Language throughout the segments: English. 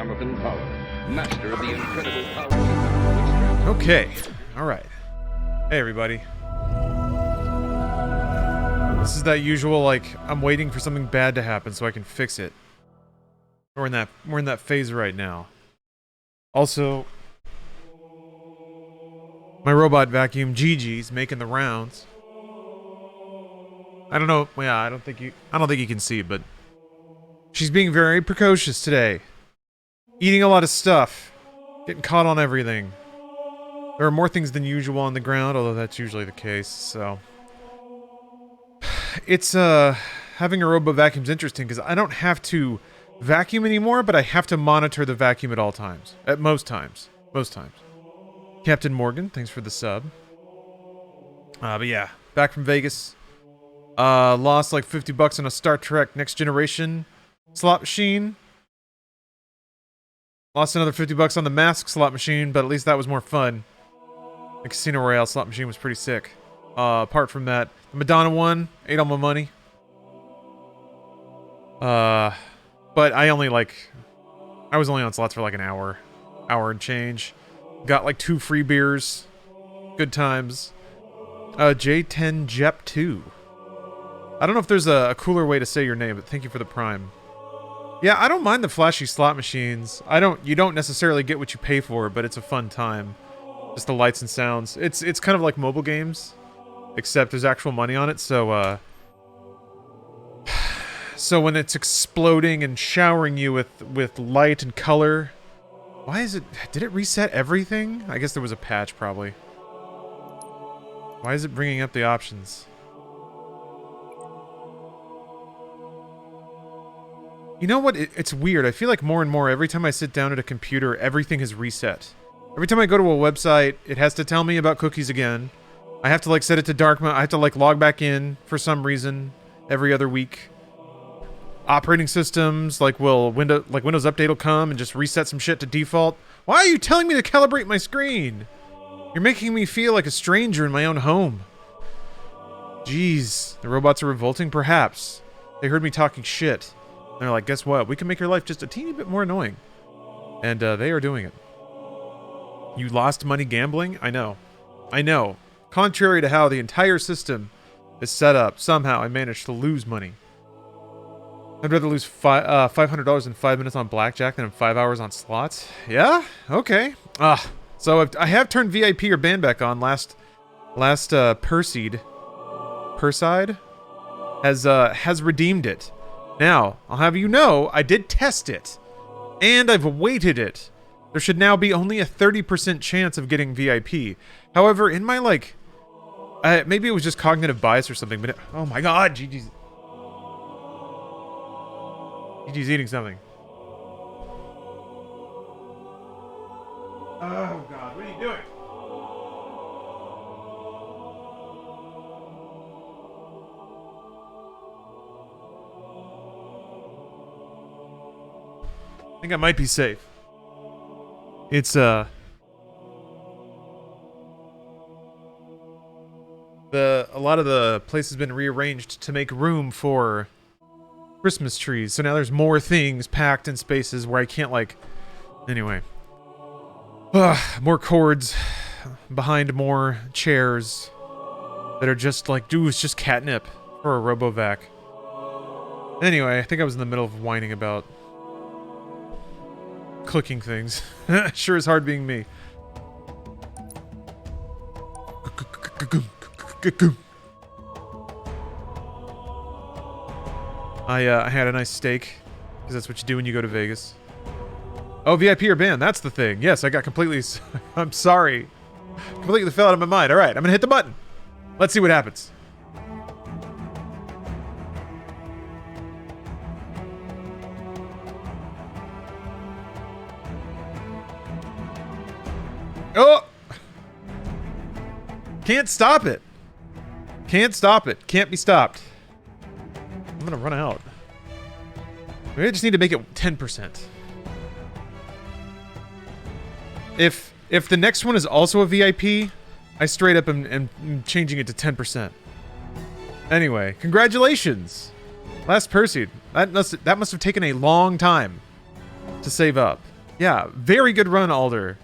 Jonathan Power, master of the incredible powers. Okay, alright. Hey everybody. This is that usual, like, I'm waiting for something bad to happen so I can fix it. We're in that phase right now. Also, my robot vacuum, Gigi's, making the rounds. I don't know, yeah, I don't think you can see, but she's being very precocious today. Eating a lot of stuff. Getting caught on everything. There are more things than usual on the ground, although that's usually the case, so... It's, having a robot vacuum's interesting, because I don't have to vacuum anymore, but I have to monitor the vacuum at all times. At most times. Most times. Captain Morgan, thanks for the sub. But yeah, back from Vegas. Lost like 50 bucks on a Star Trek Next Generation slot machine. Lost another 50 bucks on the Mask slot machine, but at least that was more fun. The Casino Royale slot machine was pretty sick. Apart from that, the Madonna one ate all my money. But I was only on slots for like an hour and change. Got like 2 free beers. Good times. J10 Jep 2. I don't know if there's a cooler way to say your name, but thank you for the prime. Yeah, I don't mind the flashy slot machines. You don't necessarily get what you pay for, but it's a fun time. Just the lights and sounds. It's kind of like mobile games, except there's actual money on it, so so when it's exploding and showering you with light and color... Why is it... Did it reset everything? I guess there was a patch, probably. Why is it bringing up the options? You know what? It's weird. I feel like more and more, every time I sit down at a computer, everything has reset. Every time I go to a website, it has to tell me about cookies again. I have to, like, set it to dark mode. I have to, like, log back in for some reason every other week. Operating systems, like Windows Update will come and just reset some shit to default. Why are you telling me to calibrate my screen? You're making me feel like a stranger in my own home. Jeez, the robots are revolting? Perhaps. They heard me talking shit. And they're like, guess what? We can make your life just a teeny bit more annoying. And they are doing it. You lost money gambling? I know. I know. Contrary to how the entire system is set up, somehow I managed to lose money. I'd rather lose $500 in 5 minutes on blackjack than in 5 hours on slots. Yeah? Okay. So I have turned VIP or ban back on. Last Perside has redeemed it. Now, I'll have you know, I did test it. And I've weighted it. There should now be only a 30% chance of getting VIP. However, in my, like... maybe it was just cognitive bias or something, but... oh my god, Gigi's eating something. Oh god, what are you doing? I think I might be safe. It's, a lot of the place has been rearranged to make room for Christmas trees, so now there's more things packed in spaces where I can't, like... Anyway. More cords behind more chairs that are just like, dude, it's just catnip for a RoboVac. Anyway, I think I was in the middle of whining about clicking things. Sure is hard being me. I had a nice steak, because that's what you do when you go to Vegas. Oh, VIP or ban, that's the thing. Yes, I got completely... I'm sorry. Completely fell out of my mind. Alright, I'm gonna hit the button. Let's see what happens. Oh! Can't stop it. Can't stop it. Can't be stopped. I'm gonna run out. Maybe I just need to make it 10%. If the next one is also a VIP, I straight up am changing it to 10%. Anyway, congratulations! Last Perseid. That must have taken a long time to save up. Yeah, very good run, Alder.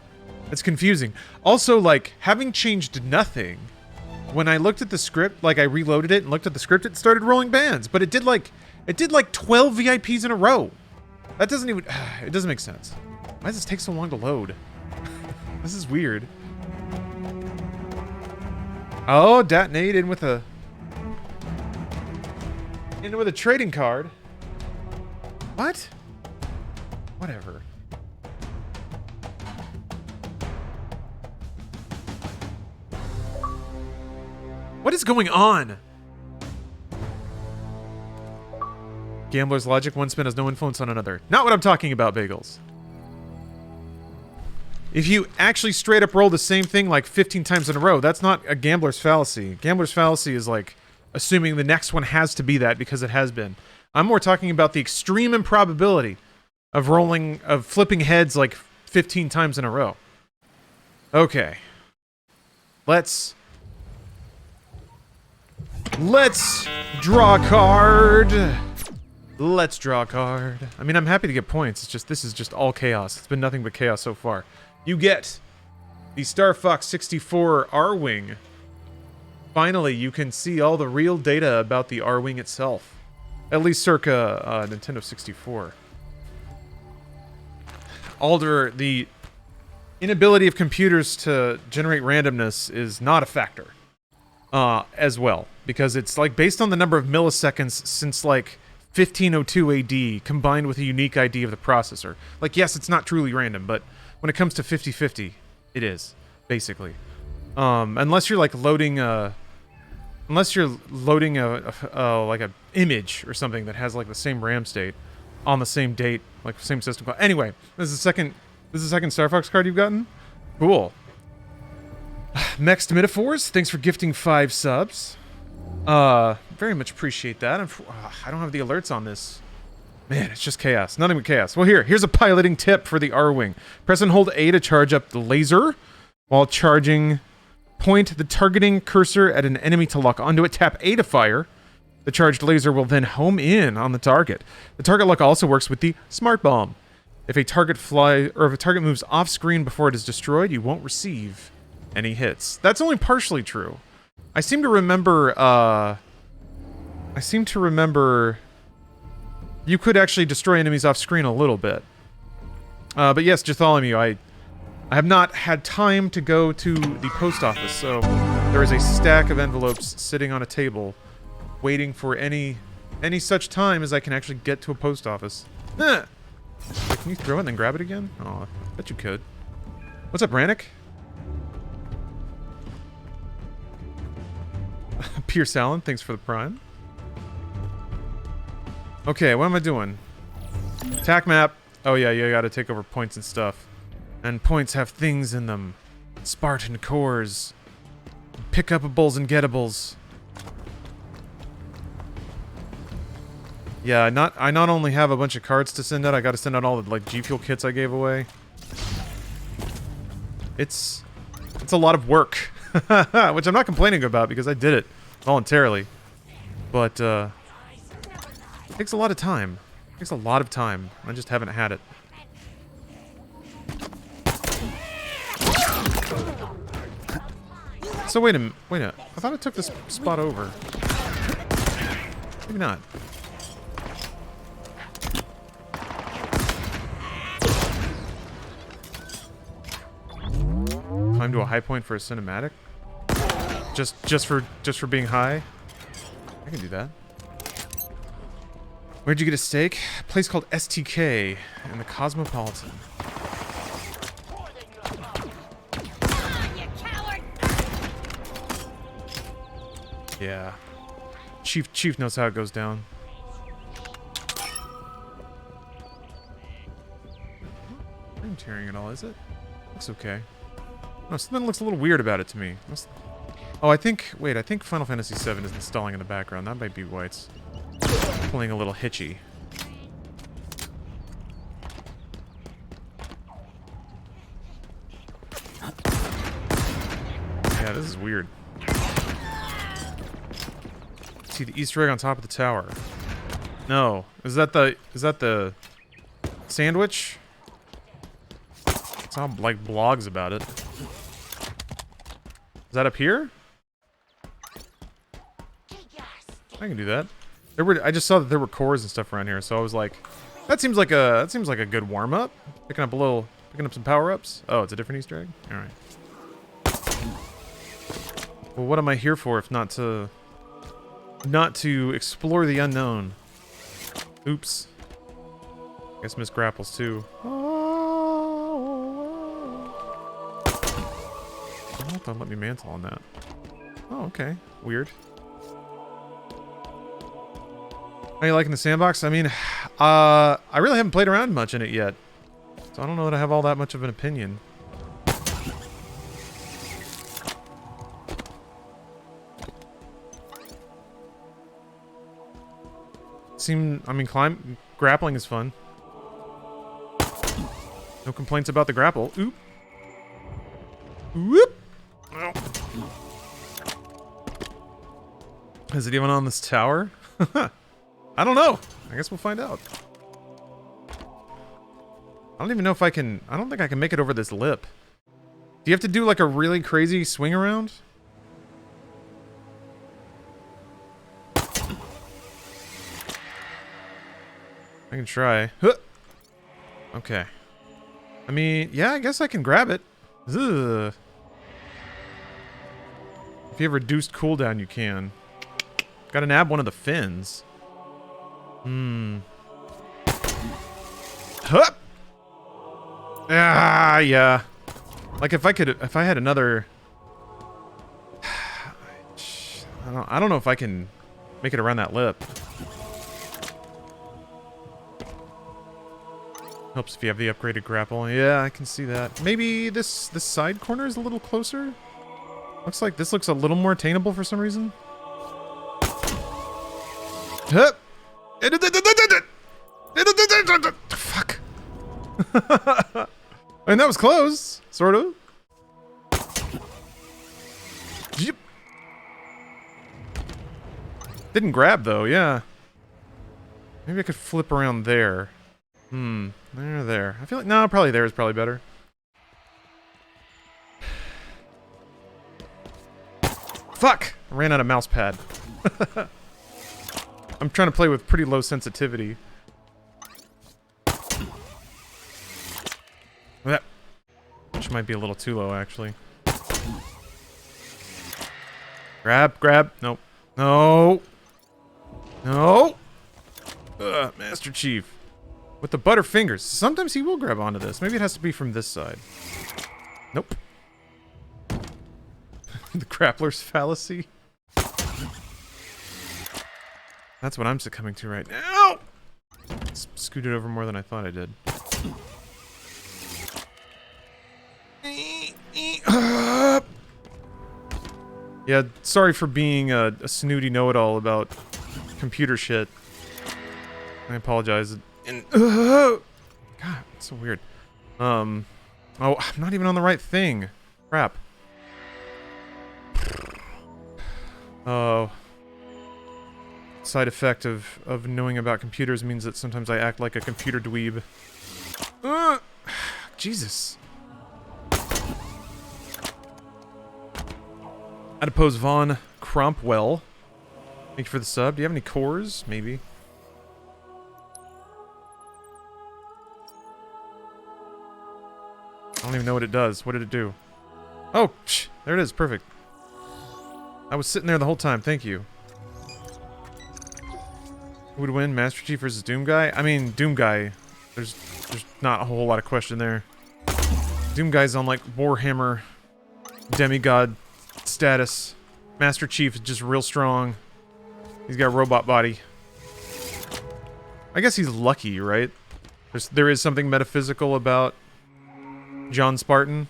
It's confusing. Also, like, having changed nothing, when I looked at the script, like, I reloaded it and looked at the script, it started rolling bands, but it did like 12 VIPs in a row. That doesn't even, it doesn't make sense. Why does this take so long to load? This is weird. Oh, detonate in with a trading card. What? Whatever. What is going on? Gambler's logic, one spin has no influence on another. Not what I'm talking about, Bagels. If you actually straight up roll the same thing like 15 times in a row, that's not a gambler's fallacy. Gambler's fallacy is like assuming the next one has to be that because it has been. I'm more talking about the extreme improbability of flipping heads like 15 times in a row. Okay. Let's draw a card. Let's draw a card. I mean, I'm happy to get points. It's just, this is just all chaos. It's been nothing but chaos so far. You get the Star Fox 64 R-Wing. Finally, you can see all the real data about the R-Wing itself. At least circa Nintendo 64. Alder, the inability of computers to generate randomness is not a factor. As well. Because it's like based on the number of milliseconds since like 1502 AD combined with a unique ID of the processor. Like, yes, it's not truly random, but when it comes to 50-50, it is, basically. Unless you're like loading a like a image or something that has like the same RAM state on the same date, like same system call. Anyway, this is the second Star Fox card you've gotten? Cool. Next Metaphors, thanks for gifting 5 subs. Very much appreciate that. I don't have the alerts on this. Man, it's just chaos. Nothing but chaos. Well, here's a piloting tip for the R-Wing. Press and hold A to charge up the laser. While charging, point the targeting cursor at an enemy to lock onto it. Tap A to fire. The charged laser will then home in on the target. The target lock also works with the Smart Bomb. If a target moves off screen before it is destroyed, you won't receive any hits. That's only partially true. I seem to remember you could actually destroy enemies off screen a little bit. But yes, Bartholomew, I have not had time to go to the post office, so there is a stack of envelopes sitting on a table waiting for any such time as I can actually get to a post office. Wait, can you throw it and then grab it again? Oh, I bet you could. What's up, Rannick? Pierce Allen, thanks for the prime. Okay, what am I doing? Attack map. Oh yeah, you gotta take over points and stuff. And points have things in them. Spartan cores. Pickupables and getables. Yeah, I not only have a bunch of cards to send out, I gotta send out all the like G Fuel kits I gave away. It's a lot of work. Which I'm not complaining about because I did it voluntarily. But it takes a lot of time. It takes a lot of time. I just haven't had it. So wait a minute. I thought I took this spot over. Maybe not. Climb to a high point for a cinematic? Just for being high? I can do that. Where'd you get a steak? A place called STK in the Cosmopolitan. Yeah. Chief knows how it goes down. I'm tearing it all, is it? Looks okay. No, something looks a little weird about it to me. Oh, I think Final Fantasy VII is installing in the background. That might be why it's pulling a little hitchy. Yeah, this is weird. See the Easter egg on top of the tower. No. Is that the sandwich? saw like blogs about it. Is that up here? I can do that. I just saw that there were cores and stuff around here, so I was like, that seems like a good warm up. Picking up some power ups. Oh, it's a different Easter egg. All right. Well, what am I here for if not to explore the unknown? Oops. Guess miss grapples too. Oh, don't let me mantle on that. Oh, okay. Weird. Are you liking the sandbox? I mean, I really haven't played around much in it yet, so I don't know that I have all that much of an opinion. Grappling is fun. No complaints about the grapple. Oop. Whoop. Oh. Is it even on this tower? I don't know. I guess we'll find out. I don't even know if I can... I don't think I can make it over this lip. Do you have to do like a really crazy swing around? I can try. Huh. Okay. I mean, yeah, I guess I can grab it. Ugh. If you have reduced cooldown, you can. Gotta nab one of the fins. Huh. Ah, yeah. Like if I had another. I don't know if I can make it around that lip. Helps if you have the upgraded grapple. Yeah, I can see that. Maybe this side corner is a little closer. Looks like this looks a little more attainable for some reason. Hup. Fuck. And that was close, sort of. Yep. Didn't grab though, yeah. Maybe I could flip around there. There. I feel like, no, probably there is probably better. Fuck! I ran out of mouse pad. I'm trying to play with pretty low sensitivity. That, which might be a little too low, actually. Grab. Nope. No. Master Chief. With the butter fingers. Sometimes he will grab onto this. Maybe it has to be from this side. Nope. The grappler's fallacy. That's what I'm succumbing to right now. Scooted over more than I thought I did. Yeah, sorry for being a snooty know-it-all about computer shit. I apologize. And God, it's so weird. Oh, I'm not even on the right thing. Crap. Oh. Side effect of knowing about computers means that sometimes I act like a computer dweeb. Jesus. Adipose Von Crompwell. Thank you for the sub. Do you have any cores? Maybe. I don't even know what it does. What did it do? Oh, there it is. Perfect. I was sitting there the whole time. Thank you. Who would win, Master Chief versus Doom Guy? I mean, Doom Guy. There's not a whole lot of question there. Doom Guy's on like Warhammer demigod status. Master Chief is just real strong. He's got a robot body. I guess he's lucky, right? There is something metaphysical about John Spartan.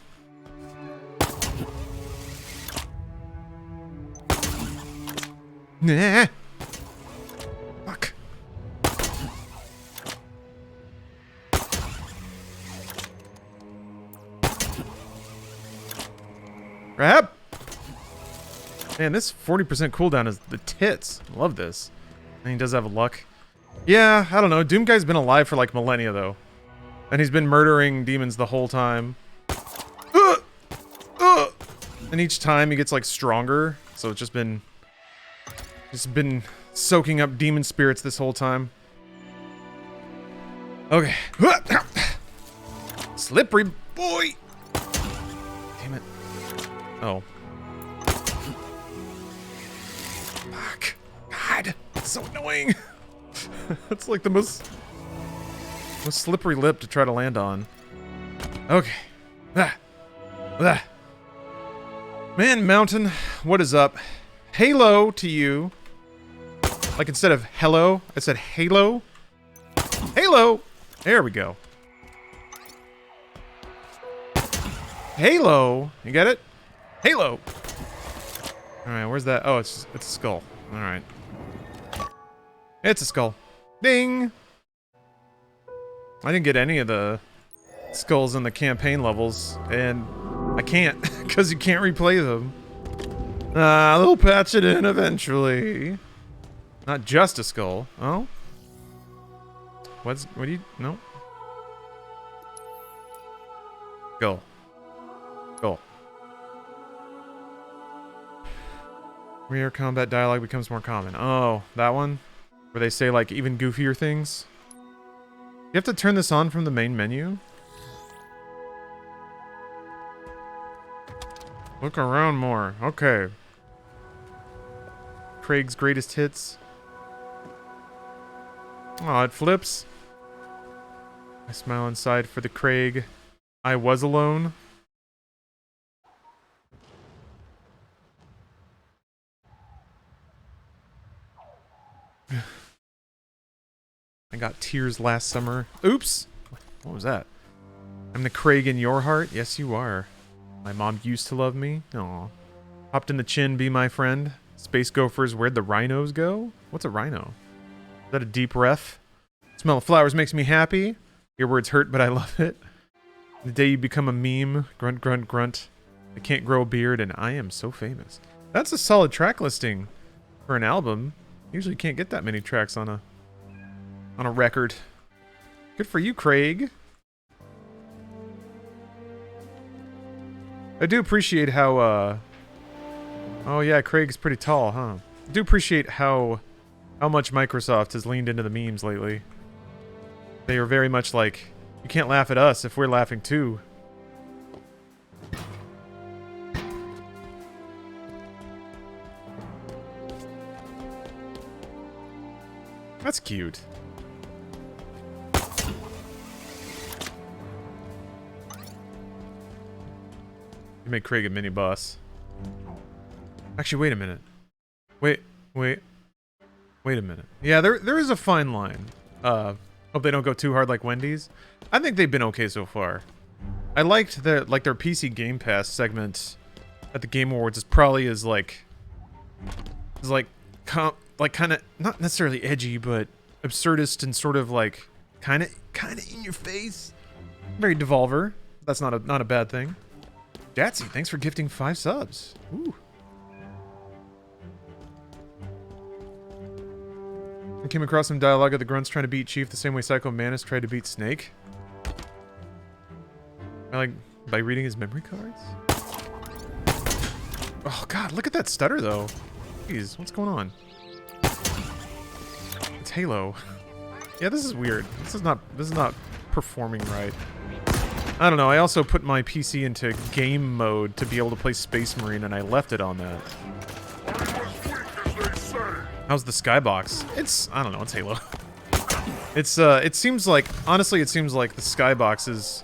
Nah. Fuck. Grab. Man, this 40% cooldown is the tits. Love this. And he does have luck. Yeah, I don't know. Doom Guy's been alive for like millennia, though. And he's been murdering demons the whole time. And each time he gets like stronger. So it's just been soaking up demon spirits this whole time. Okay. Slippery boy. Damn it. Oh. Fuck. God. It's so annoying. It's like the most slippery lip to try to land on. Okay. Man Mountain, what is up? Halo to you. Like instead of hello, I said halo. Halo! There we go. Halo! You get it? Halo! Alright, where's that? Oh, it's a skull. Alright. It's a skull. Ding! I didn't get any of the skulls in the campaign levels, and I can't, because you can't replay them. They'll patch it in eventually. Not just a skull. Oh? What do you... No. Skull. Skull. Rear combat dialogue becomes more common. Oh, that one? Where they say, like, even goofier things? You have to turn this on from the main menu? Look around more. Okay. Craig's greatest hits. Oh, it flips. I smile inside for the Craig. I was alone. I got tears last summer. Oops! What was that? I'm the Craig in your heart? Yes, you are. My mom used to love me. Aw. Hopped in the chin, be my friend. Space Gophers, where'd the rhinos go? What's a rhino? Is that a deep ref? Smell of flowers makes me happy. Your words hurt, but I love it. The day you become a meme. Grunt, grunt, grunt. I can't grow a beard, and I am so famous. That's a solid track listing for an album. Usually can't get that many tracks on a record. Good for you, Craig. I do appreciate how, oh yeah, Craig's pretty tall, huh? I do appreciate how much Microsoft has leaned into the memes lately. They are very much like, you can't laugh at us if we're laughing too. That's cute. You make Craig a mini boss. Actually, wait a minute. Wait a minute. Yeah, there is a fine line. Hope they don't go too hard like Wendy's. I think they've been okay so far. I liked their PC Game Pass segment at the Game Awards. Is probably kind of not necessarily edgy, but absurdist and sort of like kind of in your face. Very Devolver. That's not a bad thing. Jatsy, thanks for gifting 5 subs. Ooh. I came across some dialogue of the grunts trying to beat Chief the same way Psycho Manus tried to beat Snake. By reading his memory cards? Oh god, look at that stutter though. Jeez, what's going on? It's Halo. Yeah, this is weird. This is not performing right. I don't know, I also put my PC into game mode to be able to play Space Marine and I left it on that. How's the skybox? I don't know, it's Halo. It seems like, honestly, it seems like the skybox is,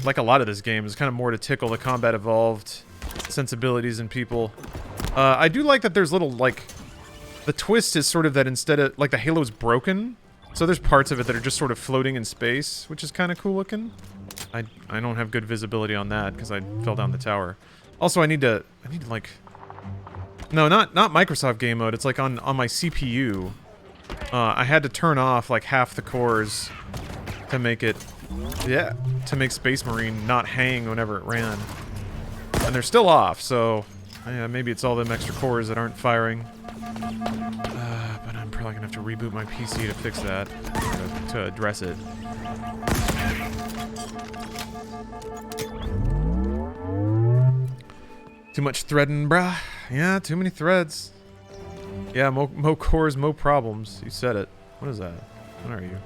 like a lot of this game, is kind of more to tickle the combat evolved sensibilities in people. I do like that there's little, like, the twist is sort of that instead of, like, the Halo's broken, so there's parts of it that are just sort of floating in space, which is kind of cool looking. I don't have good visibility on that because I fell down the tower. Also, I need to like... No, not Microsoft game mode. It's like on my CPU. I had to turn off like half the cores to make it... Yeah, to make Space Marine not hang whenever it ran. And they're still off, so... Yeah, maybe it's all them extra cores that aren't firing. But I'm probably gonna have to reboot my PC to fix that. To address it. Too much threading, bruh. Yeah, too many threads. Yeah, mo cores, mo problems. You said it. What is that? What are you?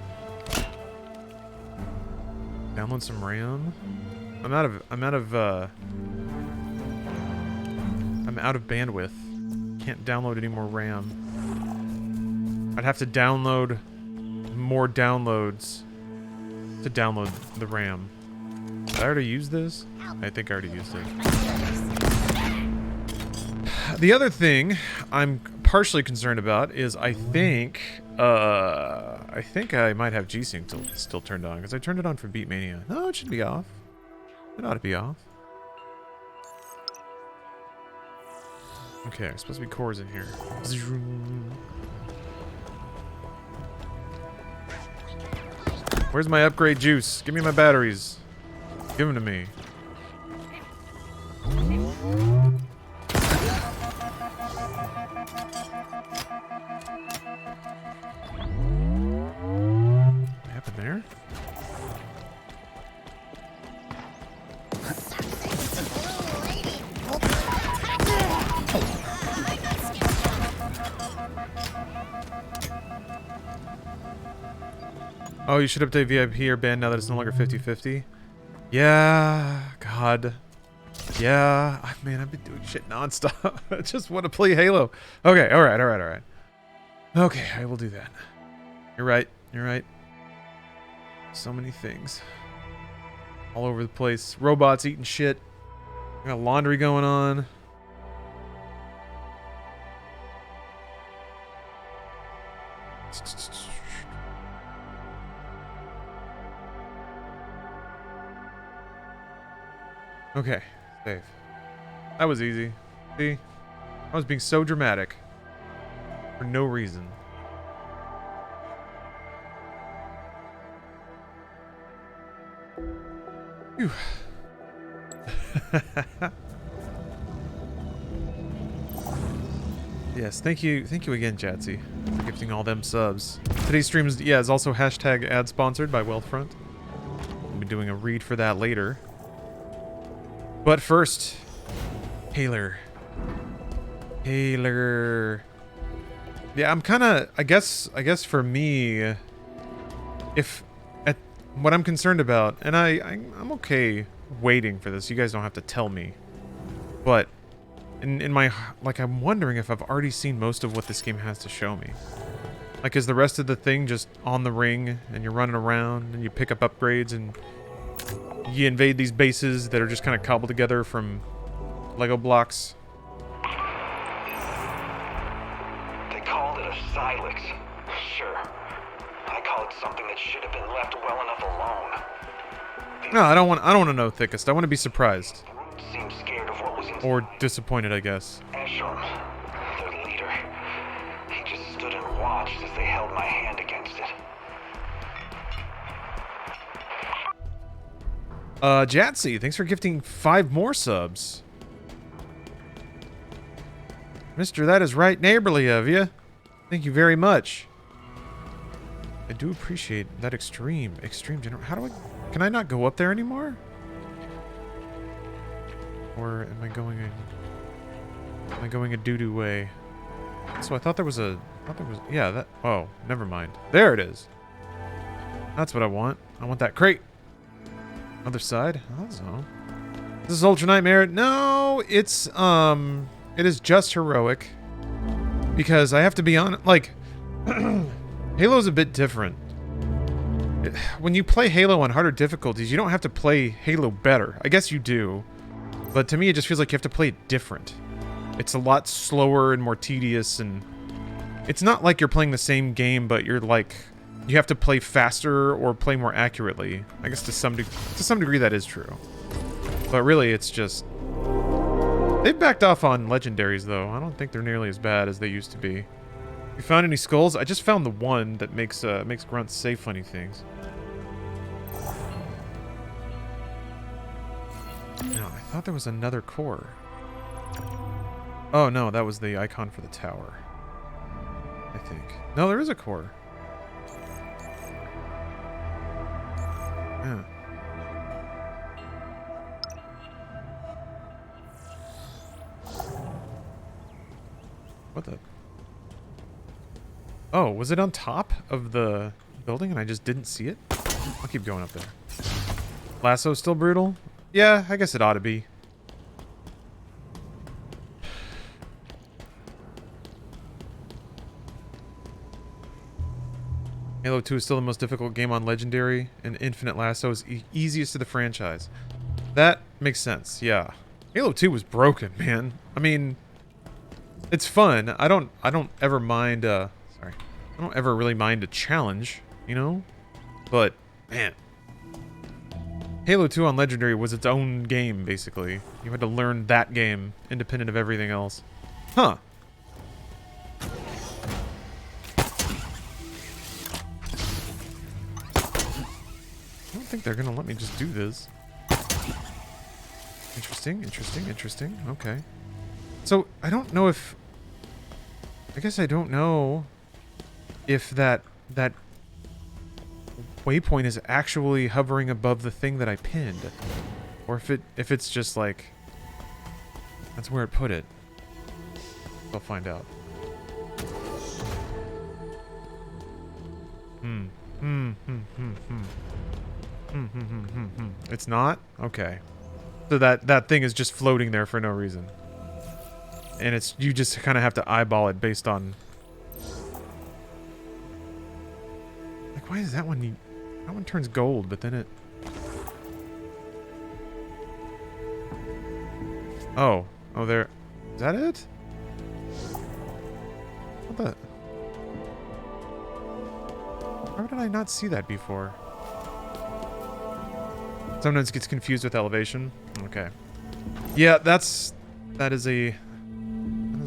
Download some RAM. I'm out of bandwidth. Can't download any more RAM. I'd have to download more downloads to download the RAM. Did I already use this? I think I already used it. The other thing I'm partially concerned about is I think I might have G-Sync still turned on because I turned it on for Beatmania. No, it should be off. It ought to be off. Okay, there's supposed to be cores in here. Where's my upgrade juice? Give me my batteries. Give them to me. What happened there? Oh, you should update VIP or ban now that it's no longer 50-50. Yeah, God. Yeah, man, I've been doing shit nonstop. I just want to play Halo. Okay, alright. Okay, I will do that. You're right. So many things. All over the place. Robots eating shit. I got laundry going on. Okay, save. That was easy. See? I was being so dramatic. For no reason. Phew. Yes, thank you again, Jatsy, for gifting all them subs. Today's stream is also hashtag ad sponsored by Wealthfront. I'll be doing a read for that later. But first, Haler. Yeah, I'm kind of, I guess for me, what I'm concerned about, and I'm okay waiting for this. You guys don't have to tell me. But in my, like, I'm wondering if I've already seen most of what this game has to show me. Like, is the rest of the thing just on the ring and you're running around and you pick up upgrades and you invade these bases that are just kind of cobbled together from Lego blocks? They called it a Silex. Sure. I call it something that should have been left well enough alone. No, I don't want to know thickest. I want to be surprised. Seemed scared of what was inside. Or disappointed, I guess. Eshram, their leader. He just stood and watched as they held my hand against it. Jatsy, thanks for gifting 5 more subs. Mister, that is right neighborly of you. Thank you very much. I do appreciate that extreme general. How do can I not go up there anymore? Or am I going a doo-doo way? So I thought there was yeah, that, oh, never mind. There it is. That's what I want. I want that crate. Other side? Oh, this is Ultra Nightmare. No, it is just heroic. Because I have to be on, like, Halo's a bit different. When you play Halo on harder difficulties, you don't have to play Halo better. I guess you do. But to me, it just feels like you have to play it different. It's a lot slower and more tedious, and it's not like you're playing the same game, but you're like, you have to play faster or play more accurately. I guess to some degree that is true. But really, it's just... They've backed off on legendaries, though. I don't think they're nearly as bad as they used to be. You found any skulls? I just found the one that makes grunts say funny things. No, I thought there was another core. Oh no, that was the icon for the tower. I think. No, there is a core. Yeah. What the? Oh, was it on top of the building and I just didn't see it? I'll keep going up there. Lasso still brutal? Yeah, I guess it ought to be. Halo 2 is still the most difficult game on Legendary, and Infinite Lasso is easiest of the franchise. That makes sense, yeah. Halo 2 was broken, man. I mean, it's fun. I don't ever mind, sorry. I don't ever really mind a challenge, you know? But, man. Halo 2 on Legendary was its own game, basically. You had to learn that game, independent of everything else. Huh. I don't think they're gonna let me just do this. Interesting, interesting, interesting. Okay. So, I don't know if... I guess I don't know if that waypoint is actually hovering above the thing that I pinned. Or if it's just like... That's where it put it. I'll find out. It's not? Okay. So that thing is just floating there for no reason. And it's you just kind of have to eyeball it based on... Like, why is that one... That one turns gold, but then it... Oh. Oh, there... Is that it? What the... How did I not see that before? Sometimes it gets confused with elevation. Okay. Yeah, that is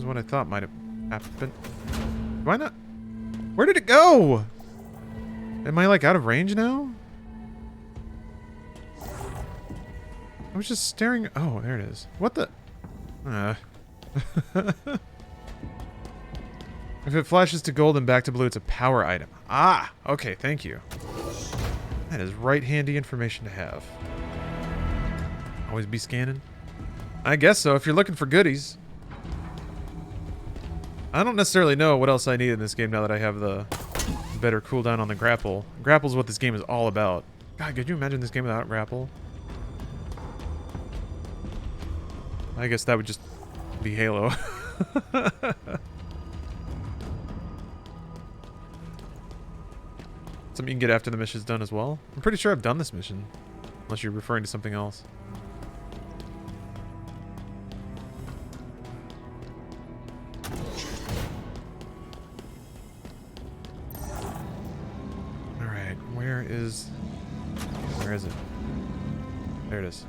what I thought might have happened. Why not? Where did it go? Am I like out of range now? I was just staring. Oh, there it is. What the? If it flashes to gold and back to blue, it's a power item. Ah, okay, thank you. That is right handy information to have. Always be scanning? I guess so, if you're looking for goodies. I don't necessarily know what else I need in this game now that I have the better cooldown on the grapple. Grapple is what this game is all about. God, could you imagine this game without grapple? I guess that would just be Halo. Something you can get after the mission's done as well. I'm pretty sure I've done this mission. Unless you're referring to something else. Alright, where is it? There it is.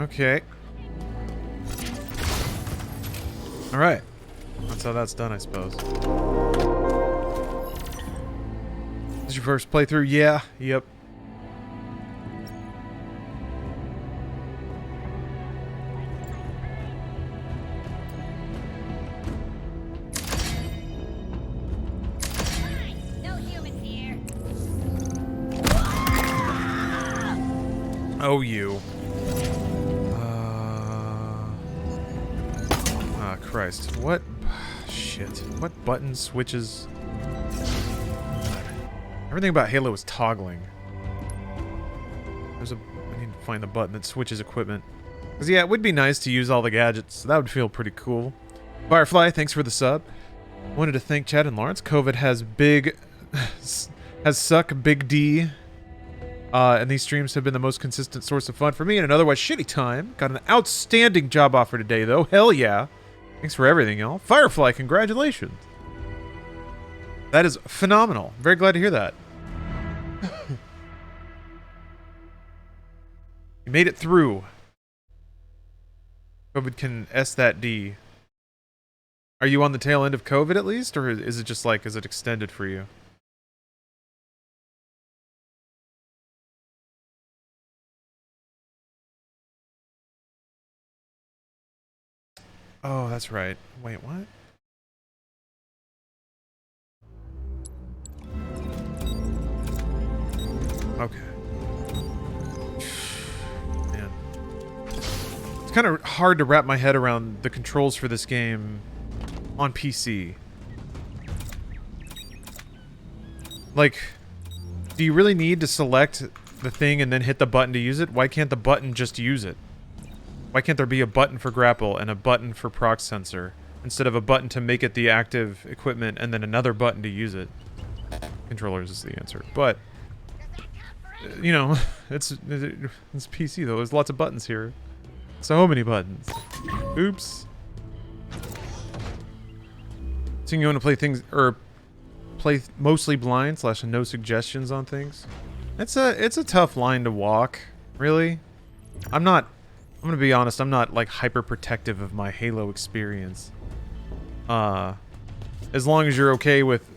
Okay. Alright. That's how that's done, I suppose. This is your first playthrough? Yeah. Yep. No humans here. Oh, you. Christ. What? Shit. What button switches? Everything about Halo is toggling. I need to find the button that switches equipment. Because, yeah, it would be nice to use all the gadgets. That would feel pretty cool. Firefly, thanks for the sub. Wanted to thank Chad and Lawrence. COVID has suck Big D. And these streams have been the most consistent source of fun for me in an otherwise shitty time. Got an outstanding job offer today, though. Hell yeah. Thanks for everything, y'all. Firefly, congratulations. That is phenomenal. Very glad to hear that. You made it through. COVID can S that D. Are you on the tail end of COVID at least? Or is it just like, is it extended for you? Oh, that's right. Wait, what? Okay. kind of hard to wrap my head around the controls for this game on PC. Like, do you really need to select the thing and then hit the button to use it? Why can't the button just use it? Why can't there be a button for grapple and a button for proc sensor instead of a button to make it the active equipment and then another button to use it? Controllers is the answer, but you know, it's PC though. There's lots of buttons here. So many buttons. Oops. So you want to play things or play mostly blind / no suggestions on things. It's a tough line to walk, really. I'm gonna be honest, I'm not like hyper protective of my Halo experience. As long as you're okay with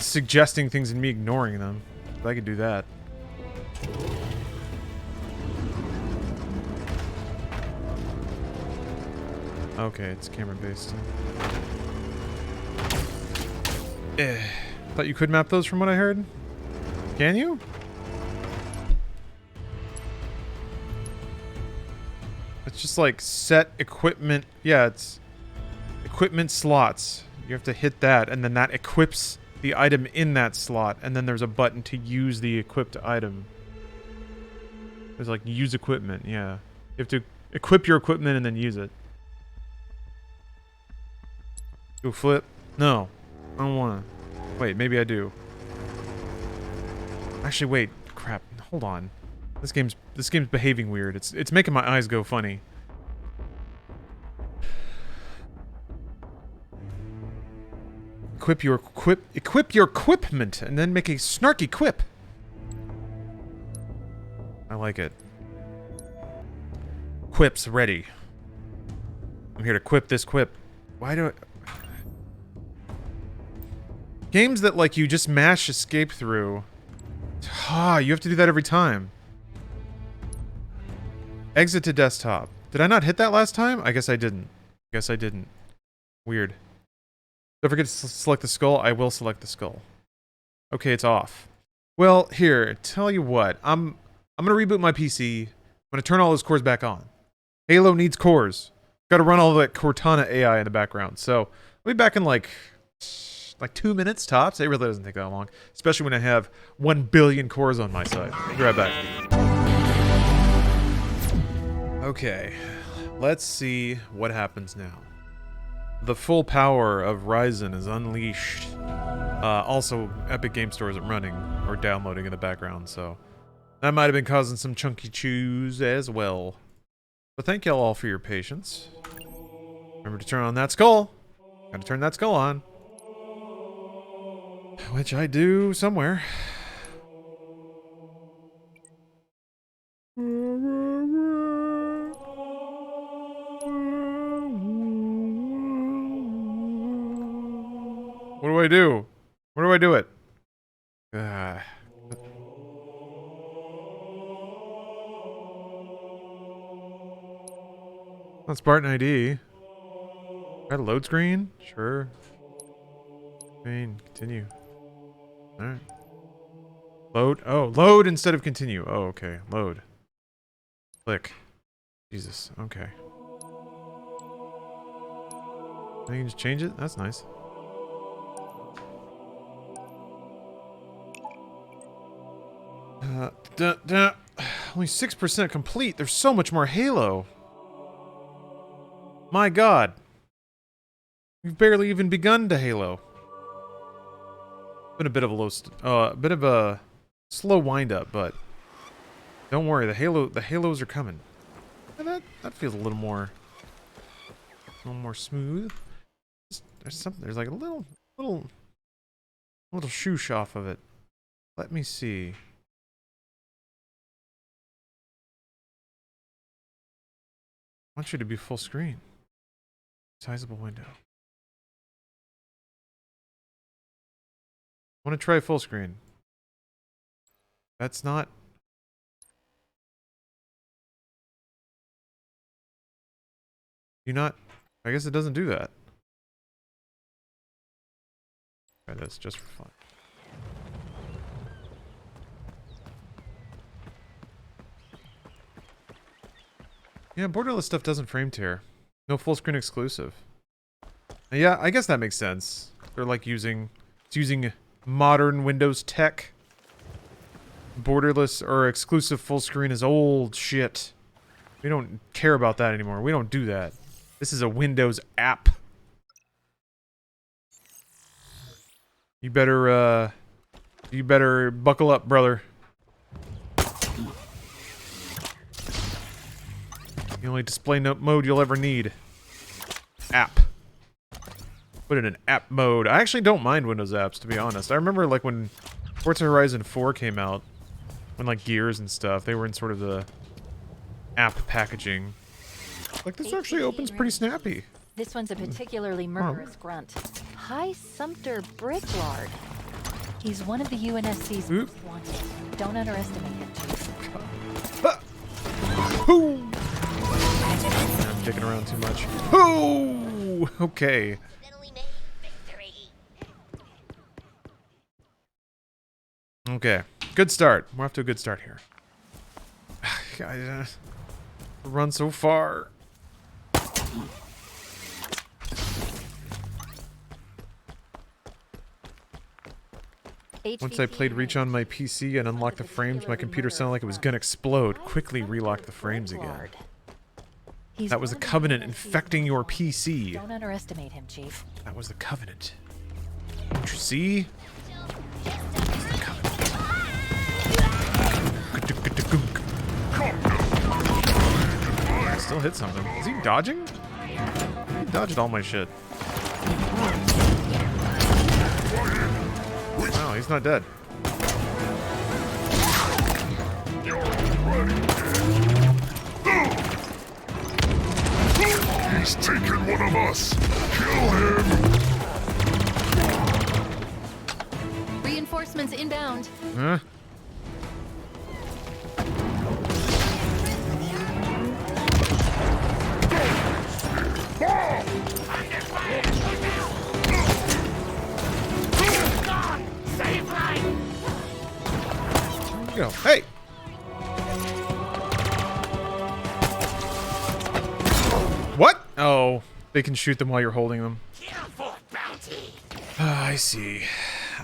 suggesting things and me ignoring them. I could do that. Okay, it's camera based. Thought you could map those from what I heard. Can you? It's just like set equipment. Yeah, it's equipment slots. You have to hit that, and then that equips the item in that slot, and then there's a button to use the equipped item. There's like use equipment, yeah. You have to equip your equipment and then use it. Go flip? No. I don't wanna. Wait, maybe I do. Actually, wait. Crap. Hold on. This game's behaving weird. It's making my eyes go funny. Equip your equipment and then make a snarky quip. I like it. Quips ready. I'm here to quip this quip. Why do I... Games that like you just mash escape through. Ah, you have to do that every time. Exit to desktop. Did I not hit that last time? I guess I didn't. Weird. Don't forget to select the skull. I will select the skull. Okay, it's off. Well, here, tell you what. I'm gonna reboot my PC. I'm gonna turn all those cores back on. Halo needs cores. Gotta run all that Cortana AI in the background. So, I'll be back in like 2 minutes tops. It really doesn't take that long. Especially when I have 1 billion cores on my side. I'll be right back. Okay, let's see what happens now. The full power of Ryzen is unleashed. Also, Epic Game Store isn't running or downloading in the background, so that might have been causing some chunky chews as well. But thank y'all all for your patience. Remember to turn on that skull. Gotta turn that skull on. Which I do somewhere. What do I do? Where do I do it? That's Spartan ID. Got a load screen? Sure. Screen. Continue. Alright. Load? Oh, load instead of continue. Oh, okay. Load. Click. Jesus. Okay. I can just change it? That's nice. Only 6% complete. There's so much more Halo. My God. We've barely even begun to Halo. Been a bit of a slow wind up, but don't worry. The Halos are coming. And that feels a little more smooth. There's like a little shoosh off of it. Let me see. I want you to be full screen. Sizable window. I want to try full screen. That's not... I guess it doesn't do that. Try this just for fun. Yeah, borderless stuff doesn't frame tear. No full screen exclusive. Yeah, I guess that makes sense. They're like using modern Windows tech. Borderless or exclusive full screen is old shit. We don't care about that anymore. We don't do that. This is a Windows app. You better buckle up, brother. The only display mode you'll ever need. App. Put it in app mode. I actually don't mind Windows apps, to be honest. I remember like when Forza Horizon 4 came out, when like Gears and stuff, they were in sort of the app packaging. Like this actually opens pretty snappy. This one's a particularly murderous grunt. High Sumter Bricklard. He's one of the UNSC's most wanted. Don't underestimate him, Chief. I'm dicking around too much. Oh, okay. Okay, good start. We're off to a good start here. Guys, run so far. Once I played Reach on my PC and unlocked the frames, my computer sounded like it was gonna explode. Quickly relock the frames again. That was the Covenant infecting your PC. Don't underestimate him, Chief. That was the Covenant. Don't you see? That's the Covenant. I still hit something. Is he dodging? He dodged all my shit. No, he's not dead. He's taken one of us. Kill him. Reinforcements inbound. Huh? Go. Hey! What? Oh, they can shoot them while you're holding them. I see.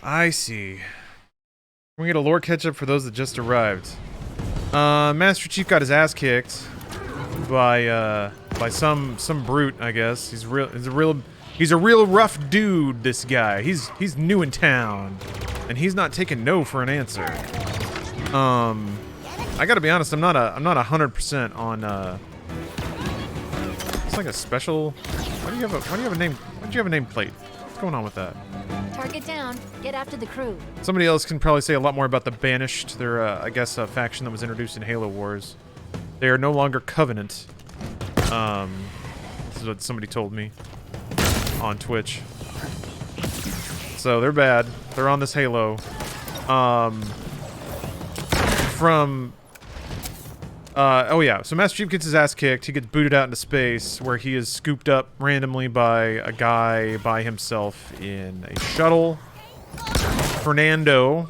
I see. We get a lore catch-up for those that just arrived. Master Chief got his ass kicked by some brute, I guess. He's a real rough dude, this guy. He's new in town, and he's not taking no for an answer. I gotta be honest, I'm not 100% on it's like a special. Why do you have a name? Why do you have a nameplate? What's going on with that? Target down. Get after the crew. Somebody else can probably say a lot more about the Banished. They're I guess a faction that was introduced in Halo Wars. They are no longer Covenant. This is what somebody told me on Twitch. So they're bad. They're on this Halo. Oh yeah, so Master Chief gets his ass kicked. He gets booted out into space, where he is scooped up randomly by a guy by himself in a shuttle. Fernando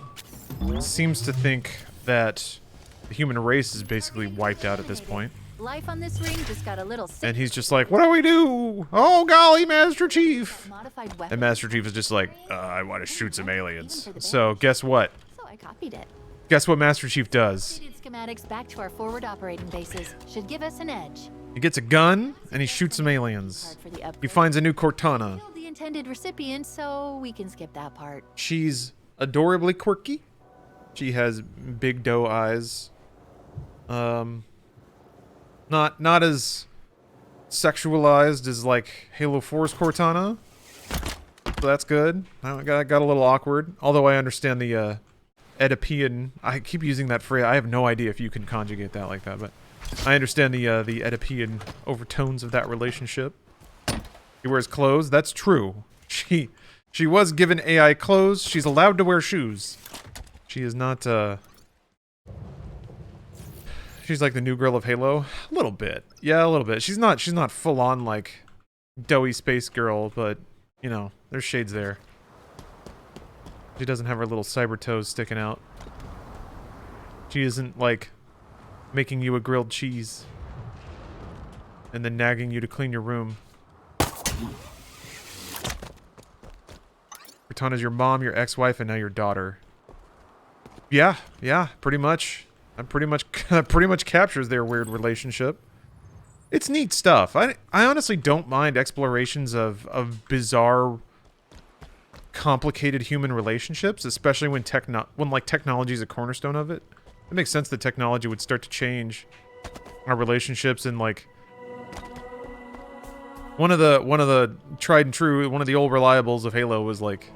seems to think that the human race is basically wiped out at this point. Life on this ring just got a little sick. And he's just like, what do we do? Oh golly, Master Chief! Modified weapon. And Master Chief is just like, I want to shoot some aliens. So guess what? So I copied it. Guess what Master Chief does? Schematics back to our forward operating bases should give us an edge. He gets a gun and he shoots some aliens. He finds a new Cortana. Killed the intended recipient, so we can skip that part. She's adorably quirky. She has big doe eyes. Not as sexualized as like Halo 4's Cortana. So that's good. I got a little awkward. Although I understand the Oedipian. I keep using that phrase. I have no idea if you can conjugate that like that, but I understand the Oedipian overtones of that relationship. He wears clothes. That's true. She was given AI clothes. She's allowed to wear shoes. She is not. She's like the new girl of Halo. A little bit. Yeah, a little bit. She's not full on like doughy space girl, but you know, there's shades there. She doesn't have her little cyber toes sticking out. She isn't like making you a grilled cheese. and then nagging you to clean your room. Cortana's your mom, your ex-wife, and now your daughter. Yeah, pretty much. That pretty much captures their weird relationship. It's neat stuff. I honestly don't mind explorations of bizarre, complicated human relationships, especially when like technology is a cornerstone of it. It makes sense that technology would start to change our relationships, and like one of the tried and true, one of the old reliables of Halo was like,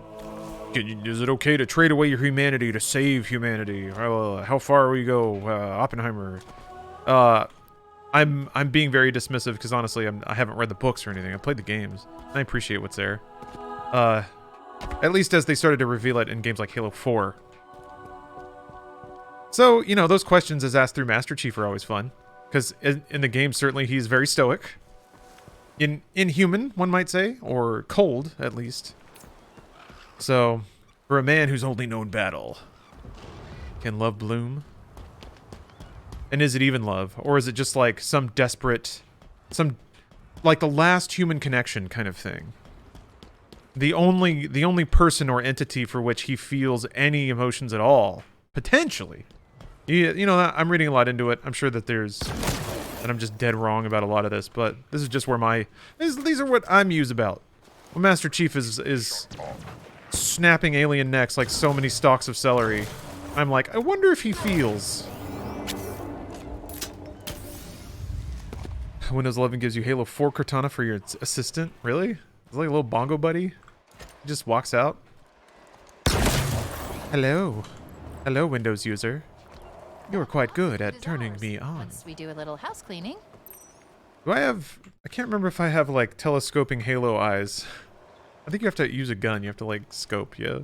is it okay to trade away your humanity to save humanity? How far will you go, Oppenheimer? I'm being very dismissive because honestly, I haven't read the books or anything. I played the games. I appreciate what's there. At least as they started to reveal it in games like Halo 4. So, you know, those questions as asked through Master Chief are always fun. Because in the game, certainly he's very stoic. Inhuman, one might say. Or cold, at least. So, for a man who's only known battle, can love bloom? And is it even love? Or is it just like some desperate... like the last human connection kind of thing? The only person or entity for which he feels any emotions at all. Potentially. You know, I'm reading a lot into it. I'm sure that I'm just dead wrong about a lot of this, but this is just where these are what I'm mused about. When Master Chief is snapping alien necks like so many stalks of celery, I'm like, I wonder if he feels. Windows 11 gives you Halo 4 Cortana for your assistant? Really? It's like a little bongo buddy? He just walks out. Hello. Hello, Windows user. You're quite good at turning me on. Once we do a little house cleaning. I can't remember if I have, like, telescoping Halo eyes. I think you have to use a gun. You have to, like, scope, yeah.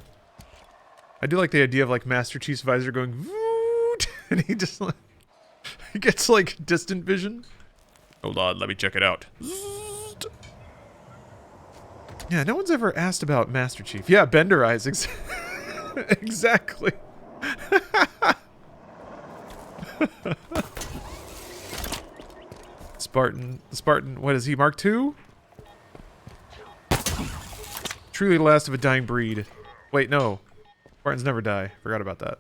I do like the idea of, like, Master Chief's visor going, voot, and he just, like, he gets, like, distant vision. Hold on, let me check it out. Yeah, no one's ever asked about Master Chief. Yeah, Bender eyes. Exactly. Spartan, what is he, Mark II? Truly the last of a dying breed. Wait, no. Spartans never die. Forgot about that.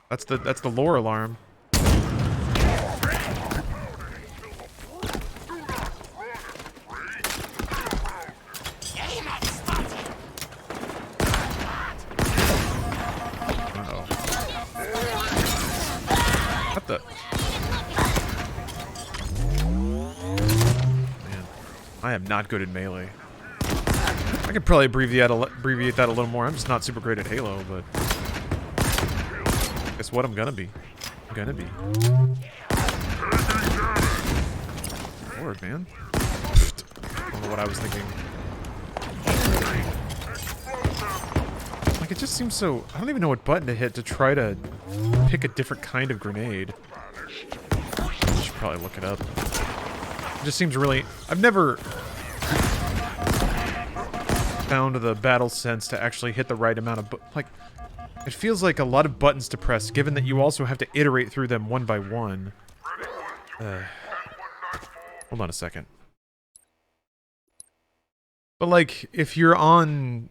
That's the lore alarm. What the? Man, I am not good at melee. I could probably abbreviate that a little more. I'm just not super great at Halo, but guess what? I'm gonna be. Lord, man. I don't know what I was thinking. Like, it just seems so... I don't even know what button to hit to try to pick a different kind of grenade. I should probably look it up. It just seems really... I've never found the battle sense to actually hit the right amount of... Like, it feels like a lot of buttons to press, given that you also have to iterate through them one by one. Hold on a second. But, like, if you're on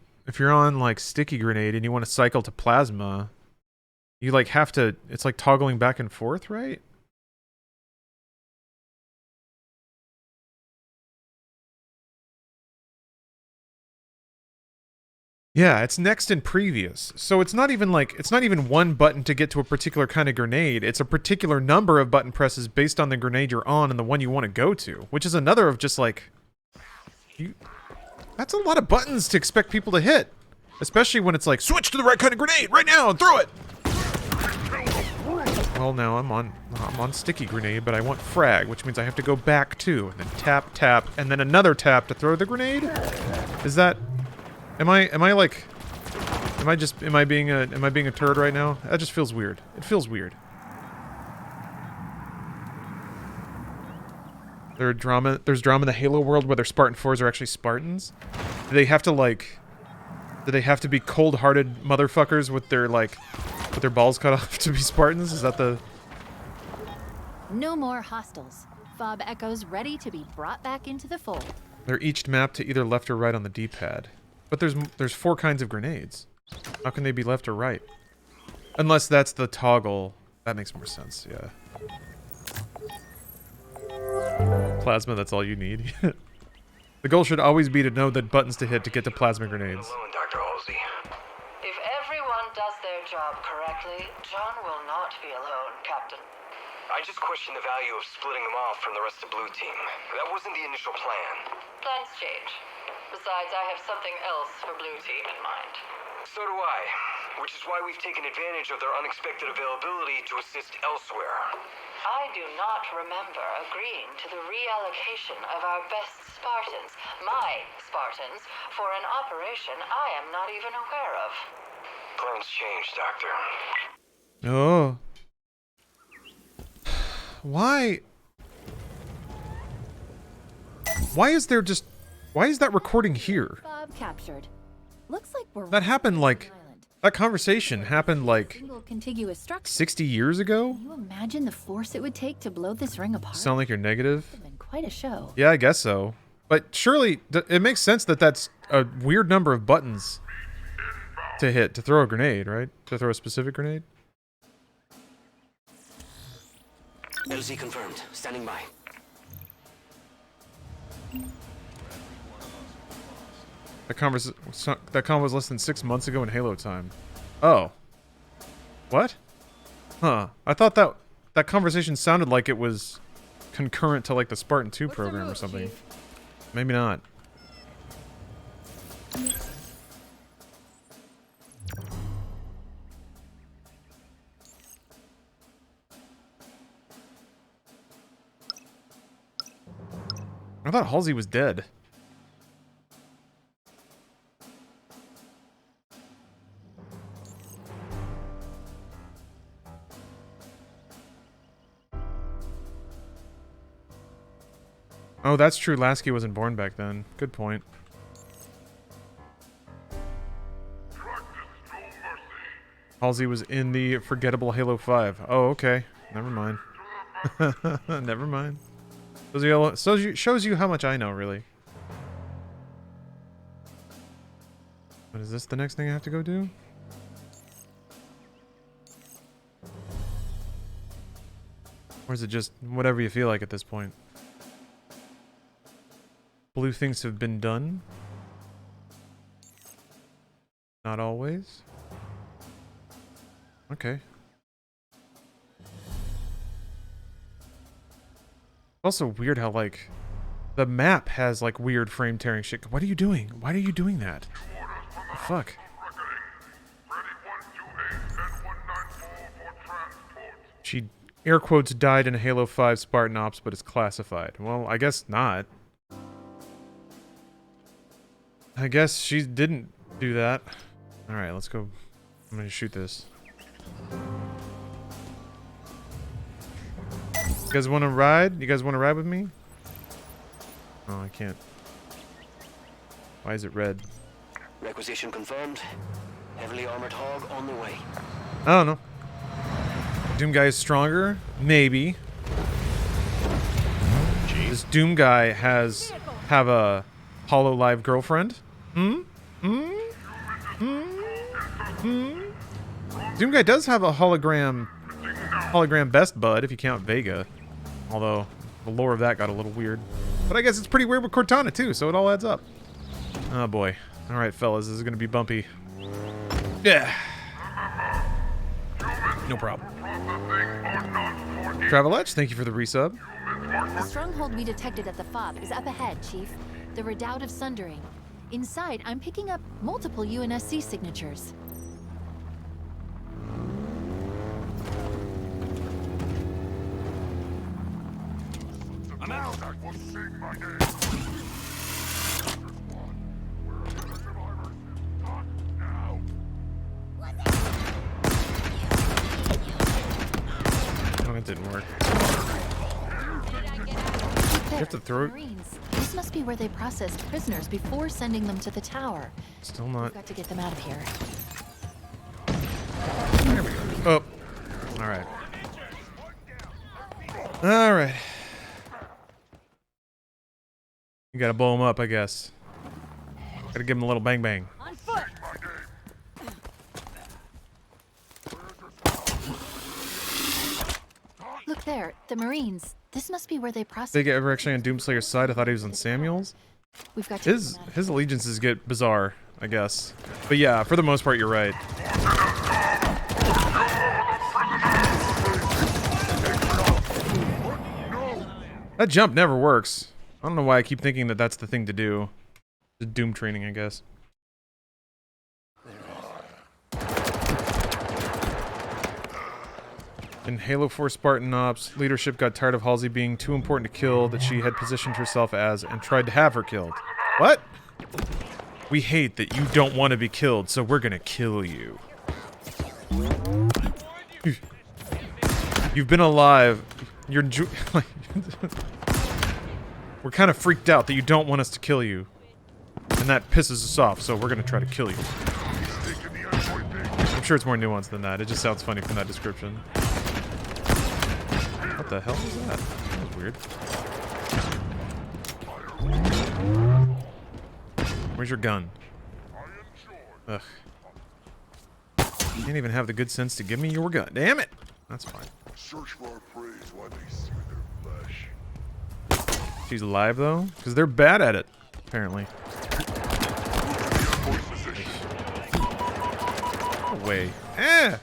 like sticky grenade and you want to cycle to plasma, you like have to, it's like toggling back and forth, right? Yeah, it's next and previous. So it's not even one button to get to a particular kind of grenade. It's a particular number of button presses based on the grenade you're on and the one you want to go to, which is another of just like that's a lot of buttons to expect people to hit. Especially when it's like, switch to the right kind of grenade right now and throw it! Well, now I'm on sticky grenade, but I want frag, which means I have to go back too, and then tap, tap, and then another tap to throw the grenade? Is that... Am I being a turd right now? That just feels weird. It feels weird. There's drama in the Halo world where their Spartan 4s are actually Spartans? Do they have to be cold-hearted motherfuckers with their balls cut off to be Spartans? Is that the... No more hostiles. fob echoes ready to be brought back into the fold. They're each mapped to either left or right on the D-pad. But there's 4 kinds of grenades. How can they be left or right? Unless that's the toggle. That makes more sense, yeah. Plasma, that's all you need. The goal should always be to know the buttons to hit to get to plasma grenades. Alone, Dr. Halsey. If everyone does their job correctly, John will not be alone, Captain. I just question the value of splitting them off from the rest of Blue Team. That wasn't the initial plan. Plans change. Besides, I have something else for Blue Team in mind. So do I, which is why we've taken advantage of their unexpected availability to assist elsewhere. I do not remember agreeing to the reallocation of our best Spartans, my Spartans, for an operation I am not even aware of. Plans change, Doctor. Oh. Why? Why is there just... Why is that recording here? Fob captured. Looks like we're That happened like... That conversation happened like... single contiguous structure. 60 years ago? Can you imagine the force it would take to blow this ring apart? Sound like you're negative? It's been quite a show. Yeah, I guess so. But surely, it makes sense that that's a weird number of buttons to hit, to throw a grenade, right? To throw a specific grenade? LZ confirmed. Standing by. That con was less than 6 months ago in Halo time. Oh. What? Huh. I thought that conversation sounded like it was concurrent to like the Spartan 2 program or something. Chief? Maybe not. I thought Halsey was dead. Oh, that's true. Lasky wasn't born back then. Good point. Halsey was in the forgettable Halo 5. Oh, okay. Never mind. Never mind. Shows you how much I know, really. What is this the next thing I have to go do? Or is it just whatever you feel like at this point? Blue things have been done. Not always. Okay. Also weird how, like, the map has, like, weird frame tearing shit. What are you doing? Why are you doing that? Oh, fuck. She, air quotes, died in a Halo 5 Spartan Ops, but is classified. Well, I guess not. I guess she didn't do that. Alright, let's go. I'm gonna shoot this. You guys want to ride? You guys want to ride with me? Oh, I can't. Why is it red? Requisition confirmed. Heavily armored hog on the way. I don't know. Doom guy is stronger? Maybe. This Doom guy have a HoloLive girlfriend? Doom guy does have a hologram best bud, if you count Vega. Although, the lore of that got a little weird. But I guess it's pretty weird with Cortana, too, so it all adds up. Oh, boy. Alright, fellas, this is gonna be bumpy. Yeah. No problem. Travelech, thank you for the resub. The stronghold we detected at the fob is up ahead, Chief. The Redoubt of Sundering. Inside, I'm picking up multiple UNSC signatures. I'm out. Will sing my name. Oh, it didn't work. You have to throw it. Marines. This must be where they processed prisoners before sending them to the tower. Still We've not. got to get them out of here. There we go. Oh. Alright. Alright. You gotta blow him up, I guess. Gotta give him a little bang bang. On foot. Look there, the Marines. This must be where they process. Did he ever actually on Doomslayer's side? I thought he was on Samuel's. We've got to His allegiances get bizarre, I guess. But yeah, for the most part, you're right. That jump never works. I don't know why I keep thinking that that's the thing to do. The Doom training, I guess. In Halo 4 Spartan Ops, leadership got tired of Halsey being too important to kill that she had positioned herself as and tried to have her killed. What? We hate that you don't want to be killed, so we're gonna kill you. You've been alive. You're we're kind of freaked out that you don't want us to kill you. And that pisses us off, so we're gonna try to kill you. I'm sure it's more nuanced than that. It just sounds funny from that description. What the hell was that? That was weird. Where's your gun? Ugh. You can't even have the good sense to give me your gun. Damn it! That's fine. Search for our praise while they sear their flesh. She's alive though? Because they're bad at it, apparently. No way. Eh!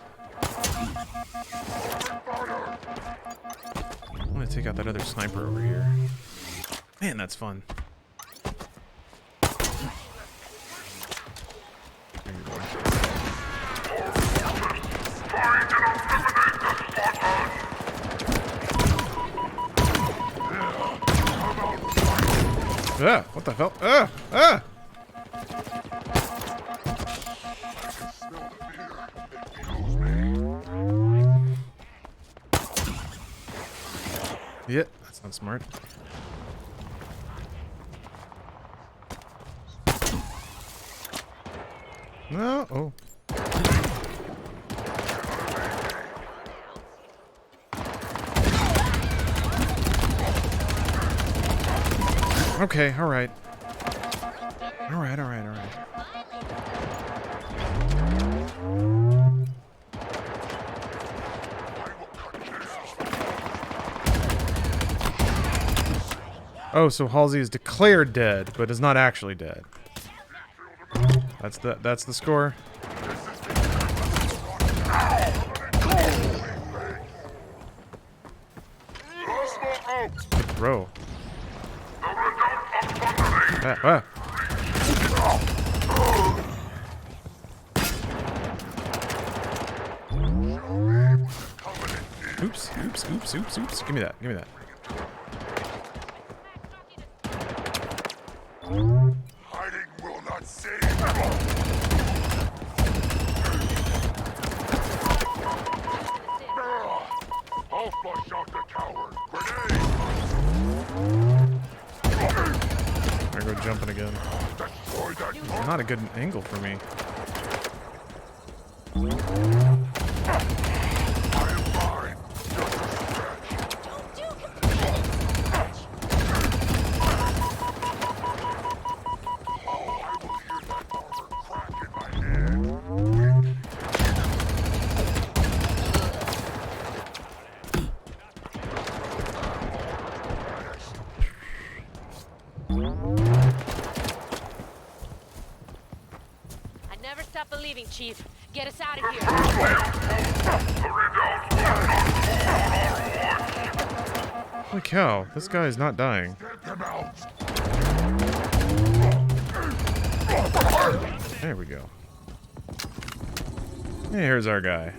I'm gonna take out that other sniper over here. Man, that's fun. There you go. Ah, what the hell? Ah! Ah! Yeah, that's not smart. No, oh. Okay, alright. Alright, alright, alright. Oh, so Halsey is declared dead, but is not actually dead. That's the score. Throw. Ah. Oops, oops, oops, oops, oops. Give me that, give me that. Hiding will not save. I'll flush out the coward. Grenade! I go jumping again. Destroy that. Not a good angle for me. I am fine. Just a stretch. Oh, I will hear that armor crack in my head. I never stop believing, Chief. Get us out of here. Holy cow, this guy is not dying. Them out. There we go. Hey, here's our guy.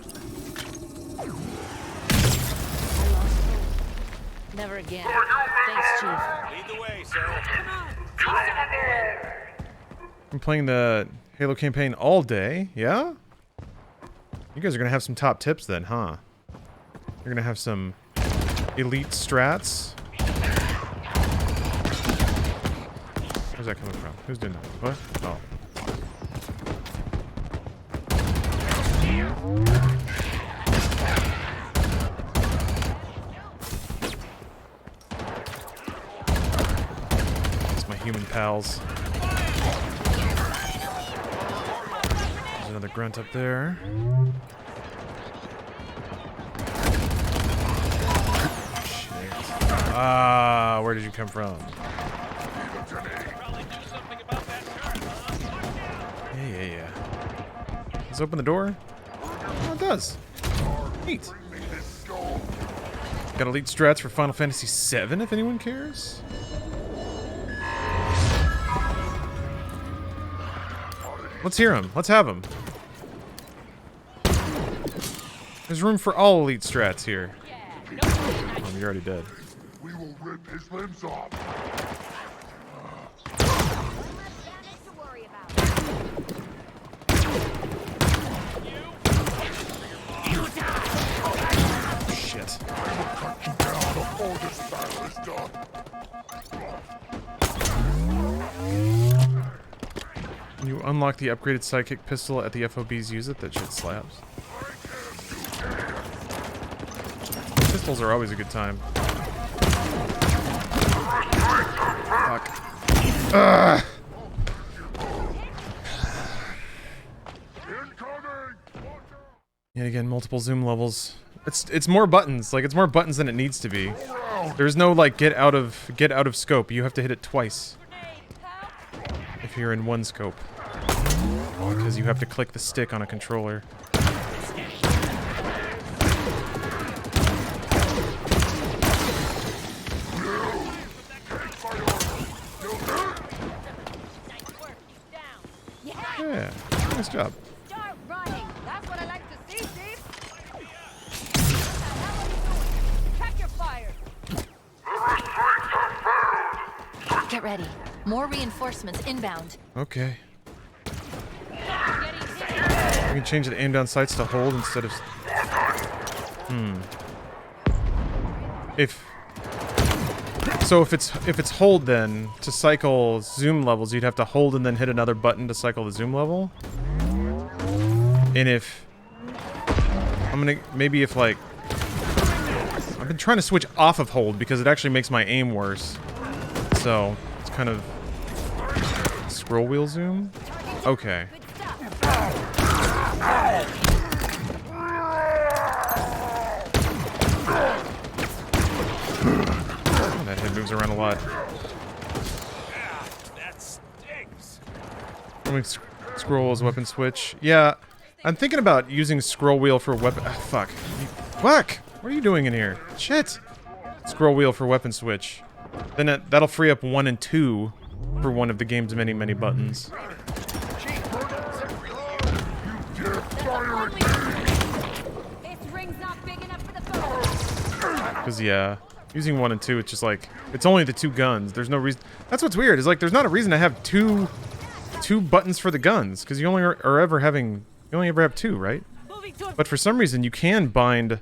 Never again. Thanks, Chief. Lead the way, sir. I'm playing the Halo campaign all day, yeah? You guys are gonna have some top tips then, huh? You're gonna have some elite strats. Where's that coming from? Who's doing that? What? Oh. pals. There's another grunt up there. Shit. Ah, where did you come from? Yeah. Let's open the door. Oh, it does. Neat. Got elite strats for Final Fantasy VII, if anyone cares. Let's hear him. Let's have him. There's room for all elite strats here. Oh, you're already dead. We will rip his limbs off. Shit. I will cut you down before this battle is done. When you unlock the upgraded sidekick pistol at the FOBs, use it. That shit slaps. Pistols are always a good time. Fuck. Ugh. Yet again, multiple zoom levels. It's more buttons. Like, it's more buttons than it needs to be. There's no like get out of scope. You have to hit it twice if you're in one scope, because you have to click the stick on a controller. Yeah, nice job. Start running. That's what I like to see, Steve. Check your fire. Get ready. More reinforcements inbound. Okay. We can change the aim down sights to hold instead of... So if it's hold, then to cycle zoom levels, you'd have to hold and then hit another button to cycle the zoom level. And if maybe if like I've been trying to switch off of hold because it actually makes my aim worse. So it's kind of scroll wheel zoom. Okay. That head moves around a lot. That stinks. Scroll as weapon switch. Yeah, I'm thinking about using scroll wheel for weapon. Fuck. Fuck! What are you doing in here? Shit! Scroll wheel for weapon switch. Then that'll free up 1 and 2 for one of the game's many, many buttons. Because, yeah, using 1 and 2, it's just like, it's only the 2 guns. There's no reason. That's what's weird, is like, there's not a reason to have two buttons for the guns, because you only ever have 2, right? But for some reason, you can bind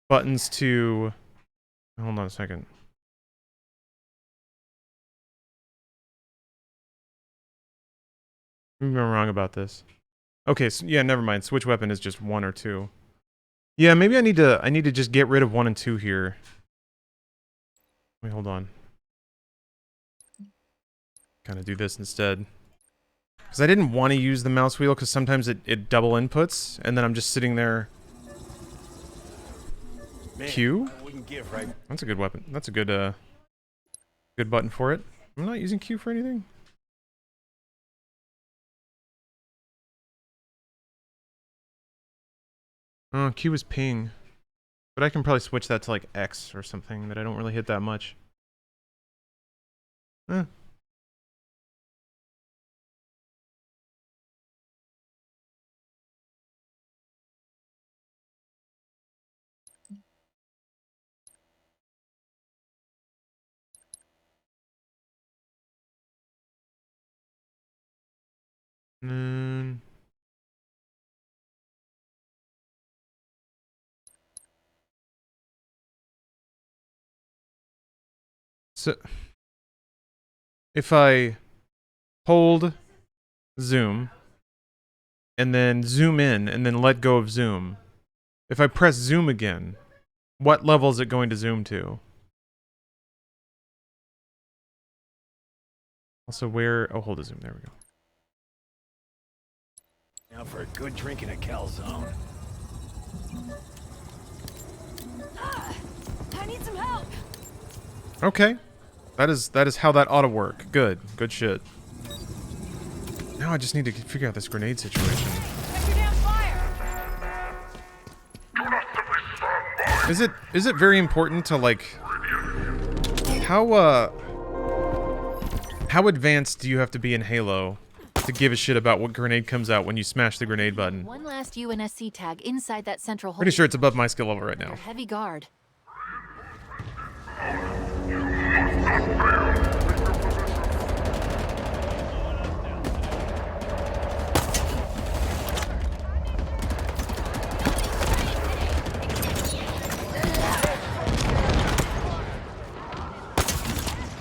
buttons to... Hold on a second. Maybe I'm wrong about this. Okay, so yeah, never mind. Switch weapon is just 1 or 2. Yeah, maybe I need to just get rid of 1 and 2 here. Wait, hold on. Kind of do this instead. Because I didn't want to use the mouse wheel, because sometimes it double inputs, and then I'm just sitting there. Man, Q? wouldn't give, right? That's a good weapon. That's a good good button for it. I'm not using Q for anything. Oh, Q is ping. But I can probably switch that to like X or something that I don't really hit that much. Eh. So, if I hold zoom, and then zoom in, and then let go of zoom, if I press zoom again, what level is it going to zoom to? Also, where... Oh, hold the zoom. There we go. Now for a good drink in a calzone. I need some help. Okay. That is how that ought to work. Good. Good shit. Now I just need to figure out this grenade situation. Check your damn fire. Is it very important to, like... How advanced do you have to be in Halo to give a shit about what grenade comes out when you smash the grenade button? One last UNSC tag inside that central hole. Pretty sure it's above my skill level right now. Heavy guard.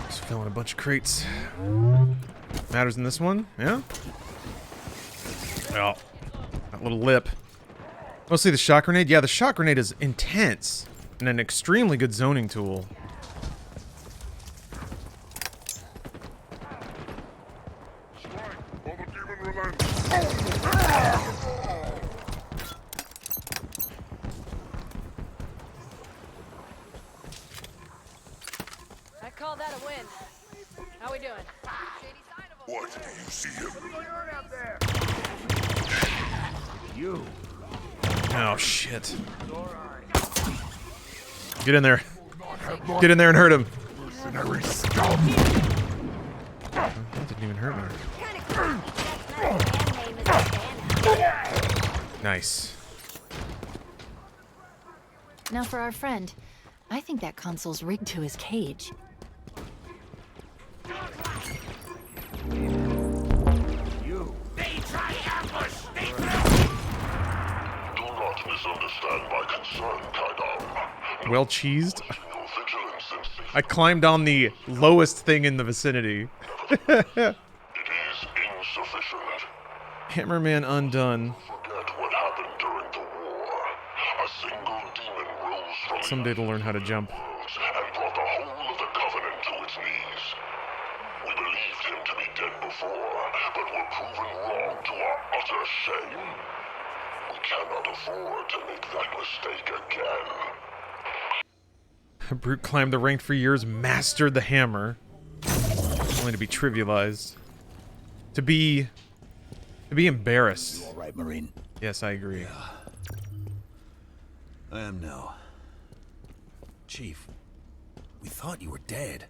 Just filling a bunch of crates. Matters in this one, yeah? Oh, that little lip. Mostly the shot grenade. Yeah, the shot grenade is intense and an extremely good zoning tool. I call that a win. How we doing? What? Do you see him? You. Oh, shit. Get in there. Get in there and hurt him. Mercenary scum! That didn't even hurt me. Nice. Now for our friend. I think that console's rigged to his cage. You. Do not misunderstand my concern, Kaidam. Well cheesed. Your vigilance and safety. I climbed on the lowest thing in the vicinity. It is insufficient. Hammerman undone. Forget what happened during the war. A single demon rose from Someday to learn how to jump. the worlds and brought the whole of the Covenant to its knees. We believed him to be dead before, but were proven wrong to our utter shame. We cannot afford to make that mistake again. Brute climbed the rank for years, mastered the hammer. Only to be trivialized. To be embarrassed. All right, Marine. Yes, I agree. I am now. Chief, we thought you were dead.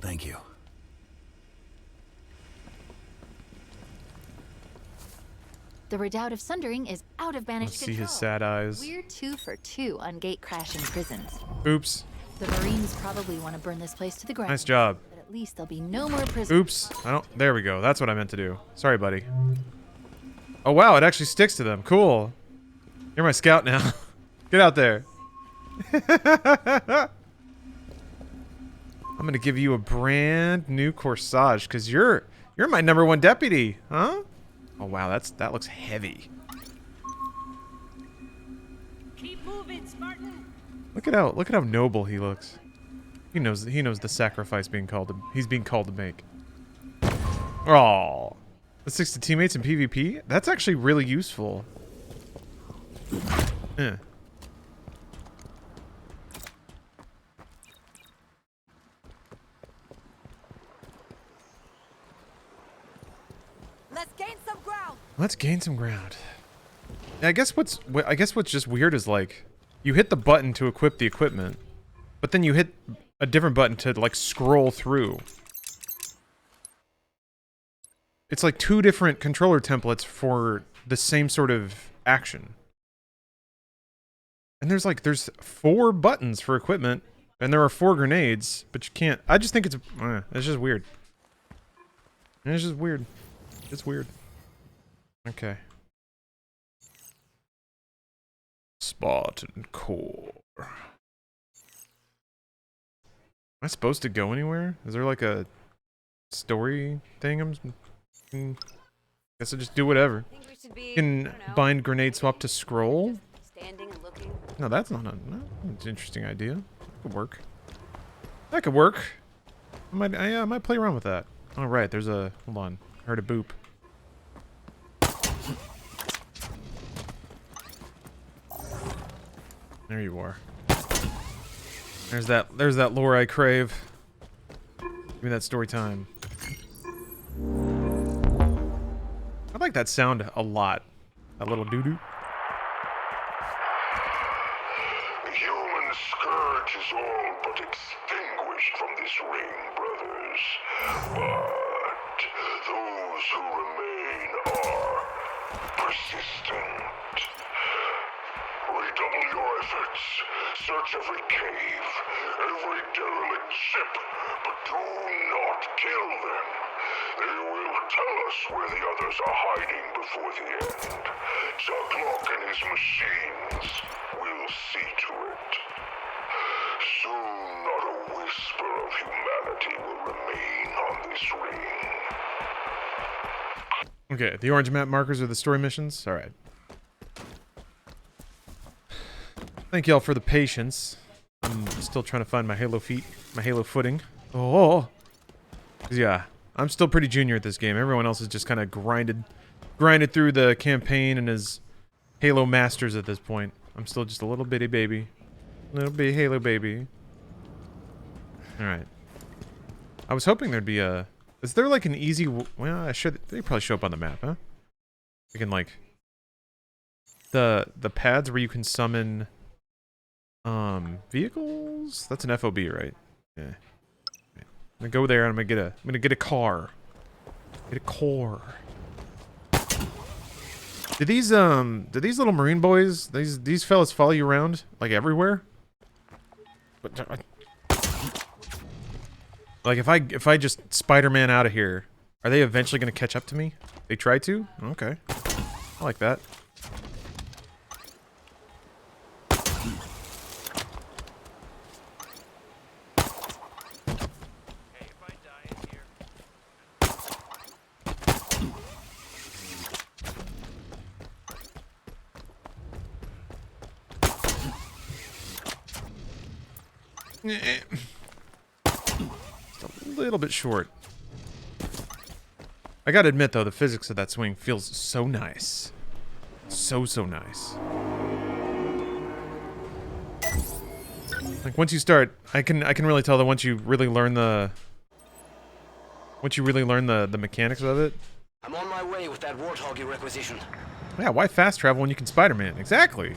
Thank you. The Redoubt of Sundering is out of banished Let's see control. his sad eyes. We're 2 for 2 on gate crashing prisons. Oops. The Marines probably want to burn this place to the ground. Nice job. But at least there'll be no more prisoners. Oops. I don't... There we go. That's what I meant to do. Sorry, buddy. Oh, wow. It actually sticks to them. Cool. You're my scout now. Get out there. I'm going to give you a brand new corsage because you're my #1 deputy, huh? Oh, wow. That looks heavy. Keep moving, Spartan. Look at how noble he looks. He knows the sacrifice he's being called to make. Oh, that sticks to teammates in PvP. That's actually really useful. Eh. Let's gain some ground. Let's gain some ground. I guess what's just weird is like you hit the button to equip the equipment, but then you hit a different button to like scroll through. It's like 2 different controller templates for the same sort of action. And there's 4 buttons for equipment, and there are 4 grenades, but you can't. I just think it's just weird. It's just weird. It's weird. Okay. Spartan Core. Am I supposed to go anywhere? Is there like a story thing? Guess I just do whatever. Think we should be, Can I don't know, bind grenade swap to scroll? standing and looking. No, that's not that's an interesting idea. That could work. That could work. I might play around with that. All right, there's a... Hold on. Heard a boop. There you are. There's that lore I crave. Give me that story time. I like that sound a lot. That little doo-doo. The human scourge is all but extinguished from this ring, brothers. But those who remain are persistent. Redouble your efforts. Search every cave, every derelict ship, but do not kill them. They will tell us where the others are hiding before the end. Chucklock and his machines will see to it. Soon not a whisper of humanity will remain on this ring. Okay, the orange map markers are the story missions. All right. Thank y'all for the patience. I'm still trying to find my Halo feet, my Halo footing. Oh, 'cause yeah, I'm still pretty junior at this game. Everyone else is just kind of grinded through the campaign and is Halo masters at this point. I'm still just a little bitty baby, little bitty Halo baby. All right. I was hoping there'd be a. Is there like an easy? Well, they probably show up on the map, huh? We can like the pads where you can summon. Vehicles? That's an FOB, right? Yeah. I'm gonna go there and I'm gonna get a car. Get a car. Do these little marine boys, these fellas follow you around like everywhere? Like if I just Spider-Man out of here, are they eventually gonna catch up to me? They try to? Okay. I like that. Just a little bit short. I gotta admit though, the physics of that swing feels so nice. So nice. Like once you start, I can really tell that once you really learn the mechanics of it. I'm on my way with that Warthog requisition. Yeah, why fast travel when you can Spider-Man? Exactly.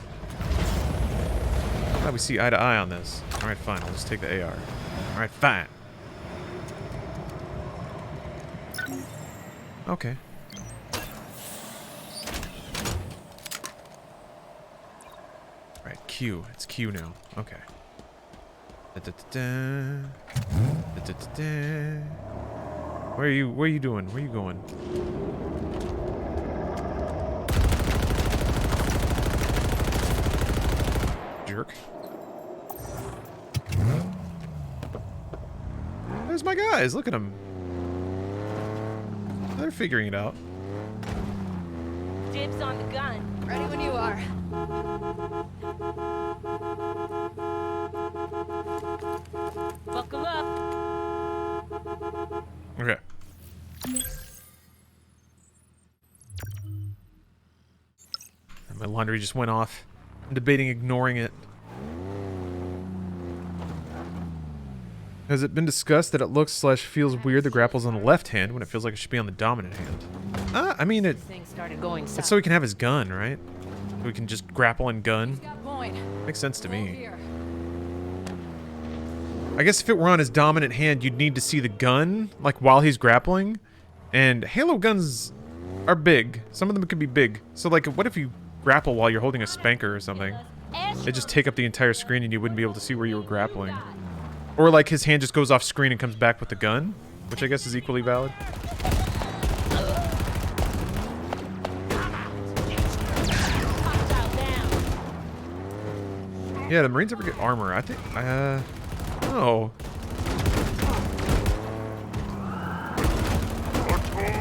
Glad we see eye to eye on this. Alright, fine. I'll just take the AR. Alright, fine. Okay. Alright, Q. It's Q now. Okay. Where are you doing? Where are you going? Jerk. There's my guys. Look at them. They're figuring it out. Dibs on the gun. Ready when you are. Buckle up. Okay. And my laundry just went off. I'm debating ignoring it. Has it been discussed that it looks/feels weird the grapple's on the left hand when it feels like it should be on the dominant hand? I mean, Things started going it's south. so we can have his gun, right? We can just grapple and gun. Makes sense to me. I guess if it were on his dominant hand, you'd need to see the gun, like, while he's grappling. And Halo guns are big. Some of them could be big. So, like, what if you grapple while you're holding a spanker or something? It'd just take up the entire screen and you wouldn't be able to see where you were grappling. Or, like, his hand just goes off screen and comes back with the gun, which I guess is equally valid. Yeah, the Marines ever get armor? I think, oh.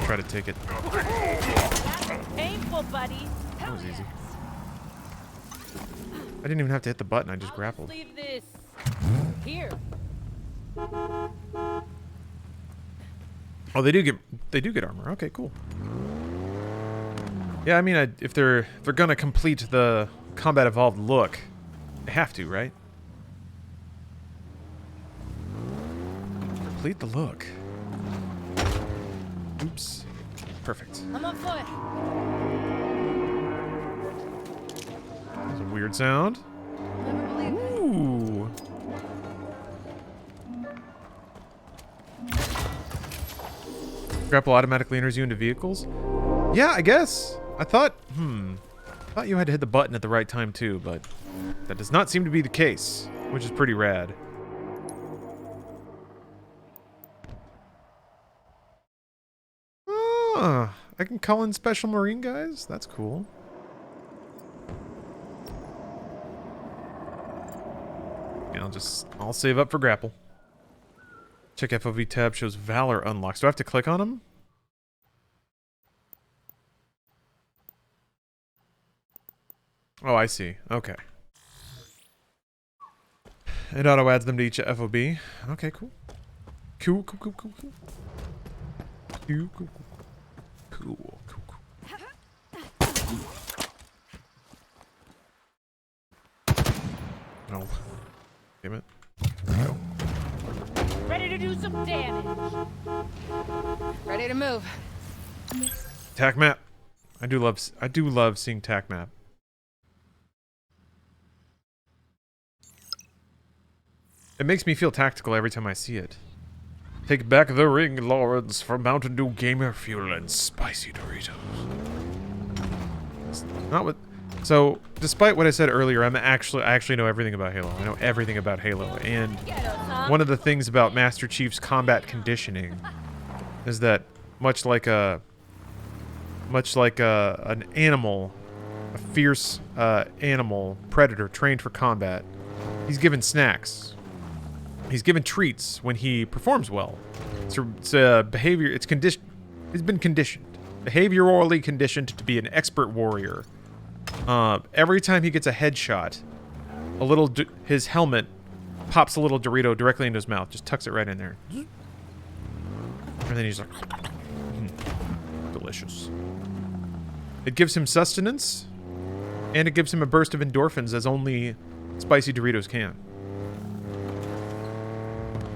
Try to take it. Painful, buddy. That was easy. I didn't even have to hit the button, I just grappled. Leave this here. Oh, they do get armor. Okay, cool. Yeah, I mean, if they're gonna complete the combat evolved look, they have to, right? Complete the look. Oops. Perfect. I'm on foot. That's a weird sound. Never believed it. Ooh. Grapple automatically enters you into vehicles? Yeah, I guess. I thought you had to hit the button at the right time too, but that does not seem to be the case, which is pretty rad. Ah, I can call in special marine guys? That's cool. Yeah, I'll save up for grapple. Check FOV tab shows Valor unlocks. Do I have to click on them? Oh, I see. Okay. It auto adds them to each FOB. Okay, cool. Cool. No. Damn it. There we go. Ready to do some damage. Ready to move. Tac map. I do love seeing tac map. It makes me feel tactical every time I see it. Take back the ring, Lawrence, for Mountain Dew gamer fuel and spicy Doritos. It's not what. So, despite what I said earlier, I actually know everything about Halo. I know everything about Halo, and one of the things about Master Chief's combat conditioning is that much like an animal, a fierce animal predator trained for combat, he's given snacks. He's given treats when he performs well. It's behavior. It's conditioned. He's been conditioned, behaviorally conditioned to be an expert warrior. Every time he gets a headshot, his helmet pops a little Dorito directly into his mouth. Just tucks it right in there, and then he's like, delicious. It gives him sustenance, and it gives him a burst of endorphins as only spicy Doritos can.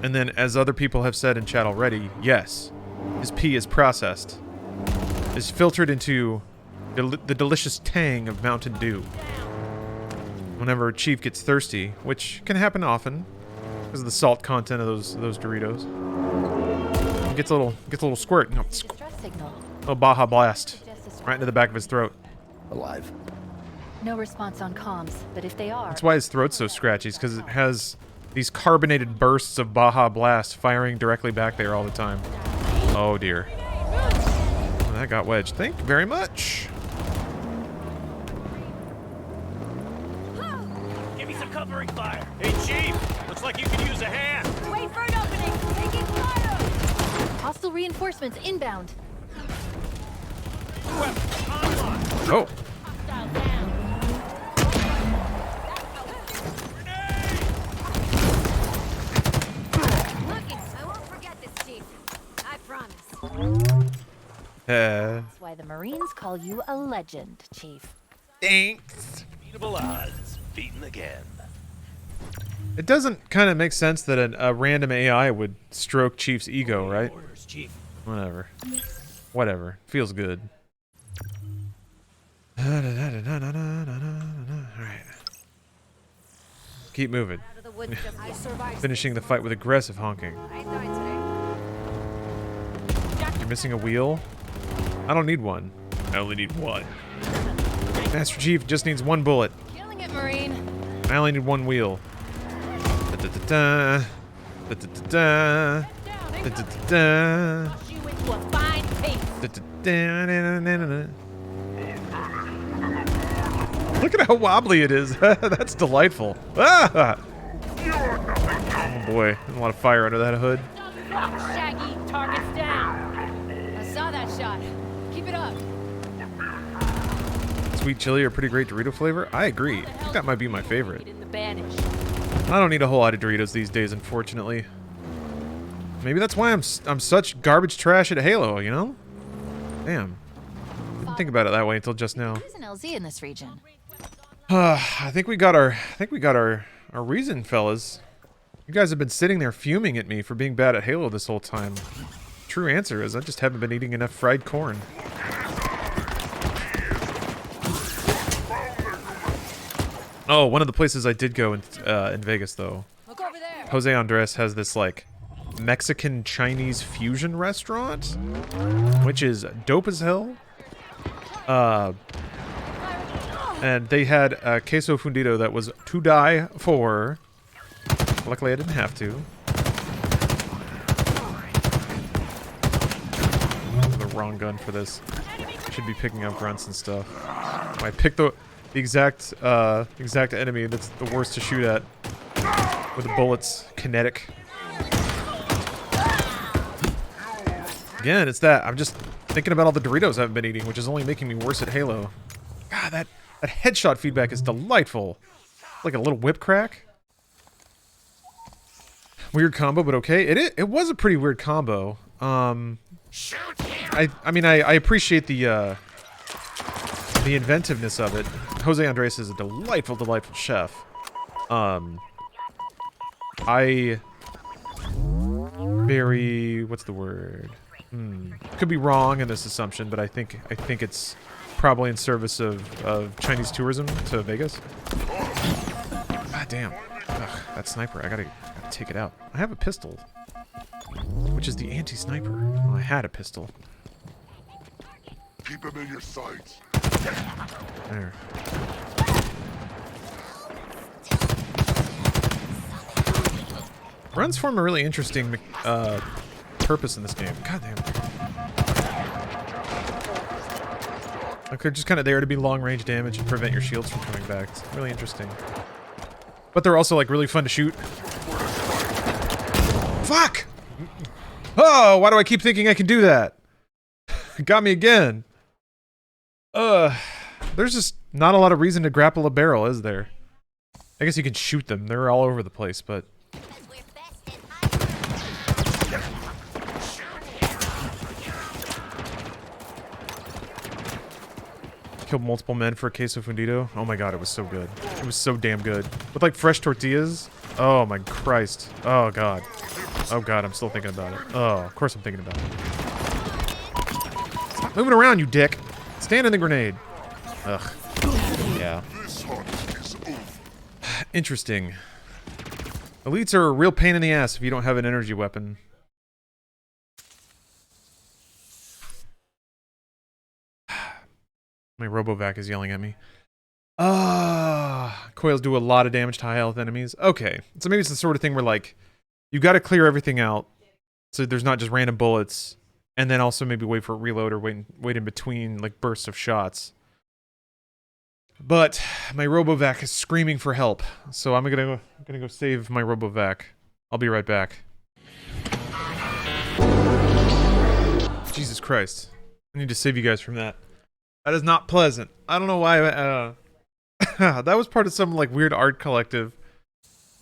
And then, as other people have said in chat already, yes, his pee is processed, is filtered into the delicious tang of Mountain Dew. Whenever Chief gets thirsty, which can happen often because of the salt content of those Doritos, he gets a little squirt. No, oh, Baja Blast right into the back of his throat. Alive. No response on comms, but if they are... That's why his throat's so scratchy, is because it has these carbonated bursts of Baja Blast firing directly back there all the time. Oh dear. Oh, that got wedged. Thank you very much. Give me some covering fire. Hey, Chief. Looks like you could use a hand. Wait for an opening. Taking fire. Hostile reinforcements inbound. Oh. Hostile down. I won't forget this, Chief. I promise. That's why the Marines call you a legend, Chief. Thanks. Beatable odds. Beaten again. It doesn't kind of make sense that a random AI would stroke Chief's ego, right? Orders, Chief. Whatever. Whatever. Feels good. Alright. Keep moving. Out of the woods just I survived. Finishing the fight with aggressive honking. I ain't dying today. You're missing a wheel? I don't need one. I only need one. Master Chief just needs one bullet. Killing it, Marine. I only need one wheel. Da-da-da-da. Da-da-da-da. Da-da-da-da. Toss you into a fine paste. Da-da-da-da-da-da. Look at how wobbly it is. That's delightful. Ah! Oh boy, a lot of fire under that hood. Shaggy, targets down. I saw that shot. Keep it up. Sweet chili or pretty great Dorito flavor? I agree. I think that might be my favorite. In the banish. I don't need a whole lot of Doritos these days, unfortunately. Maybe that's why I'm such garbage trash at Halo, you know? Damn. Didn't think about it that way until just now. Who's an LZ in this region? I think we got our reason, fellas. You guys have been sitting there fuming at me for being bad at Halo this whole time. True answer is I just haven't been eating enough fried corn. Oh, one of the places I did go in Vegas, though. Look over there. Jose Andres has this, like, Mexican-Chinese fusion restaurant, which is dope as hell. And they had a queso fundido that was to die for. Luckily, I didn't have to. The wrong gun for this. Should be picking up grunts and stuff. I picked the exact enemy that's the worst to shoot at with the bullets. Kinetic. Again, it's that. I'm just thinking about all the Doritos I've been eating, which is only making me worse at Halo. God, that headshot feedback is delightful. Like a little whip crack. Weird combo, but okay. It was a pretty weird combo. I mean, I appreciate the inventiveness of it. Jose Andres is a delightful chef. What's the word? Could be wrong in this assumption, but I think it's probably in service of Chinese tourism to Vegas. God damn. Ugh, that sniper, I gotta take it out. I have a pistol, which is the anti-sniper. Well, I had a pistol. Keep him in your sights. There. Runs form a really interesting purpose in this game. God damn. Like they're just kind of there to be long-range damage and prevent your shields from coming back. It's really interesting. But they're also like really fun to shoot. Fuck! Oh, why do I keep thinking I can do that? Got me again. There's just not a lot of reason to grapple a barrel, is there? I guess you can shoot them. They're all over the place, but... Killed multiple men for a queso fundido. Oh my god, it was so good. It was so damn good. With like fresh tortillas. Oh my Christ. Oh god. Oh god, I'm still thinking about it. Oh, of course I'm thinking about it. Stop moving around, you dick. Stand in the grenade. Ugh. Yeah. Interesting. Elites are a real pain in the ass if you don't have an energy weapon. My Robovac is yelling at me. Coils do a lot of damage to high health enemies. Okay, so maybe it's the sort of thing where, like, you gotta clear everything out so there's not just random bullets, and then also maybe wait for a reload or wait in between, like, bursts of shots. But my Robovac is screaming for help, so I'm gonna go save my Robovac. I'll be right back. Jesus Christ. I need to save you guys from that. That is not pleasant. I don't know why. That was part of some like weird art collective.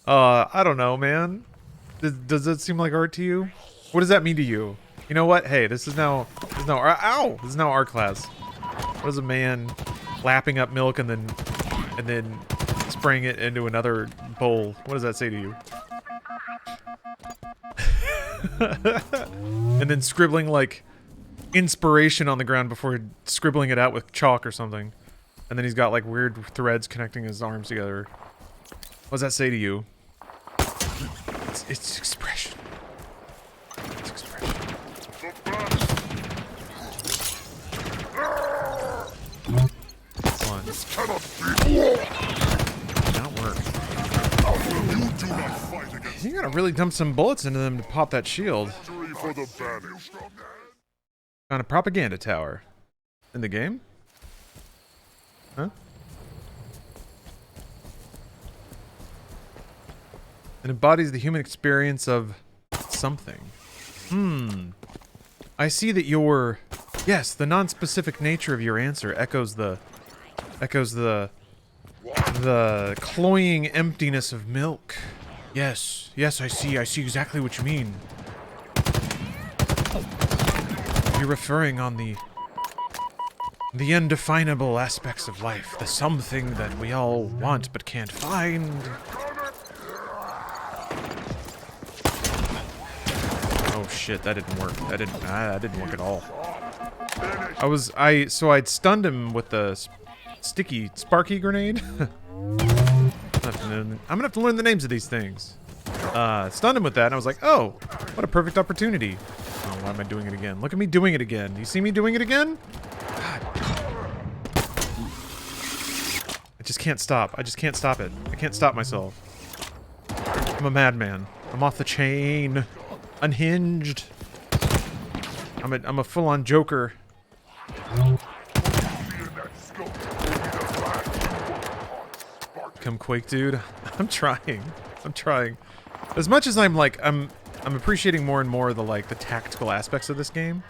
I don't know, man. Does that seem like art to you? What does that mean to you? You know what? Hey, this is now ow! This is now art class. What is a man lapping up milk and then spraying it into another bowl? What does that say to you? And then scribbling like inspiration on the ground before scribbling it out with chalk or something. And then he's got like weird threads connecting his arms together. What does that say to you? It's expression. It's expression. Come on. This cannot be. Not work. You do not fight against You gotta really dump some bullets into them to pop that shield. victory for the banished. On a propaganda tower. In the game? Huh? It embodies the human experience of something. I see that your... Yes, the non-specific nature of your answer echoes the cloying emptiness of milk. Yes, I see exactly what you mean. You're referring on the undefinable aspects of life, the something that we all want but can't find. Oh shit, that didn't work. That didn't work at all. So I'd stunned him with the sticky, sparky grenade. I'm gonna have to learn the names of these things. Stunned him with that, and I was like, oh, what a perfect opportunity. Oh, why am I doing it again? Look at me doing it again. Do you see me doing it again? God. I just can't stop. I just can't stop it. I can't stop myself. I'm a madman. I'm off the chain. Unhinged. I'm a full-on Joker. Come Quake, dude. I'm trying. I'm trying. As much as I'm appreciating more and more the tactical aspects of this game.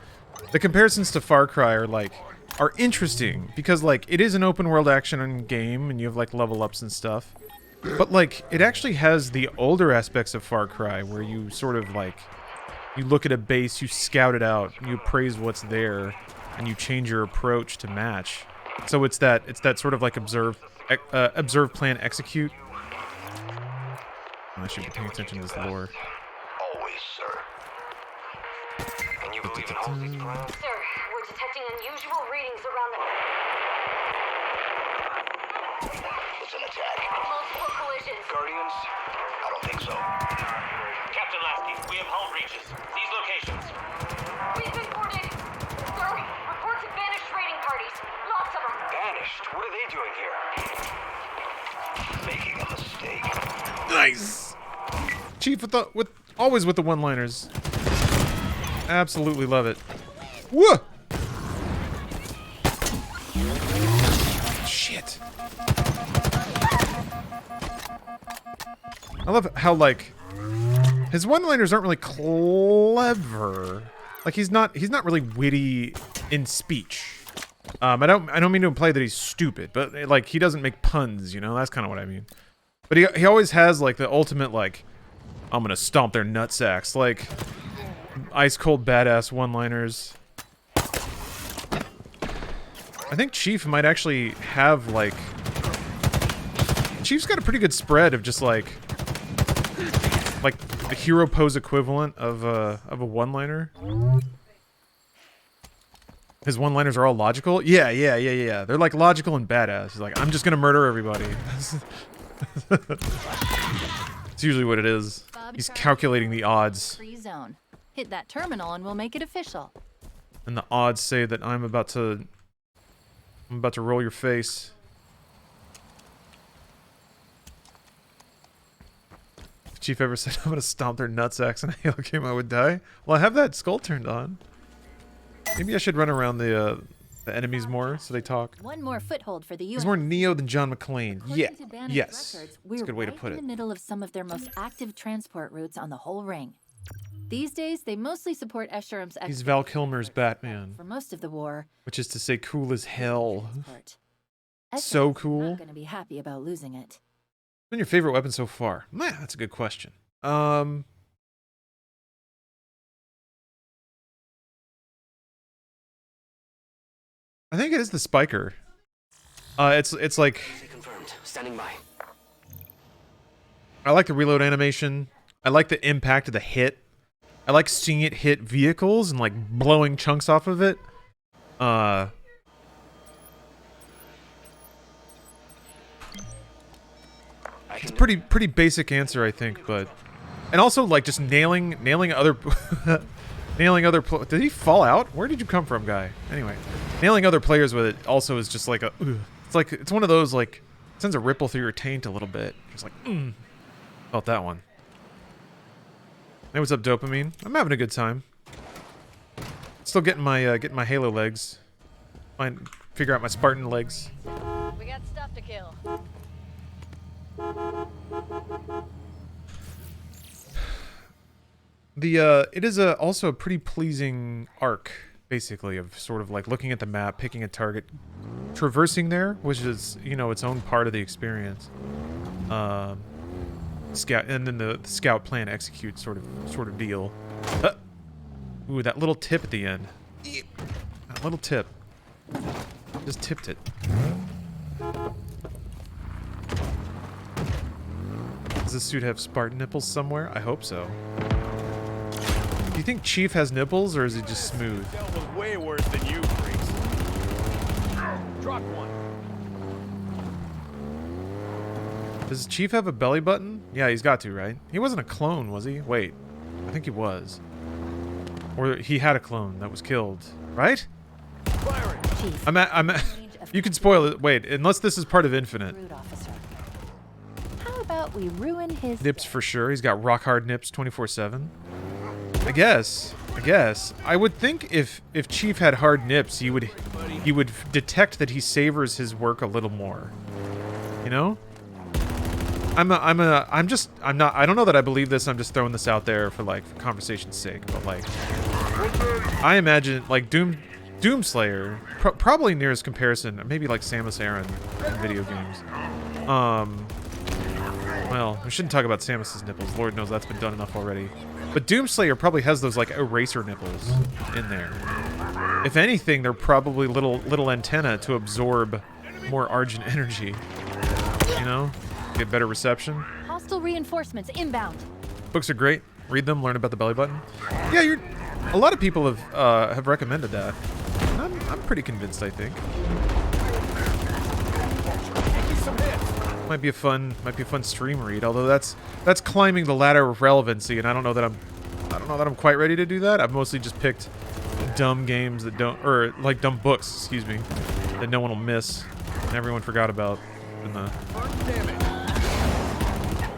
The comparisons to Far Cry are interesting because it is an open world action game and you have level ups and stuff. But it actually has the older aspects of Far Cry where you sort of you look at a base, you scout it out, you appraise what's there, and you change your approach to match. So it's that sort of observe, plan, execute. I should be paying attention to this lore. Always, sir. Can you believe it holds these plans? Sir, we're detecting unusual readings around the... It's an attack. Multiple collisions. Guardians? I don't think so. Captain Lasky, we have hull breaches. These locations. We've been boarded. Sir, reports of vanished raiding parties. Lots of them. Vanished? What are they doing here? Making a mistake. Nice. Chief always with the one-liners. Absolutely love it. Whoa! Shit. I love how his one-liners aren't really clever. He's not really witty in speech. I don't mean to imply that he's stupid, but he doesn't make puns, you know? That's kind of what I mean. But he always has the ultimate I'm gonna stomp their nutsacks, ice cold badass one-liners. I think Chief might actually have Chief's got a pretty good spread of just the hero pose equivalent of a one-liner. His one-liners are all logical? Yeah. They're logical and badass. He's I'm just gonna murder everybody. It's usually what it is. He's calculating the odds. Free zone. Hit that terminal and we'll make it official. And the odds say that I'm about to roll your face. If Chief ever said I'm gonna stomp their nutsacks in a Halo game, I would die. Well, I have that skull turned on. Maybe I should run around the enemies more so they talk. One more foothold for the U.S. He's more Neo than John McClane. Yeah. Yes. Records, That's a good way to put in it. the middle of some of their most active transport routes on the whole ring. These days, they mostly support Escherum's. He's Val Kilmer's Batman. For most of the war. Which is to say, cool as hell. Escherum's So cool. not gonna be happy about losing it. What's been your favorite weapon so far? Man, that's a good question. I think it is the spiker. It's Confirmed. Standing by. I like the reload animation. I like the impact of the hit. I like seeing it hit vehicles and blowing chunks off of it. It's a pretty basic answer, I think, but and also just nailing other did he fall out? Where did you come from, guy? Anyway, nailing other players with it also is just it's one of those sends a ripple through your taint a little bit. It's felt that one. Hey, what's up, dopamine? I'm having a good time. Still getting my Halo legs. Figure out my Spartan legs. We got stuff to kill. It is also a pretty pleasing arc, basically, of sort of looking at the map, picking a target, traversing there, which is its own part of the experience. Scout, and then the scout plan execute sort of deal. Ooh, that little tip at the end. A little tip. Just tipped it. Does this suit have Spartan nipples somewhere? I hope so. Do you think Chief has nipples, or is he just smooth? Dealt with way worse than you, freaks. Drop one. Does Chief have a belly button? Yeah, he's got to, right? He wasn't a clone, was he? Wait, I think he was. Or he had a clone that was killed, right? Chief. You can spoil it. Wait, unless this is part of Infinite. Rude officer. How about we ruin his Nips day? for sure. He's got rock hard nips 24/7. I guess. I would think if Chief had hard nips, he would detect that he savors his work a little more. You know? I don't know that I believe this. I'm just throwing this out there for like for conversation's sake, but like I imagine like Doomslayer probably nearest comparison, maybe like Samus Aran in video games. Well, we shouldn't talk about Samus's nipples. Lord knows that's been done enough already. But Doomslayer probably has those like eraser nipples in there. If anything, they're probably little antenna to absorb more Argent energy. You know? Get better reception. Hostile reinforcements inbound. Books are great. Read them, learn about the belly button. Yeah, a lot of people have recommended that. And I'm pretty convinced, I think. Might be a fun stream read, although that's climbing the ladder of relevancy, and I don't know that I'm quite ready to do that. I've mostly just picked dumb games that don't, or like dumb books, excuse me, that no one will miss and everyone forgot about in the.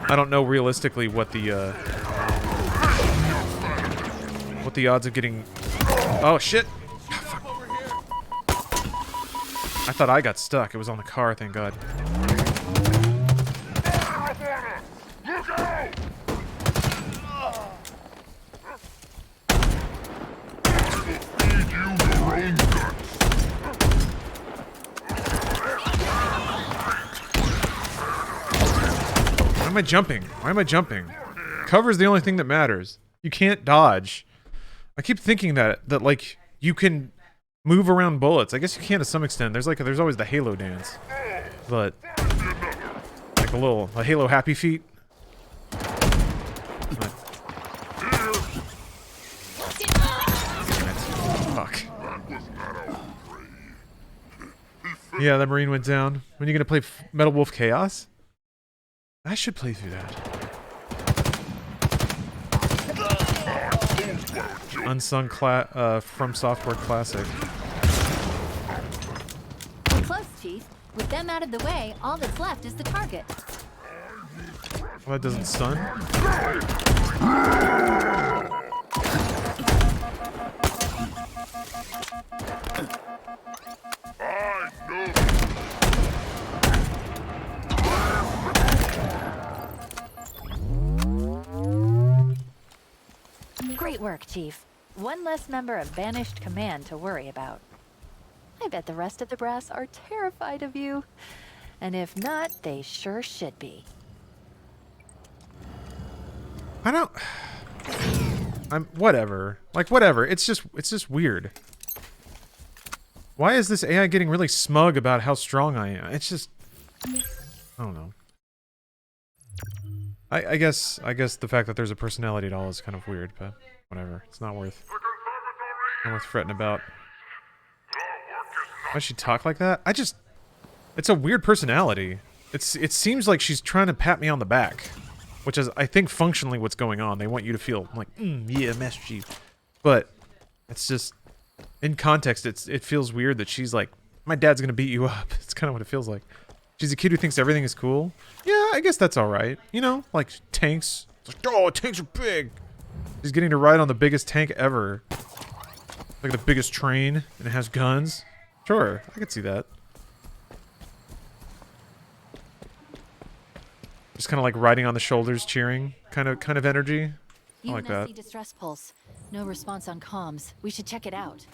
I don't know realistically what the odds of getting. Oh shit! I thought I got stuck. It was on the car. Thank God. Why am I jumping? Why am I jumping? Cover's the only thing that matters. You can't dodge. I keep thinking that like you can move around bullets. I guess you can to some extent. There's always the Halo dance, but like a Halo happy feet. But, fuck. Yeah, that Marine went down. When are you gonna play Metal Wolf Chaos? I should play through that. Unsung From Software classic. Close, Chief. With them out of the way, all that's left is the target. Well, that doesn't stun. Great work, Chief. One less member of Banished Command to worry about. I bet the rest of the brass are terrified of you. And if not, they sure should be. Whatever. Like, whatever. It's just weird. Why is this AI getting really smug about how strong I am? It's just... I don't know. I guess the fact that there's a personality at all is kind of weird, but whatever. It's not worth fretting about. Why does she talk like that? It's a weird personality. It seems like she's trying to pat me on the back, which is, I think, functionally what's going on. They want you to feel like, yeah, Master Chief. But it's just, in context, it feels weird that she's like, my dad's gonna beat you up. It's kind of what it feels like. She's a kid who thinks everything is cool. Yeah, I guess that's alright. You know, like tanks. It's like, oh, tanks are big. She's getting to ride on the biggest tank ever. Like the biggest train, and it has guns. Sure, I could see that. Just kind of like riding on the shoulders, cheering, kind of energy. I like that. UNSC distress pulse. No response on comms. We should check it out.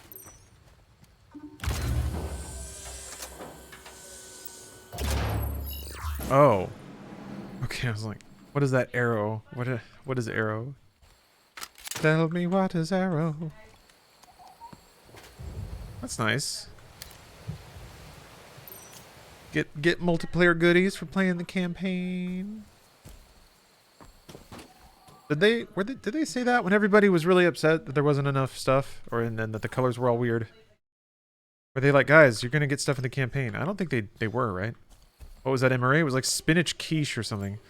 Oh. Okay, I was like, what is that arrow? What is arrow? Tell me what is arrow? That's nice. Get multiplayer goodies for playing the campaign. Did they say that when everybody was really upset that there wasn't enough stuff, or and then that the colors were all weird? Were they like, guys, you're gonna get stuff in the campaign? I don't think they were, right? What was that MRA? It was like spinach quiche or something.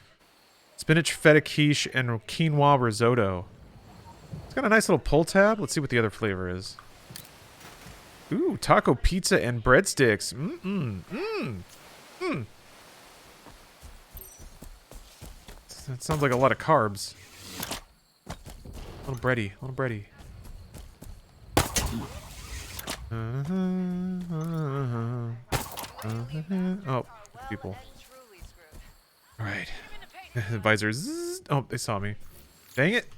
Spinach feta quiche and quinoa risotto. It's got a nice little pull tab. Let's see what the other flavor is. Ooh, taco pizza and breadsticks. That sounds like a lot of carbs. Little bready, little bready. Oh, people. All right. Visors. Oh, they saw me. Dang it.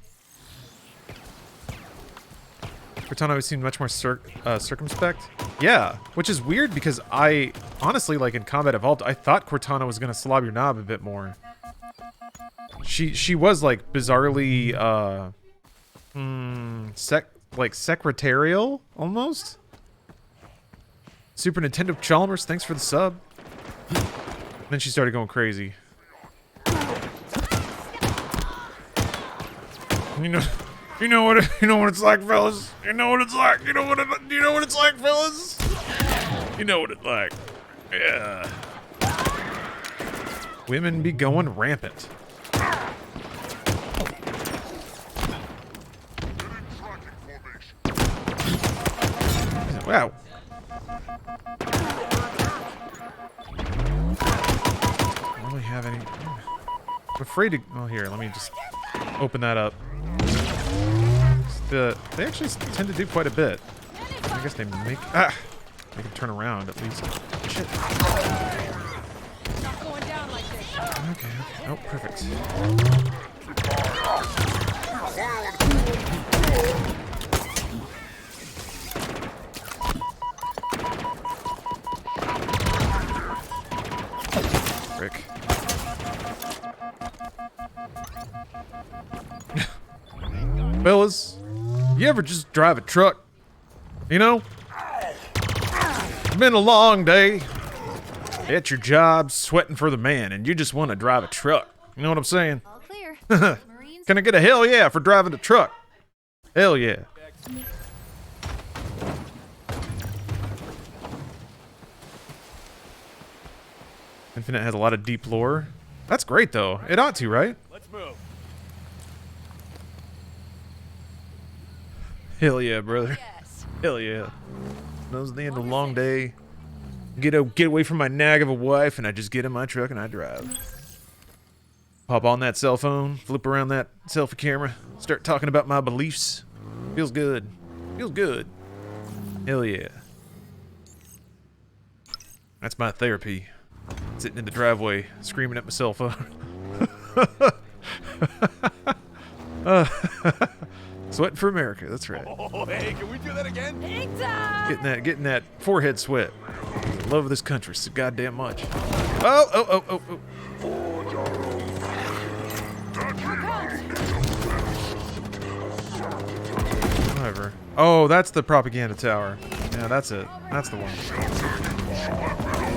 Cortana always seemed much more circumspect. Yeah, which is weird because I honestly, like in Combat Evolved, I thought Cortana was gonna slob your knob a bit more. She was like bizarrely secretarial almost. Super Nintendo Chalmers, thanks for the sub. Then she started going crazy. You know what it's like, fellas. You know what it's like. You know what it's like, fellas. You know what it's like. Yeah. Women be going rampant. Wow. I don't really have any. I'm afraid to. Oh, here. Let me just open that up. They actually tend to do quite a bit. I guess they make them turn around at least. Shit. Okay. Oh, perfect. Frick. Fellas, you ever just drive a truck? You know? It's been a long day at your job, sweating for the man, and you just want to drive a truck. You know what I'm saying? All clear. Marines. Can I get a hell yeah for driving a truck? Hell yeah. Infinite has a lot of deep lore. That's great, though. It ought to, right? Let's move. Hell yeah, brother. Yes. Hell yeah. That was the end of a long day. Get away from my nag of a wife, and I just get in my truck and I drive. Pop on that cell phone, flip around that selfie camera, start talking about my beliefs. Feels good. Feels good. Hell yeah. That's my therapy. Sitting in the driveway, screaming at my cell phone. Sweating for America, that's right. Oh, hey, can we do that again? Getting that forehead sweat. I love this country so goddamn much. Oh. Whatever. Oh, that's the propaganda tower. Yeah, that's it. That's the one.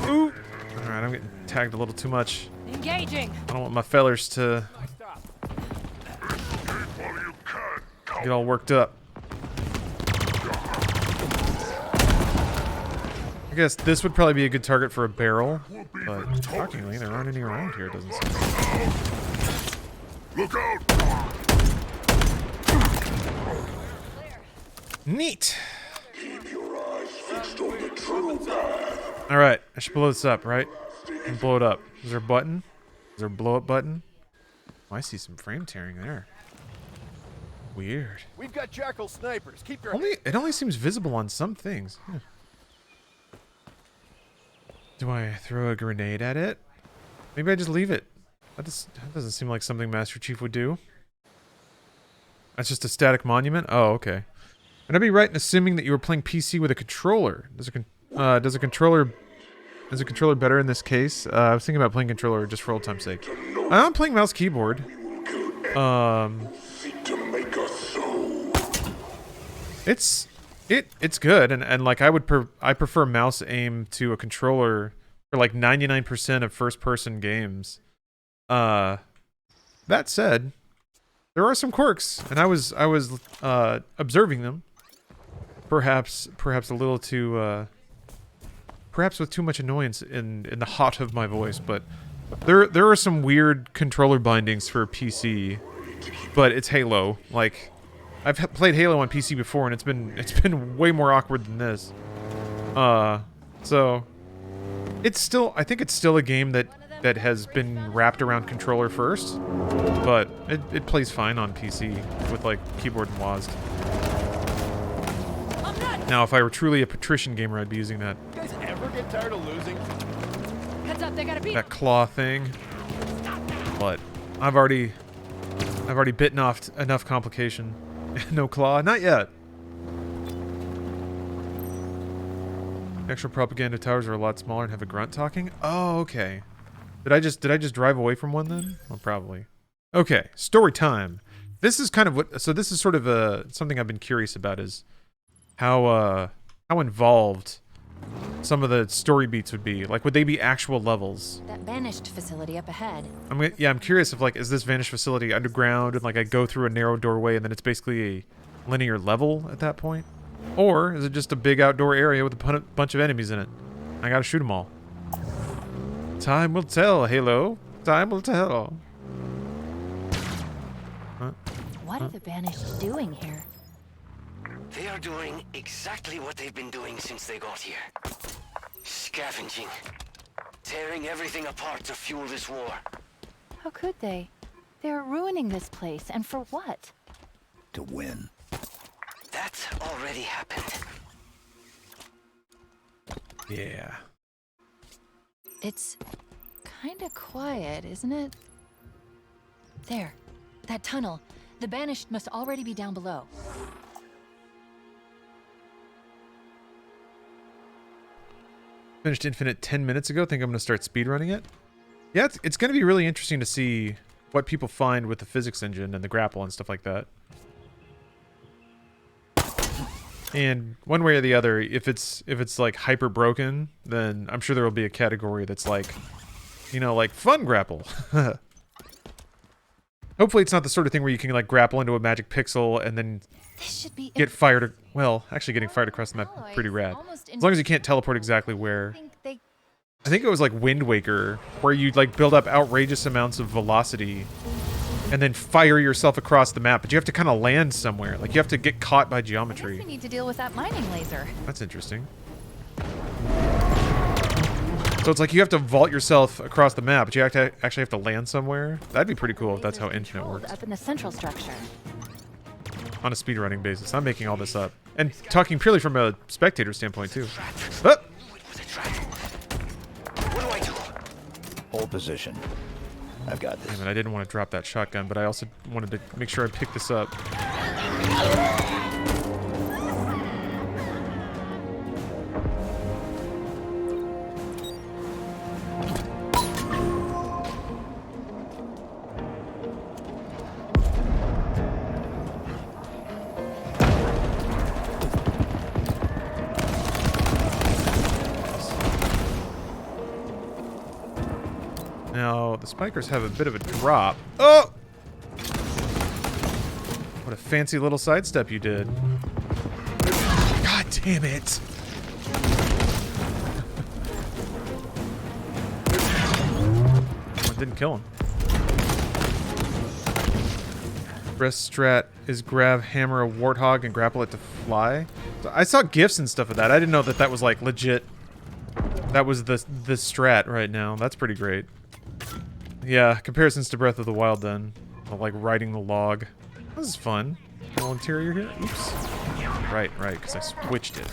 Ooh. Alright, I'm getting tagged a little too much. Engaging. I don't want my fellers to get all worked up. I guess this would probably be a good target for a barrel, but shockingly, there aren't any around here, it doesn't seem. Look out! Neat! Keep your eyes fixed on the true path. Alright, I should blow this up, right? And blow it up. Is there a button? Is there a blow up button? Oh, I see some frame tearing there. Weird. We've got jackal snipers. Keep your It only seems visible on some things. Yeah. Do I throw a grenade at it? Maybe I just leave it. That doesn't seem like something Master Chief would do. That's just a static monument? Oh, okay. Would I be right in assuming that you were playing PC with a controller? Does a controller better in this case? I was thinking about playing controller just for old time's sake. I'm playing mouse keyboard. It's It's good, and like I prefer mouse aim to a controller for like 99% of first person games. That said, there are some quirks, and I was observing them. Perhaps a little too perhaps with too much annoyance in the hot of my voice, but there are some weird controller bindings for PC, but it's Halo. Like, I've played Halo on PC before, and it's been way more awkward than this. So I think it's still a game that has been wrapped around controller first, but it plays fine on PC with like keyboard and WASD. Now, if I were truly a patrician gamer, I'd be using that. You guys ever get tired of losing? Heads up, they got a beat. That claw thing. But I've already bitten off enough complication. No claw, not yet. Actual propaganda towers are a lot smaller and have a grunt talking. Oh, okay. Did I just drive away from one then? Well, probably. Okay, story time. This is kind of what. So this is sort of something I've been curious about is how involved some of the story beats would be. Like, would they be actual levels? That banished facility up ahead. I'm curious if, like, is this vanished facility underground and, like, I go through a narrow doorway and then it's basically a linear level at that point? Or is it just a big outdoor area with a bunch of enemies in it? I gotta shoot them all. Time will tell, Halo. Time will tell. Huh? What are the banished doing here? They are doing exactly what they've been doing since they got here. Scavenging. Tearing everything apart to fuel this war. How could they? They're ruining this place, and for what? To win. That's already happened. Yeah. It's kinda quiet, isn't it? There. That tunnel. The banished must already be down below. Finished Infinite 10 minutes ago. Think I'm going to start speedrunning it. Yeah, it's going to be really interesting to see what people find with the physics engine and the grapple and stuff like that. And one way or the other, if it's like hyper broken, then I'm sure there will be a category that's like, you know, like fun grapple. Hopefully it's not the sort of thing where you can like grapple into a magic pixel and then This should be get fired. Well, actually getting fired across the map is pretty rad. As long as you can't teleport exactly where. I think it was like Wind Waker, where you like build up outrageous amounts of velocity and then fire yourself across the map, but you have to kind of land somewhere. Like you have to get caught by geometry. We need to deal with that mining laser. That's interesting. So it's like you have to vault yourself across the map, but you actually have to land somewhere. That'd be pretty cool if that's how Infinite works. Up in the central structure. On a speedrunning basis. I'm making all this up. And talking purely from a spectator standpoint, too. Oh! What do I do? Hold position. I've got this. Damn it, I didn't want to drop that shotgun, but I also wanted to make sure I picked this up. Now, the spikers have a bit of a drop. Oh! What a fancy little sidestep you did. God damn it! It didn't kill him. Breast strat is grab, hammer a warthog, and grapple it to fly. So I saw gifs and stuff of that. I didn't know that that was like legit. That was the strat right now. That's pretty great. Yeah, comparisons to Breath of the Wild then. Like riding the log. This is fun. Little interior here. Oops. Right, because I switched it.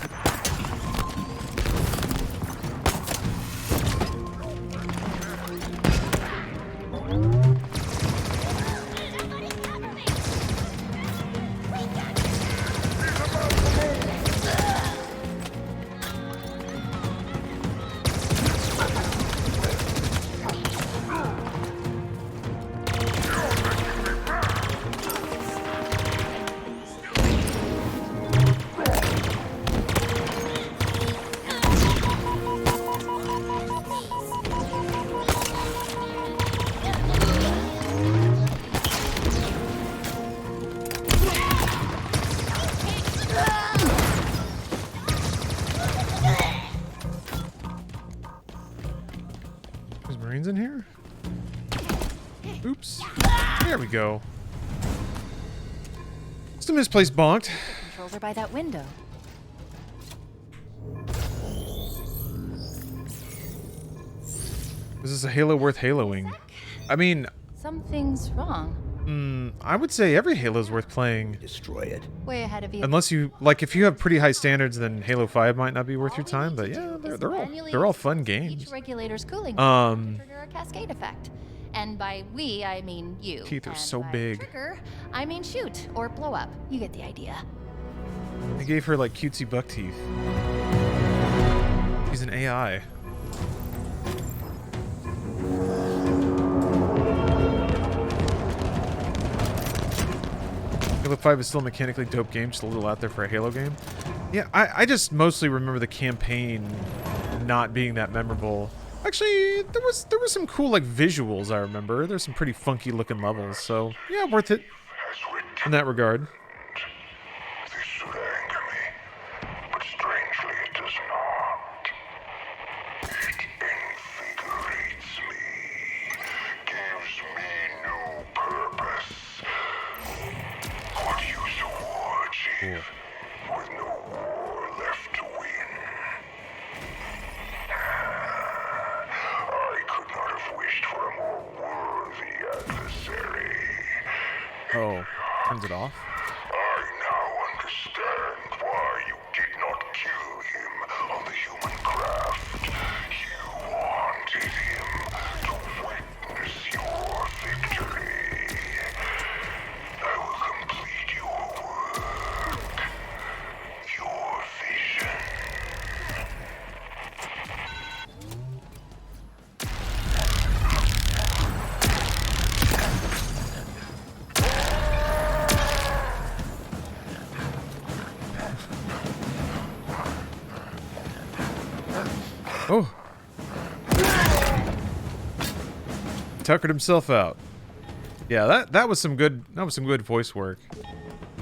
There's Marines in here? Oops. There we go. Just a misplaced bonked. Controls are by that window. Is this a Halo worth haloing? I mean, Something's wrong. I would say every Halo's worth playing. Destroy it. Way ahead of you. Unless you, like, if you have pretty high standards, then Halo 5 might not be worth your time, but yeah, they're all fun games. Each regulator's cooling trigger a cascade effect. And by we, I mean you. Teeth are And so by big. Trigger, I mean shoot or blow up. You get the idea. They gave her, like, cutesy buck teeth. She's an AI. Halo 5 is still a mechanically dope game, just a little out there for a Halo game. Yeah, I just mostly remember the campaign not being that memorable. Actually, there was some cool, like, visuals, I remember. There's some pretty funky looking levels, so yeah, worth it in that regard. This should anger me, but strangely it does not. It invigorates me, gives me new purpose. What use a war, Chief, with no war left to win? I could not have wished for a more worthy adversary. Oh, turns it off? I now understand why you did not kill him on the human craft. You wanted him to witness your victory. I will complete your work, your vision. Oh. Tuckered himself out. Yeah, that was some good voice work.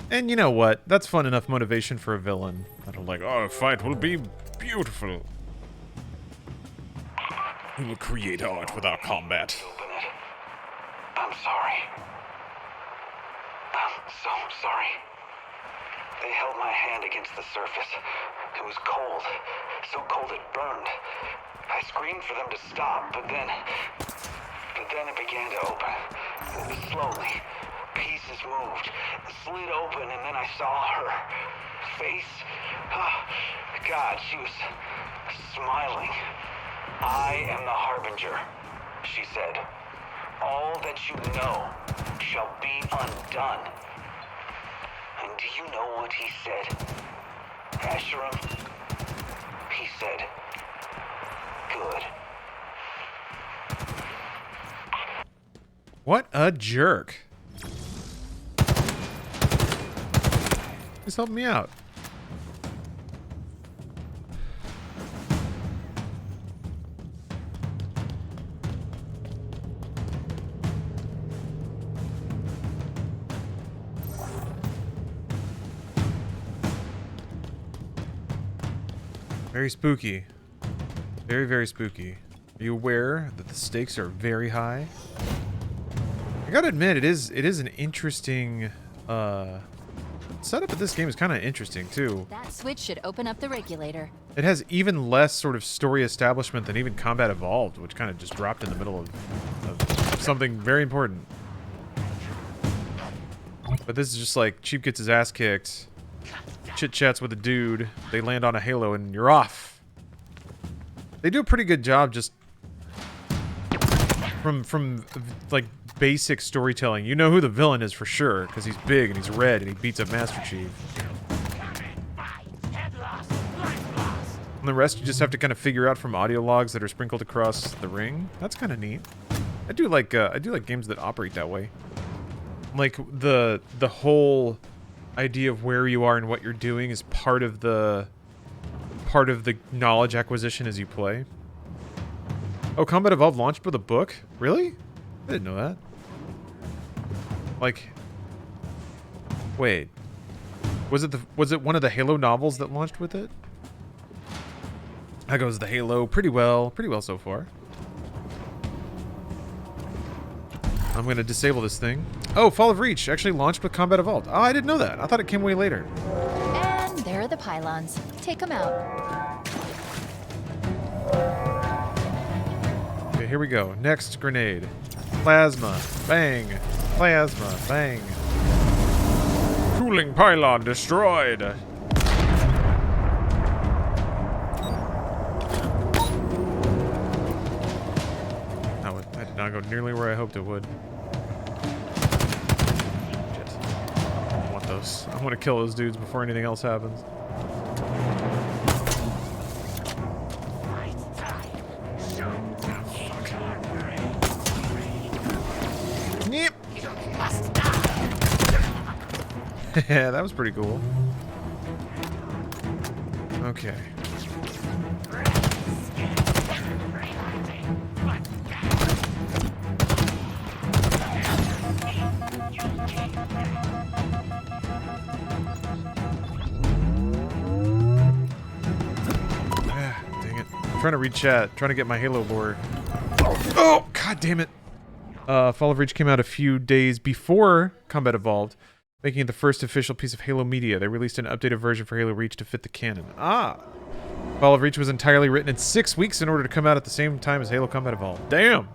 And you know what? That's fun enough motivation for a villain. That'll like, oh, a fight will be beautiful. We will create art with our combat. Open it. I'm sorry. I'm so sorry. They held my hand against the surface. It was cold. So cold it burned. I screamed for them to stop, but then it began to open. Slowly. Pieces moved, slid open, and then I saw her face. Oh, God, she was smiling. I am the Harbinger, she said. All that you know shall be undone. And do you know what he said? Asherim? He said, good. What a jerk. Just help me out. Very spooky. Very, very spooky. Are you aware that the stakes are very high? I gotta admit, it is an interesting setup of this game is kind of interesting too. That switch should open up the regulator. It has even less sort of story establishment than even Combat Evolved, which kind of just dropped in the middle of something very important. But this is just like Chief gets his ass kicked, chit chats with a dude, they land on a Halo, and you're off. They do a pretty good job just from like basic storytelling. You know who the villain is for sure, because he's big and he's red and he beats up Master Chief. And the rest you just have to kind of figure out from audio logs that are sprinkled across the ring. That's kind of neat. I do like games that operate that way. Like the whole idea of where you are and what you're doing is part of the knowledge acquisition as you play. Oh, Combat Evolved launched with a book? Really? I didn't know that. Like, wait, was it one of the Halo novels that launched with it? How goes the Halo? Pretty well so far. I'm going to disable this thing. Oh, Fall of Reach actually launched with Combat Evolved. Oh, I didn't know that. I thought it came way later. And there are the pylons. Take them out. Okay, here we go. Next grenade. Plasma. Bang. Plasma. Bang. Cooling pylon destroyed. That did not go nearly where I hoped it would. Shit. I don't want those. I want to kill those dudes before anything else happens. Yep. Yeah, that was pretty cool. Okay. Trying to read chat, trying to get my Halo lore. Oh, god damn it. Fall of Reach came out a few days before Combat Evolved, making it the first official piece of Halo media. They released an updated version for Halo Reach to fit the canon. Ah! Fall of Reach was entirely written in 6 weeks in order to come out at the same time as Halo Combat Evolved. Damn!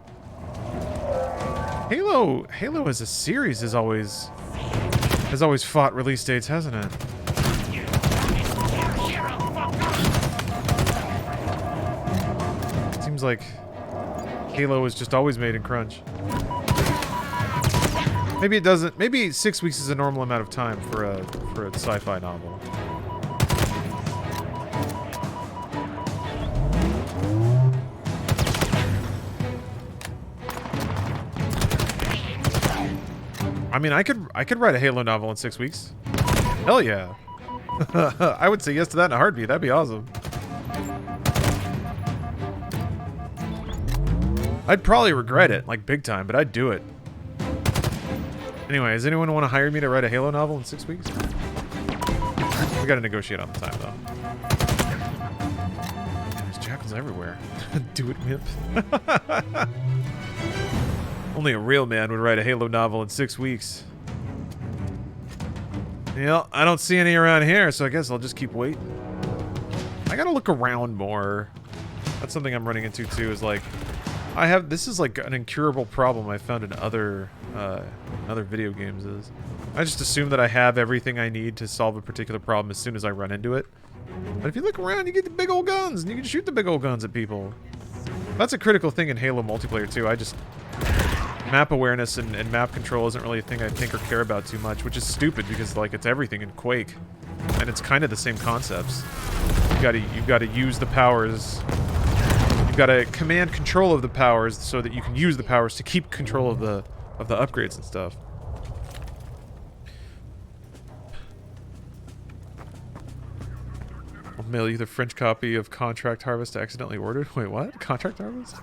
Halo as a series has always fought release dates, hasn't it? Seems like Halo is just always made in crunch. Maybe it doesn't. Maybe 6 weeks is a normal amount of time for a sci-fi novel. I mean, I could write a Halo novel in 6 weeks. Hell yeah. I would say yes to that in a heartbeat. That'd be awesome. I'd probably regret it, like big time, but I'd do it. Anyway, does anyone want to hire me to write a Halo novel in 6 weeks? We gotta negotiate on the time, though. There's jackals everywhere. Do it, Wimp. Only a real man would write a Halo novel in 6 weeks. Yeah, I don't see any around here, so I guess I'll just keep waiting. I gotta look around more. That's something I'm running into, too, is like... this is like an incurable problem I found in other video games is. I just assume that I have everything I need to solve a particular problem as soon as I run into it. But if you look around, you get the big old guns, and you can shoot the big old guns at people. That's a critical thing in Halo multiplayer, too. Map awareness and map control isn't really a thing I think or care about too much, which is stupid because, like, it's everything in Quake. And it's kind of the same concepts. You've got to use the powers... You've got to command control of the powers so that you can use the powers to keep control of the upgrades and stuff. I'll mail you the French copy of Contract Harvest I accidentally ordered. Wait, what? Contract Harvest?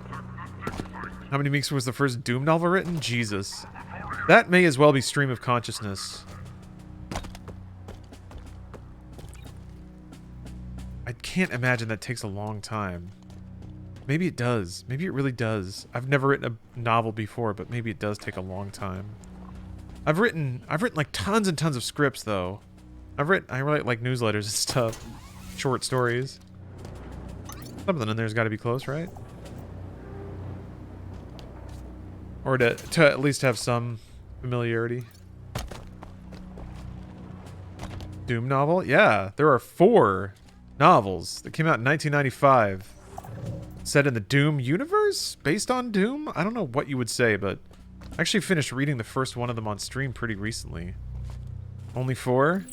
How many weeks was the first Doom novel written? Jesus. That may as well be Stream of Consciousness. I can't imagine that takes a long time. Maybe it does. Maybe it really does. I've never written a novel before, but maybe it does take a long time. I've written like tons and tons of scripts though. I write like newsletters and stuff. Short stories. Something in there's got to be close, right? Or to at least have some familiarity. Doom novel? Yeah, there are 4 novels that came out in 1995. Set in the Doom universe? Based on Doom? I don't know what you would say, but I actually finished reading the first one of them on stream pretty recently. Only 4?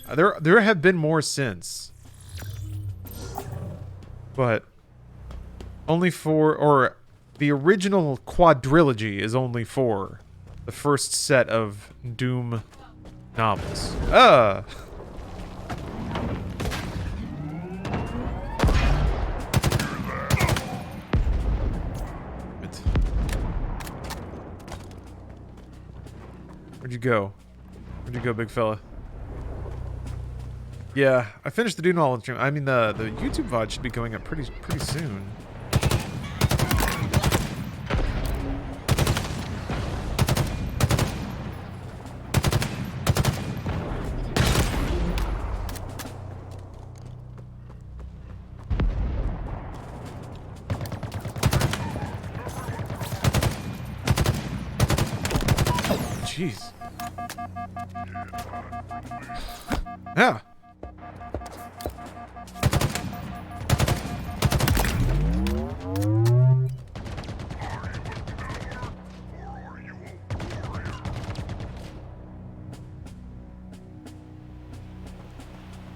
There have been more since. But only 4, or the original quadrilogy is only 4. The first set of Doom novels. Where'd you go? Where'd you go, big fella? Yeah, I finished the Doom novel stream. I mean, the YouTube VOD should be going up pretty soon. jeez. Yeah.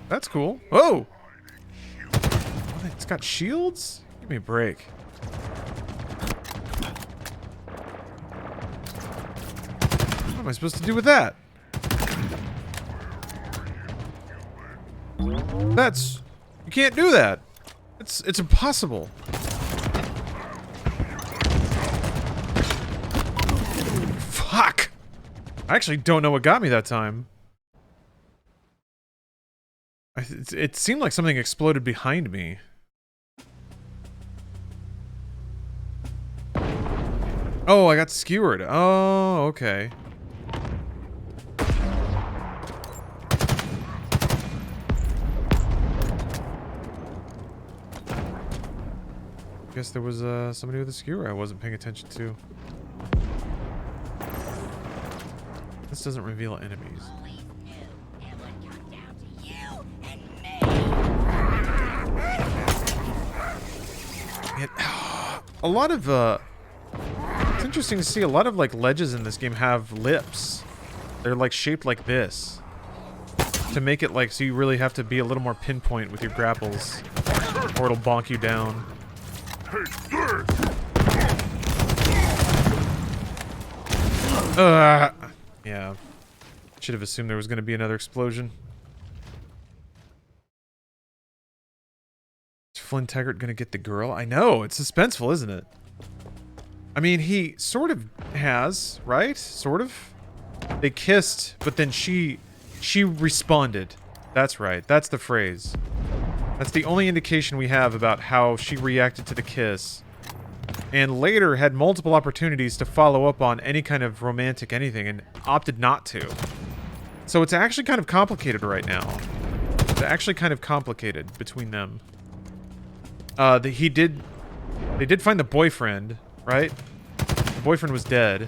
That's cool. Oh! It's got shields? Give me a break. What am I supposed to do with that? That's... You can't do that. It's impossible. Fuck! I actually don't know what got me that time. It seemed like something exploded behind me. Oh, I got skewered. Oh, okay. Guess there was somebody with a skewer I wasn't paying attention to. This doesn't reveal enemies. A lot of it's interesting to see a lot of like ledges in this game have lips. They're like shaped like this to make it like so you really have to be a little more pinpoint with your grapples or it'll bonk you down. Yeah. Should have assumed there was going to be another explosion. Is Flynn Taggart going to get the girl? I know, it's suspenseful, isn't it? I mean, he sort of has, right? Sort of. They kissed, but then she responded. That's right. That's the phrase. That's the only indication we have about how she reacted to the kiss. And later had multiple opportunities to follow up on any kind of romantic anything and opted not to. So it's actually kind of complicated right now. It's actually kind of complicated between them. They did find the boyfriend, right? The boyfriend was dead.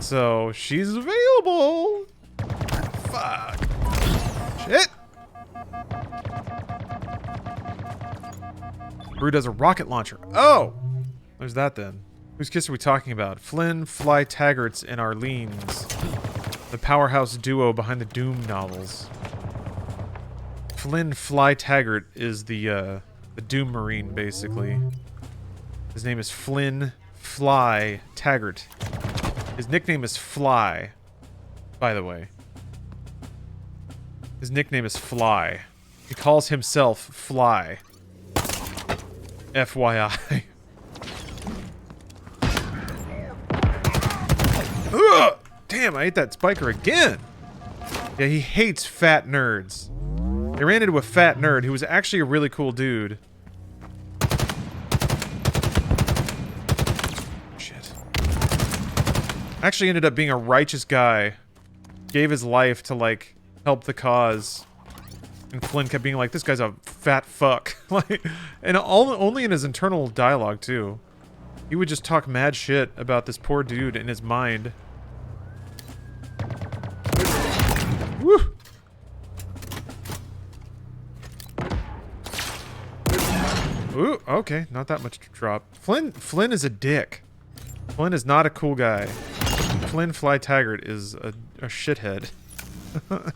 So she's available. Fuck. Shit. Brood has a rocket launcher. Oh! There's that then. Whose kiss are we talking about? Flynn, Fly Taggart's, and Arlene's. The powerhouse duo behind the Doom novels. Flynn Fly Taggart is the Doom Marine, basically. His name is Flynn Fly Taggart. His nickname is Fly, by the way. His nickname is Fly. He calls himself Fly. FYI. Ugh! Damn, I ate that spiker again. Yeah, he hates fat nerds. They ran into a fat nerd who was actually a really cool dude. Shit. Actually ended up being a righteous guy. Gave his life to, like, help the cause. And Flynn kept being like, this guy's a fat fuck. Like, and only in his internal dialogue, too. He would just talk mad shit about this poor dude in his mind. Woo! Ooh, okay, not that much to drop. Flynn is a dick. Flynn is not a cool guy. Flynn Fly Taggart is a shithead. And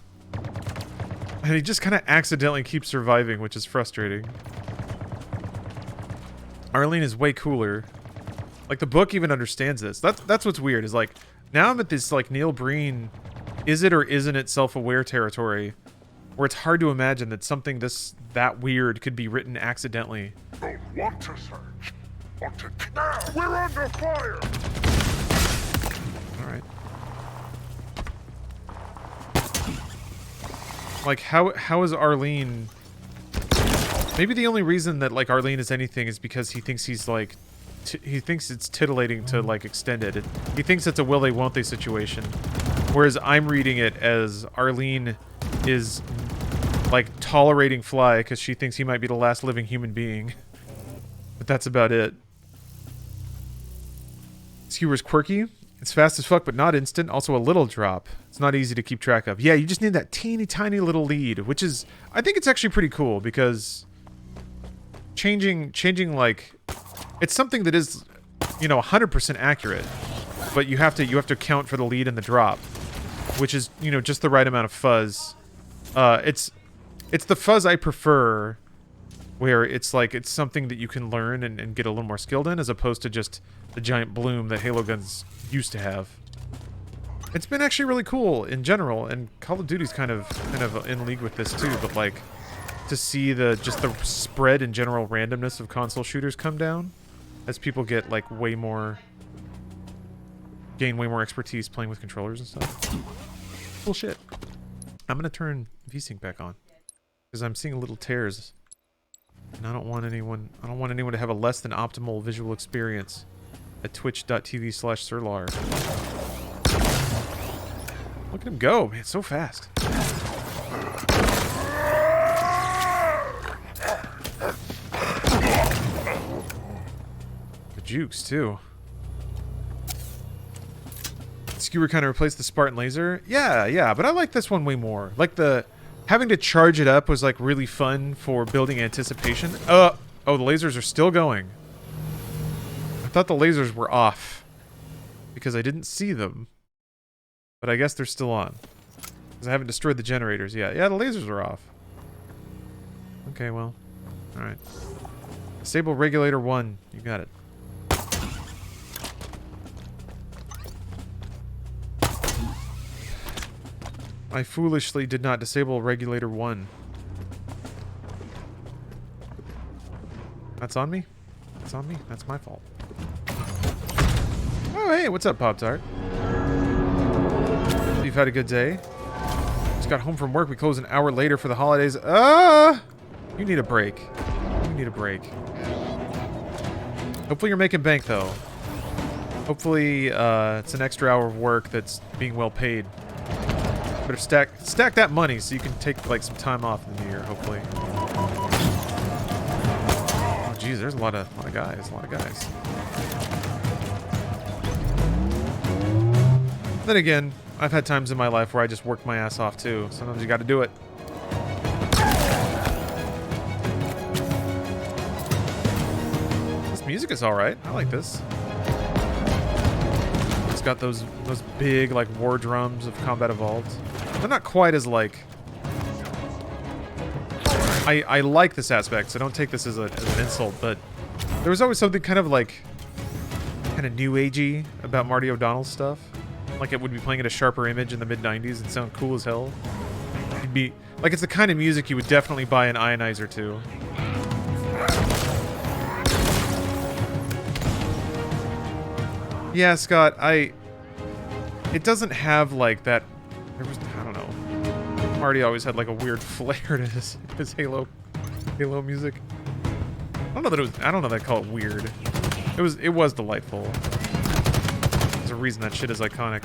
he just kind of accidentally keeps surviving, which is frustrating. Arlene is way cooler. Like, the book even understands this. That's what's weird, is like, now I'm at this, like, Neil Breen, is it or isn't it self-aware territory, where it's hard to imagine that something that weird could be written accidentally. Don't want to search. Want to... Now, we're under fire! Alright. Like, how is Arlene... Maybe the only reason that, like, Arlene is anything is because he thinks he's, like... he thinks it's titillating to, like, extend it. He thinks it's a will-they-won't-they situation. Whereas I'm reading it as Arlene is, like, tolerating Fly because she thinks he might be the last living human being. But that's about it. Skewer's quirky. It's fast as fuck, but not instant. Also a little drop. It's not easy to keep track of. Yeah, you just need that teeny tiny little lead, which is, I think it's actually pretty cool because changing like, it's something that is, you know, 100% accurate, but you have to account for the lead and the drop, which is, you know, just the right amount of fuzz. It's the fuzz I prefer, where it's like it's something that you can learn and get a little more skilled in, as opposed to just the giant bloom that Halo guns used to have. It's been actually really cool in general, and Call of Duty's kind of in league with this too, but like to see the spread and general randomness of console shooters come down as people get like gain way more expertise playing with controllers and stuff. Cool shit. I'm gonna turn VSync back on because I'm seeing little tears, and I don't want anyone to have a less than optimal visual experience at twitch.tv/Sirlar. Look at him go, man, so fast. The jukes too. Skewer kind of replaced the Spartan laser. Yeah, but I like this one way more. Like having to charge it up was like really fun for building anticipation. Oh, the lasers are still going. I thought the lasers were off because I didn't see them, but I guess they're still on because I haven't destroyed the generators yet. Yeah, the lasers are off. Okay, well, all right. Disable regulator 1. You got it. I foolishly did not disable regulator 1. That's on me? That's on me? That's my fault. Oh, hey, what's up, Pop-Tart? You've had a good day? Just got home from work. We close an hour later for the holidays. You need a break. You need a break. Hopefully you're making bank, though. Hopefully it's an extra hour of work that's being well paid. Better stack that money so you can take like some time off in the new year, hopefully. Oh geez, there's a lot of guys, Then again, I've had times in my life where I just work my ass off too. Sometimes you gotta do it. This music is alright. I like this. It's got those big like war drums of Combat Evolved. They're not quite as like... I like this aspect, so don't take this as an insult, but there was always something kind of new agey about Marty O'Donnell's stuff. Like it would be playing at a sharper image in the mid-90s and sound cool as hell. It'd be like, it's the kind of music you would definitely buy an ionizer to. Yeah, Scott, it doesn't have like that. I don't know. Marty always had like a weird flair to his Halo music. I don't know that I'd call it weird. It was delightful. There's a reason that shit is iconic.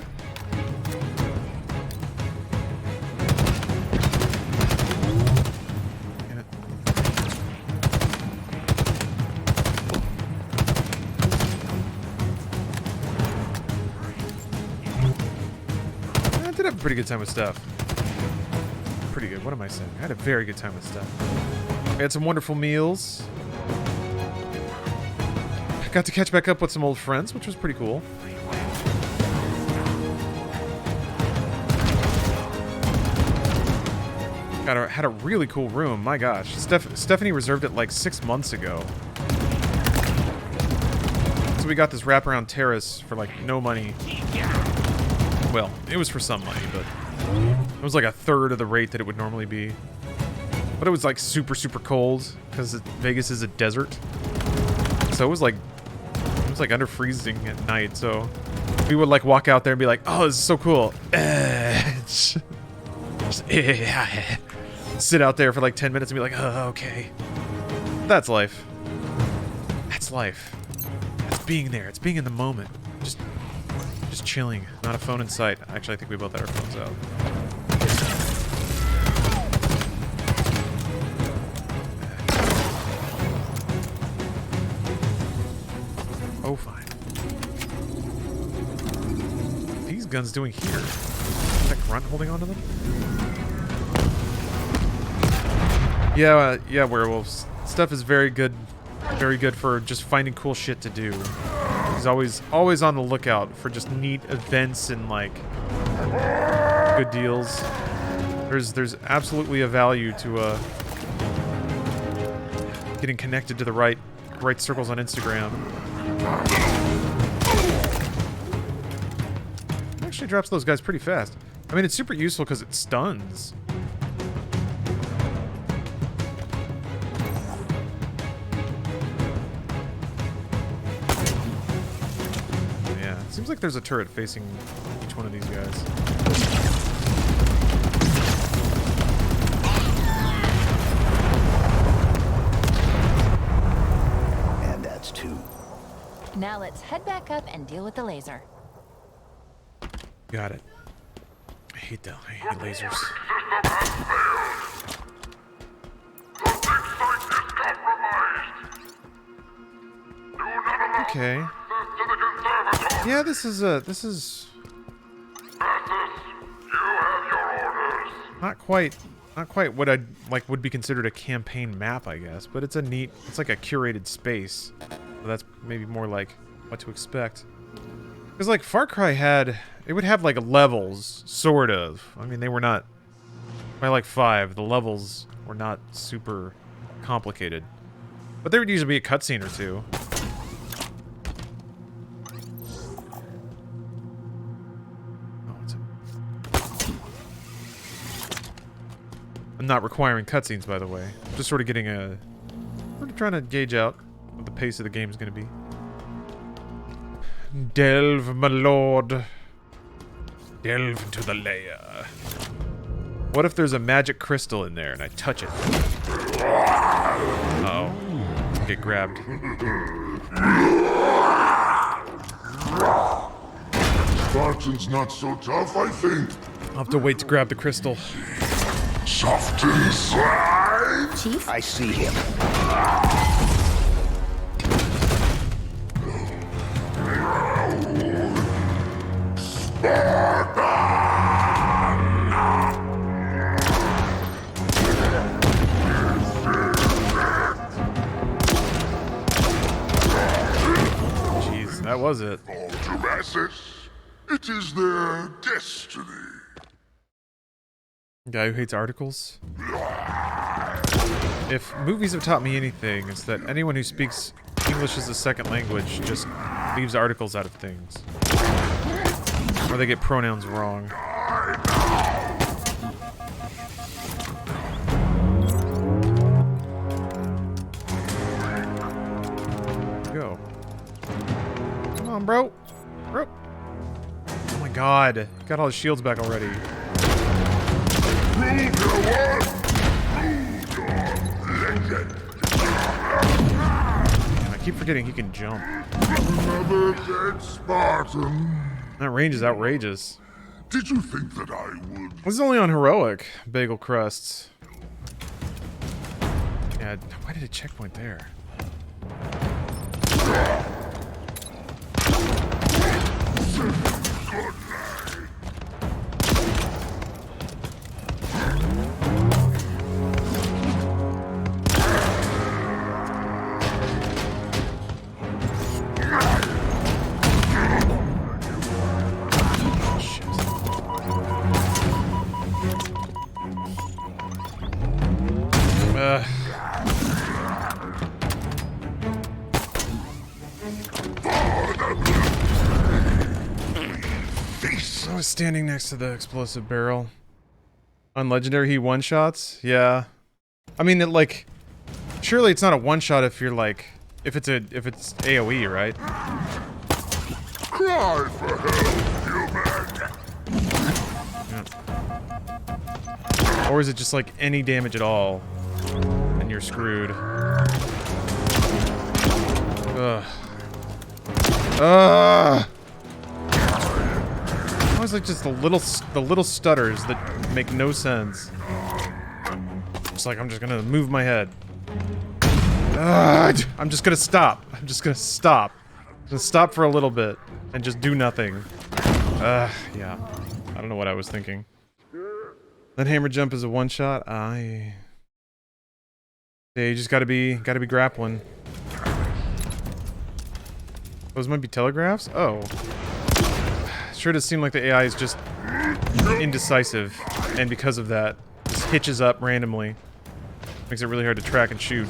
Damn it. I did have a pretty good time with stuff. Pretty good. What am I saying? I had a very good time with stuff. We had some wonderful meals. Got to catch back up with some old friends, which was pretty cool. Had a really cool room. My gosh, Stephanie reserved it like 6 months ago. So we got this wraparound terrace for like no money. Well, it was for some money, but it was like a third of the rate that it would normally be. But it was like super, super cold because Vegas is a desert. So it was like under freezing at night. So we would like walk out there and be like, "Oh, this is so cool." Sit out there for like 10 minutes and be like, "Oh, okay." That's life. That's life. That's being there. It's being in the moment. Just chilling. Not a phone in sight. Actually, I think we both had our phones out. Oh, fine. guns doing here? Is that grunt holding onto them? Yeah, yeah, werewolves. Stuff is very good for just finding cool shit to do. He's always on the lookout for just neat events and like good deals. There's absolutely a value to getting connected to the right circles on Instagram. It actually drops those guys pretty fast. I mean, it's super useful because it stuns. Yeah, it seems like there's a turret facing each one of these guys. And that's 2. Now let's head back up and deal with the laser. Got it. I hate lasers. Okay. Yeah, this is not quite what I'd like would be considered a campaign map, I guess, but it's like a curated space. So that's maybe more like what to expect. Because like Far Cry it would have like levels, sort of. I mean, they were not, by like 5, the levels were not super complicated. But there would usually be a cutscene or two. I'm not requiring cutscenes, by the way. I'm just sort of getting trying to gauge out what the pace of the game is going to be. Delve, my lord. Delve into the lair. What if there's a magic crystal in there and I touch it? Uh-oh. Get grabbed. Spartan's not so tough, I think. I'll have to wait to grab the crystal. Soft inside. Chief? I see him. Jeez, that was it. All to masses, it is their destiny. Guy who hates articles. If movies have taught me anything, it's that anyone who speaks English as a second language just leaves articles out of things. Or they get pronouns wrong. Go. Come on, bro. Bro. Oh my god. Got all his shields back already. I keep forgetting he can jump. Another dead Spartan. That range is outrageous. Did you think that I would? This is only on heroic bagel crusts. Yeah, why did it checkpoint there? I was standing next to the explosive barrel. On Legendary, he one-shots? Yeah. I mean, surely it's not a one-shot if you're like, if it's AoE, right? Cry for help, human. Yeah. Or is it just like any damage at all, and you're screwed? Ugh. Ugh. Always like just the little stutters that make no sense. It's like I'm just gonna move my head. I'm just gonna stop. I'm just gonna stop. I'm gonna stop for a little bit and just do nothing. Yeah. I don't know what I was thinking. That hammer jump is a one-shot. Yeah, you just gotta be grappling. Those might be telegraphs? Oh. Sure does seem like the AI is just indecisive, and because of that, just hitches up randomly. Makes it really hard to track and shoot.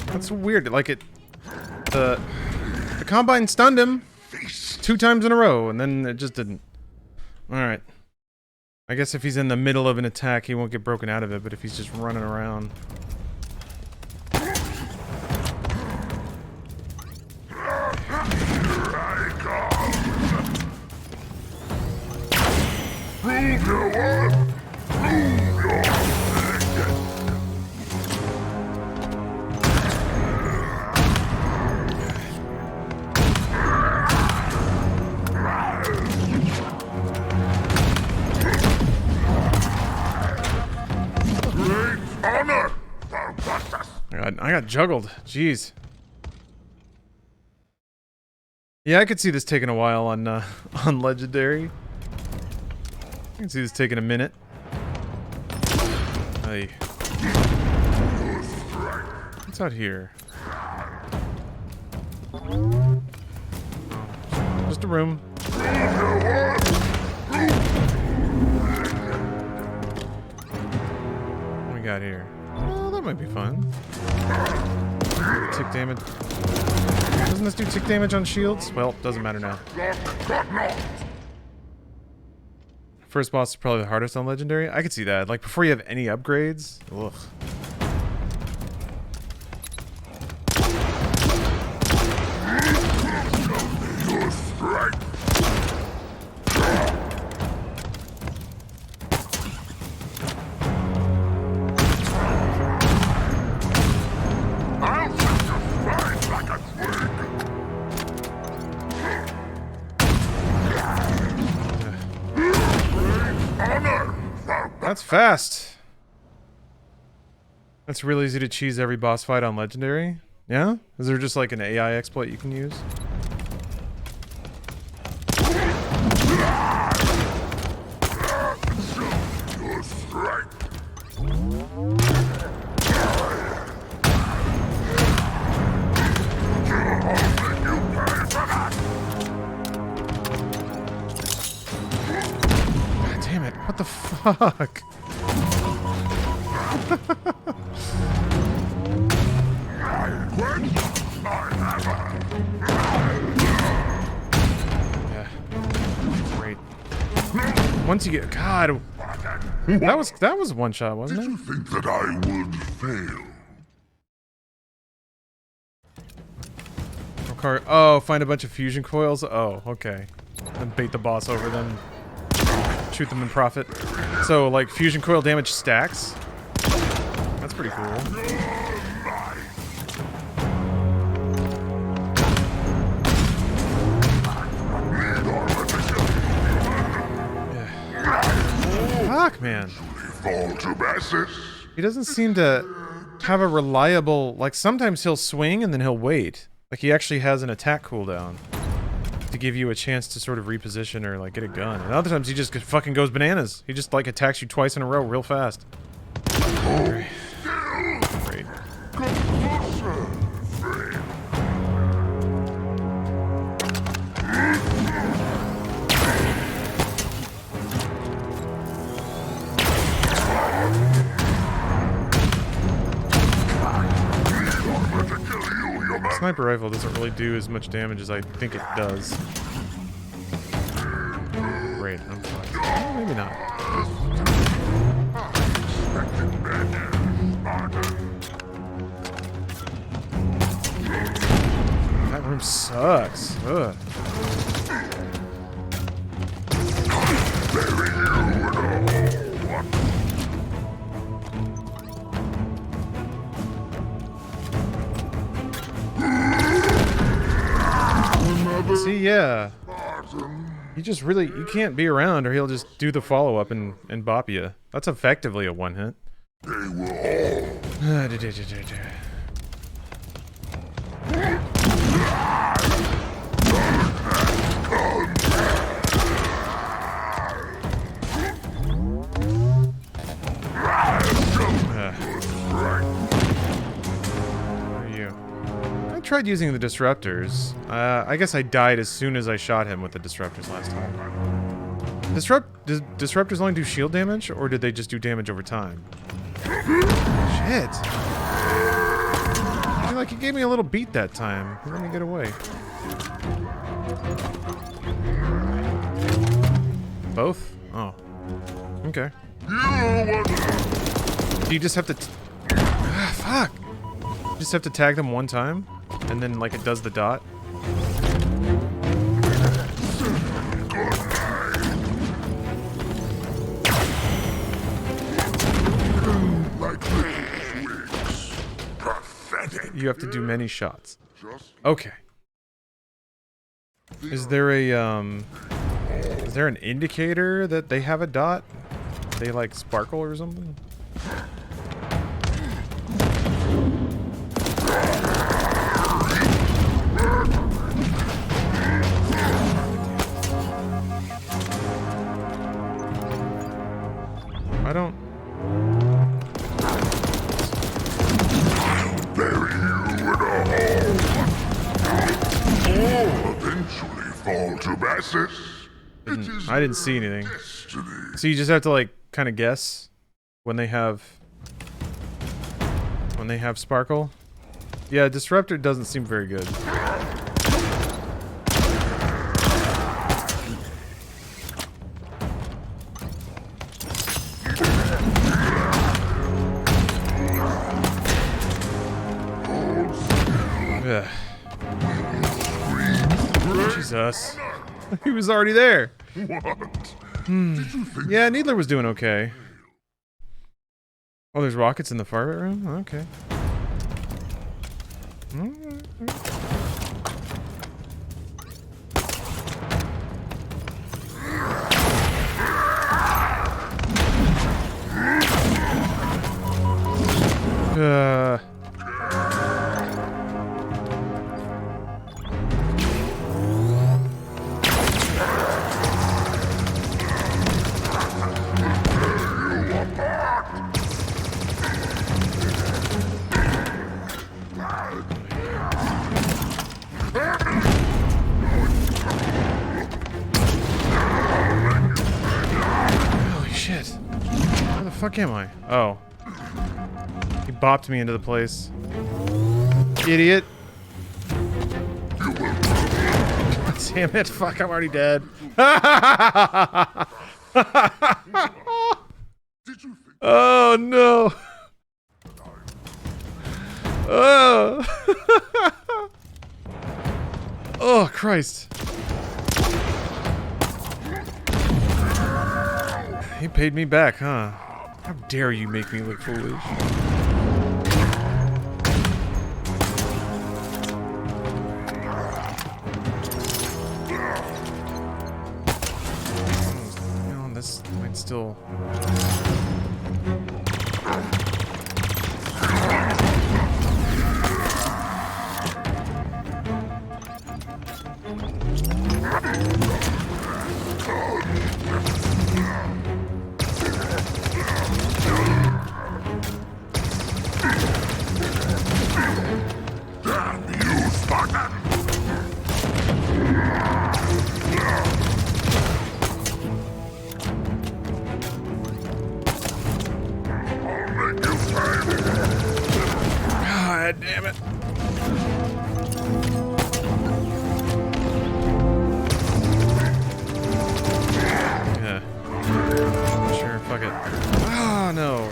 That's weird. Like the Combine stunned him 2 times in a row, and then it just didn't. Alright. I guess if he's in the middle of an attack, he won't get broken out of it, but if he's just running around... I got juggled. Jeez. Yeah, I could see this taking a while on on Legendary. I can see this taking a minute. Hey. What's out here? Oh, just a room. What we got here? Oh, that might be fun. Tick damage. Doesn't this do tick damage on shields? Well, doesn't matter now. First boss is probably the hardest on Legendary. I could see that. Like, before you have any upgrades. Ugh. That's fast. That's real easy to cheese every boss fight on Legendary. Yeah? Is there just like an AI exploit you can use? God damn it, what the fuck? Yeah. Great. Once you get God, that was one shot, wasn't it? Did you think that I would fail? Oh, find a bunch of fusion coils? Oh, okay. And bait the boss over them. Shoot them in profit. So, like, fusion coil damage stacks? That's pretty cool. Yeah. Fuck, man. He doesn't seem to have a reliable... Like, sometimes he'll swing and then he'll wait. Like, he actually has an attack cooldown. to give you a chance to sort of reposition or like get a gun. And other times he just fucking goes bananas. He just like attacks you twice in a row real fast. Great. Sniper rifle doesn't really do as much damage as I think it does. Great, I'm fine. Oh, maybe not. That room sucks. Ugh. See, yeah. You just really, you can't be around or he'll just do the follow-up and bop you. That's effectively a one-hit. I tried using the disruptors. I guess I died as soon as I shot him with the disruptors last time. Does disruptors only do shield damage, or did they just do damage over time? Shit. I feel like he gave me a little beat that time. Let me get away. Both? Oh. Okay. Do you just have to... fuck! You just have to tag them one time? And then, like, it does the dot? You have to do many shots. Okay. Is there an indicator that they have a dot? They, like, sparkle or something? I don't... I'll bury you in a hole. Or eventually fall to masses. I didn't see anything. So you just have to, like, kind of guess when they have sparkle. Yeah, disruptor doesn't seem very good. Ugh. Jesus. He was already there. Yeah, Needler was doing okay. Oh, there's rockets in the far right room? Okay. Holy shit. Where the fuck am I? Oh. He bopped me into the place. Idiot. Damn it. Fuck, I'm already dead. Oh, no. Oh. Oh, Christ. He paid me back, huh? How dare you make me look foolish? This might still... Damn it. Yeah. Sure, fuck it. Ah, no.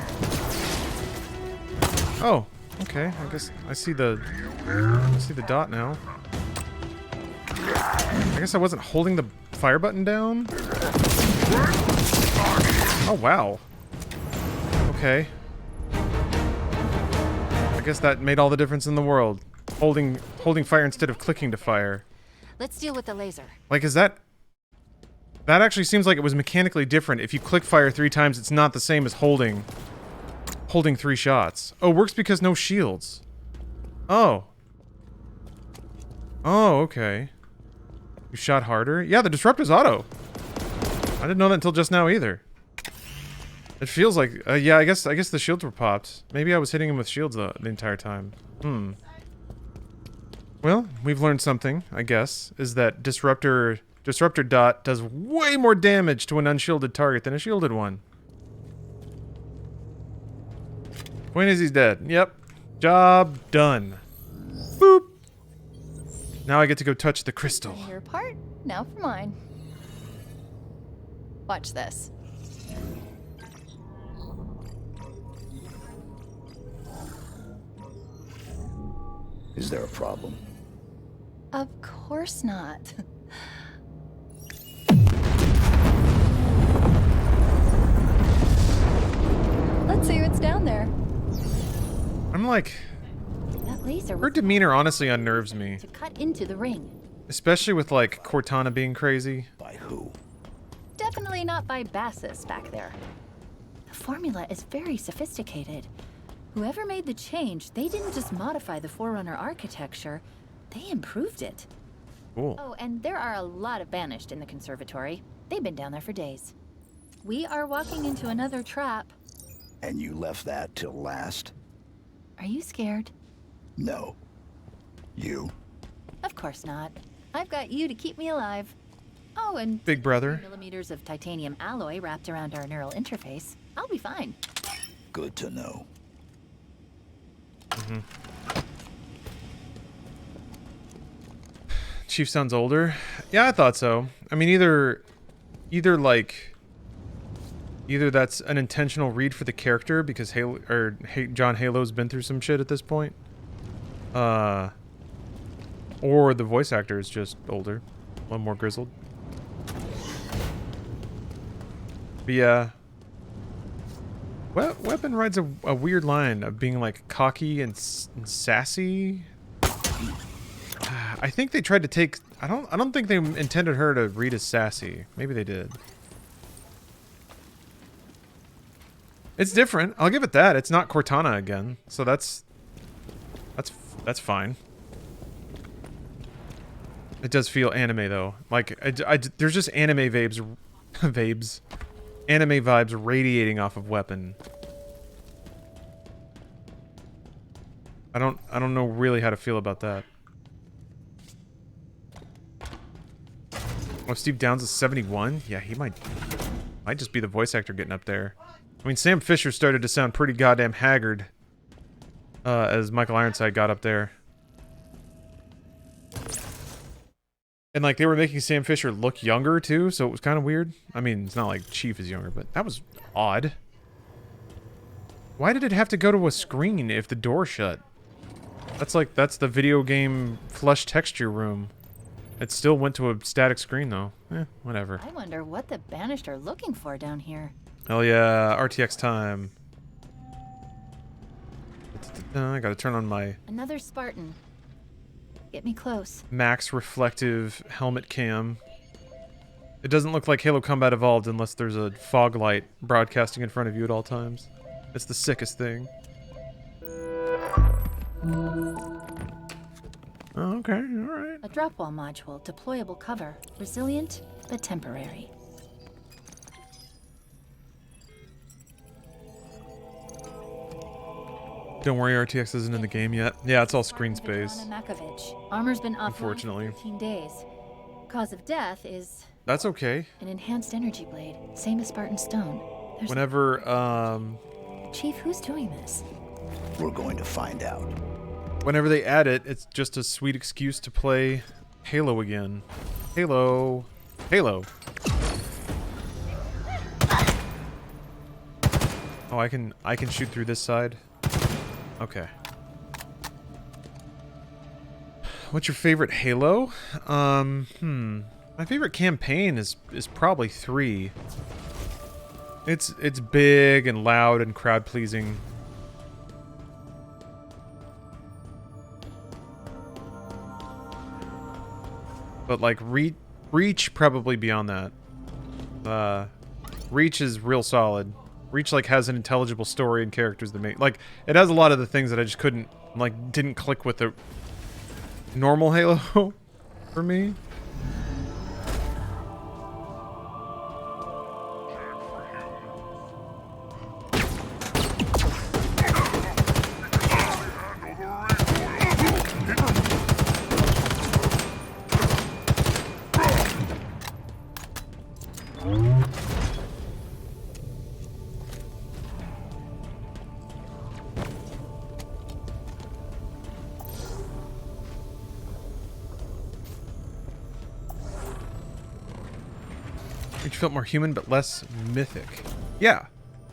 Oh, okay. I guess I see the dot now. I guess I wasn't holding the fire button down. Oh, wow. Okay. I guess that made all the difference in the world. Holding fire instead of clicking to fire. Let's deal with the laser. Like, is that... That actually seems like it was mechanically different. If you click fire 3 times, it's not the same as holding 3 shots. Oh, works because no shields. Oh. Oh, okay. You shot harder? Yeah, the disruptor's auto. I didn't know that until just now either. It feels like... yeah, I guess the shields were popped. Maybe I was hitting him with shields the entire time. Well, we've learned something, I guess, is that Disruptor Dot does way more damage to an unshielded target than a shielded one. Point is, he's dead. Yep. Job done. Boop. Now I get to go touch the crystal. Your part, now for mine. Watch this. Is there a problem? Of course not. Let's see what's down there. I'm like... That laser Her demeanor honestly unnerves me. to cut into the ring. Especially with, like, Cortana being crazy. By who? Definitely not by Bassus back there. The formula is very sophisticated. Whoever made the change, they didn't just modify the Forerunner architecture, they improved it. Cool. Oh, and there are a lot of banished in the conservatory. They've been down there for days. We are walking into another trap. And you left that till last? Are you scared? No. You? Of course not. I've got you to keep me alive. Oh, and Big brother. millimeters of titanium alloy wrapped around our neural interface. I'll be fine. Good to know. Chief sounds older. Yeah, I thought so. I mean, either that's an intentional read for the character because John Halo's been through some shit at this point, or the voice actor is just older, one more grizzled. But yeah, Weapon rides a weird line of being like cocky and sassy. I think they tried to take... I don't think they intended her to read as sassy. Maybe they did. It's different. I'll give it that. It's not Cortana again, so that's fine. It does feel anime though. Like there's just anime vibes, anime vibes radiating off of Weapon. I don't know really how to feel about that. Oh, Steve Downs is 71? Yeah, he might just be the voice actor getting up there. I mean, Sam Fisher started to sound pretty goddamn haggard as Michael Ironside got up there. And, like, they were making Sam Fisher look younger, too, so it was kind of weird. I mean, it's not like Chief is younger, but that was odd. Why did it have to go to a screen if the door shut? That's the video game flush texture room. It still went to a static screen, though. Whatever. I wonder what the Banished are looking for down here. Hell yeah, RTX time. I gotta turn on my... Another Spartan. Get me close. Max reflective helmet cam. It doesn't look like Halo Combat Evolved unless there's a fog light broadcasting in front of you at all times. It's the sickest thing. Oh, okay, alright. A drop wall module, deployable cover. Resilient, but temporary. Don't worry, RTX isn't in the game yet. Yeah, it's all screen space. Armor's been offline Unfortunately. for 13 days. Cause of death is... That's okay. An enhanced energy blade, same as Spartan Stone. There's Whenever, Chief, who's doing this? We're going to find out. Whenever they add it, it's just a sweet excuse to play Halo again. Halo. Halo. Oh, I can shoot through this side. Okay. What's your favorite Halo? My favorite campaign is probably 3. It's big and loud and crowd pleasing. But like Reach probably beyond that. Reach is real solid. Reach like has an intelligible story and characters that make like it has a lot of the things that I just couldn't like didn't click with the normal Halo for me. Reach felt more human, but less mythic. Yeah.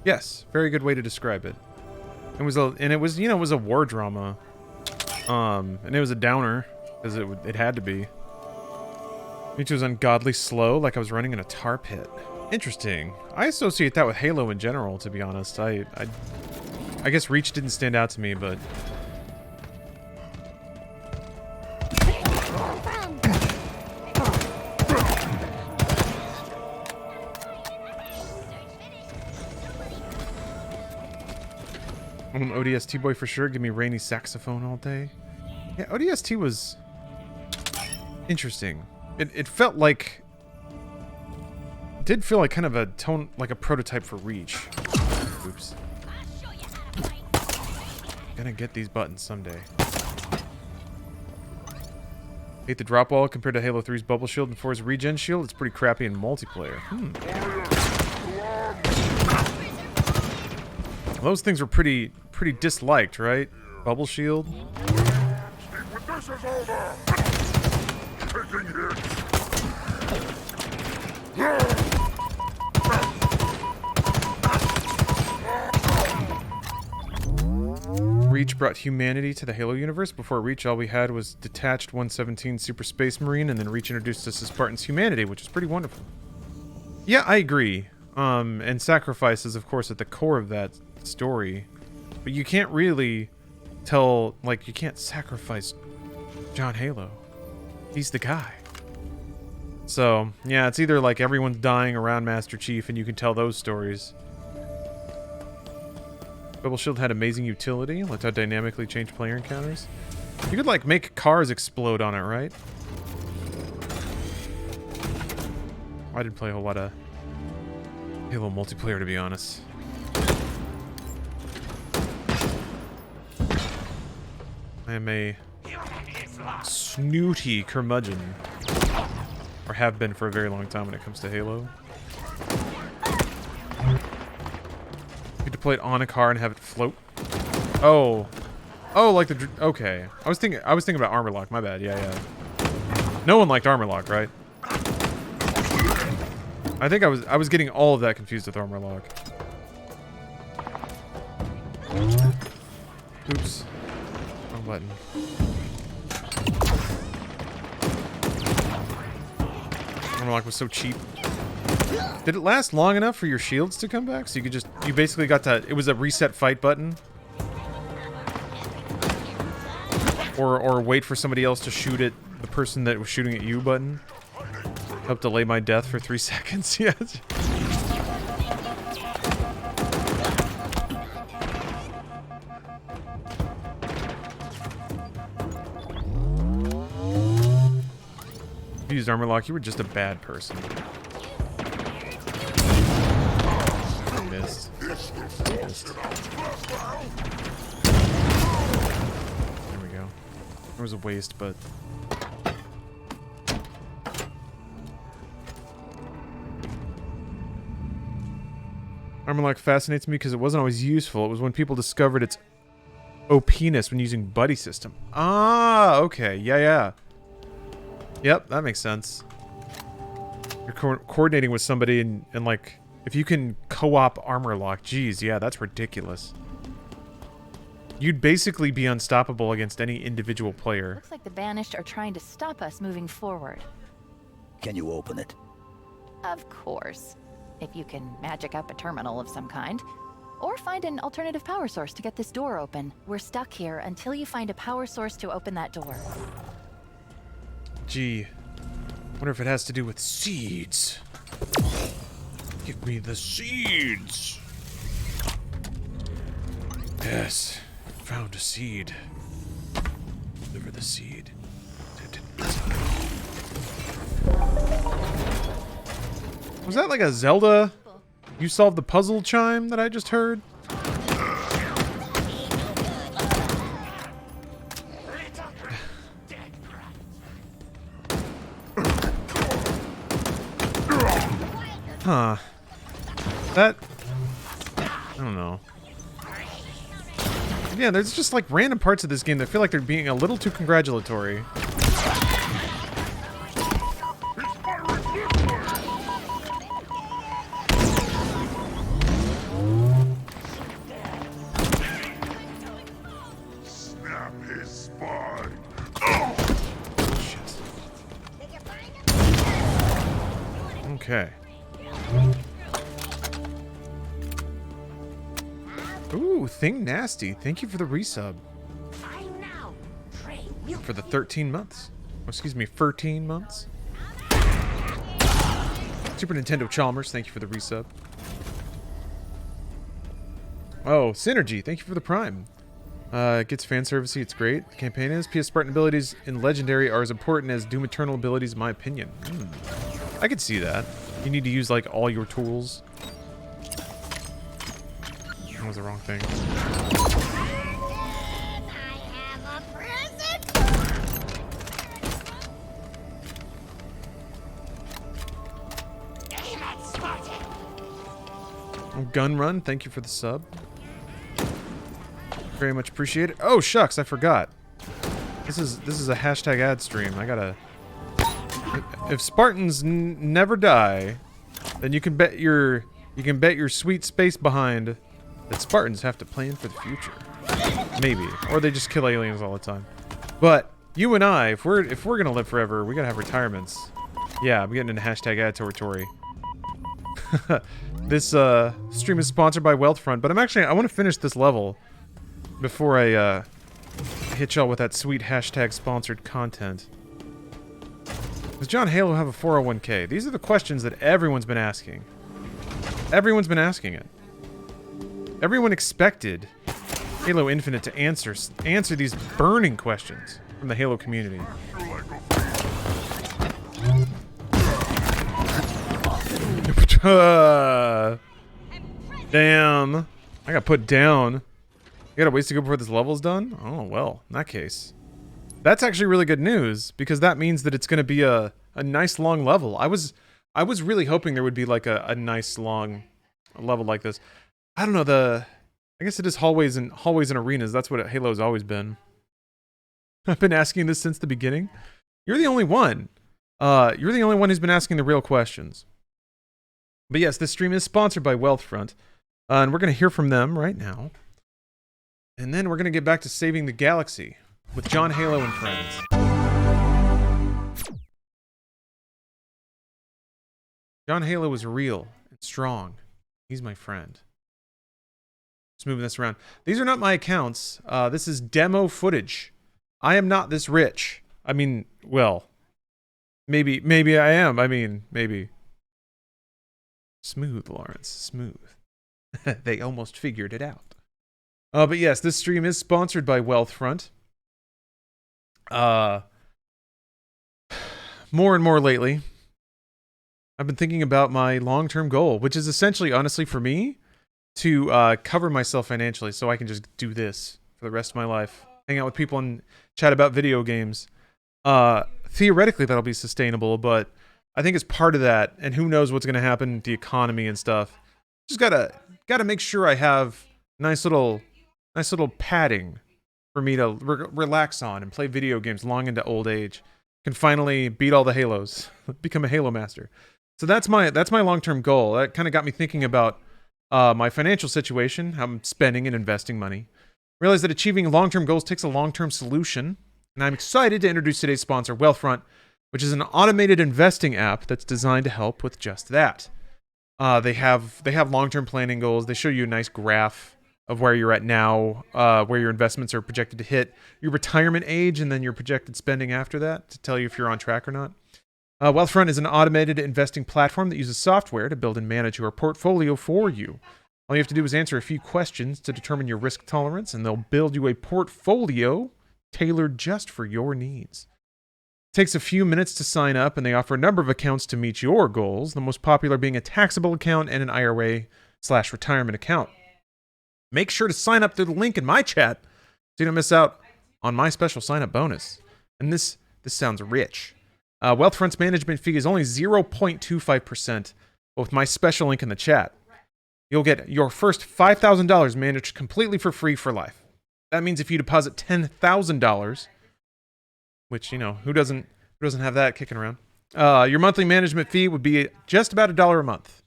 Yes. Very good way to describe it. It was you know, it was a war drama. And it was a downer, because it had to be. Reach was ungodly slow, like I was running in a tar pit. Interesting. I associate that with Halo in general, to be honest. I guess Reach didn't stand out to me, but... I'm an ODST boy for sure. Give me rainy saxophone all day. Yeah, ODST was interesting. It felt like... It did feel like kind of a tone, like a prototype for Reach. Oops. Gonna get these buttons someday. Hate the drop wall compared to Halo 3's bubble shield and 4's regen shield. It's pretty crappy in multiplayer. Those things were pretty disliked, right? Bubble shield. This is over. Taking hits. Reach brought humanity to the Halo universe. Before Reach, all we had was detached 117 Super Space Marine, and then Reach introduced us to Spartan's humanity, which is pretty wonderful. Yeah, I agree. And sacrifice is, of course, at the core of that story. But you can't really tell, like, you can't sacrifice John Halo. He's the guy. So, yeah, it's either like everyone's dying around Master Chief and you can tell those stories. Bubble Shield had amazing utility. Let how dynamically change player encounters. You could, like, make cars explode on it, right? I didn't play a whole lot of Halo multiplayer, to be honest. I am a snooty curmudgeon. Or have been for a very long time when it comes to Halo. You deploy it on a car and have it float. Oh. Oh, like the... Okay. I was thinking about armor lock. My bad. Yeah. No one liked armor lock, right? I think I was getting all of that confused with armor lock. Oops. Wrong button. Armor lock was so cheap. Did it last long enough for your shields to come back? So you could just... You basically got to... It was a reset fight button? Or wait for somebody else to shoot at the person that was shooting at you button? Help delay my death for 3 seconds, yes. If you used armor lock, you were just a bad person. I missed. There we go. It was a waste, but... Armor lock fascinates me because it wasn't always useful. It was when people discovered its OPness when using buddy system. Ah, okay. Yeah. Yep, that makes sense. You're coordinating with somebody and like, if you can co-op armor lock, geez, yeah, that's ridiculous. You'd basically be unstoppable against any individual player. Looks like the Banished are trying to stop us moving forward. Can you open it? Of course. If you can magic up a terminal of some kind. Or find an alternative power source to get this door open. We're stuck here until you find a power source to open that door. Gee. Wonder if it has to do with seeds. Give me the seeds. Yes. Found a seed. Deliver the seed. Was that like a Zelda? You solved the puzzle chime that I just heard? Huh. That... I don't know. Yeah, there's just like random parts of this game that feel like they're being a little too congratulatory. Snap his spine. Shit. Okay. Ooh, Thing Nasty. Thank you for the resub. For the 13 months. Oh, excuse me, 13 months. Super Nintendo Chalmers, thank you for the resub. Oh, Synergy, thank you for the Prime. It gets fan servicey, it's great. The campaign is. PS Spartan abilities in Legendary are as important as Doom Eternal abilities, in my opinion. I could see that. You need to use, like, all your tools. That was the wrong thing. Gun Run, thank you for the sub. Very much appreciated. Oh shucks, I forgot. This is a hashtag ad stream. I gotta. If Spartans never die, then you can bet your sweet space behind that Spartans have to plan for the future. Maybe, or they just kill aliens all the time. But you and I, if we're gonna live forever, we gotta have retirements. Yeah, I'm getting into hashtag ad territory. This stream is sponsored by Wealthfront, but I want to finish this level before I hit y'all with that sweet hashtag sponsored content. Does John Halo have a 401k? These are the questions that everyone's been asking. Everyone's been asking it. Everyone expected Halo Infinite to answer these burning questions from the Halo community. Damn. I got put down. You got a ways to go before this level's done? Oh, well, in that case. That's actually really good news, because that means that it's going to be a nice long level. I was really hoping there would be like a nice long level like this. I don't know, I guess it is hallways and arenas. That's what Halo's always been. I've been asking this since the beginning. You're the only one. You're the only one who's been asking the real questions. But yes, this stream is sponsored by Wealthfront. And we're going to hear from them right now. And then we're going to get back to saving the galaxy with John Halo and friends. John Halo is real and strong. He's my friend. Just moving this around. These are not my accounts. This is demo footage. I am not this rich. I mean, well, maybe I am. I mean, maybe. Smooth, Lawrence. Smooth. They almost figured it out. But yes, this stream is sponsored by Wealthfront. More and more lately, I've been thinking about my long-term goal, which is essentially, honestly, for me, to cover myself financially so I can just do this for the rest of my life. Hang out with people and chat about video games. Theoretically, that'll be sustainable, but I think it's part of that, and who knows what's going to happen with the economy and stuff. Just gotta make sure I have nice little padding for me to relax on and play video games long into old age. Can finally beat all the Halos, become a Halo master. So that's my long-term goal. That kind of got me thinking about my financial situation, how I'm spending and investing money. Realize that achieving long-term goals takes a long-term solution, and I'm excited to introduce today's sponsor, Wealthfront, which is an automated investing app that's designed to help with just that. They have long-term planning goals. They show you a nice graph of where you're at now, where your investments are projected to hit your retirement age, and then your projected spending after that to tell you if you're on track or not. Wealthfront is an automated investing platform that uses software to build and manage your portfolio for you. All you have to do is answer a few questions to determine your risk tolerance, and they'll build you a portfolio tailored just for your needs. It takes a few minutes to sign up, and they offer a number of accounts to meet your goals, the most popular being a taxable account and an IRA/retirement account. Make sure to sign up through the link in my chat so you don't miss out on my special sign-up bonus. And this sounds rich. Wealthfront's management fee is only 0.25%, but with my special link in the chat, you'll get your first $5,000 managed completely for free for life. That means if you deposit $10,000, which, you know, who doesn't have that kicking around? Your monthly management fee would be just about $1 a month.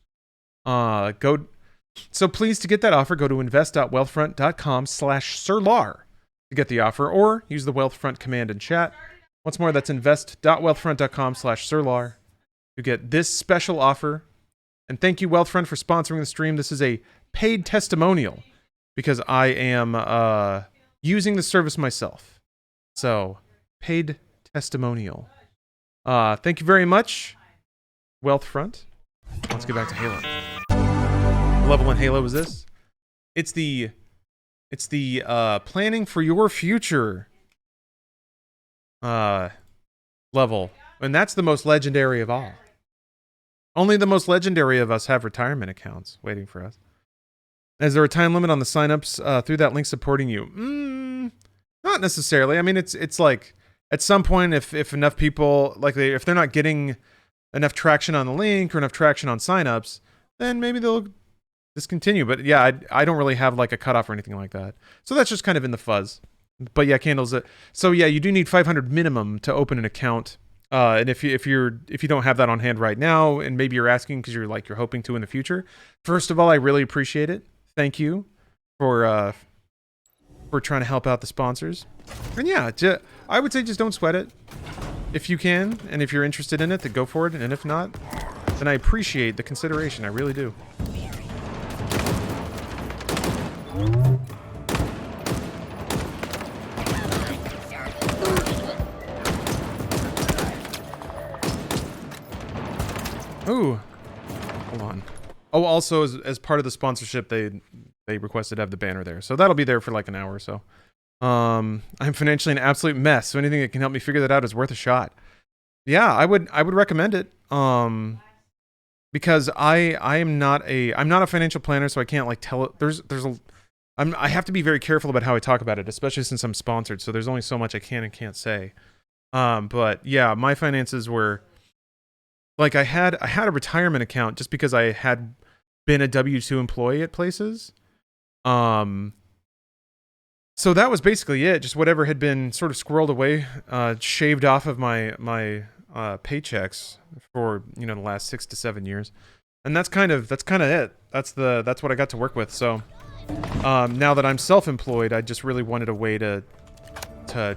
So please, to get that offer, go to invest.wealthfront.com/sirlar to get the offer, or use the Wealthfront command in chat. Once more, that's invest.wealthfront.com/sirlar to get this special offer. And thank you, Wealthfront, for sponsoring the stream. This is a paid testimonial because I am using the service myself. So, paid testimonial. Thank you very much, Wealthfront. Let's get back to Halo. What level in Halo is this? It's the planning for your future level, and that's the most legendary of all. Only the most legendary of us have retirement accounts waiting for us. Is there a time limit on the signups through that link supporting you? Not necessarily. I mean, it's like at some point, if enough people if they're not getting enough traction on the link or enough traction on signups, then maybe they'll discontinue. But yeah, I don't really have like a cutoff or anything like that. So that's just kind of in the fuzz. But yeah, Candles. So yeah, you do need 500 minimum to open an account. And if you don't have that on hand right now, and maybe you're asking because you're hoping to in the future, first of all, I really appreciate it. Thank you for trying to help out the sponsors. And yeah, I would say just don't sweat it if you can, and if you're interested in it, then go for it. And if not, then I appreciate the consideration. I really do. Ooh, hold on. Oh, also as part of the sponsorship, they requested to have the banner there, so that'll be there for like an hour or so. I'm financially an absolute mess, so anything that can help me figure that out is worth a shot. Yeah, I would recommend it. Because I'm not a financial planner, so I can't like tell it. I have to be very careful about how I talk about it, especially since I'm sponsored. So there's only so much I can and can't say. But yeah, my finances were. Like I had a retirement account just because I had been a W-2 employee at places. So that was basically it. Just whatever had been sort of squirreled away, shaved off of my paychecks for, you know, the last 6 to 7 years. And that's kind of it. That's what I got to work with. So now that I'm self-employed, I just really wanted a way to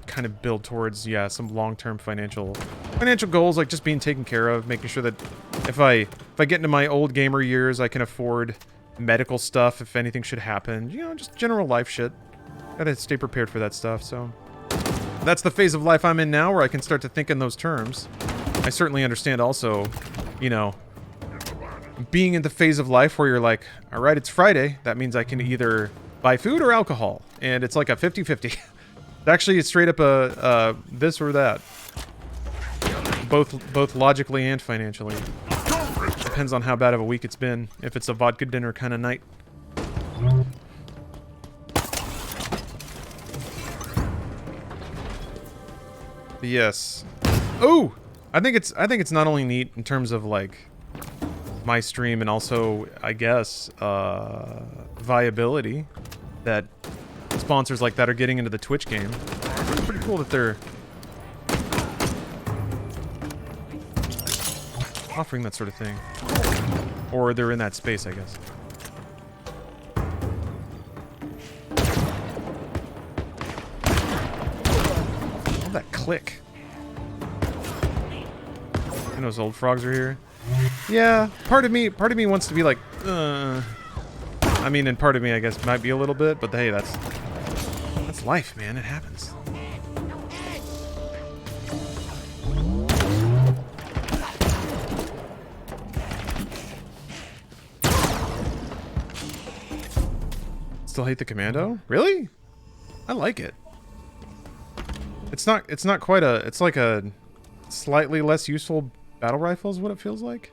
kind of build towards some long-term financial goals, like just being taken care of, making sure that if I get into my old gamer years, I can afford medical stuff if anything should happen, you know, just general life shit. Gotta stay prepared for that stuff. So that's the phase of life I'm in now, where I can start to think in those terms. I certainly understand also, you know, being in the phase of life where you're like, all right, it's Friday, that means I can either buy food or alcohol, and it's like a 50-50. Actually, it's straight up a this or that. Both logically and financially. Depends on how bad of a week it's been. If it's a vodka dinner kind of night. But yes. Oh, I think it's not only neat in terms of like my stream and also I guess viability that sponsors like that are getting into the Twitch game. It's pretty cool that they're offering that sort of thing. Or they're in that space, I guess. Oh, that click. And those old frogs are here. Yeah, part of me wants to be like, I mean, and part of me, I guess, might be a little bit, but hey, that's life, man. It happens. Still hate the commando? Really? I like it. It's not quite a, it's like a slightly less useful battle rifle is what it feels like.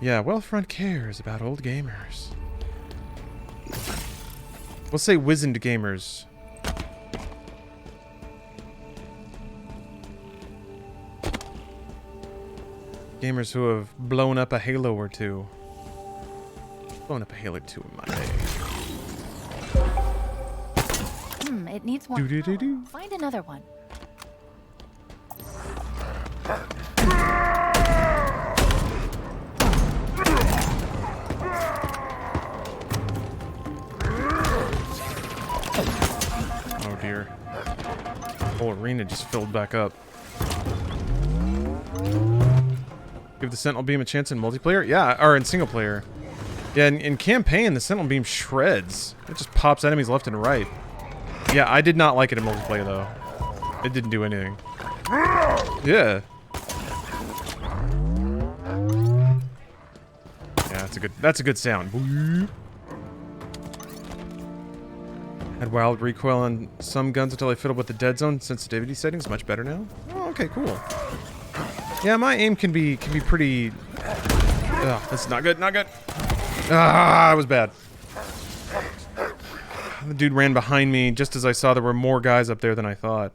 Yeah, Wealthfront cares about old gamers. We'll say wizened gamers. Gamers who have blown up a Halo or two. Blown up a Halo 2 in my day. It needs one. Do. Find another one. Oh dear. The whole arena just filled back up. Give the Sentinel Beam a chance in multiplayer? Yeah, or in single player. Yeah, in campaign, the Sentinel Beam shreds. It just pops enemies left and right. Yeah, I did not like it in multiplayer, though. It didn't do anything. Yeah. Yeah, that's a good sound. Had wild recoil on some guns until I fiddled with the dead zone sensitivity settings. Much better now. Oh, okay, cool. Yeah, my aim can be pretty. Ugh, that's not good. Not good. Ah, it was bad. The dude ran behind me just as I saw there were more guys up there than I thought.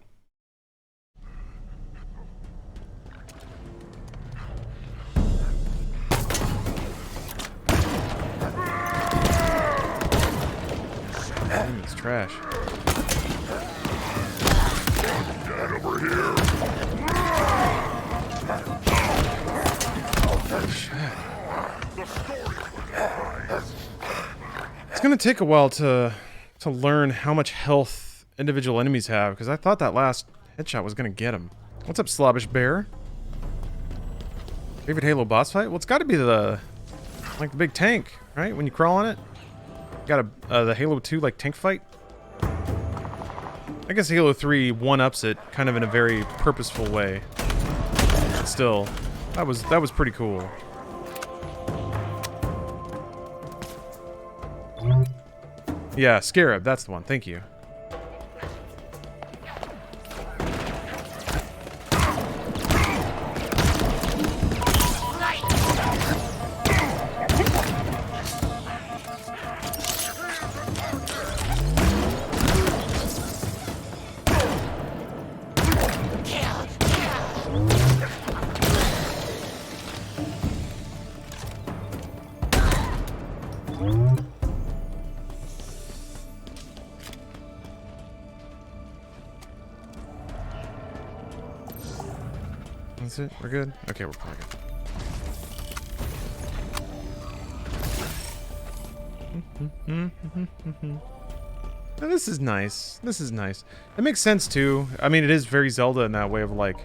It's trash. Get over here. It's gonna take a while to learn how much health individual enemies have, because I thought that last headshot was gonna get him. What's up, Slobbish Bear? Favorite Halo boss fight? Well, it's got to be the big tank, right? When you crawl on it, you got the Halo 2 like tank fight. I guess Halo 3 one-ups it kind of in a very purposeful way. But still, that was pretty cool. Yeah, Scarab, that's the one. Thank you. That's it? We're good? Okay, we're probably good. Now, this is nice. This is nice. It makes sense, too. I mean, it is very Zelda in that way of, like,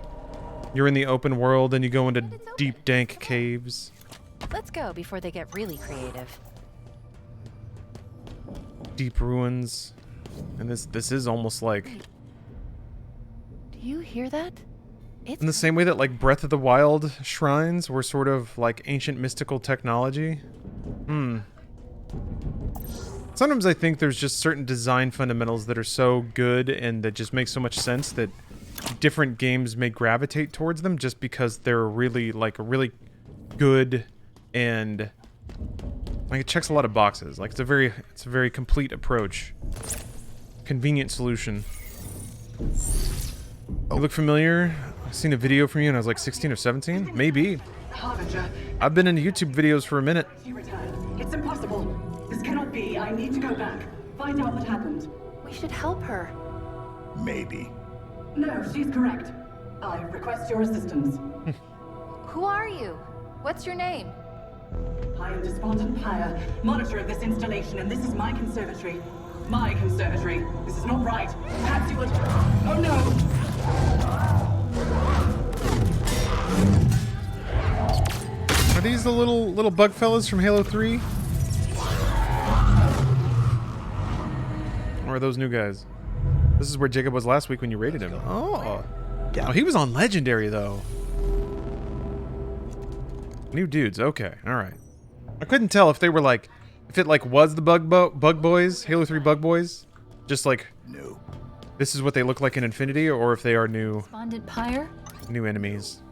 you're in the open world and you go into deep, dank caves. Let's go before they get really creative. Deep ruins. And this is almost like... Do you hear that? In the same way that, like, Breath of the Wild shrines were sort of, like, ancient mystical technology. Sometimes I think there's just certain design fundamentals that are so good and that just make so much sense that different games may gravitate towards them just because they're really, like, really good and... like, it checks a lot of boxes. Like, it's a very complete approach. Convenient solution. You look familiar? I've seen a video from you when I was like 16 or 17? Maybe. I've been into YouTube videos for a minute. It's impossible. This cannot be. I need to go back. Find out what happened. We should help her. Maybe. No, she's correct. I request your assistance. Who are you? What's your name? I am Despondent Pyre, monitor of this installation, and this is my conservatory. My conservatory. This is not right. Perhaps you would... Oh no! Are these the little bug fellas from Halo 3? Or are those new guys? This is where Jacob was last week when you raided him. Oh. Oh, he was on Legendary, though. New dudes. Okay. All right. I couldn't tell if they were like... If it, like, was the Bug Boys, Halo 3 Bug Boys. Just, like... No. This is what they look like in Infinity, or if they are new... Despondent Pyre? New enemies.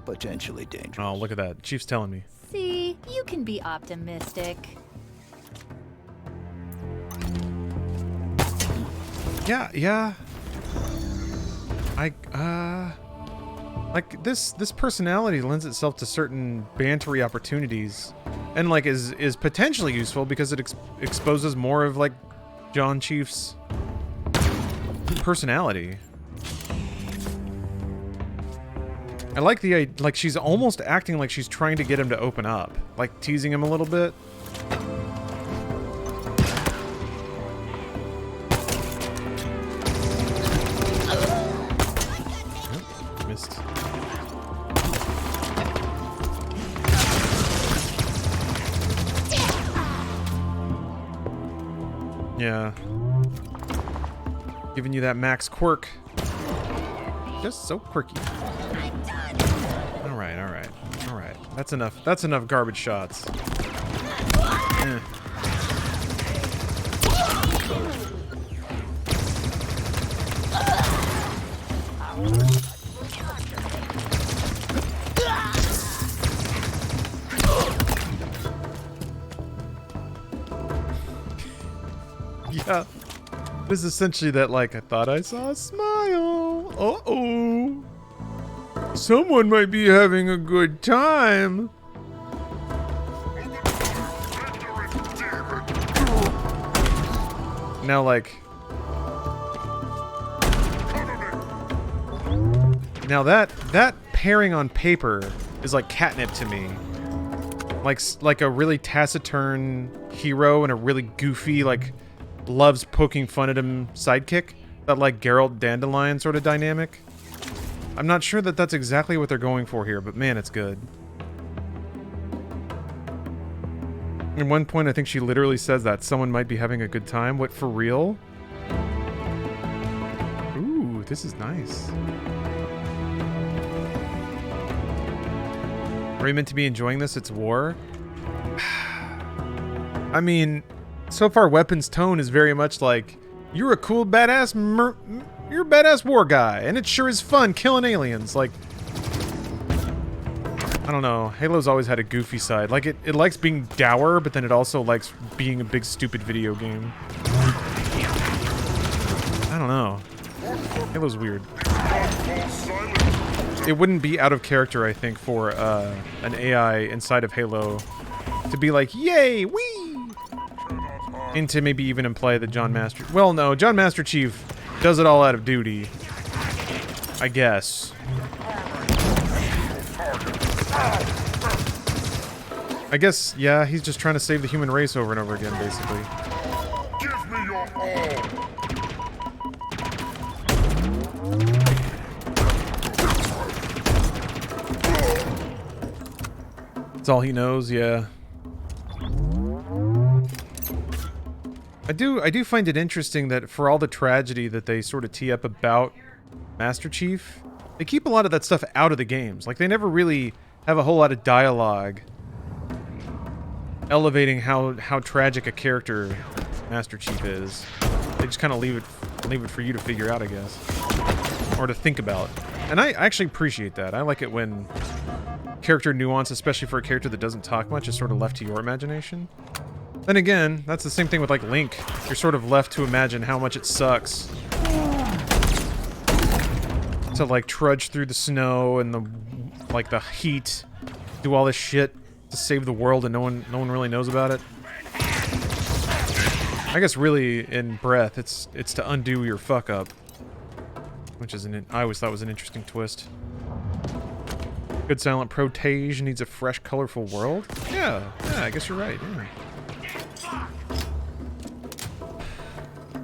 Potentially dangerous. Oh, look at that. Chief's telling me. See, you can be optimistic. Yeah. Like this personality lends itself to certain bantery opportunities, and like is potentially useful because it exposes more of like John Chief's personality. I like like she's almost acting like she's trying to get him to open up, like teasing him a little bit. Missed. Yeah. Giving you that max quirk. Just so quirky. Alright. That's enough. That's enough garbage shots. Eh. Yeah. This is essentially that, like, I thought I saw a smile. Uh-oh. Someone might be having a good time. Now, like... Now that pairing on paper is like catnip to me. Like a really taciturn hero and a really goofy, like, loves poking fun at him sidekick. That, like, Geralt Dandelion sort of dynamic. I'm not sure that that's exactly what they're going for here, but man, it's good. At one point, I think she literally says that someone might be having a good time. What, for real? Ooh, this is nice. Are you meant to be enjoying this? It's war? I mean, so far Weapon's tone is very much like, you're a cool badass you're a badass war guy, and it sure is fun killing aliens. Like, I don't know. Halo's always had a goofy side. Like, it likes being dour, but then it also likes being a big stupid video game. I don't know. Halo's weird. It wouldn't be out of character, I think, for an AI inside of Halo to be like, yay, wee! And to maybe even imply that John Master... Well, no, John Master Chief does it all out of duty. I guess. I guess, yeah, he's just trying to save the human race over and over again, basically. Give me your all. That's all he knows, yeah. I do find it interesting that for all the tragedy that they sort of tee up about Master Chief, they keep a lot of that stuff out of the games. Like, they never really have a whole lot of dialogue elevating how tragic a character Master Chief is. They just kind of leave it for you to figure out, I guess. Or to think about. And I actually appreciate that. I like it when character nuance, especially for a character that doesn't talk much, is sort of left to your imagination. Then again, that's the same thing with, like, Link. You're sort of left to imagine how much it sucks to, like, trudge through the snow and the, like, the heat, do all this shit to save the world and no one really knows about it. I guess really in breath it's to undo your fuck up, which is I always thought was an interesting twist. Good silent protege needs a fresh, colorful world. Yeah, I guess you're right. Yeah.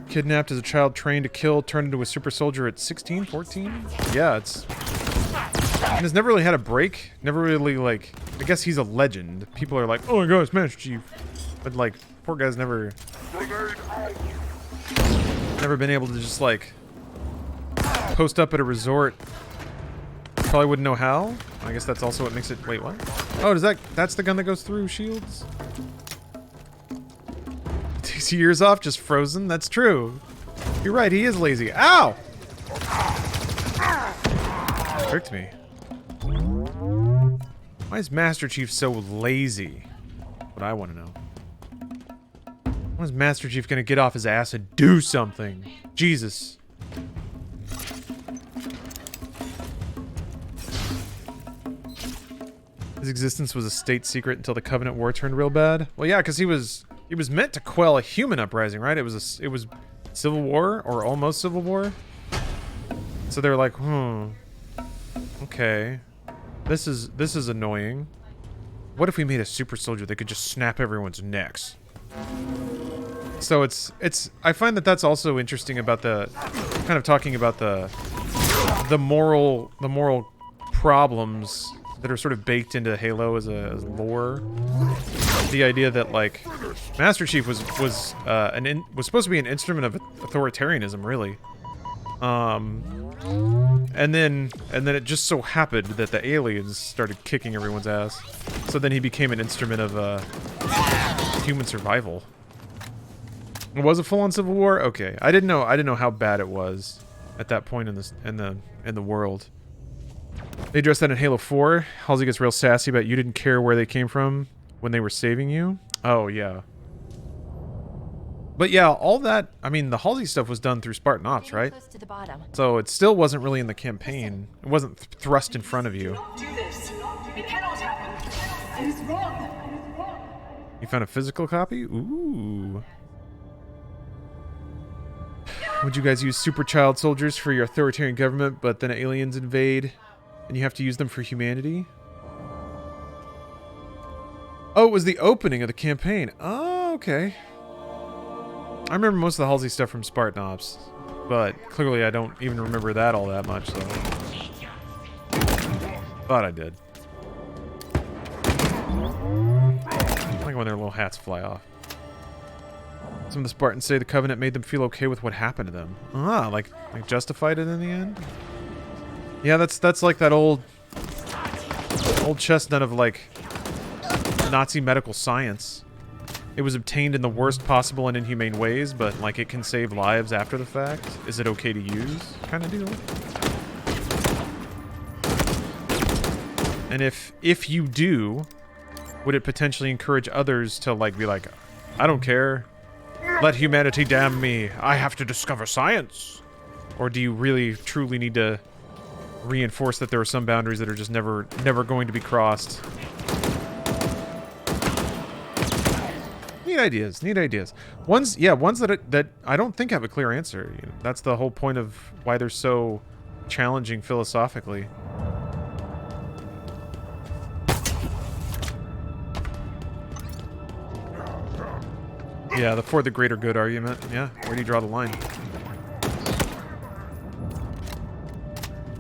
Kidnapped as a child, trained to kill, turned into a super soldier at 16, 14. Yeah, it's. And has never really had a break. Never really like. I guess he's a legend. People are like, oh my god, it's Master Chief, but like, poor guy's never been able to just like post up at a resort. Probably wouldn't know how. I guess that's also what makes it. Wait, what? Oh, that's the gun that goes through shields? Takes years off, just frozen. That's true. You're right. He is lazy. Ow! Tricked me. Why is Master Chief so lazy? What I want to know. When is Master Chief gonna get off his ass and do something? Jesus. His existence was a state secret until the Covenant War turned real bad. Well, yeah, because he was meant to quell a human uprising, right? It was Civil War or almost Civil War. So they're like, okay, this is annoying. What if we made a super soldier that could just snap everyone's necks? So it's I find that that's also interesting about the kind of talking about the moral problems that are sort of baked into Halo as lore. The idea that like Master Chief was supposed to be an instrument of authoritarianism, really. And then it just so happened that the aliens started kicking everyone's ass. So then he became an instrument of human survival. It was a full-on civil war? Okay. I didn't know how bad it was at that point in the world. They addressed that in Halo 4. Halsey gets real sassy about you didn't care where they came from when they were saving you. Oh, yeah. But yeah, all that, I mean, the Halsey stuff was done through Spartan Ops, right? So it still wasn't really in the campaign. It wasn't thrust in front of you. Do this. It cannot happen. It is wrong. You found a physical copy? Ooh. Would you guys use super child soldiers for your authoritarian government, but then aliens invade and you have to use them for humanity? Oh, it was the opening of the campaign. Oh, okay. I remember most of the Halsey stuff from Spartan Ops, but clearly I don't even remember that all that much, so... Thought I did. I like when their little hats fly off. Some of the Spartans say the Covenant made them feel okay with what happened to them. Ah, like justified it in the end? Yeah, that's like that old chestnut of like Nazi medical science. It was obtained in the worst possible and inhumane ways, but like it can save lives after the fact. Is it okay to use? Kind of deal. And if you do, would it potentially encourage others to like be like, I don't care. Let humanity damn me. I have to discover science. Or do you really truly need to reinforce that there are some boundaries that are just never going to be crossed? Neat ideas. Neat ideas. Ones that I don't think have a clear answer. You know, that's the whole point of why they're so challenging philosophically. Yeah, for the greater good argument. Yeah, where do you draw the line?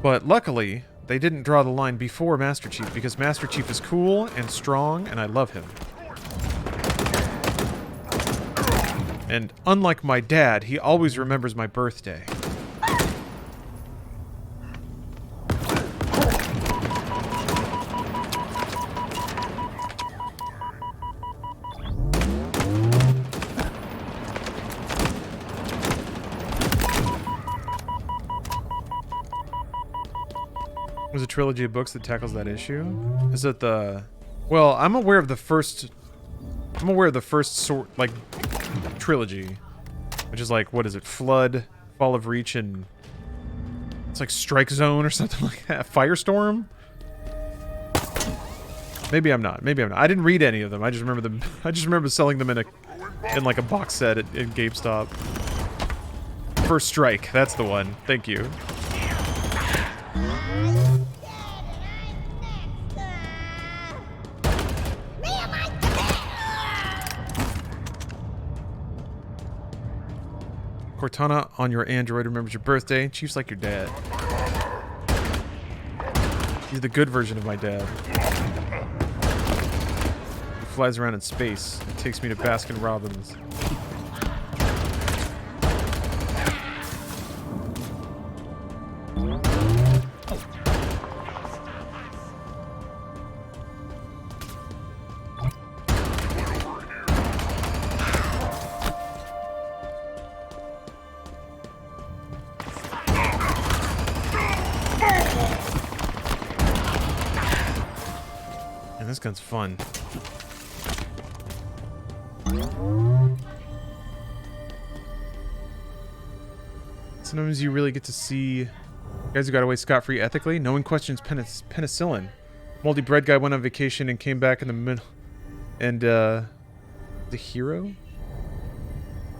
But luckily, they didn't draw the line before Master Chief, because Master Chief is cool and strong, and I love him. And unlike my dad, he always remembers my birthday. There's a trilogy of books that tackles that issue. Is it the... Well, I'm aware of the first sort, like, trilogy. Which is like, what is it? Flood, Fall of Reach, and... It's like Strike Zone or something like that. Firestorm? Maybe I'm not. Maybe I'm not. I didn't read any of them. I just remember them. I just remember selling them in like a box set at GameStop. First Strike. That's the one. Thank you. Cortana on your Android remembers your birthday. Chief's like your dad. He's the good version of my dad. He flies around in space and takes me to Baskin Robbins. This gun's fun. Sometimes you really get to see guys who got away scot-free ethically. No one questions penicillin. Moldy bread guy went on vacation and came back in the middle. And the hero?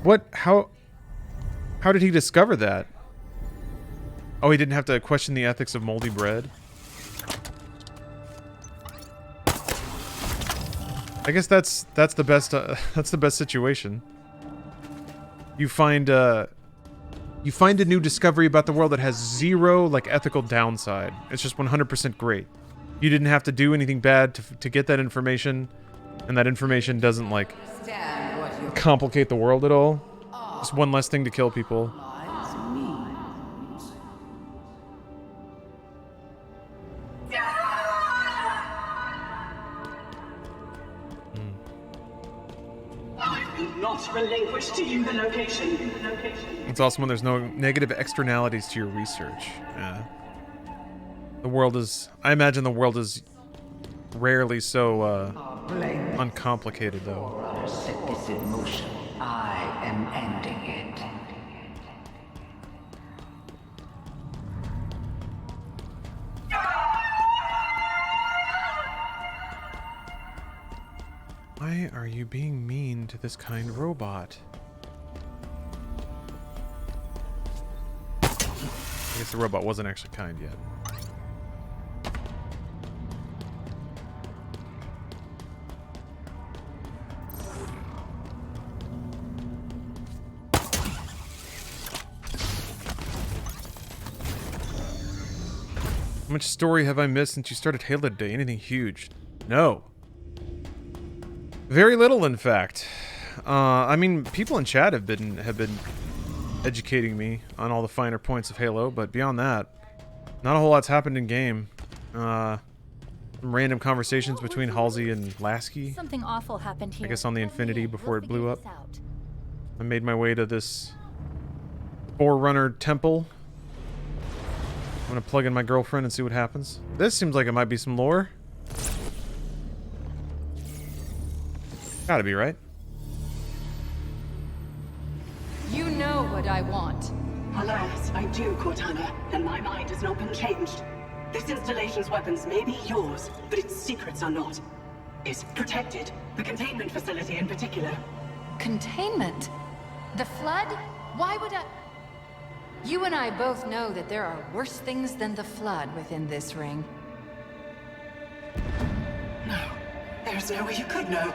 What? How did he discover that? Oh, he didn't have to question the ethics of moldy bread? I guess that's the best situation. You find a new discovery about the world that has zero like ethical downside. It's just 100% great. You didn't have to do anything bad to get that information, and that information doesn't like complicate the world at all. Just one less thing to kill people. Relinquish to you the location. It's awesome when there's no negative externalities to your research. Yeah. The world is... I imagine the world is rarely so uncomplicated, though. Set this in motion. I am ending it. Why are you being mean to this kind robot? I guess the robot wasn't actually kind yet. How much story have I missed since you started Halo today? Anything huge? No. Very little, in fact. I mean, people in chat have been educating me on all the finer points of Halo, but beyond that, not a whole lot's happened in game. Some random conversations between Halsey and Lasky. Something awful happened here. I guess on the Infinity before it blew up. I made my way to this Forerunner temple. I'm gonna plug in my girlfriend and see what happens. This seems like it might be some lore. Gotta be, right? You know what I want. Alas, I do, Cortana, and my mind has not been changed. This installation's weapons may be yours, but its secrets are not. It's protected. The containment facility in particular. Containment? The Flood? Why would I... You and I both know that there are worse things than the Flood within this ring. No. There's no way you could know.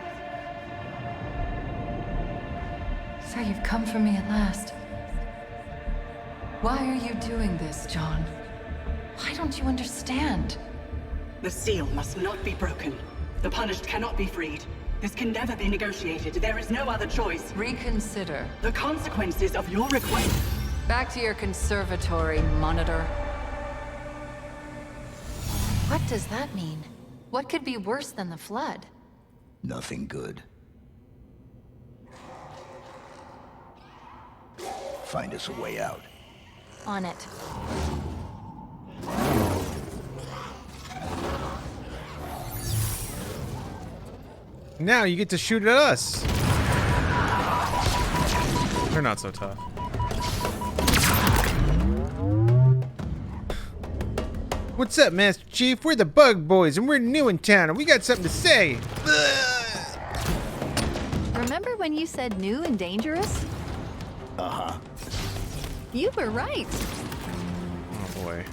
So you've come for me at last. Why are you doing this, John? Why don't you understand? The seal must not be broken. The punished cannot be freed. This can never be negotiated. There is no other choice. Reconsider. The consequences of your request. Back to your conservatory, Monitor. What does that mean? What could be worse than the Flood? Nothing good. Find us a way out. On it. Now you get to shoot at us. They're not so tough. What's up, Master Chief? We're the Bug Boys, and we're new in town, and we got something to say. Remember when you said new and dangerous? Uh-huh. You were right. Oh, boy.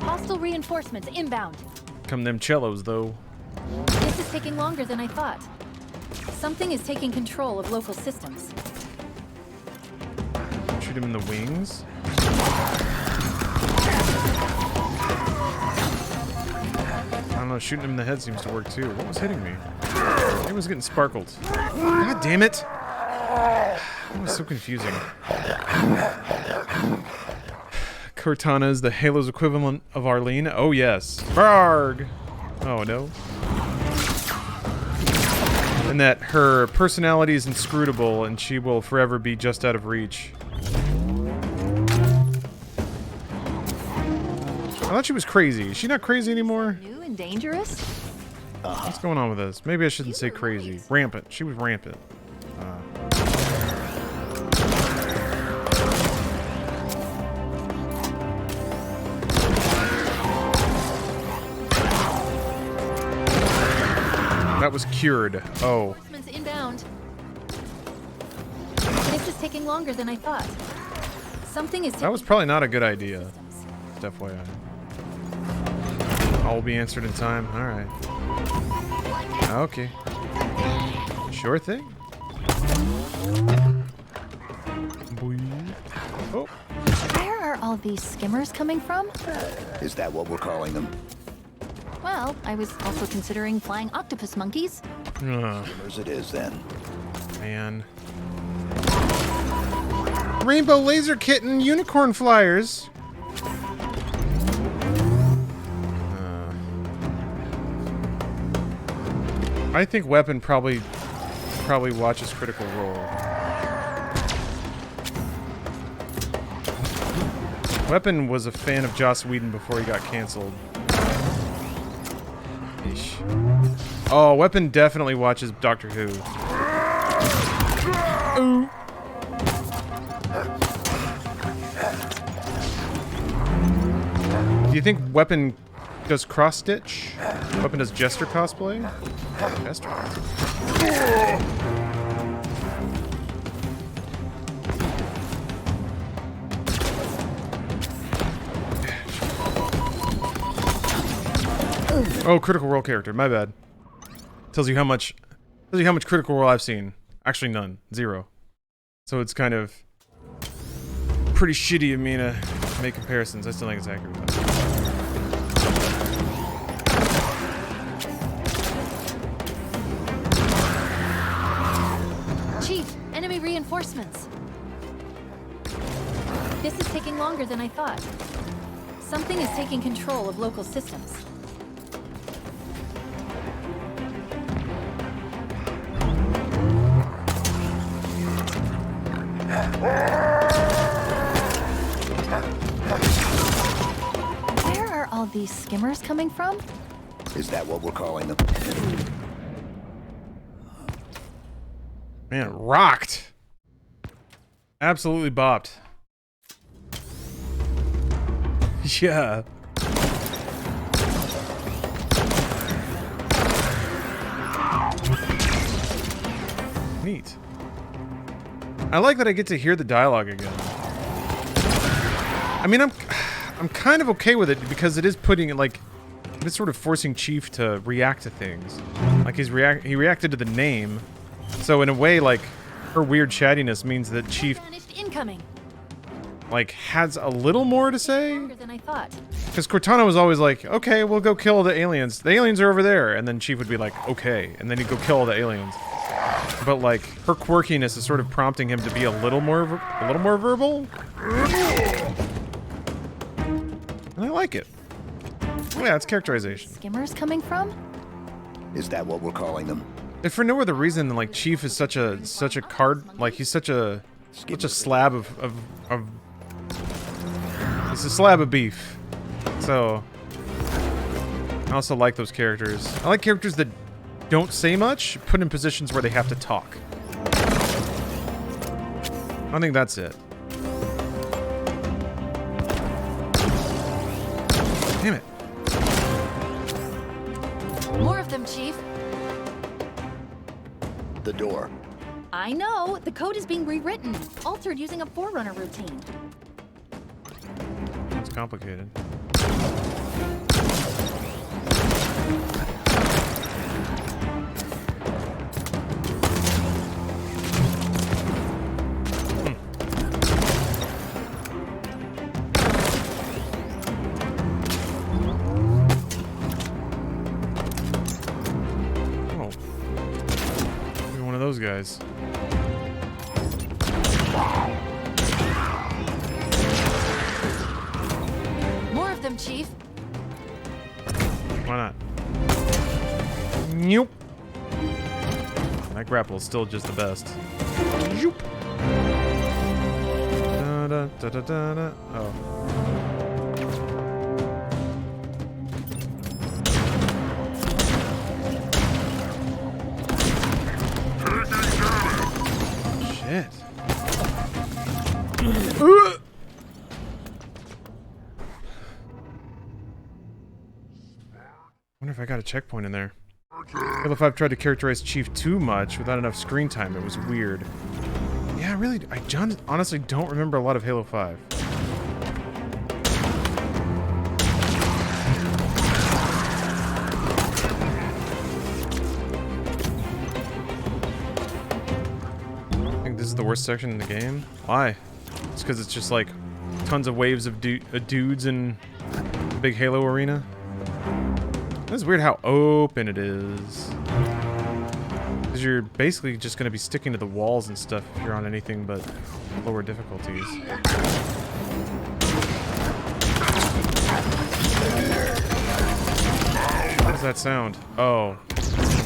Hostile reinforcements inbound. Come them cellos, though. This is taking longer than I thought. Something is taking control of local systems. Shoot him in the wings. I don't know, shooting him in the head seems to work too. What was hitting me? It was getting sparkled. God damn it! That was so confusing. Cortana is the Halo's equivalent of Arlene. Oh yes. Barg! Oh no. And that her personality is inscrutable and she will forever be just out of reach. I thought she was crazy. Is she not crazy anymore? New and dangerous? What's going on with this? Maybe I shouldn't say crazy. Rampant. She was rampant. That was cured. Oh. Inbound. This is taking longer than I thought. Something is. That was probably not a good idea. Just FYI. All will be answered in time. All right. Okay. Sure thing. Oh. Where are all these skimmers coming from? Is that what we're calling them? Well, I was also considering flying octopus monkeys. Skimmers it is then. Man. Rainbow laser kitten unicorn flyers. I think Weapon probably watches Critical Role. Weapon was a fan of Joss Whedon before he got canceled. Oh, Weapon definitely watches Doctor Who. Ooh. Do you think Weapon does cross-stitch? Weapon does Jester cosplay? Jester. Oh, Critical Role character. My bad. Tells you how much Critical Role I've seen. Actually, none. 0. So it's kind of pretty shitty of me to make comparisons. I still think it's accurate. Chief, enemy reinforcements. This is taking longer than I thought. Something is taking control of local systems. Where are all these skimmers coming from? Is that what we're calling them? Man, rocked. Absolutely bopped. Yeah. Neat. I like that I get to hear the dialogue again. I mean, I'm kind of okay with it because it is putting it like it's sort of forcing Chief to react to things. Like he reacted to the name. So in a way, like her weird chattiness means that Chief Incoming. like has a little more to say. Longer than I thought. Because Cortana was always like, okay, we'll go kill the aliens. The aliens are over there. And then Chief would be like, okay. And then he'd go kill all the aliens. But like, her quirkiness is sort of prompting him to be a little more verbal. And I like it. Oh, yeah, it's characterization. Skimmers coming from? Is that what we're calling them? If for no other reason than like Chief is such a card, like he's such a slab of he's a slab of beef. So I also like those characters. I like characters that don't say much, put in positions where they have to talk. I think that's it. Damn it. More of them, Chief. The door. I know. The code is being rewritten, altered using a Forerunner routine. It's complicated. Those guys. More of them, Chief. Why not? Nope. That grapple is still just the best. Yoop. Da, da, da, da, da, da. Oh. Shit. Wonder if I got a checkpoint in there. Halo 5 tried to characterize Chief too much without enough screen time. It was weird. Yeah, really, I honestly don't remember a lot of Halo 5. I think this is the worst section in the game. Why? It's because it's just like tons of waves of dudes in the big Halo arena. It's weird how open it is. Because you're basically just going to be sticking to the walls and stuff if you're on anything but lower difficulties. What does that sound? Oh.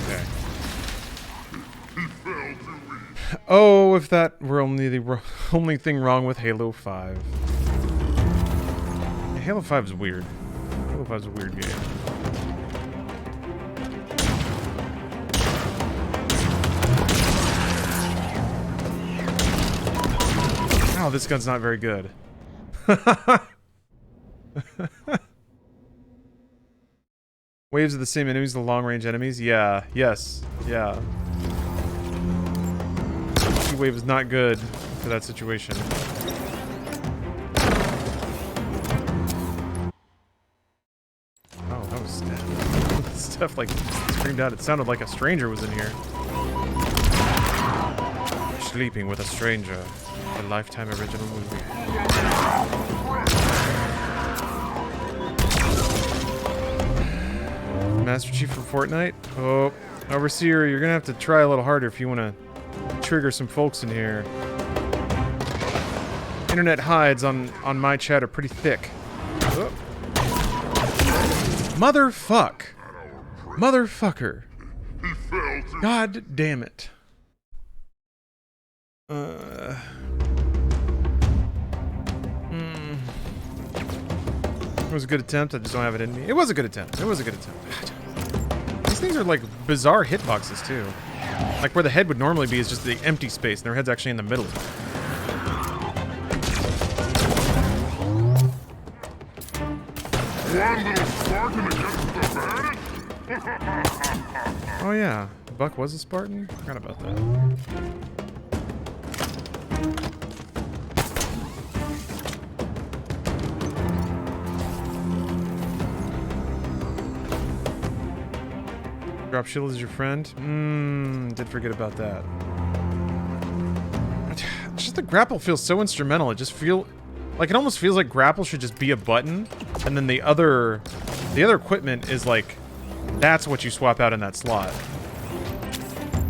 Okay. Oh, if that were only the only thing wrong with Halo 5. Yeah, Halo 5 is weird. Halo 5 is a weird game. Oh, this gun's not very good. Waves of the same enemies, the long-range enemies? Yeah, yes, yeah. Wave is not good for that situation. Oh, that was stuff like screamed out. It sounded like a stranger was in here. Sleeping with a stranger. A Lifetime original movie. Master Chief for Fortnite? Oh, Overseer, you're gonna have to try a little harder if you want to trigger some folks in here. Internet hides on my chat are pretty thick. Oh. Motherfuck. Motherfucker. God damn it. It was a good attempt, I just don't have it in me. It was a good attempt. It was a good attempt. These things are like bizarre hitboxes too. Like where the head would normally be is just the empty space, and their head's actually in the middle. Oh yeah, Buck was a Spartan? Forgot about that. Drop shield as your friend? Did forget about that. Just the grapple feels so instrumental. It just it almost feels like grapple should just be a button, and then the other equipment is like, that's what you swap out in that slot.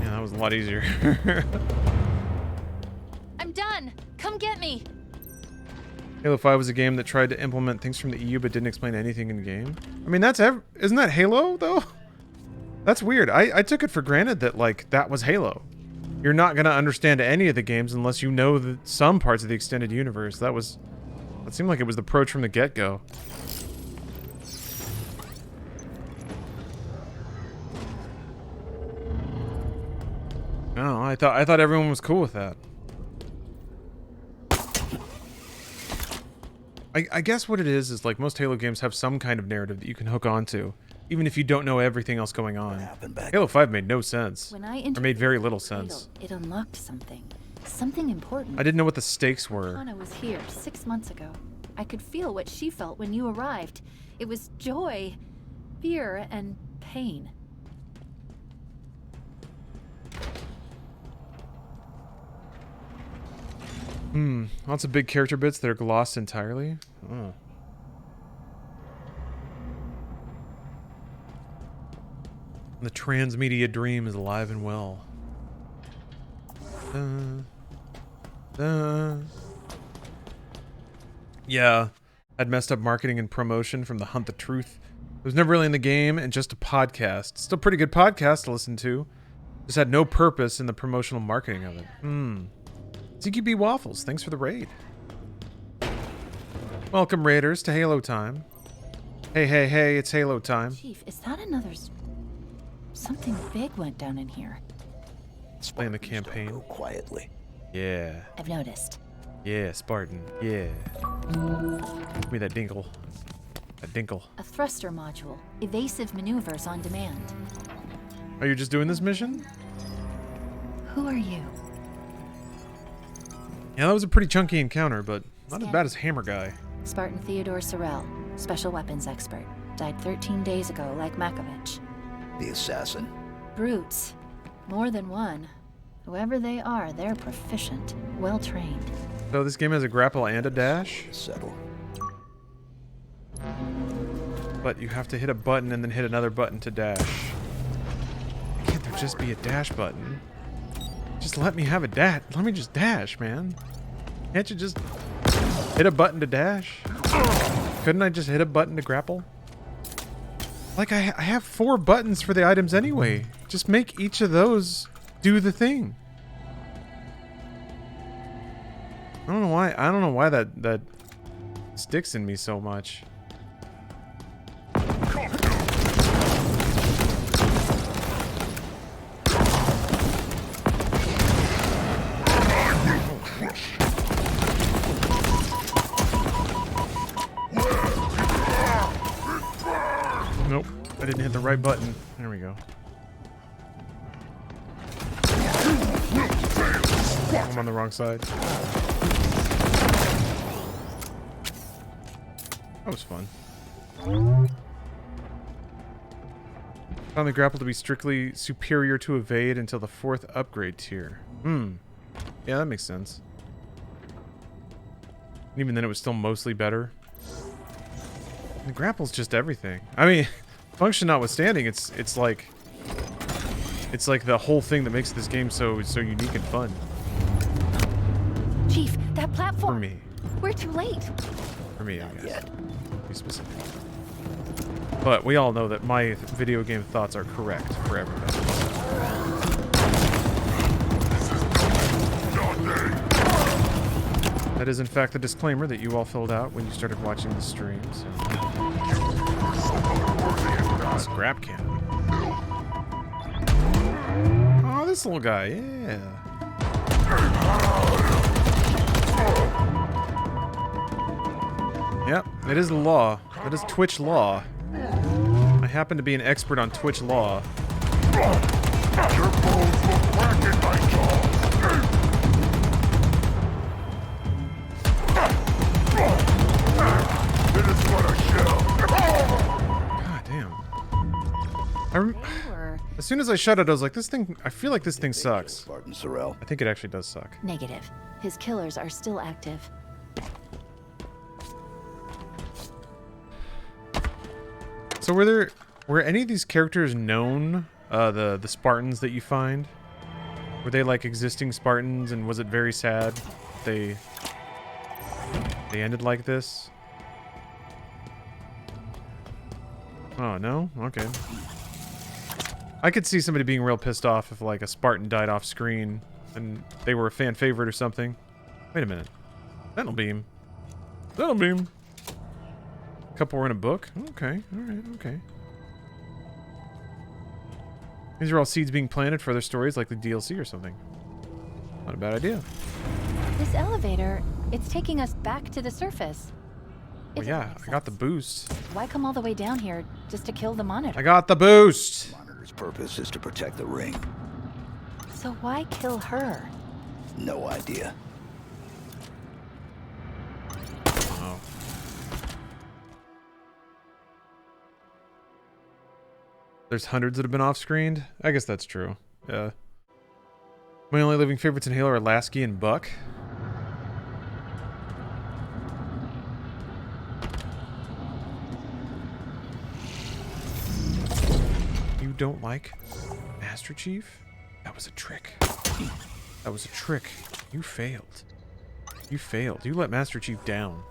Yeah, that was a lot easier. I'm done. Come get me. Halo 5 was a game that tried to implement things from the EU but didn't explain anything in game. I mean, isn't that Halo though? That's weird. I took it for granted that, like, that was Halo. You're not gonna understand any of the games unless you know some parts of the extended universe. That seemed like it was the approach from the get-go. No, I thought everyone was cool with that. I guess what it is like most Halo games have some kind of narrative that you can hook onto, even if you don't know everything else going on. Halo 5 made no sense. When I or made very little sense. It unlocked something. Something important. I didn't know what the stakes were. Anna was here 6 months ago. I could feel what she felt when you arrived. It was joy, fear, and pain. Lots of big character bits that are glossed entirely. Oh. The transmedia dream is alive and well. Yeah, I'd messed up marketing and promotion from the Hunt the Truth. It was never really in the game and just a podcast. Still pretty good podcast to listen to. Just had no purpose in the promotional marketing of it. CQB Waffles, thanks for the raid. Welcome, Raiders, to Halo time. Hey, hey, hey, it's Halo time. Chief, is that another... Something big went down in here. Playing the campaign. Go quietly. Yeah. I've noticed. Yeah, Spartan. Yeah. Give me that dinkle. That dinkle. A thruster module. Evasive maneuvers on demand. Are you just doing this mission? Who are you? Yeah, that was a pretty chunky encounter, but not as bad as Hammer Guy. Spartan Theodore Sorrell, special weapons expert. Died 13 days ago, like Makovich. The assassin. Brutes. More than one. Whoever they are, they're proficient. Well-trained. So this game has a grapple and a dash? Settle. But you have to hit a button and then hit another button to dash. Can't there just be a dash button? Just let me have a dash. Let me just dash, man. Can't you just hit a button to dash? Couldn't I just hit a button to grapple? Like, I have 4 buttons for the items anyway. Just make each of those do the thing. I don't know why that sticks in me so much. Nope, I didn't hit the right button. There we go. I'm on the wrong side. That was fun. Found the grapple to be strictly superior to evade until the 4th upgrade tier. Yeah, that makes sense. And even then it was still mostly better. The grapple's just everything. I mean, function notwithstanding, it's like the whole thing that makes this game so unique and fun. Chief, that platform. For me. We're too late. For me, I guess. Be specific. But we all know that my video game thoughts are correct for everybody. That is, in fact, the disclaimer that you all filled out when you started watching the stream. So. Scrap cannon. Oh, this little guy, yeah. Yep, it is the law. That is Twitch law. I happen to be an expert on Twitch law. Your bones will crack in my jaw. It is but a shell. God damn. As soon as I shut it, I was like, this thing, I feel like this thing sucks. Spartan Sorrell. I think it actually does suck. Negative. His killers are still active. So were any of these characters known, the Spartans that you find? Were they like existing Spartans, and was it very sad they ended like this? Oh, no? Okay. I could see somebody being real pissed off if like a Spartan died off screen and they were a fan favorite or something. Wait a minute. That'll beam. That'll beam. A couple were in a book? Okay, alright, okay. These are all seeds being planted for other stories like the DLC or something. Not a bad idea. This elevator, it's taking us back to the surface. Well, yeah, I got the boost. Why come all the way down here just to kill the monitor? I got the boost. The monitor's purpose is to protect the ring. So why kill her? No idea. Oh. There's hundreds that have been off-screened. I guess that's true. Yeah. My only living favorites in Halo are Lasky and Buck. You don't like Master Chief? That was a trick. That was a trick. You failed. You failed. You let Master Chief down.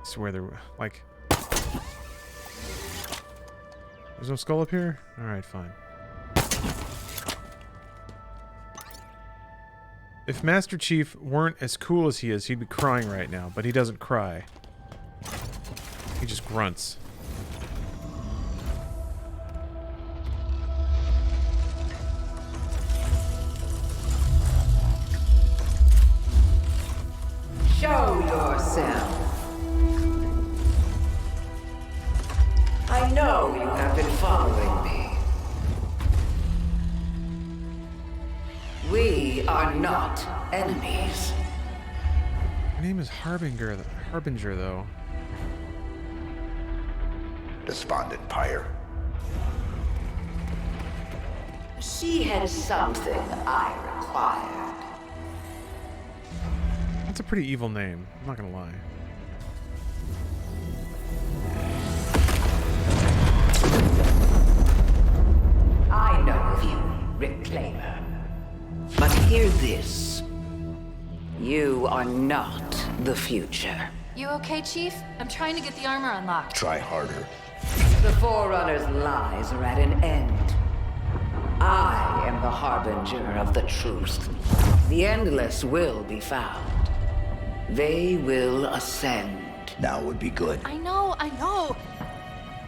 I swear there were, like... There's no skull up here? Alright, fine. If Master Chief weren't as cool as he is, he'd be crying right now, but he doesn't cry. He just grunts. Show yourself. I know you have been following me. We are not enemies. Her name is Harbinger, though. Despondent pyre. She has something I required. That's a pretty evil name, I'm not gonna lie. I know of you, Reclaimer. But hear this. You are not the future. You okay, Chief? I'm trying to get the armor unlocked. Try harder. The Forerunner's lies are at an end. I am the Harbinger of the truth. The Endless will be found. They will ascend. Now would be good. I know, I know.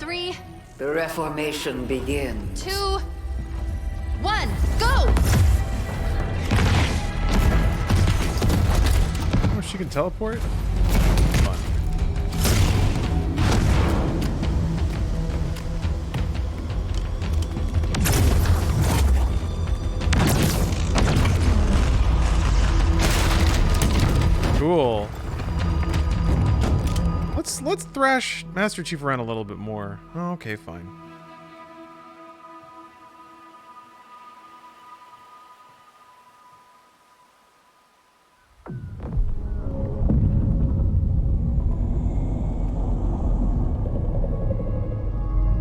3, The Reformation begins. 2, 1, go! Oh, she can teleport? Fun. Cool. Let's thrash Master Chief around a little bit more. Oh, okay, fine.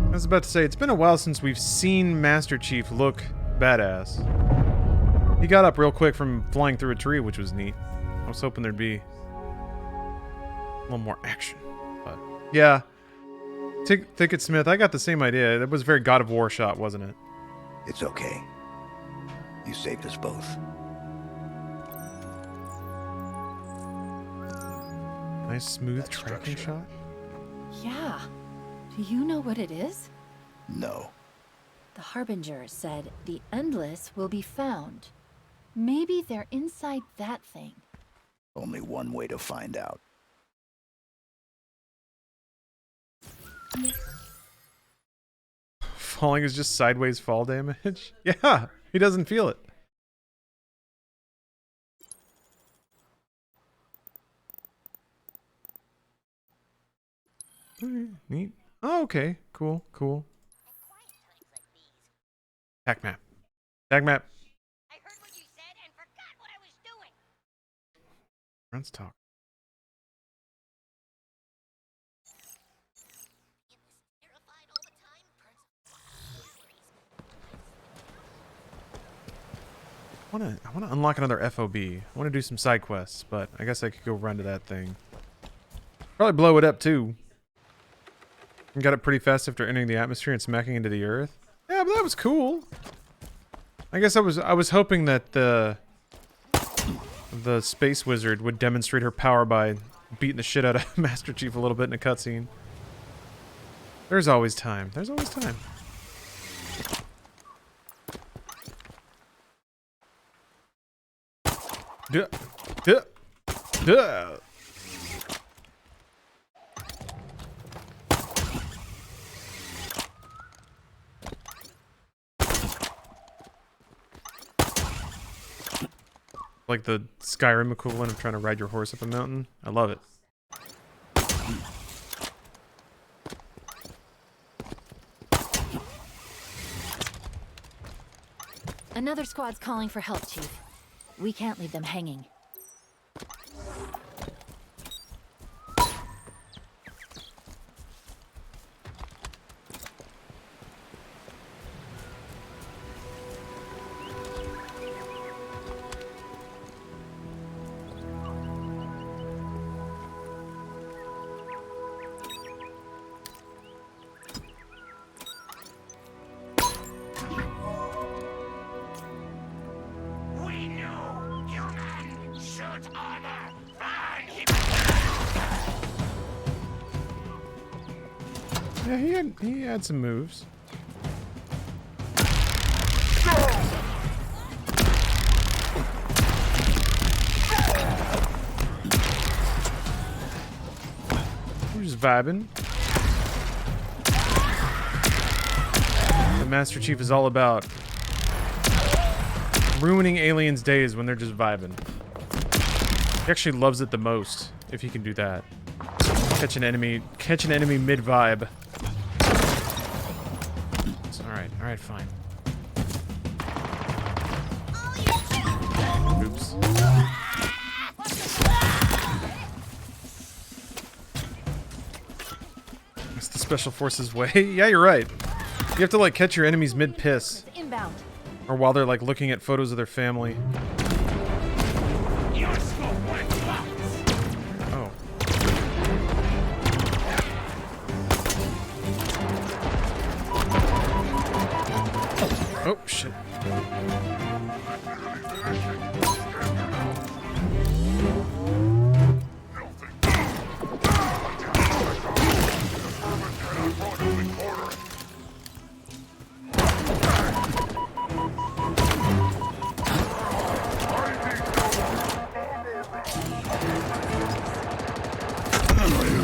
I was about to say, it's been a while since we've seen Master Chief look badass. He got up real quick from flying through a tree, which was neat. I was hoping there'd be a little more action. But yeah. Ticket Smith, I got the same idea. That was a very God of War shot, wasn't it? It's okay. You saved us both. Nice smooth tracking shot. Yeah. Do you know what it is? No. The Harbinger said the Endless will be found. Maybe they're inside that thing. Only one way to find out. Falling is just sideways fall damage? Yeah, he doesn't feel it. Alright, neat. Oh, okay. Cool, cool. Tag map. Tag map. I heard what you said and forgot what I was doing. Let's talk. I wanna unlock another FOB. I wanna do some side quests, but I guess I could go run to that thing. Probably blow it up too. And got it pretty fast after entering the atmosphere and smacking into the earth. Yeah, but that was cool. I guess I was hoping that the space wizard would demonstrate her power by beating the shit out of Master Chief a little bit in a cutscene. There's always time. There's always time. Duh. Duh. Duh. Like the Skyrim equivalent of trying to ride your horse up a mountain. I love it. Another squad's calling for help, Chief. We can't leave them hanging. Yeah, he had some moves. We're just vibing. The Master Chief is all about ruining aliens' days when they're just vibing. He actually loves it the most if he can do that. Catch an enemy mid-vibe. Alright, fine. Oops. That's the Special Forces way. Yeah, you're right. You have to, like, catch your enemies mid-piss. Inbound. Or while they're, like, looking at photos of their family. Oh. Oh, shit.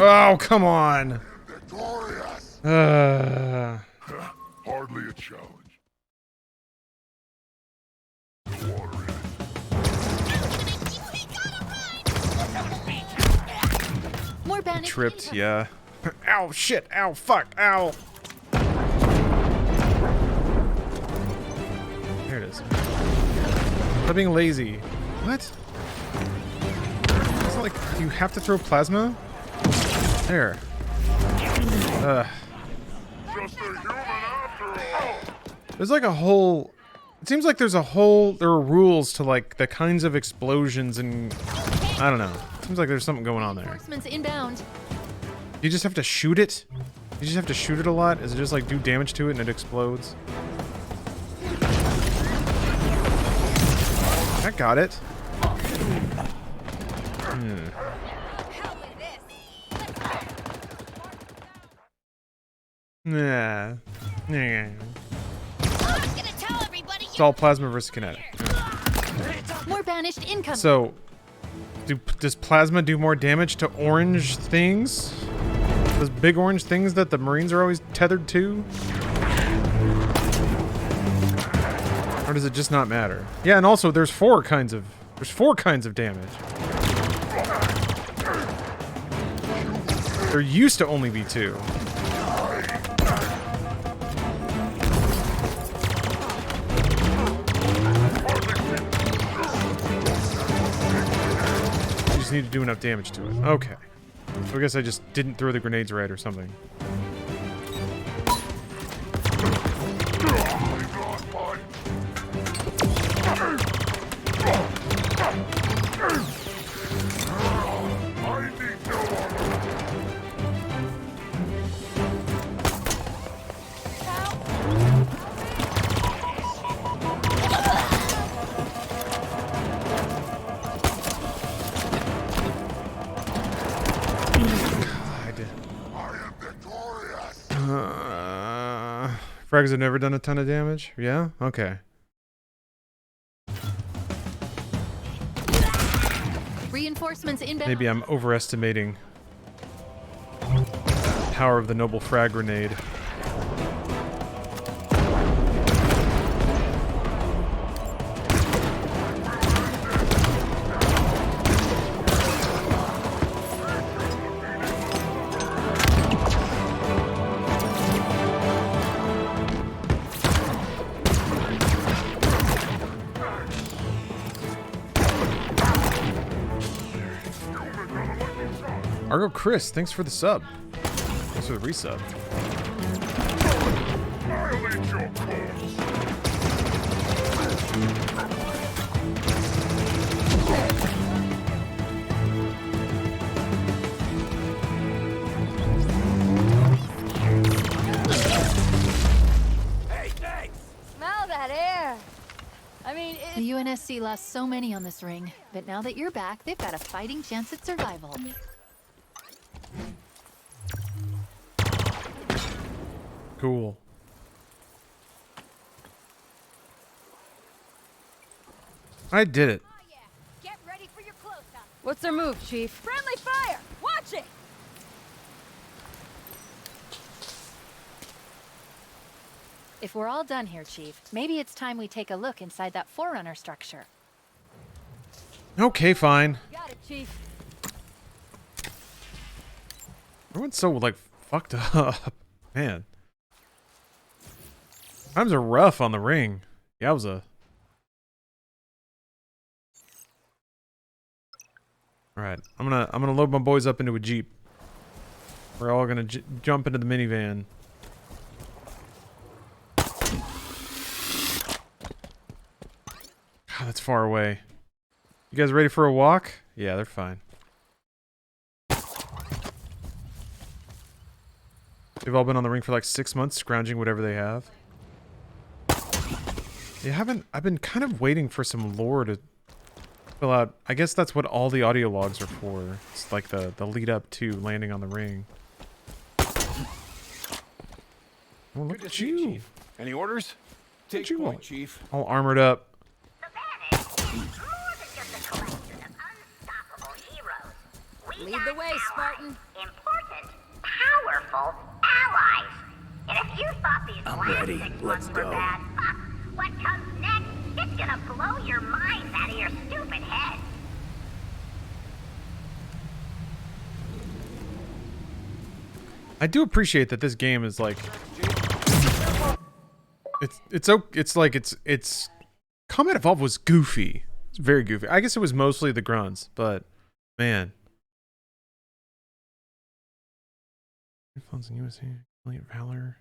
Oh, come on. Hardly a challenge. More bandits. Tripped, yeah. Ow, shit, ow, fuck, ow. There it is. Stop being lazy. What? It's not like you have to throw plasma? There. There's like a whole... It seems like there are rules to like the kinds of explosions and... I don't know. Seems like there's something going on there. Reinforcements inbound. You just have to shoot it? You just have to shoot it a lot? Is it just like do damage to it and it explodes? I got it. Nah. It's all plasma versus kinetic. More banished incoming. So, does plasma do more damage to orange things? Those big orange things that the Marines are always tethered to? Or does it just not matter? Yeah, and also there's four kinds of damage. There used to only be two. Need to do enough damage to it. Okay. So I guess I just didn't throw the grenades right or something. Frags have never done a ton of damage? Yeah? Okay. Reinforcements inbound. Maybe I'm overestimating the power of the noble frag grenade. Argo Chris, thanks for the sub. Thanks for the resub. Violate your cause. Hey, thanks! Smell that air. I mean, The UNSC lost so many on this ring, but now that you're back, they've got a fighting chance at survival. Cool. I did it. Oh yeah. Get ready for your close-up. What's their move, Chief? Friendly fire. Watch it. If we're all done here, Chief, maybe it's time we take a look inside that Forerunner structure. Okay, fine. Got it, Chief. Everyone's so, like, fucked up. Man. Times are rough on the ring. Yowza. Alright, I'm gonna load my boys up into a Jeep. We're all gonna jump into the minivan. God, that's far away. You guys ready for a walk? Yeah, they're fine. They've all been on the ring for like 6 months, scrounging whatever they have. I've been kind of waiting for some lore to fill out. I guess that's what all the audio logs are for. It's like the lead up to landing on the ring. Oh, look at you. Chief. Any orders? Take you point, Chief. all armored up. Lead the way, Spartan. Important, powerful allies. And if you thought these I'm last ready. 6 Let's months were go. bad, what comes next? It's gonna blow your minds out of your stupid head. I do appreciate that this game is like it's Combat Evolved was goofy. It's very goofy. I guess it was mostly the grunts, but man. Influence in USA, Valor.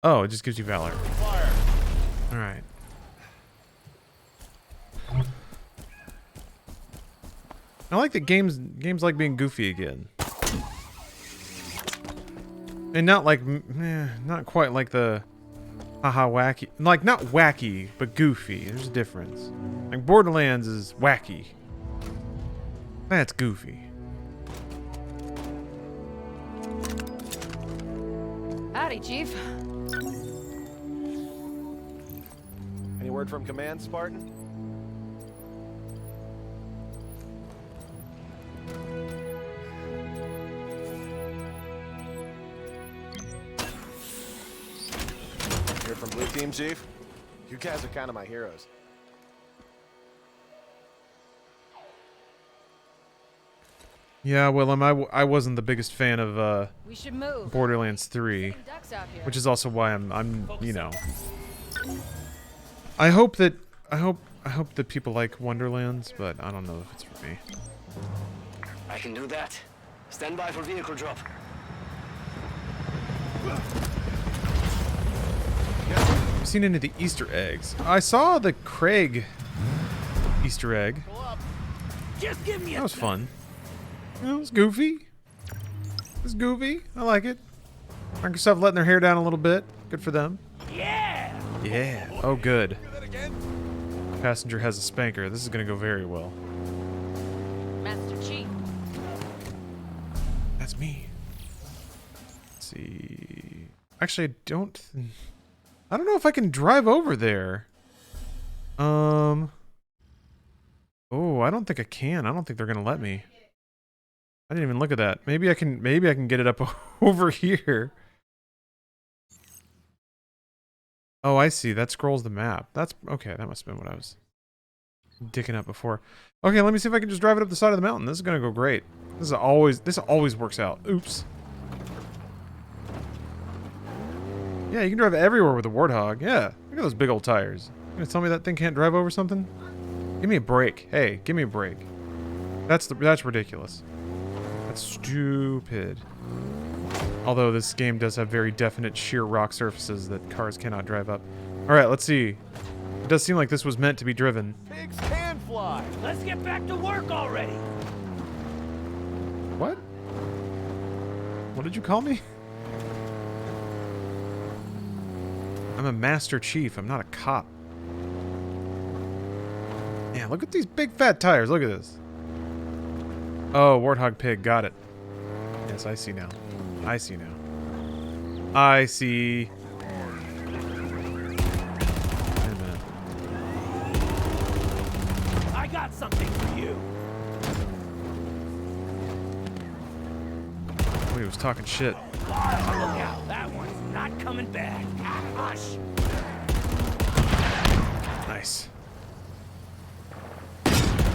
Oh, it just gives you Valor. Alright. I like that games like being goofy again. And not like, not quite like the haha wacky. Like, not wacky, but goofy. There's a difference. Like, Borderlands is wacky. That's goofy. Howdy, Chief. Any word from command, Spartan? Here from Blue Team, Chief. You guys are kind of my heroes. Yeah, well, I wasn't the biggest fan of We should move. Borderlands 3, Some ducks out here. which is also why I'm you know. I hope that people like Wonderlands, but I don't know if it's for me. I can do that. Stand by for vehicle drop. Have you seen any of the Easter eggs? I saw the Craig Easter egg. Just give me That was fun. You know, it was goofy. It was goofy. I like it. Microsoft letting their hair down a little bit. Good for them. Yeah. Yeah. Oh, good. Passenger has a spanker. This is gonna go very well. Master Chief. That's me. Let's see. Actually, I don't know if I can drive over there. Oh, I don't think I can. I don't think they're gonna let me. I didn't even look at that. Maybe I can get it up over here. Oh, I see. That scrolls the map. That's okay. That must have been what I was dicking up before. Okay, let me see if I can just drive it up the side of the mountain. This is gonna go great. This always works out. Oops. Yeah, you can drive everywhere with a Warthog. Yeah, look at those big old tires. You gonna tell me that thing can't drive over something? Give me a break. Hey, give me a break. That's ridiculous. That's stupid. Although this game does have very definite sheer rock surfaces that cars cannot drive up. Alright, let's see. It does seem like this was meant to be driven. Pigs can fly. Let's get back to work already. What? What did you call me? I'm a Master Chief. I'm not a cop. Yeah, look at these big fat tires. Look at this. Oh, Warthog pig. Got it. Yes, I see now. I see now. I see. Wait a minute. I got something for you. Oh, he was talking shit. Look out. That one's not coming back. Hush. Nice.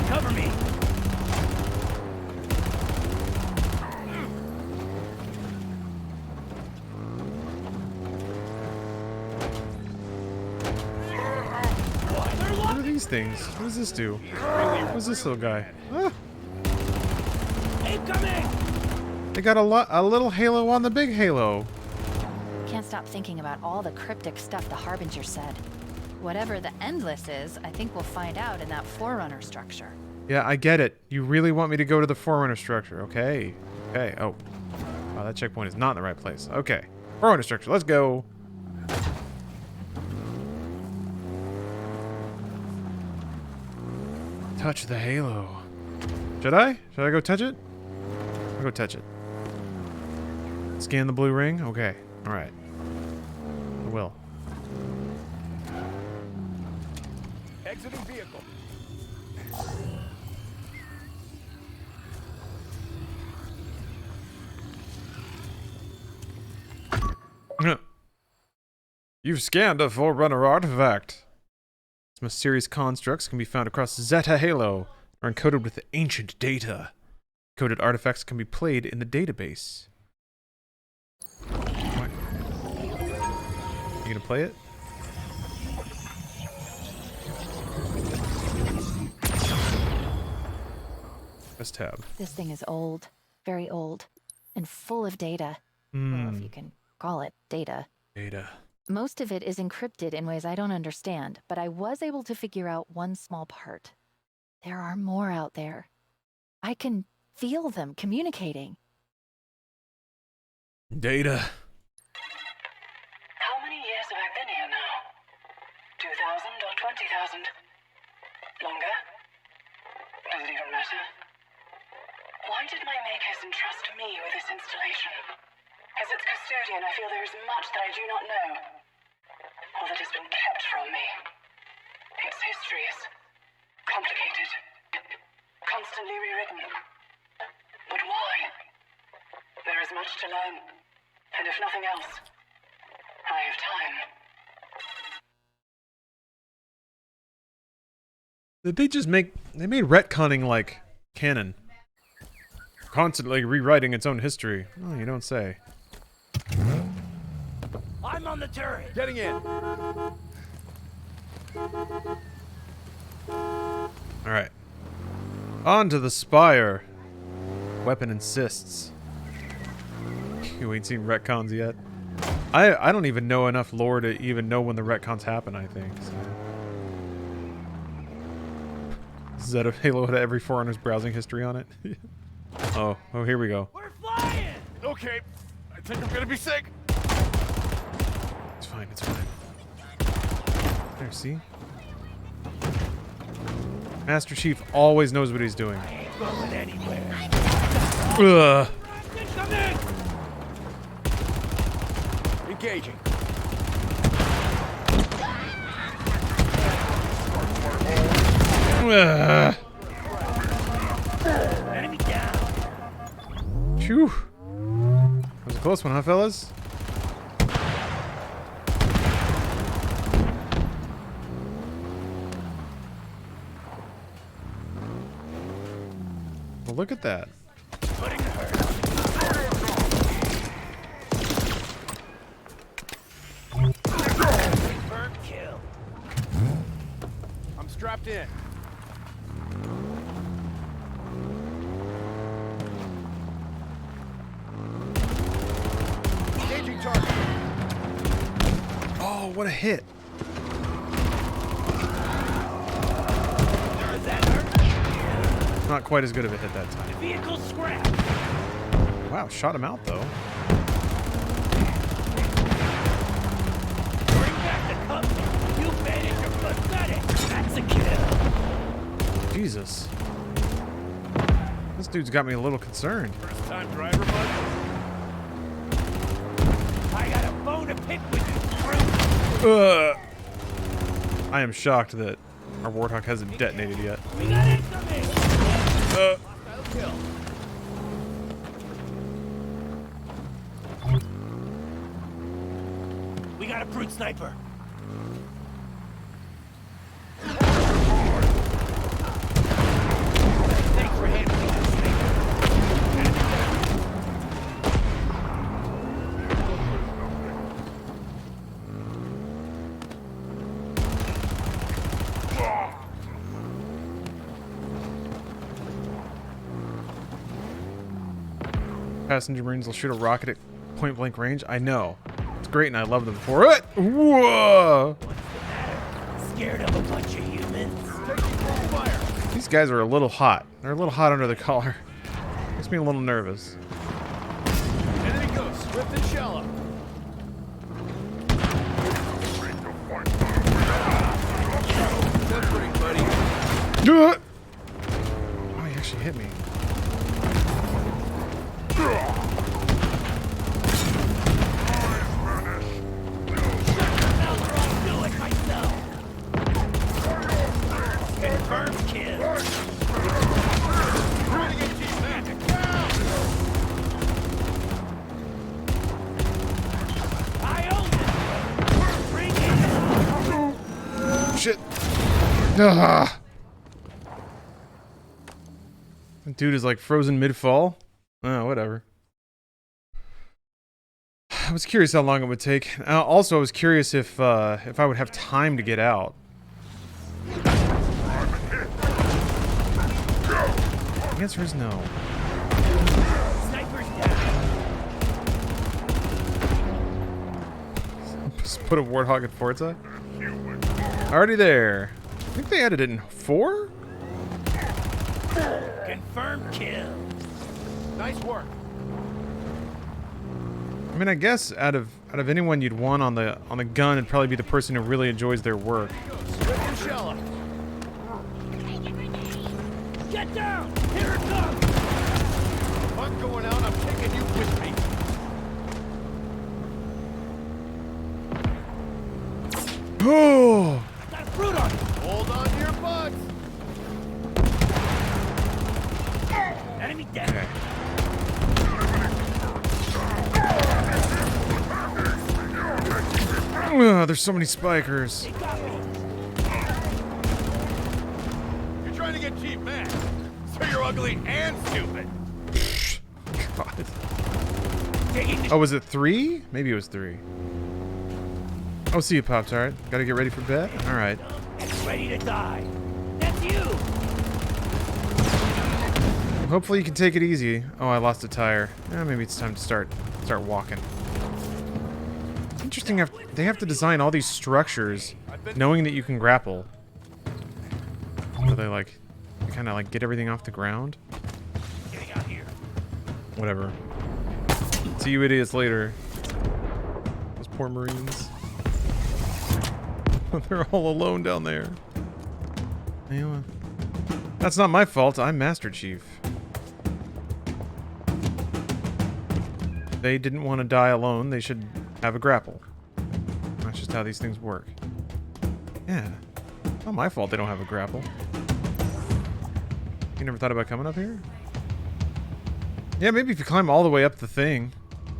Cover me. What are these things? What does this do? What's this little guy? Ah, Incoming! they got a little halo on the big halo. Can't stop thinking about all the cryptic stuff the Harbinger said. Whatever the Endless is, I think we'll find out in that Forerunner structure. Yeah, I get it. You really want me to go to the Forerunner structure. Okay. Okay. Oh. Wow, that checkpoint is not in the right place. Okay. Forerunner structure. Let's go. Touch the halo. Should I? Should I go touch it? I'll go touch it. Scan the blue ring? Okay. Alright. I will. Exiting vehicle. You've scanned a Forerunner artifact. Its mysterious constructs can be found across Zeta Halo, are encoded with ancient data. Coded artifacts can be played in the database. What? You gonna play it? Press tab. This thing is old, very old, and full of data. Well, if you can call it data. Data. Most of it is encrypted in ways I don't understand, but I was able to figure out one small part. There are more out there. I can feel them communicating. Data. How many years have I been here now? 2,000 or 20,000? Longer? Does it even matter? Why did my makers entrust me with this installation? As its custodian, I feel there is much that I do not know, or that has been kept from me. Its history is complicated, constantly rewritten. But why? There is much to learn, and if nothing else, I have time. Did they just make... They made retconning, like, canon. Constantly rewriting its own history. Oh, you don't say. I'm on the turret. Getting in. Alright. On to the spire. Weapon insists. You ain't seen retcons yet? I don't even know enough lore to even know when the retcons happen, I think. So. Is that a Halo to every Forerunner's browsing history on it? Oh, here we go. We're flying! Okay, I think I'm gonna be sick. It's fine, it's fine. There, see? Master Chief always knows what he's doing. I ain't going anywhere. Ugh. Incoming! Engaging. Ugh. Enemy down. Phew. That was a close one, huh, fellas? Well, look at that. Putting her. Confirmed kill. I'm strapped in. what a hit. Not quite as good of a hit that time. Vehicle scrap. Wow, shot him out though. Bring back the company. You made it. You're pathetic. That's a kill. Jesus. This dude's got me a little concerned. First time driver, bud? I got a bone to pick with you, Ugh. I am shocked that our Warthog hasn't detonated yet. We got incoming. Kill. We got a brute sniper. Thanks for handling that Passenger Marines will shoot a rocket at point blank range. I know. It's great and I love them for it. Whoa! Scared of a bunch of humans? These guys are a little hot. They're a little hot under the collar. Makes me a little nervous. Enemy goes swift and shallow. That's great, buddy. Oh, he actually hit me. Shit. Ah. Dude is like frozen mid-fall. Oh, whatever. I was curious how long it would take. Also, I was curious if I would have time to get out. The answer is no. Sniper's down. Just put a Warthog in Forza. Already there. I think they added it in 4? Confirmed kill. Nice work. I mean, I guess out of anyone you'd want on the gun, it'd probably be the person who really enjoys their work. Swift and shallow. Get down! Here it comes! If I'm going out, I'm taking you with me. Oh! Got a brute on you. Hold on to your butts. Enemy dead. Okay. Ugh, there's so many spikers. They got me. You're trying to get cheap, man. So you're ugly and stupid. God. Taking the Oh, was it 3? Maybe it was 3. Oh, see you, Pops. All right. Gotta get ready for bed? All right. ready to die. That's you. Hopefully you can take it easy. Oh, I lost a tire. Maybe it's time to start walking. It's interesting. They have to design all these structures knowing that you can grapple. So they kind of like get everything off the ground. Getting out here. Whatever. See you idiots later. Those poor Marines. They're all alone down there. Anyway. That's not my fault. I'm Master Chief. They didn't want to die alone. They should have a grapple. That's just how these things work. Yeah. It's not my fault they don't have a grapple. You never thought about coming up here? Yeah, maybe if you climb all the way up the thing.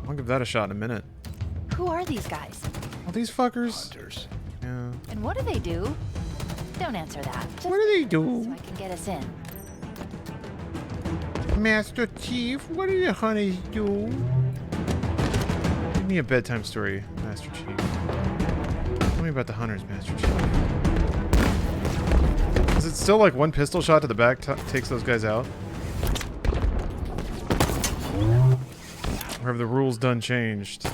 I'll give that a shot in a minute. Who are these guys? All these fuckers. Hunters. Yeah. And what do they do? Don't answer that. Just What do they do? so I can get us in. Master Chief, what do the honeys do? Give me a bedtime story, Master Chief. Tell me about the hunters, Master Chief. Is it still like one pistol shot to the back takes those guys out? Or have the rules done changed?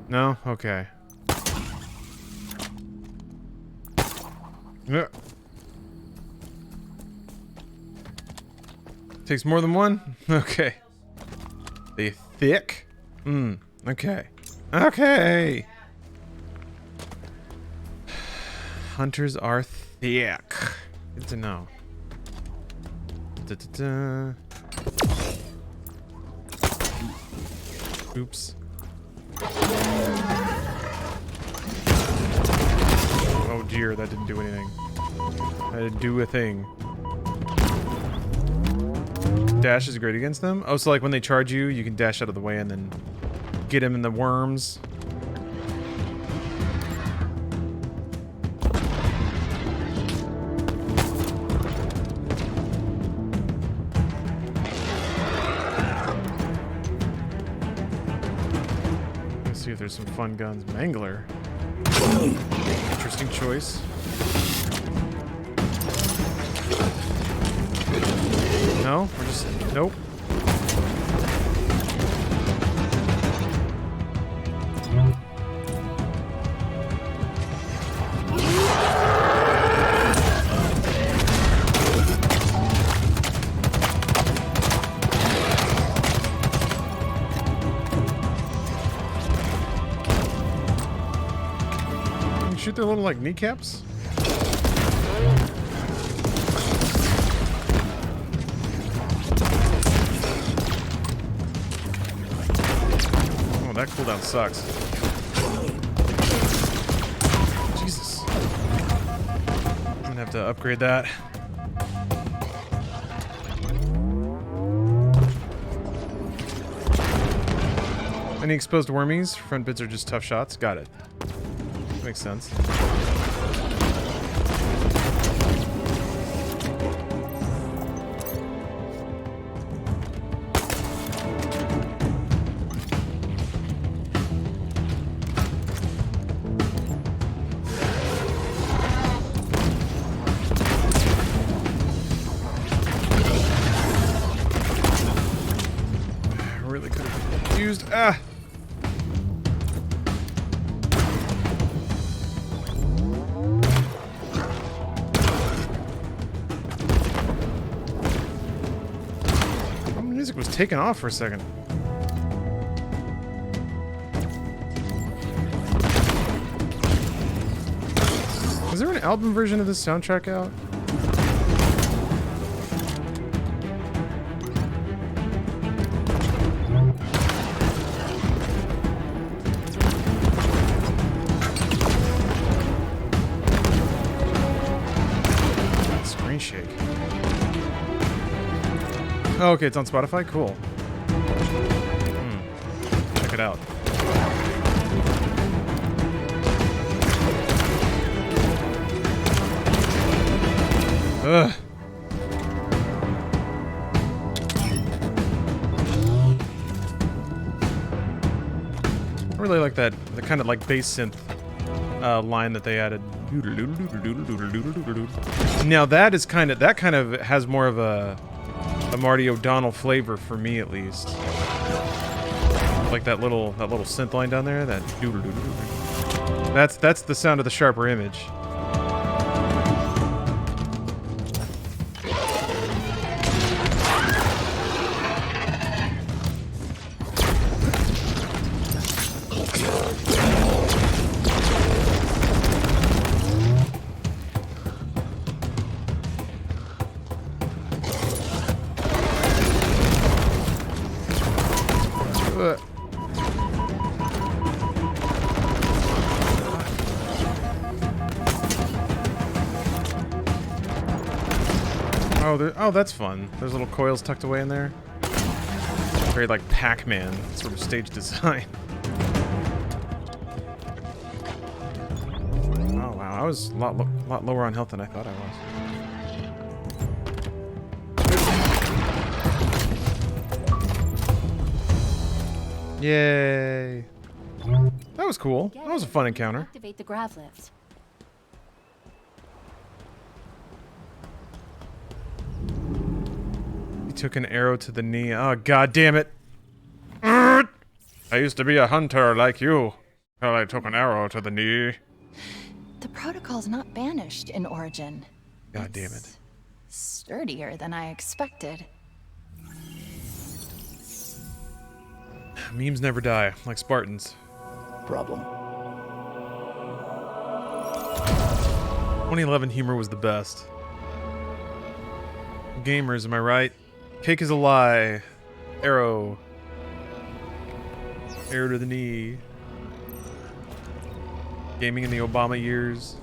No? Okay. Yeah. Takes more than one? Okay. They thick? Okay. Okay! Hunters are thick. Good to know. Da-da-da. Oops. Oh dear, that didn't do anything. That didn't do a thing. Dash is great against them? Oh, so like when they charge you, you can dash out of the way and then get him in the worms. Let's see if there's some fun guns. Mangler. Interesting choice. No, we're just... Nope. Can you shoot their little, like, kneecaps? That cooldown sucks. Jesus. I'm gonna have to upgrade that. Any exposed wormies? Front bids are just tough shots? Got it. Makes sense. Ah! The music was taken off for a second. Is there an album version of this soundtrack out? Oh, okay, it's on Spotify? Cool. Check it out. Ugh. I really like that, the kind of like bass synth line that they added. Now that is kind of has more of a Marty O'Donnell flavor for me, at least. Like that little synth line down there. That that's the sound of the sharper image. Oh, that's fun. There's little coils tucked away in there. Very like Pac-Man sort of stage design. Oh wow, I was a lot lower on health than I thought I was. Yay! That was cool. That was a fun encounter. Activate the grav lift. Took an arrow to the knee. Oh, god damn it. I used to be a hunter like you. Well, I took an arrow to the knee. The protocol's not banished in Origin. God damn it. Sturdier than I expected. Memes never die, like Spartans. Problem. 2011 humor was the best. Gamers, am I right? Cake is a lie. Arrow. Arrow to the knee. Gaming in the Obama years.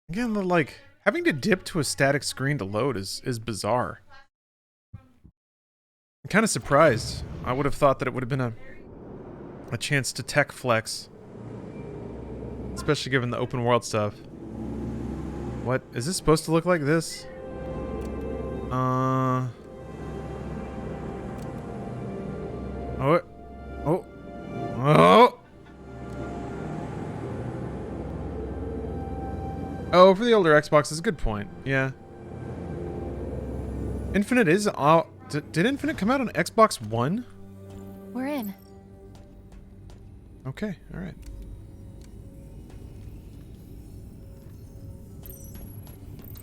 Again, like, having to dip to a static screen to load is bizarre. I'm kind of surprised. I would have thought that it would have been a chance to tech flex. Especially given the open world stuff. What? Is this supposed to look like this? Oh. Oh. Oh! Oh, for the older Xbox is a good point. Yeah. Infinite is... Did Infinite come out on Xbox One? We're in. Okay, alright.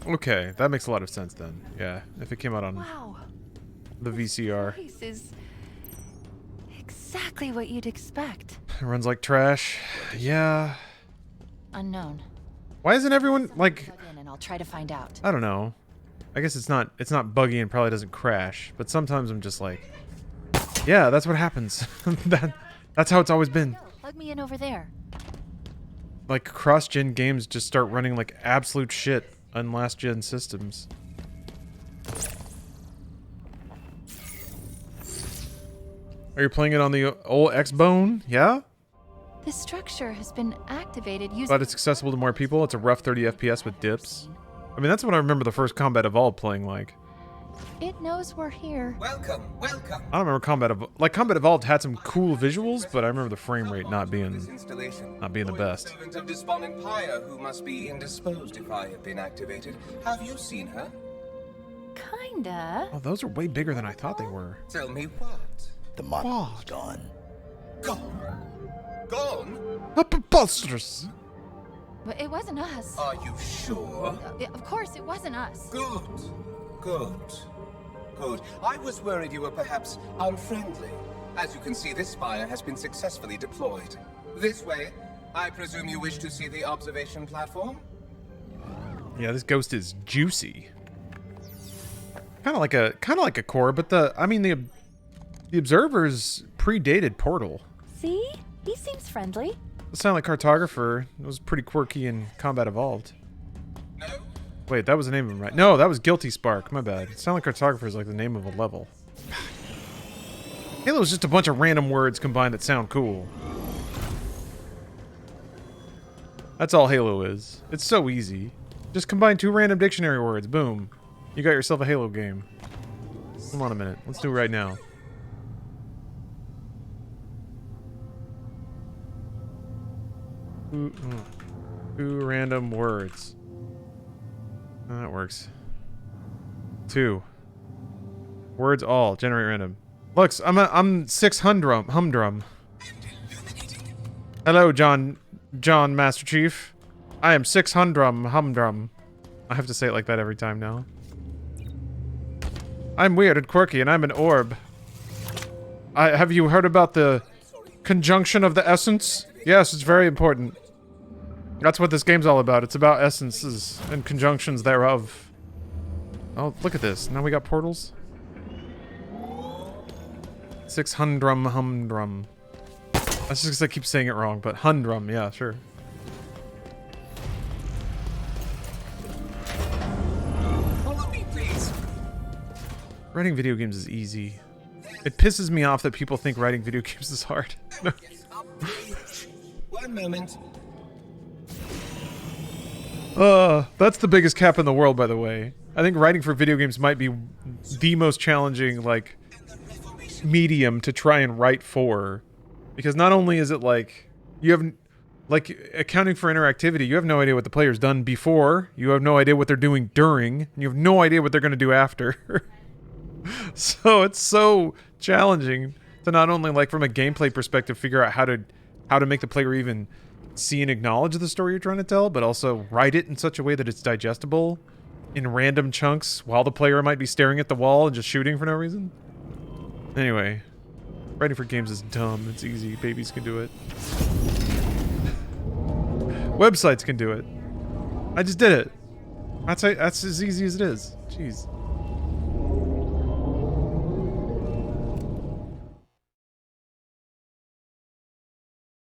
Okay, that makes a lot of sense then. Yeah, if it came out on the VCR. This is exactly what you'd expect. It runs like trash. Yeah. Unknown. Why isn't everyone like... Plug in and I'll try to find out. I don't know. I guess it's not buggy and probably doesn't crash, but sometimes I'm just like, yeah, that's what happens. That's how it's always been. Plug me in over there. Like cross-gen games just start running like absolute shit on last-gen systems. Are you playing it on the old X-Bone? Yeah? This structure has been activated using... But it's accessible to more people. It's a rough 30 FPS with dips. I mean, that's what I remember the first Combat Evolved playing like. It knows we're here. Welcome, welcome. I don't remember Combat Evolved had some cool visuals, but I remember the frame rate not being the best. Servant of Despondent Pyre, who must be indisposed if I have been activated. Have you seen her? Kinda. Oh, those are way bigger than I thought they were. Tell me what? The monster's gone. Gone? Gone? Preposterous. But it wasn't us. Are you sure? Of course, it wasn't us. Good. Good. Good. I was worried you were perhaps unfriendly. As you can see, this spire has been successfully deployed. This way. I presume you wish to see the observation platform? Yeah, this ghost is juicy. Kind of like a core, but the observers predated Portal. See? He seems friendly. The Silent Cartographer was pretty quirky in Combat Evolved. No? Wait, that was the name of him, right? No, that was Guilty Spark. My bad. Silent Cartographer is like the name of a level. Halo is just a bunch of random words combined that sound cool. That's all Halo is. It's so easy. Just combine two random dictionary words. Boom. You got yourself a Halo game. Come on a minute. Let's do it right now. Two random words. Oh, that works. 2 words all generate random. Looks, I'm 600 humdrum. Hello, John Master Chief. I am 600 humdrum. I have to say it like that every time now. I'm weird and quirky, and I'm an orb. Have you heard about the conjunction of the essence? Yes, it's very important. That's what this game's all about. It's about essences and conjunctions thereof. Oh, look at this. Now we got portals. 600 humdrum. That's just because I keep saying it wrong, but humdrum, yeah, sure. Follow me, please. Writing video games is easy. It pisses me off that people think writing video games is hard. One moment. That's the biggest cap in the world, by the way. I think writing for video games might be the most challenging, like, medium to try and write for. Because not only is it like, you have, like, accounting for interactivity, you have no idea what the player's done before, you have no idea what they're doing during, and you have no idea what they're going to do after. So it's so challenging to not only, like, from a gameplay perspective, figure out how to make the player even see and acknowledge the story you're trying to tell, but also write it in such a way that it's digestible in random chunks while the player might be staring at the wall and just shooting for no reason. Anyway, writing for games is dumb. It's easy. Babies can do it. Websites can do it. I just did it. That's as easy as it is. Jeez.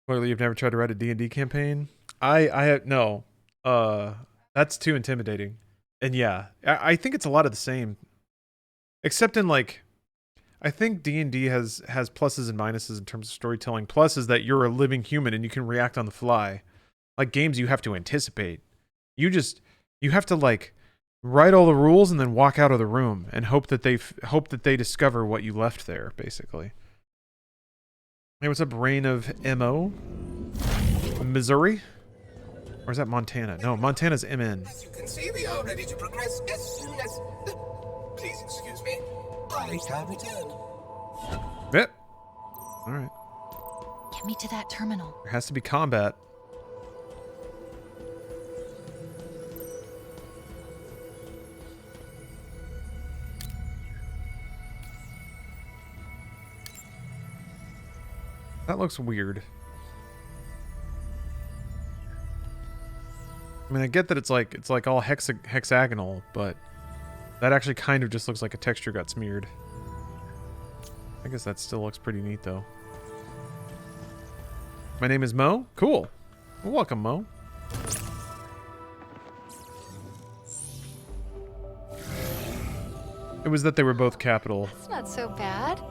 Clearly, you've never tried to write a D&D campaign. I no. That's too intimidating. And yeah, I think it's a lot of the same, except in, like, I think D&D has pluses and minuses in terms of storytelling. Plus is that you're a living human and you can react on the fly. Like games, you have to anticipate. You have to, like, write all the rules and then walk out of the room and hope that they discover what you left there, basically. Hey, what's up, Reign of MO? Missouri? Or is that Montana? No, Montana's MN. As you can see, we are ready to progress as soon as... Please excuse me. I shall return. Yep. Alright. Get me to that terminal. There has to be combat. That looks weird. I mean, I get that it's like all hexagonal, but that actually kind of just looks like a texture got smeared. I guess that still looks pretty neat, though. My name is Mo. Cool. Well, welcome, Mo. It was that they were both capital. That's not so bad.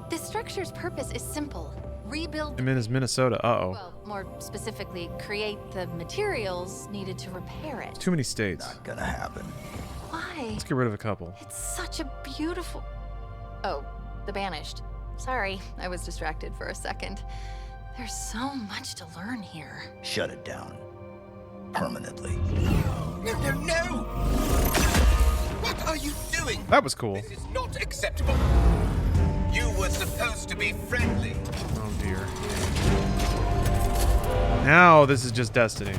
This structure's purpose is simple. Rebuild... I'm in Minnesota. Uh-oh. Well, more specifically, create the materials needed to repair it. Too many states. Not gonna happen. Why? Let's get rid of a couple. It's such a beautiful... Oh, the Banished. Sorry, I was distracted for a second. There's so much to learn here. Shut it down. Permanently. No, no, no! What are you doing? That was cool. This is not acceptable. You were supposed to be friendly. Oh dear. Now this is just Destiny.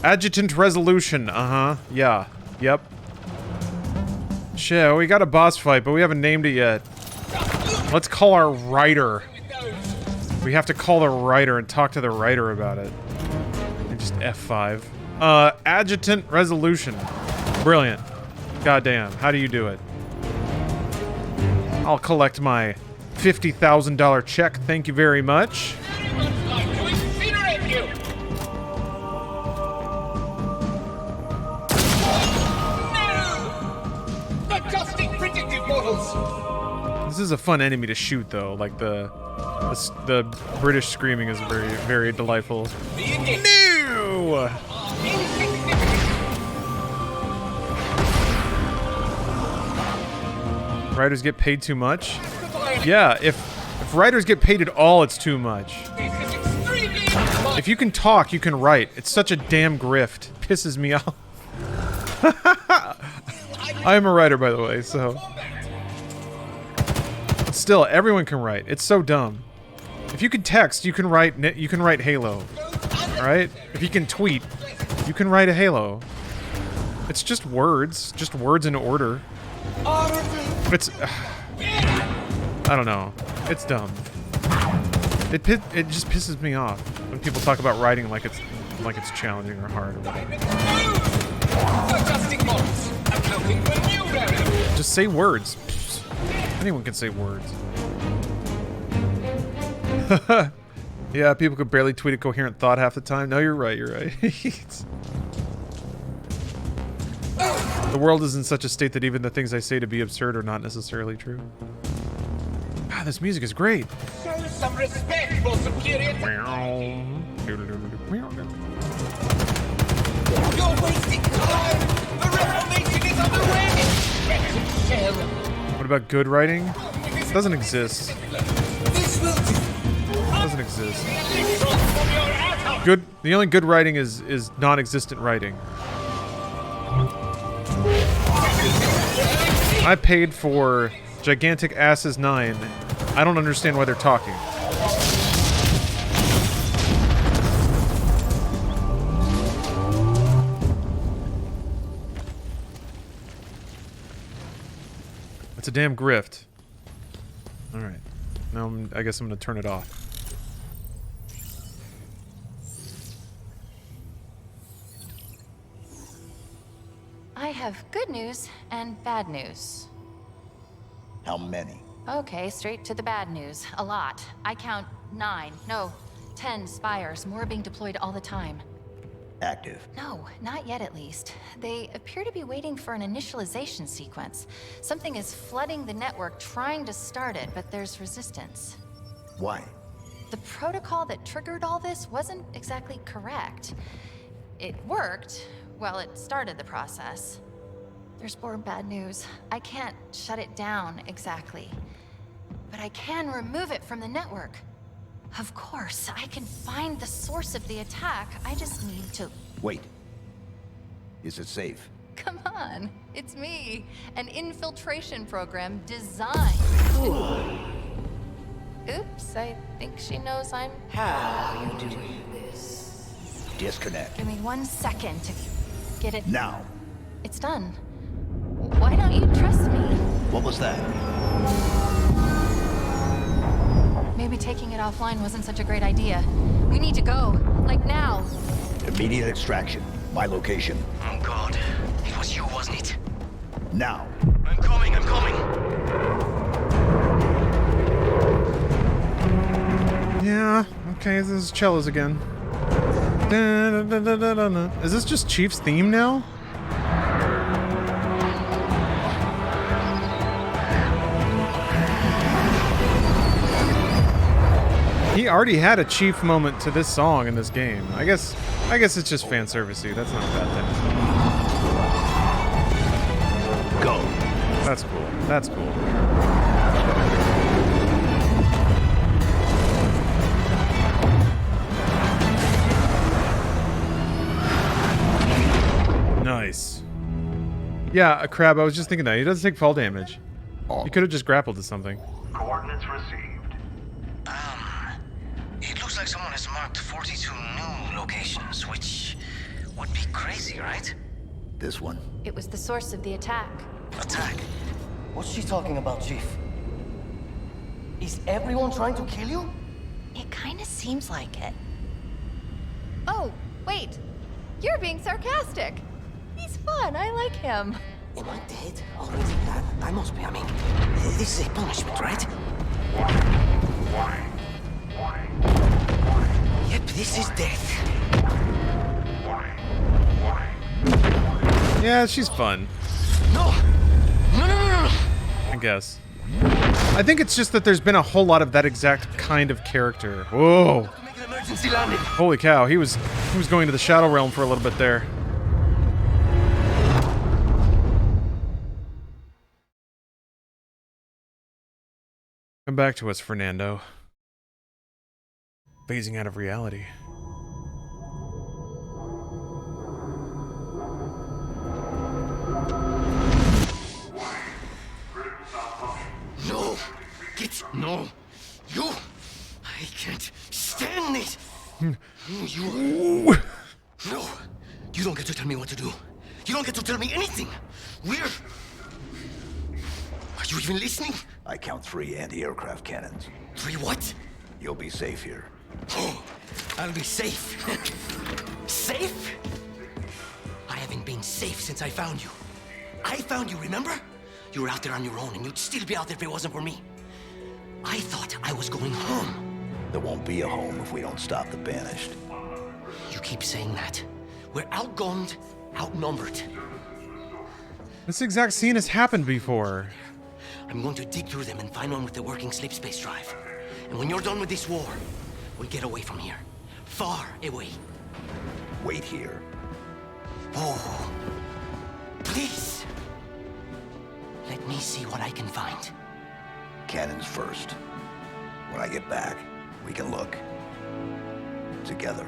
Adjutant resolution. Uh-huh. Yeah. Yep. Shit, we got a boss fight, but we haven't named it yet. Let's call our writer. We have to call the writer and talk to the writer about it. And just F5. Adjutant resolution. Brilliant. Goddamn. How do you do it? I'll collect my $50,000 check. Thank you very much. This is a fun enemy to shoot, though. Like the British screaming is very, very delightful. No! Writers get paid too much? Yeah, if writers get paid at all, it's too much. If you can talk, you can write. It's such a damn grift. Pisses me off. I'm a writer, by the way, so... But still, everyone can write. It's so dumb. If you can text, you can write Halo. Alright? If you can tweet, you can write a Halo. It's just words in order. It's... I don't know. It's dumb. It just pisses me off when people talk about writing like it's challenging or hard or whatever. Just say words. Anyone can say words. Yeah, people could barely tweet a coherent thought half the time. No, you're right, The world is in such a state that even the things I say to be absurd are not necessarily true. Ah, this music is great. Show some respect for superior. You're wasting time. The Reformation is underway. What about good writing? It doesn't exist. This will do. It doesn't exist. The only good writing is non-existent writing. I paid for Gigantic Asses 9. I don't understand why they're talking. It's a damn grift. Alright. Now I guess I'm gonna turn it off. I have good news and bad news. How many? Okay, straight to the bad news. A lot. I count 10 spires, more being deployed all the time. Active. No, not yet at least. They appear to be waiting for an initialization sequence. Something is flooding the network trying to start it, but there's resistance. Why? The protocol that triggered all this wasn't exactly correct. It worked. Well, it started the process. There's more bad news. I can't shut it down exactly. But I can remove it from the network. Of course, I can find the source of the attack. I just need to... Wait. Is it safe? Come on. It's me. An infiltration program designed... Oops, I think she knows I'm... How are you doing this? Disconnect. Give me 1 second to get it... Now. It's done. Why don't you trust me? What was that? Maybe taking it offline wasn't such a great idea. We need to go. Like now. Immediate extraction. My location. Oh God. It was you, wasn't it? Now. I'm coming, I'm coming! Yeah, okay, this is cellos again. Is this just Chief's theme now? He already had a Chief moment to this song in this game. I guess it's just fan servicey. That's not a bad thing. Go. That's cool. That's cool. Nice. Yeah, a crab. I was just thinking that. He doesn't take fall damage. You could have just grappled to something. Coordinates received. It looks like someone has marked 42 new locations, which would be crazy, right? This one. It was the source of the attack. Attack? What's she talking about, Chief? Is everyone trying to kill you? It kind of seems like it. Oh, wait. You're being sarcastic. He's fun. I like him. Am I dead already? I must be. I mean, this is a punishment, right? Yep, this is death. Yeah, she's fun. No! I guess. I think it's just that there's been a whole lot of that exact kind of character. Whoa! Holy cow! He was going to the Shadow Realm for a little bit there. Come back to us, Fernando. Phasing out of reality. No! No! You! I can't stand it! You... No! You don't get to tell me what to do. You don't get to tell me anything! Are you even listening? I count 3 anti-aircraft cannons. 3 what? You'll be safe here. Oh, I'll be safe. Safe? I haven't been safe since I found you. I found you, remember? You were out there on your own, and you'd still be out there if it wasn't for me. I thought I was going home. There won't be a home if we don't stop the Banished. You keep saying that. We're outgunned, outnumbered. This exact scene has happened before. I'm going to dig through them and find one with the working sleep space drive. And when you're done with this war, we'll get away from here. Far away. Wait here. Oh. Please. Let me see what I can find. Cannons first. When I get back, we can look. Together.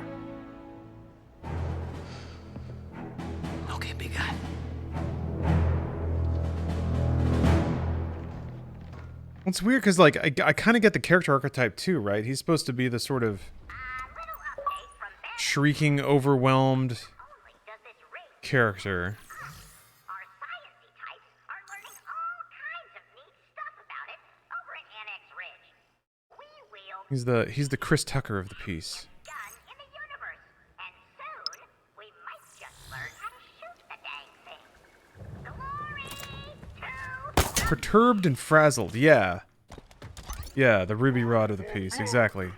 Okay, big guy. It's weird because, like, I kind of get the character archetype too, right? He's supposed to be the sort of shrieking, overwhelmed character. He's the Chris Tucker of the piece. Perturbed and frazzled, yeah. Yeah, the ruby rod of the piece, exactly.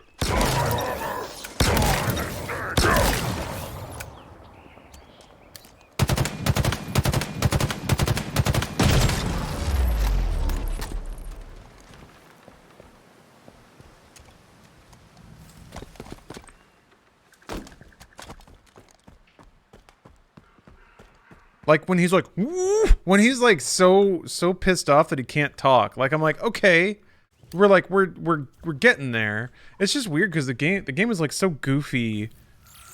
Like when he's like, woo! When he's like so pissed off that he can't talk. Like I'm like, okay, we're getting there. It's just weird because the game is like so goofy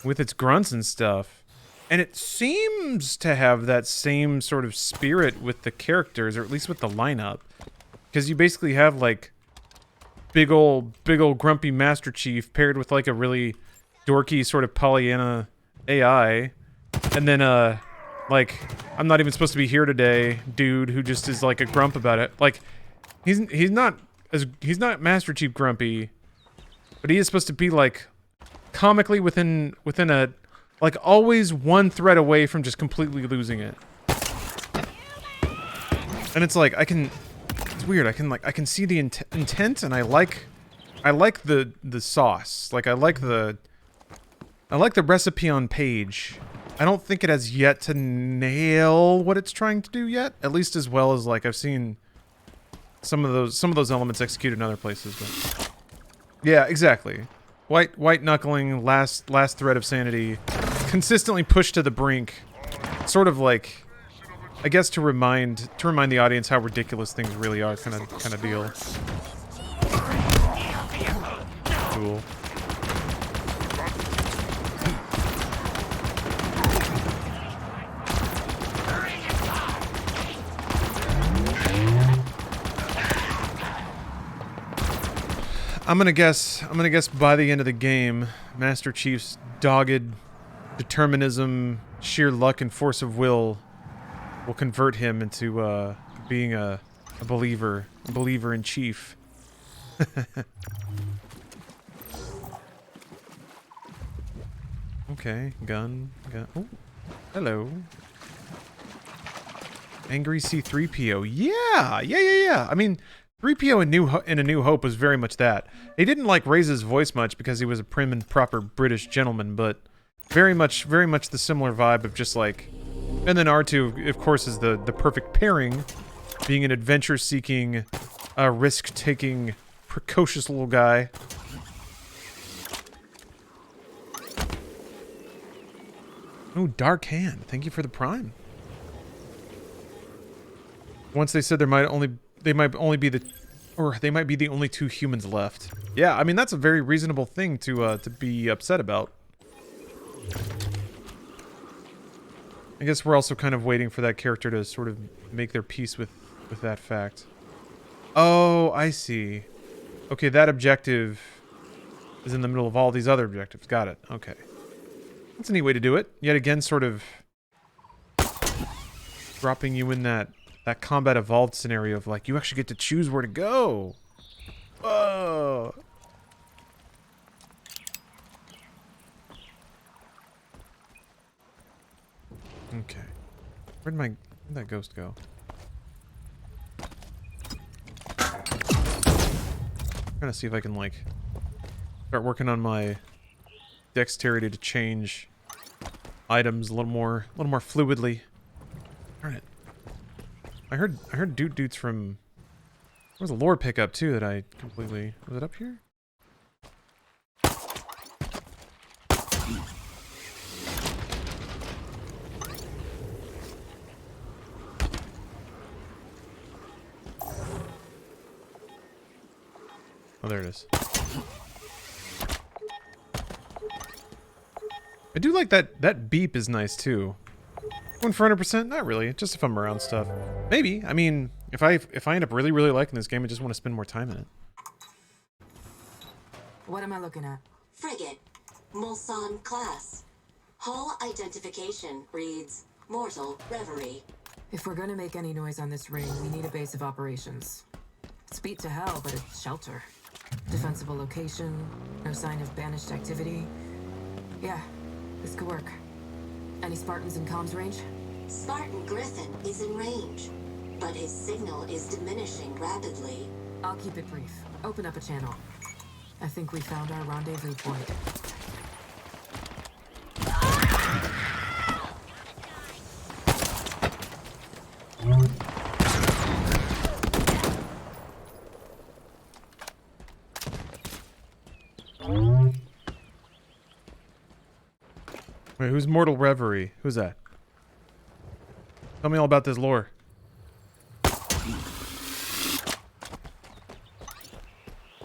with its grunts and stuff, and it seems to have that same sort of spirit with the characters, or at least with the lineup, because you basically have like big old grumpy Master Chief paired with like a really dorky sort of Pollyanna AI, and then like, I'm not even supposed to be here today, dude, who just is like a grump about it. Like, he's not Master Chief grumpy, but he is supposed to be like comically within a, like, always one thread away from just completely losing it. And it's like it's weird. I can see the intent, and I like the sauce. Like I like the recipe on page. I don't think it has yet to nail what it's trying to do yet, at least as well as like I've seen some of those elements executed in other places. But yeah, exactly. White knuckling, last thread of sanity, consistently pushed to the brink, sort of like, I guess to remind the audience how ridiculous things really are, kind of deal. Cool. I'm gonna guess by the end of the game, Master Chief's dogged determinism, sheer luck, and force of will convert him into being a believer in Chief. Okay, gun. Oh, hello. Angry C-3PO. Yeah. I mean, 3PO in A New Hope was very much that. He didn't like raise his voice much because he was a prim and proper British gentleman, but very much the similar vibe of just like. And then R2, of course, is the perfect pairing, being an adventure-seeking, risk-taking, precocious little guy. Oh, Dark Hand. Thank you for the Prime. Once they said they might be the only two humans left. Yeah, I mean that's a very reasonable thing to be upset about. I guess we're also kind of waiting for that character to sort of make their peace with that fact. Oh, I see. Okay, that objective is in the middle of all these other objectives. Got it. Okay. That's a neat way to do it. Yet again, sort of dropping you in that combat evolved scenario of like, you actually get to choose where to go. Whoa. Okay. Where'd that ghost go? I'm gonna see if I can like start working on my dexterity to change items a little more fluidly. All right. I heard dudes from. There was a lore pickup too that I completely. Was it up here? Oh, there it is. I do like that beep is nice too. Going for 100%? Not really. Just if I'm around stuff. Maybe. I mean, If I end up really liking this game, I just want to spend more time in it. What am I looking at? Frigate. Mulsanne class. Hull identification reads Mortal Reverie. If we're gonna make any noise on this ring, we need a base of operations. It's beat to hell, but it's shelter. Defensible location, no sign of banished activity. Yeah, this could work. Any Spartans in comms range? Spartan Griffin is in range, but his signal is diminishing rapidly. I'll keep it brief. Open up a channel. I think we found our rendezvous point. Wait, who's Mortal Reverie? Who's that? Tell me all about this lore.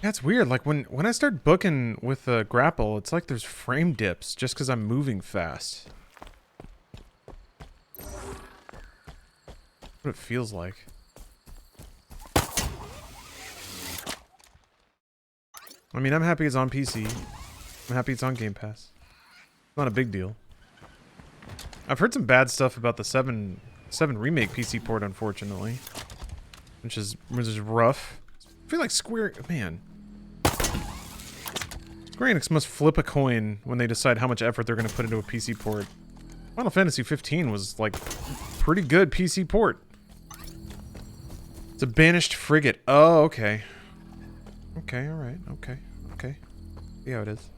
That's weird. Like when I start booking with the grapple, it's like there's frame dips just because I'm moving fast. What it feels like. I mean, I'm happy it's on PC. I'm happy it's on Game Pass. It's not a big deal. I've heard some bad stuff about the 7 remake PC port, unfortunately, which is rough. I feel like Square Enix must flip a coin when they decide how much effort they're going to put into a PC port. Final Fantasy 15 was like pretty good PC port. It's a banished frigate. Oh, okay. Okay, all right. Okay. See how it is.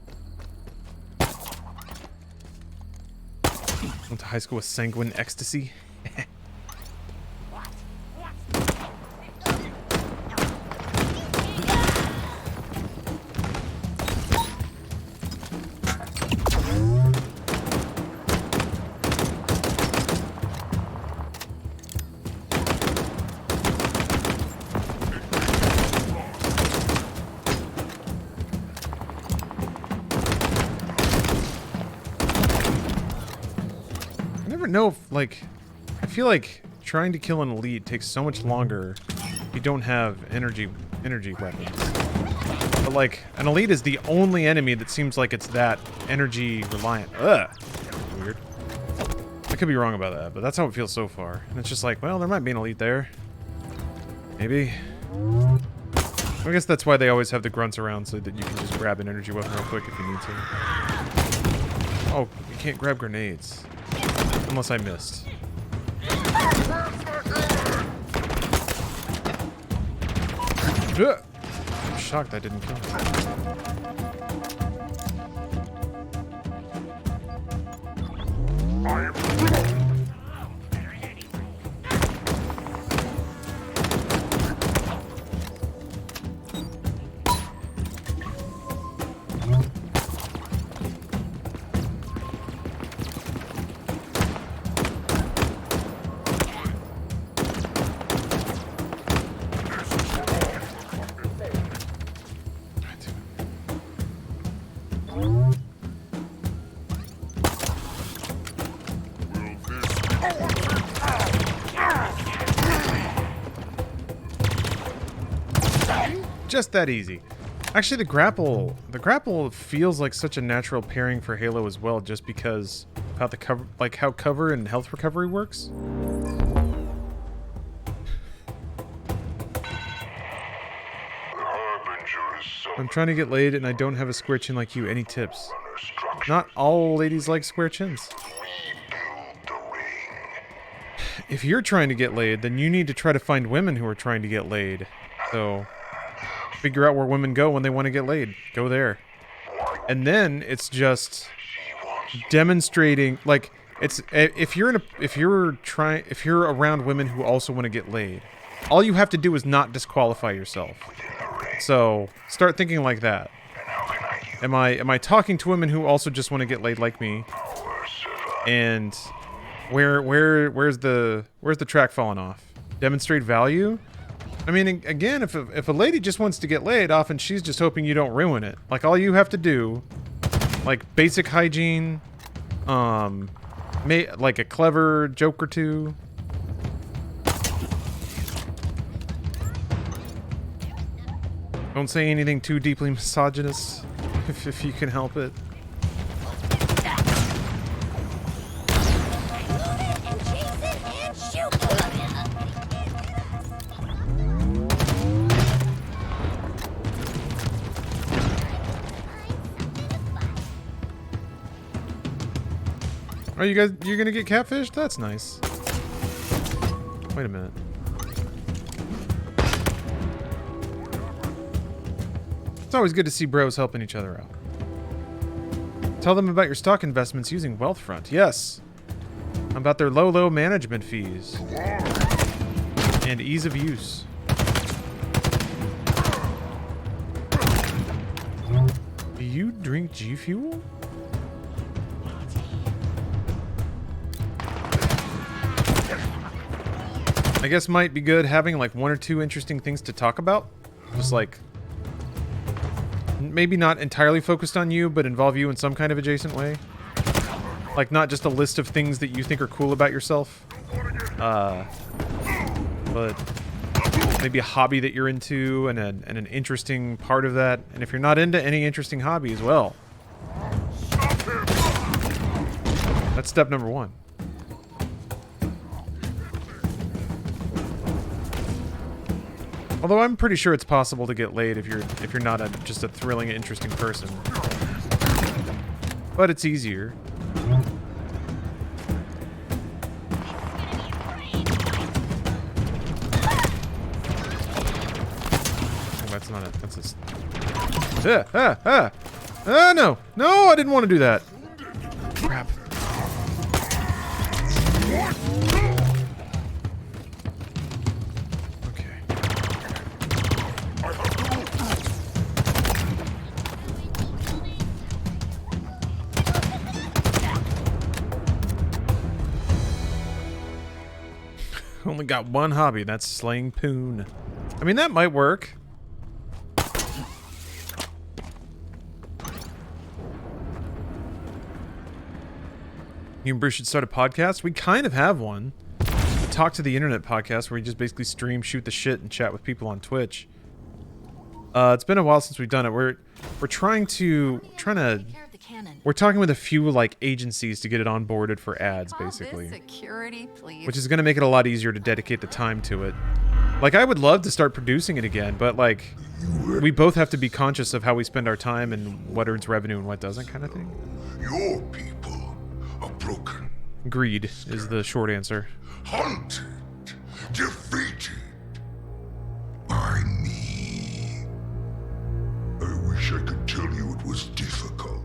Went to high school with sanguine ecstasy. Know if, like, I feel like trying to kill an elite takes so much longer if you don't have energy weapons. But like, an elite is the only enemy that seems like it's that energy reliant. Ugh. Weird. I could be wrong about that, but that's how it feels so far. And it's just like, well, there might be an elite there. Maybe. I guess that's why they always have the grunts around, so that you can just grab an energy weapon real quick if you need to. Oh, you can't grab grenades. Unless I missed. I'm shocked I didn't kill him. Just that easy. Actually, the grapple feels like such a natural pairing for Halo as well, just because of how the cover, like how cover and health recovery works. I'm trying to get laid and I don't have a square chin like you. Any tips? Not all ladies like square chins. If you're trying to get laid, then you need to try to find women who are trying to get laid. So figure out where women go when they want to get laid. Go there. And then it's just demonstrating, like, it's if you're around women who also want to get laid, all you have to do is not disqualify yourself. So start thinking like that. Am I talking to women who also just want to get laid like me? And where's the track falling off? Demonstrate value? I mean, again, if a lady just wants to get laid, often she's just hoping you don't ruin it. Like, all you have to do, like basic hygiene, like a clever joke or two. Don't say anything too deeply misogynist, if you can help it. Oh, you're gonna get catfished? That's nice. Wait a minute. It's always good to see bros helping each other out. Tell them about your stock investments using Wealthfront. Yes. About their low management fees. And ease of use. Do you drink G Fuel? I guess might be good having like 1 or 2 interesting things to talk about. Just like, maybe not entirely focused on you, but involve you in some kind of adjacent way. Like not just a list of things that you think are cool about yourself. But maybe a hobby that you're into and an interesting part of that. And if you're not into any interesting hobby as well. That's step number 1. Although I'm pretty sure it's possible to get laid if you're not just a thrilling, interesting person. But it's easier. Oh, that's not it. That's a... Ah, no! No, I didn't want to do that. Crap. Only got one hobby, that's slaying poon. I mean, that might work. You and Bruce should start a podcast. We kind of have one. Talk to the Internet podcast, where we just basically stream, shoot the shit, and chat with people on Twitch. It's been a while since we've done it. We're trying to we're talking with a few like agencies to get it onboarded for ads, basically. Security, please. Which is going to make it a lot easier to dedicate the time to it. Like, I would love to start producing it again, but like, we both have to be conscious of how we spend our time and what earns revenue and what doesn't, kind of thing. Your people are broken. Greed is the short answer. Hunted, defeated by me. I wish I could tell you it was difficult.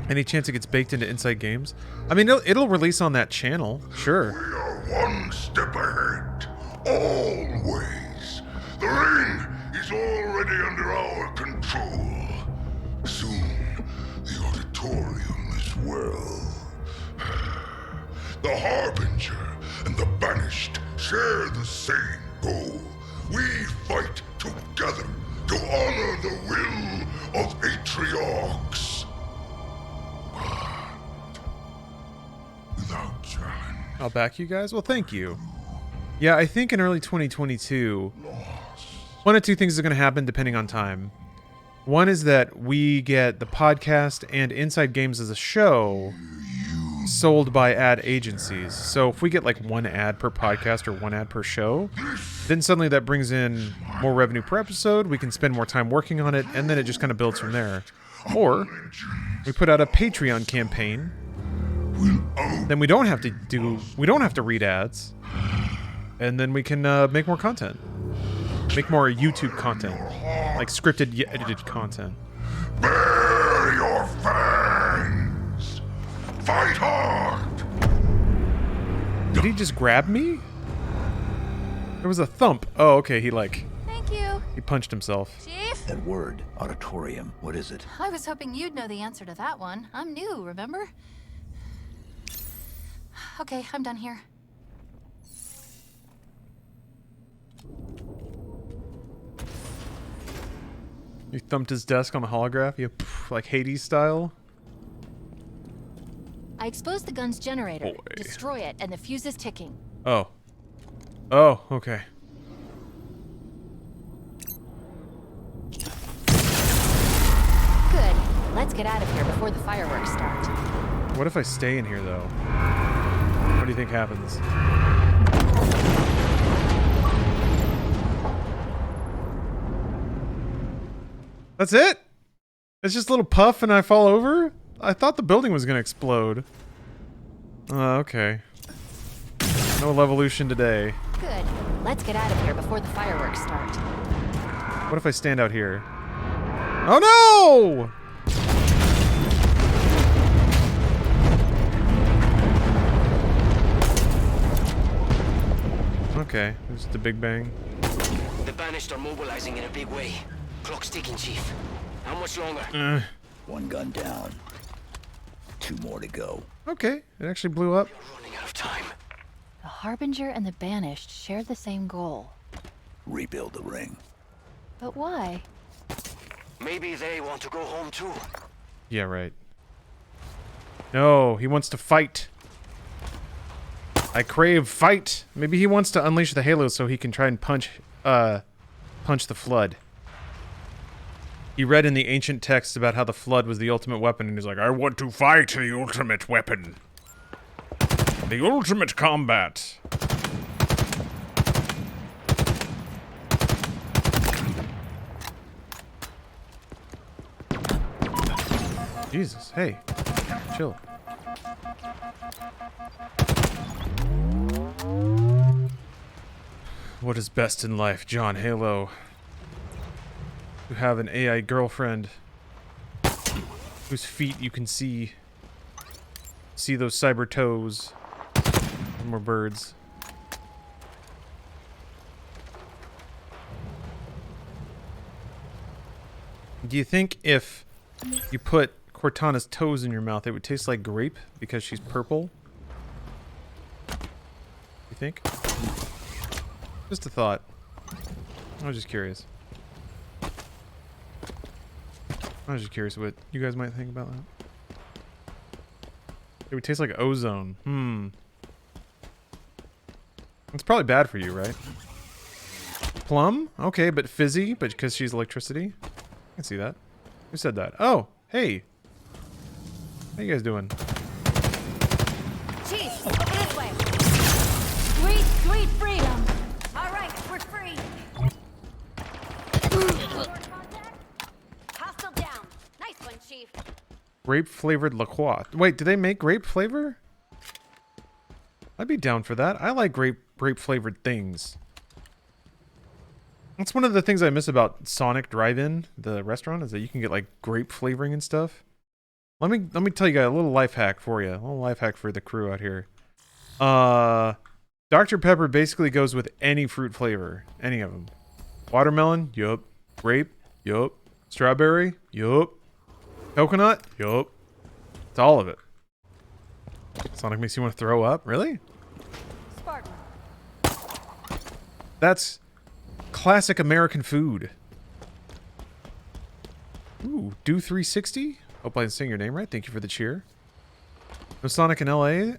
Any chance it gets baked into Inside Games? I mean, it'll release on that channel, sure. We are one step ahead, always. The ring is already under our control. Soon, the auditorium as well. The Harbinger and the Banished share the same goal. We fight together to honor the will of Atriarchs. Without challenge. I'll back you guys? Well, thank you. Yeah, I think in early 2022, one of 2 things is going to happen depending on time. One is that we get the podcast and Inside Games as a show sold by ad agencies. So if we get like 1 ad per podcast or 1 ad per show, then suddenly that brings in more revenue per episode. We can spend more time working on it, and then it just kind of builds from there. Or we put out a Patreon campaign. Then we don't have to read ads, and then we can make more content, make more YouTube content, like scripted edited content. Bare your fangs. Fight hard. Did he just grab me? There was a thump. Oh, okay. Thank you. He punched himself. Chief? That word, auditorium, what is it? I was hoping you'd know the answer to that one. I'm new, remember? Okay, I'm done here. You thumped his desk on the holograph? You like Hades style? I exposed the gun's generator. Destroy it, and the fuse is ticking. Oh. Oh, okay. let's get out of here before the fireworks start. What if I stay in here, though? What do you think happens? That's it? It's just a little puff and I fall over? I thought the building was gonna explode. Okay. No evolution today. Good. Let's get out of here before the fireworks start. What if I stand out here? Oh no! Okay, there's the Big Bang. The banished are mobilizing in a big way. Clock's ticking, Chief. How much longer? One gun down. 2 more to go. Okay, it actually blew up. You're running out of time. The Harbinger and the Banished share the same goal. Rebuild the ring. But why? Maybe they want to go home too. Yeah, right. No, he wants to fight. I crave fight. Maybe he wants to unleash the Halo so he can try and punch the Flood. He read in the ancient texts about how the Flood was the ultimate weapon, and he's like, I want to fight the ultimate weapon. The ultimate combat. Jesus, hey, chill. What is best in life, John Halo? You have an AI girlfriend whose feet you can see. See those cyber toes. More birds. Do you think if you put Cortana's toes in your mouth, it would taste like grape because she's purple? You think? Just a thought. I was just curious. I was just curious what you guys might think about that. It would taste like ozone. It's probably bad for you, right? Plum? Okay, but fizzy, but because she's electricity? I can see that. Who said that? Oh, hey. How you guys doing? Chief, over this way. Sweet, sweet freedom. All right, we're free. Hostile down. Nice one, Chief. Grape flavored La Croix. Wait, do they make grape flavor? I'd be down for that. I like grape flavored things. That's one of the things I miss about Sonic Drive-In, the restaurant, is that you can get like grape flavoring and stuff. Let me tell you guys a little life hack for you. A little life hack for the crew out here. Dr. Pepper basically goes with any fruit flavor, any of them. Watermelon, yup. Grape, yup. Strawberry, yup. Coconut, yup. It's all of it. Sonic makes you want to throw up? Really? Spartan. That's classic American food. Ooh, Do 360? Hope I'm saying your name right. Thank you for the cheer. No Sonic in LA?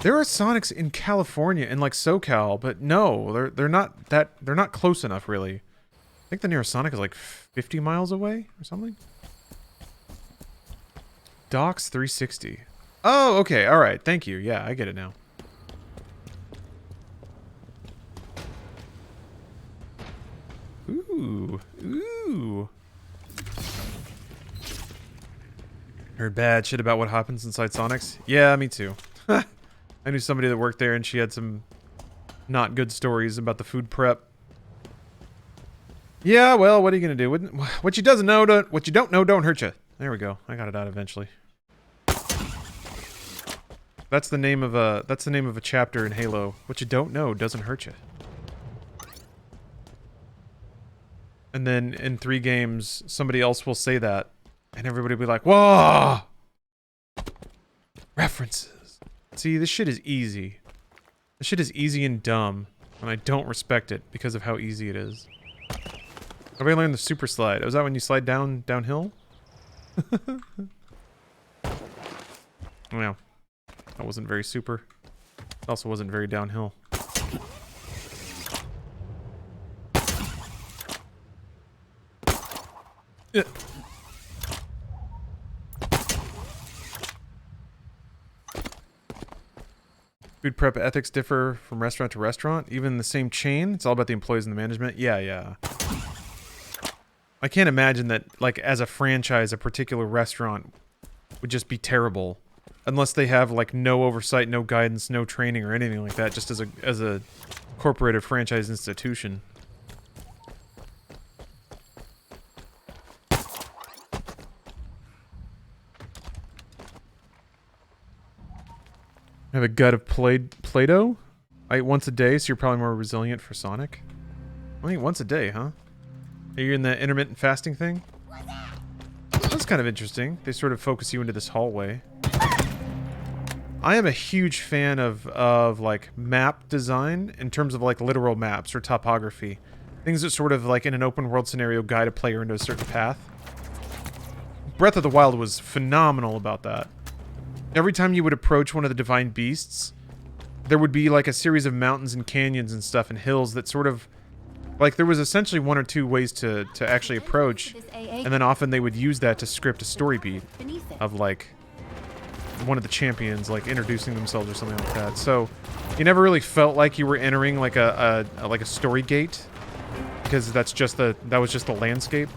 There are Sonics in California and like SoCal, but no, they're not close enough really. I think the nearest Sonic is like 50 miles away or something. Docs 360. Oh, okay. All right. Thank you. Yeah, I get it now. Ooh. Ooh. Heard bad shit about what happens inside Sonic's? Yeah, me too. I knew somebody that worked there and she had some not good stories about the food prep. Yeah, well, what are you gonna do? What you don't know don't hurt you. There we go. I got it out eventually. That's the name of a chapter in Halo. What you don't know doesn't hurt you. And then in 3 games, somebody else will say that, and everybody will be like, "Whoa!" References. See, this shit is easy. This shit is easy and dumb, and I don't respect it because of how easy it is. Everybody learned the super slide. Was that when you slide downhill? Yeah. That wasn't very super. It also wasn't very downhill. Food prep ethics differ from restaurant to restaurant. Even the same chain, it's all about the employees and the management. Yeah. I can't imagine that, like, as a franchise, a particular restaurant would just be terrible. Unless they have, like, no oversight, no guidance, no training, or anything like that, just as a corporated franchise institution. I have a gut of Play-Doh. I eat once a day, so you're probably more resilient for Sonic. I eat once a day, huh? Are you in the intermittent fasting thing? That's kind of interesting. They sort of focus you into this hallway. I am a huge fan of like map design in terms of like literal maps or topography. Things that sort of like in an open world scenario guide a player into a certain path. Breath of the Wild was phenomenal about that. Every time you would approach one of the divine beasts, there would be like a series of mountains and canyons and stuff and hills that sort of, like there was essentially one or two ways to actually approach, and then often they would use that to script a story beat of like one of the champions like introducing themselves or something like that. So you never really felt like you were entering like a story gate, because that was just the landscape.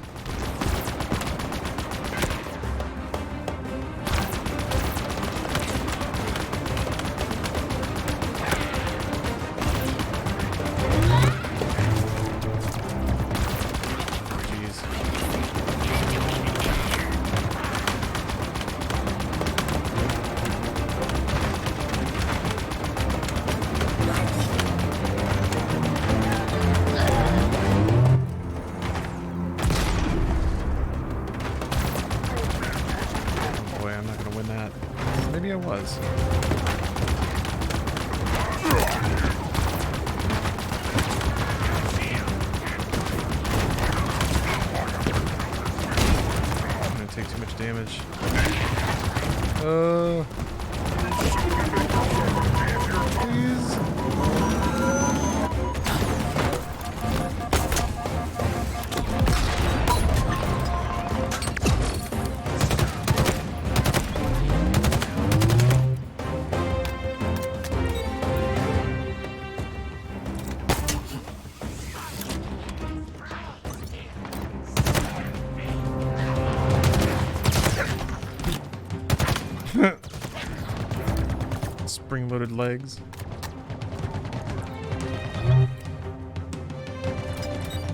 Spring-loaded legs.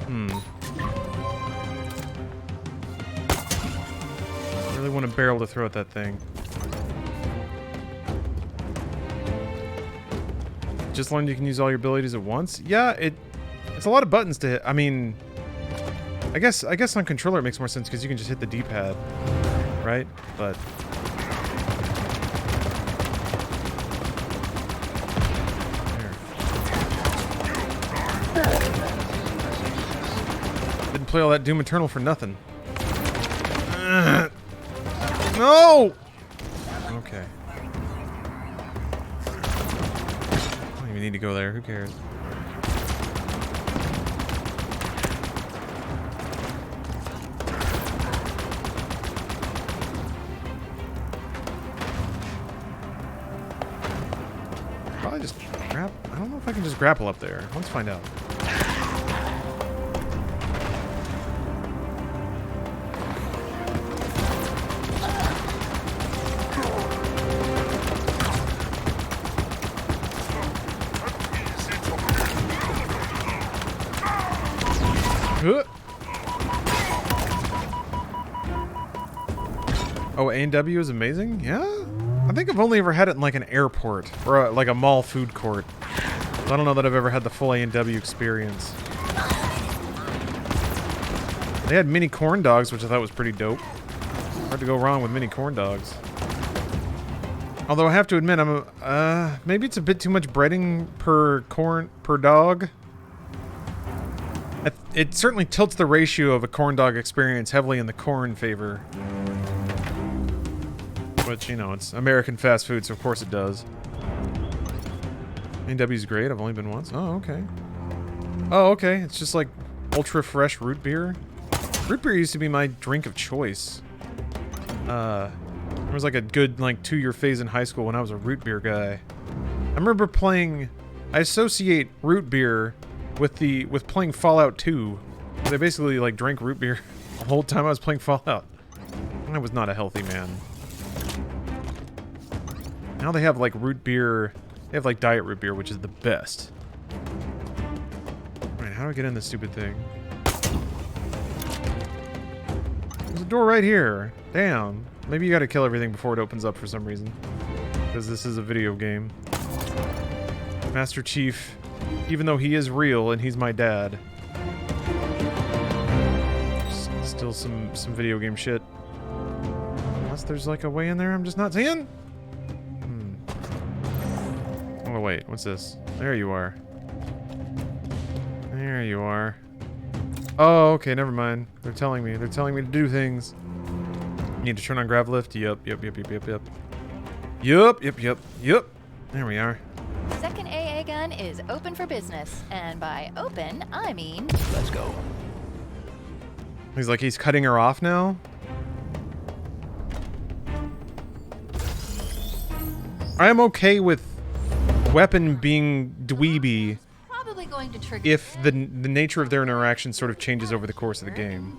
I really want a barrel to throw at that thing. Just learned you can use all your abilities at once? Yeah, it's a lot of buttons to hit. I mean, I guess on controller it makes more sense because you can just hit the D-pad, right? But play all that Doom Eternal for nothing. No! Okay. I don't even need to go there. Who cares? Probably just grab. I don't know if I can just grapple up there. Let's find out. Oh, A&W is amazing? Yeah? I think I've only ever had it in like an airport or like a mall food court. I don't know that I've ever had the full A&W experience. They had mini corn dogs, which I thought was pretty dope. Hard to go wrong with mini corn dogs. Although I have to admit, maybe it's a bit too much breading per dog. It certainly tilts the ratio of a corn dog experience heavily in the corn favor. Which, you know, it's American fast food, so of course it does. A&W's great. I've only been once. Oh, okay. Oh, okay. It's just like ultra fresh root beer. Root beer used to be my drink of choice. There was like a good like 2-year phase in high school when I was a root beer guy. I remember playing... I associate root beer with playing Fallout 2. They basically, like, drank root beer the whole time I was playing Fallout. I was not a healthy man. Now they have, like, root beer... They have, like, diet root beer, which is the best. Alright, how do I get in this stupid thing? There's a door right here. Damn. Maybe you gotta kill everything before it opens up for some reason. Because this is a video game. Master Chief, even though he is real and he's my dad. Still some video game shit. Unless there's like a way in there I'm just not seeing? Oh wait, what's this? There you are. There you are. Oh, okay, never mind. They're telling me to do things. Need to turn on grav lift? Yup. There we are. Second AA gun is open for business. And by open, I mean... Let's go. He's like, he's cutting her off now? I am okay with weapon being dweeby Probably going to trigger... if the nature of their interaction sort of changes over the course of the game.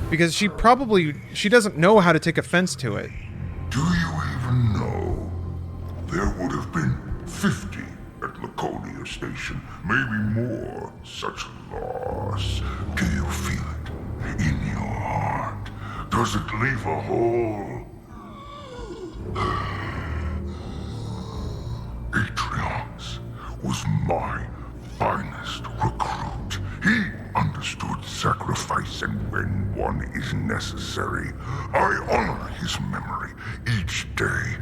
Because she doesn't know how to take offense to it. Do you even know? There would have been 50 at Laconia Station, maybe more. Such loss. Do you feel it in your heart? Does it leave a hole? Atriox was my finest recruit. He understood sacrifice, and when one is necessary, I honor his memory each day.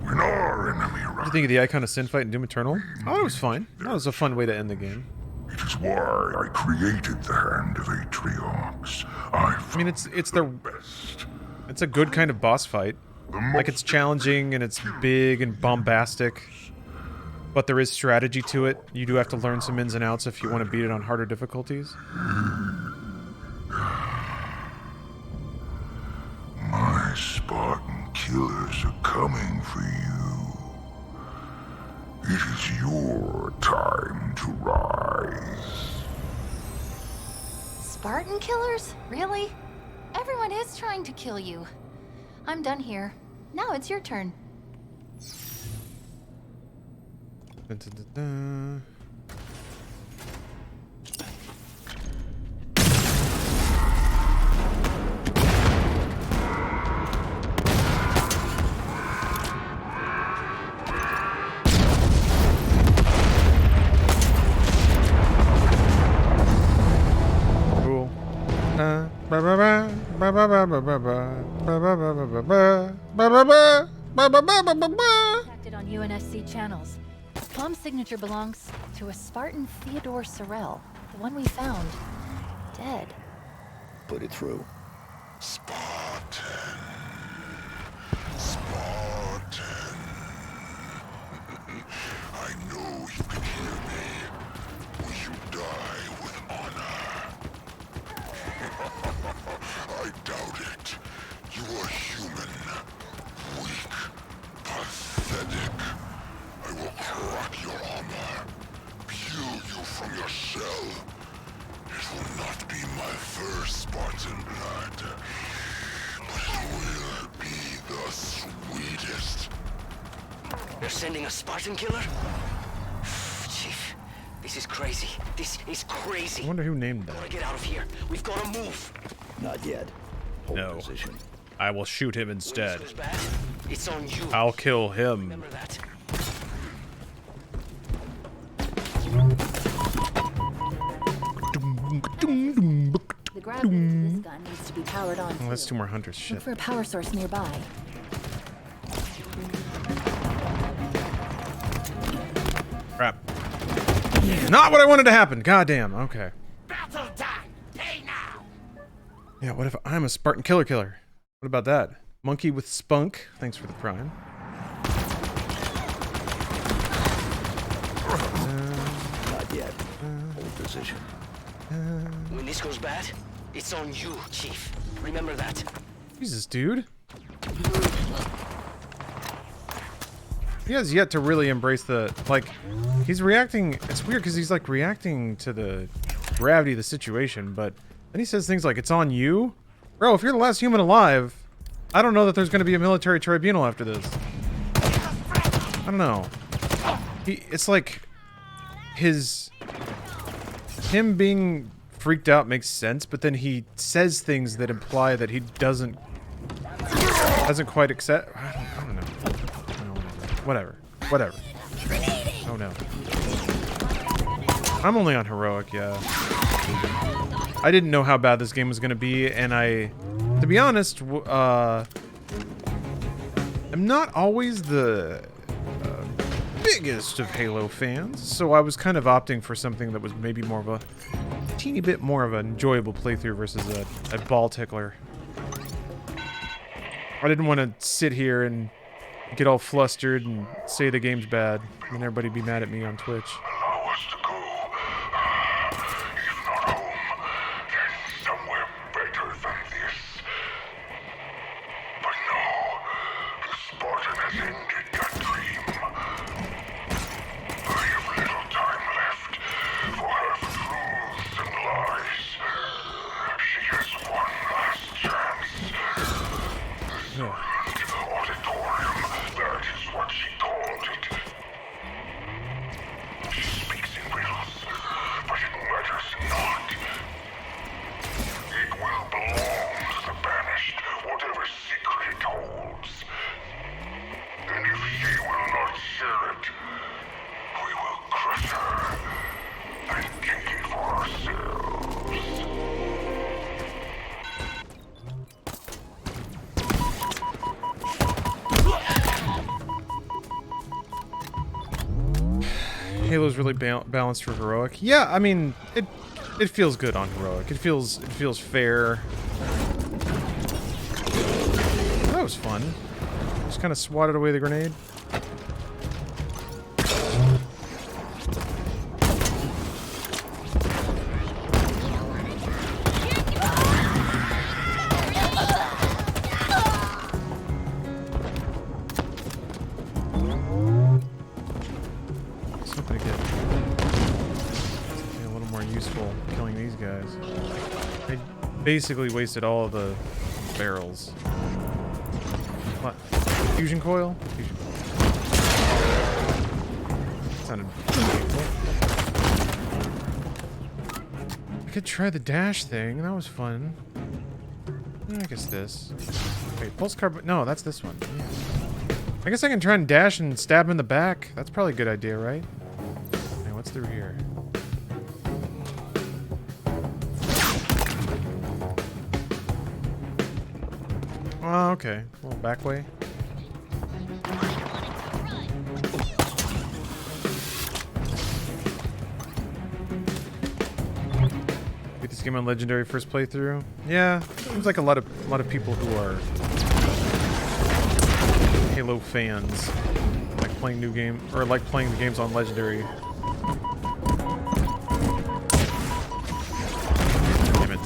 When our enemy What do you think of the Icon of Sin fight in Doom Eternal? Oh, it was fine. That was a fun way to end the game. It is why I created the Hand of Atriox. I mean, it's a good kind of boss fight. Like, it's challenging and it's big and bombastic, but there is strategy to it. You do have to learn some ins and outs if you want to beat it on harder difficulties. My Spartan killers are coming for you. It is your time to rise. Spartan killers? Really? Everyone is trying to kill you. I'm done here. Now it's your turn. Cool. Acted on UNSC channels. Tom's signature belongs to a Spartan Theodore Sorel, the one we found dead. Put it through. Spartan. I know you can hear me. Will you die with honor? I doubt it. You are human. Weak. Pathetic. I will crack your armor. Peel you from your shell. It will not be my first Spartan blood, but it will be the sweetest. They're sending a Spartan killer? Chief, this is crazy. This is crazy. I wonder who named that. We gotta get out of here. We've gotta move. Not yet. Hold No. position. I will shoot him instead. It's on you. I'll kill him. Remember that? The grab to this gun needs to be powered on. Oh, that's two more hunters. Look Shit. for a power source nearby. Crap. Not what I wanted to happen. Goddamn. Okay. Battle time. Hey now. Yeah, what if I'm a Spartan killer? What about that? Monkey with spunk. Thanks for the prime. Not yet. Hold position. When this goes bad, it's on you, Chief. Remember that. Jesus, dude. he has yet to really embrace the, like, he's reacting, it's weird because he's like reacting to the gravity of the situation, but then he says things like, it's on you? Bro, if you're the last human alive, I don't know that there's going to be a military tribunal after this. I don't know. It's like him being freaked out makes sense, but then he says things that imply that he doesn't quite accept. I don't know. Whatever. Oh no. I'm only on heroic, yeah. I didn't know how bad this game was gonna be, and to be honest, I'm not always the biggest of Halo fans, so I was kind of opting for something that was maybe more of a teeny bit more of an enjoyable playthrough versus a ball tickler. I didn't want to sit here and get all flustered and say the game's bad, and everybody be mad at me on Twitch. Allow us to go. If not home, then somewhere better than this. But no, the Spartan has ended that dream. I have little time left for her truths and lies. She has one last chance. Auditorium, that is what she called it. She speaks in riddles, but it matters not. It will belong to the banished, whatever secret it holds. And if she will not share it, we will crush her and take it for ourselves. Halo's really balanced for heroic. Yeah, I mean, it feels good on heroic. It feels fair. That was fun. Just kind of swatted away the grenade. Basically wasted all of the barrels. What? Fusion coil? Fusion coil. Sounded painful. I could try the dash thing. That was fun. I guess this. Wait, pulse carbon. No, that's this one. Yeah. I guess I can try and dash and stab him in the back. That's probably a good idea, right? Hey, what's through here? Oh, okay. A little back way. Beat this game on Legendary first playthrough. Yeah, seems like a lot of people who are Halo fans like playing new game or like playing the games on Legendary. Damn it.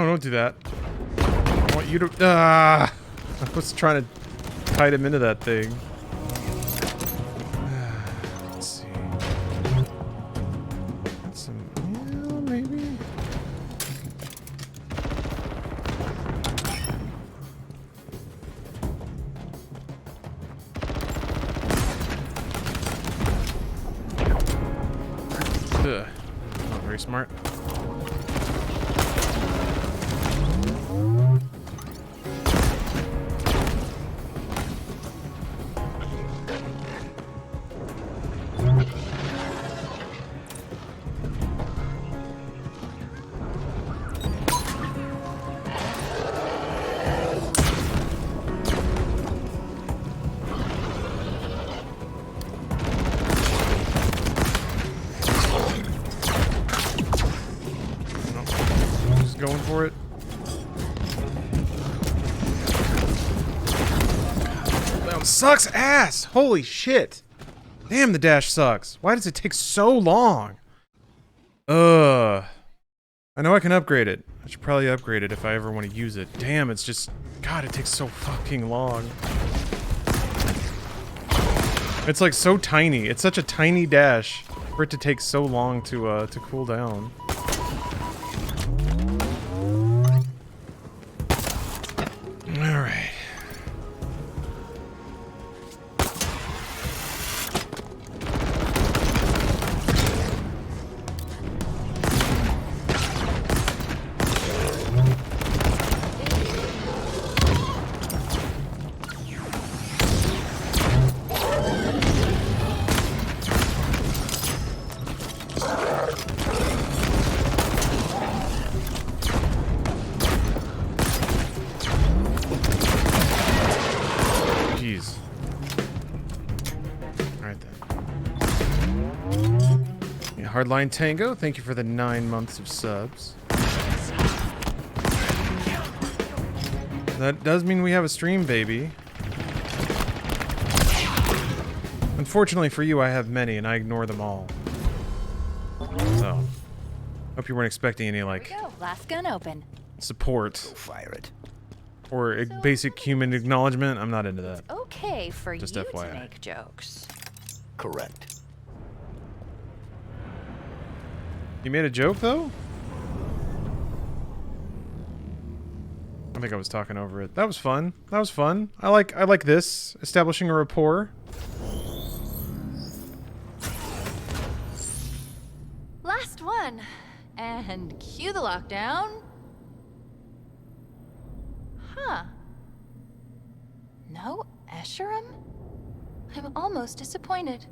Don't do that. I want you to. I was trying to kite him into that thing. Let's see. Got some. Yeah, maybe. Ugh. Not very smart. Sucks ass! Holy shit! Damn, the dash sucks. Why does it take so long? I know I can upgrade it. I should probably upgrade it if I ever want to use it. Damn, it's just... God, it takes so fucking long. It's like so tiny. It's such a tiny dash for it to take so long to cool down. Alright. Hardline Tango, thank you for the 9 months of subs. That does mean we have a stream, baby. Unfortunately for you, I have many, and I ignore them all. So, hope you weren't expecting any, like, Here we go. Last gun open. support. Go fire it. Or a basic human acknowledgement. I'm not into that. Okay for Just you FYI. to make jokes. Correct. You made a joke, though? I think I was talking over it. That was fun. That was fun. I like this. Establishing a rapport. Last one. And cue the lockdown. Huh. No Escherum? I'm almost disappointed.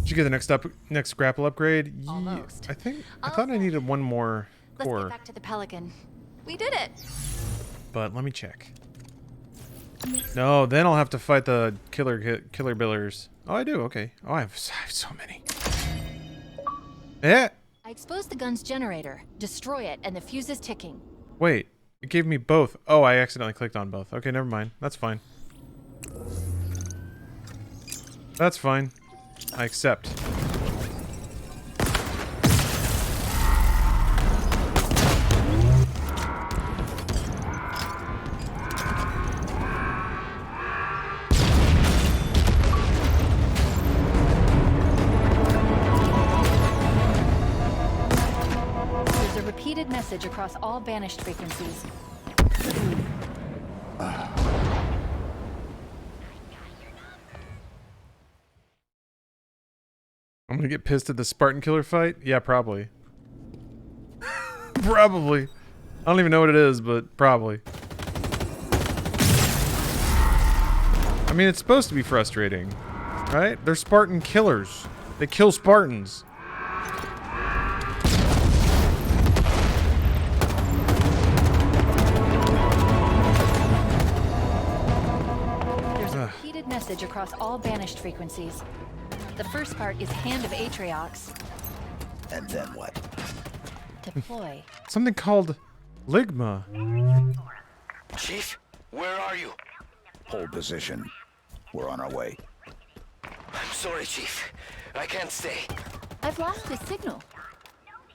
Did you get the next grapple upgrade? Almost. I thought I needed one more Let's core. get back to the Pelican. We did it. But let me check. No, then I'll have to fight the killer billers. Oh, I do. Okay. Oh, I have so many. Eh. I exposed the gun's generator. Destroy it, and the fuse is ticking. Wait. It gave me both. Oh, I accidentally clicked on both. Okay, never mind. That's fine. That's fine. I accept. There's a repeated message across all banished frequencies. I'm gonna get pissed at the Spartan killer fight? Yeah, probably. Probably. I don't even know what it is, but probably. I mean, it's supposed to be frustrating, right? They're Spartan killers. They kill Spartans. There's a repeated message across all banished frequencies. The first part is Hand of Atriox. And then what? Deploy. Something called Ligma. Chief, where are you? Hold position. We're on our way. I'm sorry, Chief. I can't stay. I've lost his signal.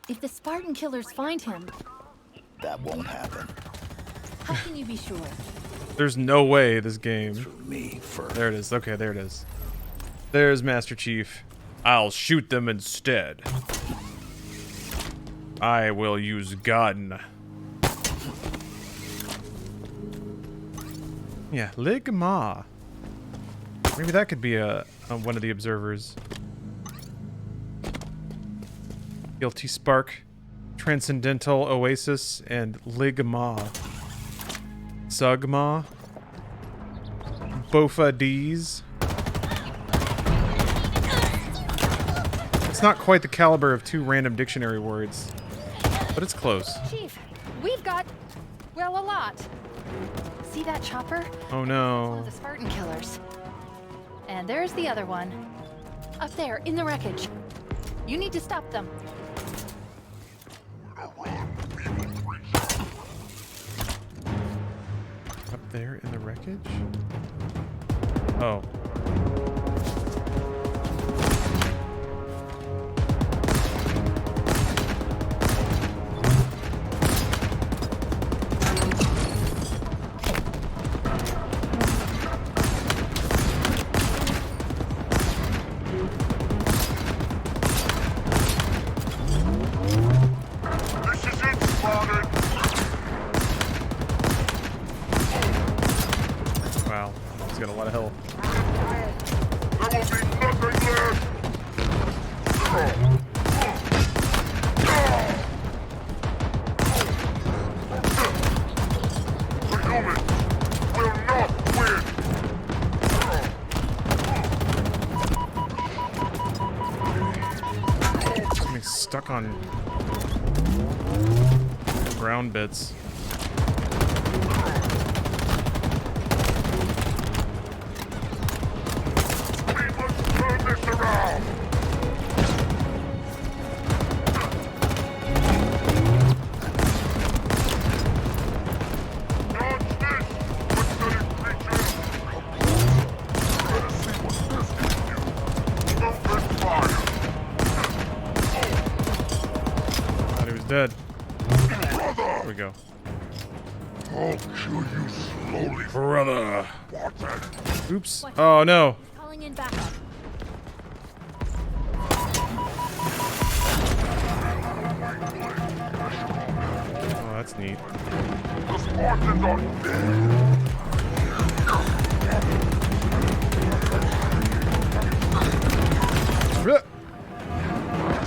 If the Spartan killers find him, That won't happen. how can you be sure? There's no way this game. Through me first. There it is. Okay, there it is. There's Master Chief. I'll shoot them instead. I will use gun. Yeah, Ligma. Maybe that could be a one of the observers. Guilty Spark, Transcendental Oasis, and Ligma. Sugma. Bofa D's. It's not quite the caliber of 2 random dictionary words, but it's close. Chief, we've got, well, a lot. See that chopper? Oh One no. of the Spartan killers. And there's the other one. Up there, in the wreckage. You need to stop them. there in the wreckage? Oh. Wow, he's got a lot of health. Getting stuck on ground bits. Thought he was dead. There we go. I'll kill you slowly, brother. Warthog. Oops. Oh no. Calling in backup. Oh, that's neat. The Spartans are dead.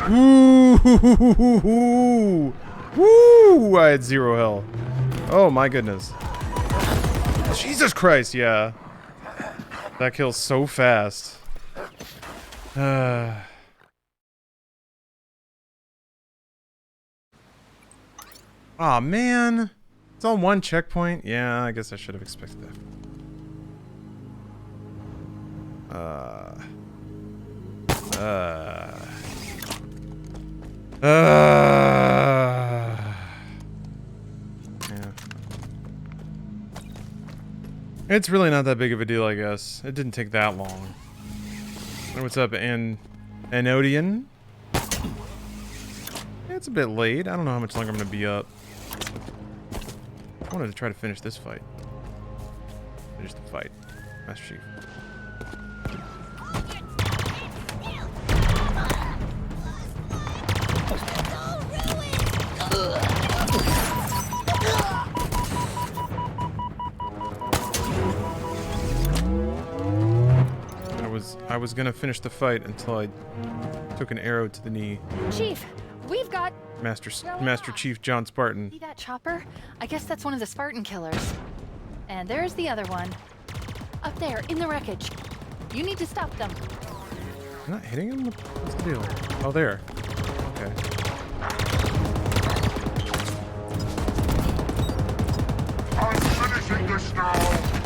Woo! Woo! I had 0 health. Oh my goodness. Jesus Christ, yeah. That kills so fast. Aw, man. It's on one checkpoint. Yeah, I guess I should have expected that. Yeah. It's really not that big of a deal, I guess. It didn't take that long. What's up, Anodian? It's a bit late. I don't know how much longer I'm gonna be up. I wanted to try to finish this fight. Finish the fight. Master Chief. I was gonna finish the fight until I took an arrow to the knee. Chief, we've got Master Chief John Spartan. See that chopper? I guess that's one of the Spartan killers. And there's the other one. Up there, in the wreckage. You need to stop them. I'm not hitting him? What's the deal? Oh, there. Okay. I'm finishing this now.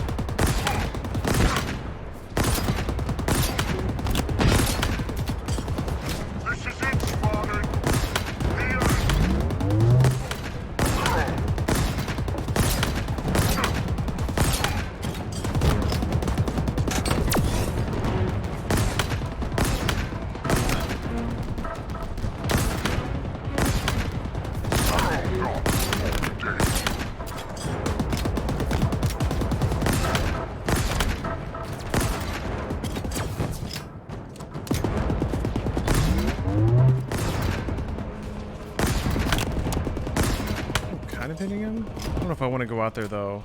Hitting him? I don't know if I want to go out there though.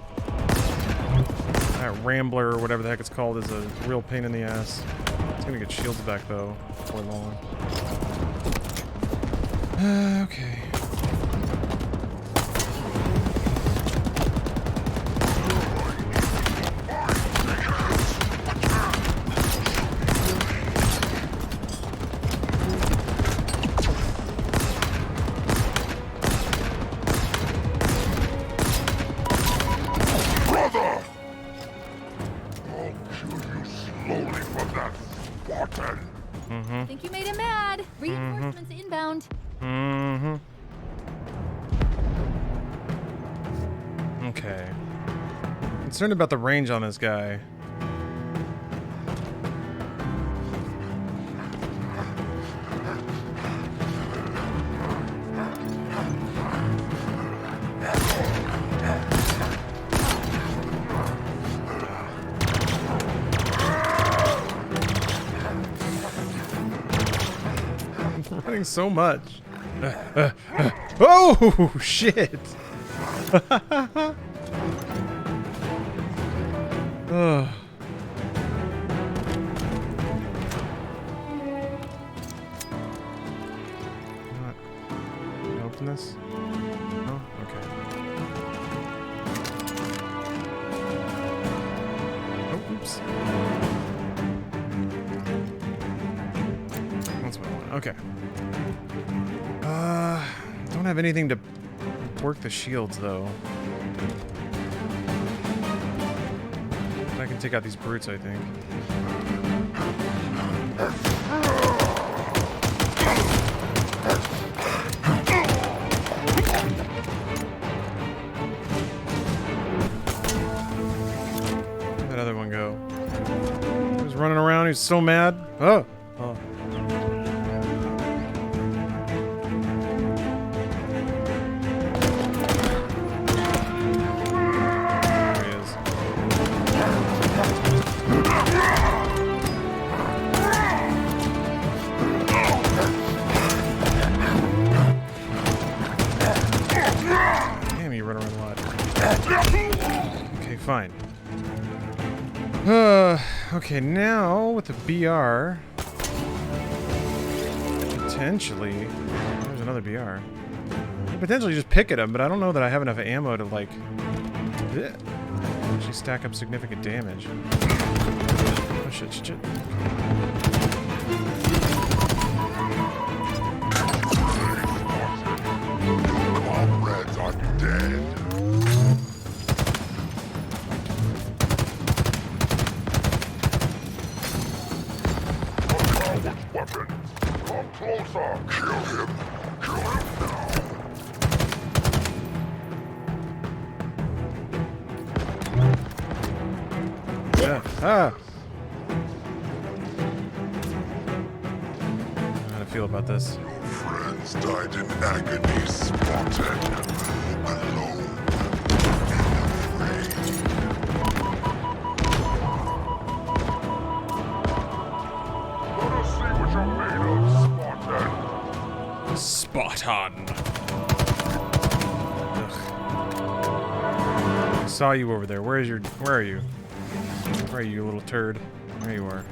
That Rambler or whatever the heck it's called is a real pain in the ass. It's gonna get shields back though before long. Okay. I think you made him mad. Reinforcements inbound. Okay. concerned about the range on this guy. I'm running so much. Oh, shit. Ugh. Open this? Oh, okay. Oh, oops. That's what I want. Okay. Don't have anything to work the shields though. I can take out these brutes, I think. Where'd that other one go? He was running around, he was so mad. Oh! Oh. Fine. Okay, now with the BR, potentially, there's another BR. I could potentially just pick at him, but I don't know that I have enough ammo to like actually stack up significant damage. Oh shit, shit, shit. Comrades are dead. Weapon. Come closer. Kill him. Kill him now. Yeah. Ah. How do I feel about this? Your friends died in agony, Spartan. Alone. Spartan. I saw you over there. Where are you? Where are you, you little turd? There you are.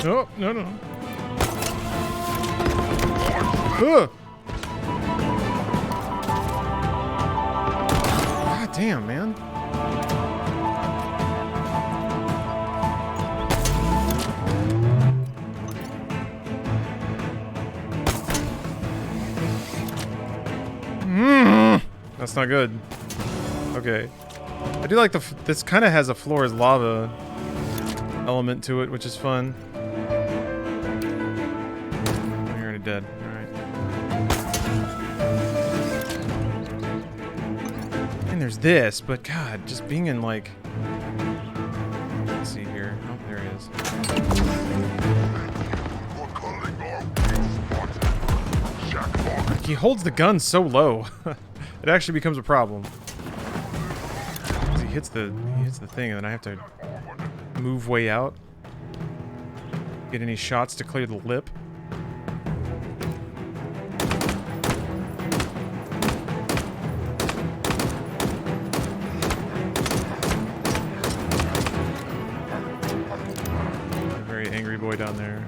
Oh, no, no. Ugh. God damn, man. That's not good. Okay. I do like this kind of has a floor is lava element to it, which is fun. You're already dead. Alright. And there's this, but God, just being in like... Let's see here. Oh, there he is. He holds the gun so low. It actually becomes a problem. He hits the thing, and then I have to move way out. Get any shots to clear the lip. A very angry boy down there.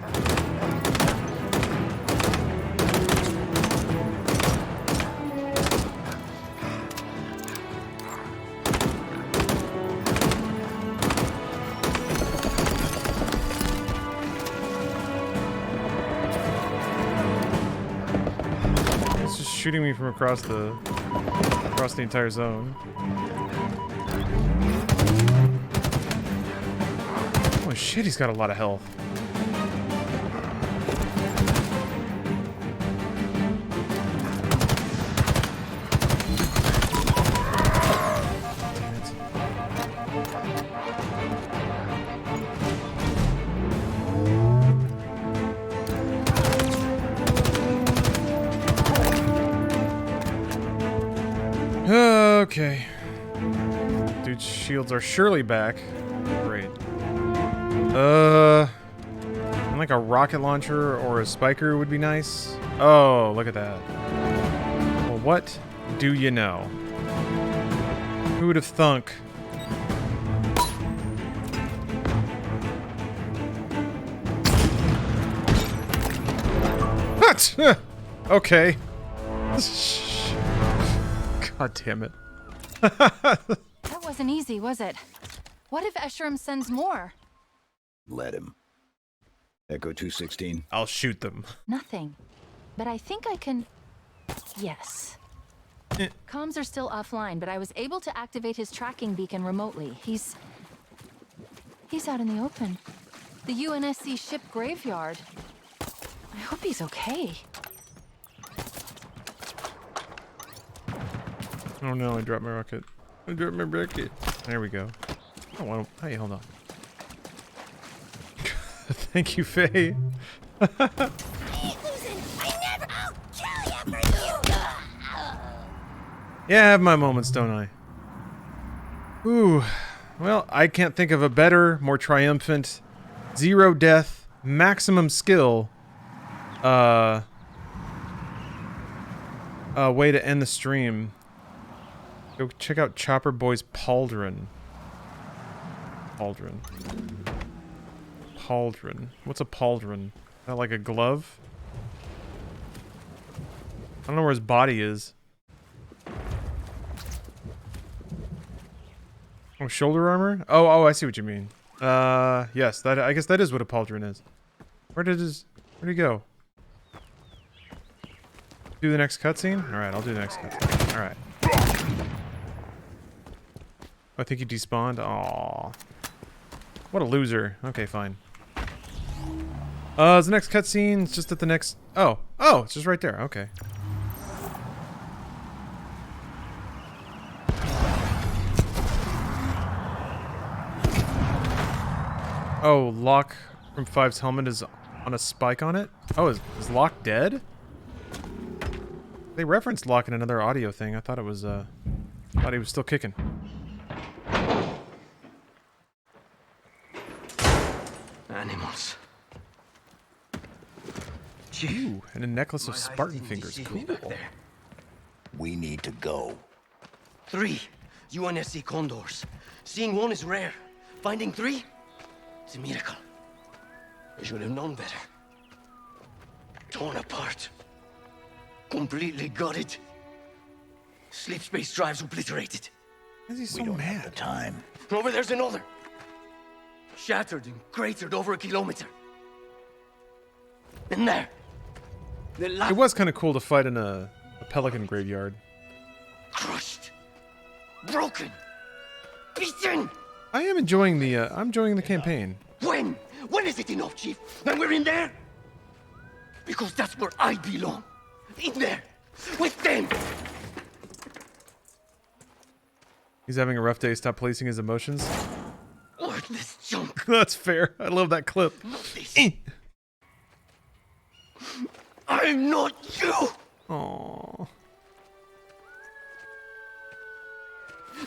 shooting me from across the entire zone. Oh shit, he's got a lot of health. Okay. Dude's shields are surely back. Great. Like a rocket launcher or a spiker would be nice. Oh, look at that. Well, what do you know? Who would have thunk? What? Okay. God damn it. That wasn't easy, was it? What if Esherim sends more? Let him. Echo 216. I'll shoot them. Nothing. But I think I can... Yes. Comms are still offline, but I was able to activate his tracking beacon remotely. He's out in the open. The UNSC ship graveyard. I hope he's okay. Oh no, I dropped my rocket. I dropped my rocket. There we go. Oh, well, hey, hold on. Thank you, Faye. Yeah, I have my moments, don't I? Ooh. Well, I can't think of a better, more triumphant, zero death, maximum skill, way to end the stream. Go check out Chopper Boy's Pauldron. Pauldron. Pauldron. What's a pauldron? Is that like a glove? I don't know where his body is. Oh, shoulder armor? Oh, I see what you mean. Yes, that I guess that is what a pauldron is. Where'd he go? Do the next cutscene? Alright, I'll do the next cutscene. Alright. I think he despawned. Aww. What a loser. Okay, fine. Is the next cutscene just at the next... Oh, it's just right there. Okay. Oh, Locke from Five's helmet is on a spike on it? Oh, is Locke dead? They referenced Locke in another audio thing. I thought it was, thought he was still kicking. Animals. Ooh, and a necklace of Spartan fingers. Cool. We need to go. 3 UNSC Condors. Seeing one is rare. Finding 3? It's a miracle. I should have known better. Torn apart. Completely gutted. Sleep space drives obliterated. Why is he so we don't mad? have the time. Over there's another. Shattered and cratered over a kilometer. And there. It was kind of cool to fight in a pelican graveyard. Crushed. Broken. Beaten. I am enjoying the I'm enjoying the campaign. When? When is it enough, Chief? When we're in there? Because that's where I belong. In there. With them. He's having a rough day. Stop policing his emotions. Worthless junk. That's fair. I love that clip. I'm not you. Aww.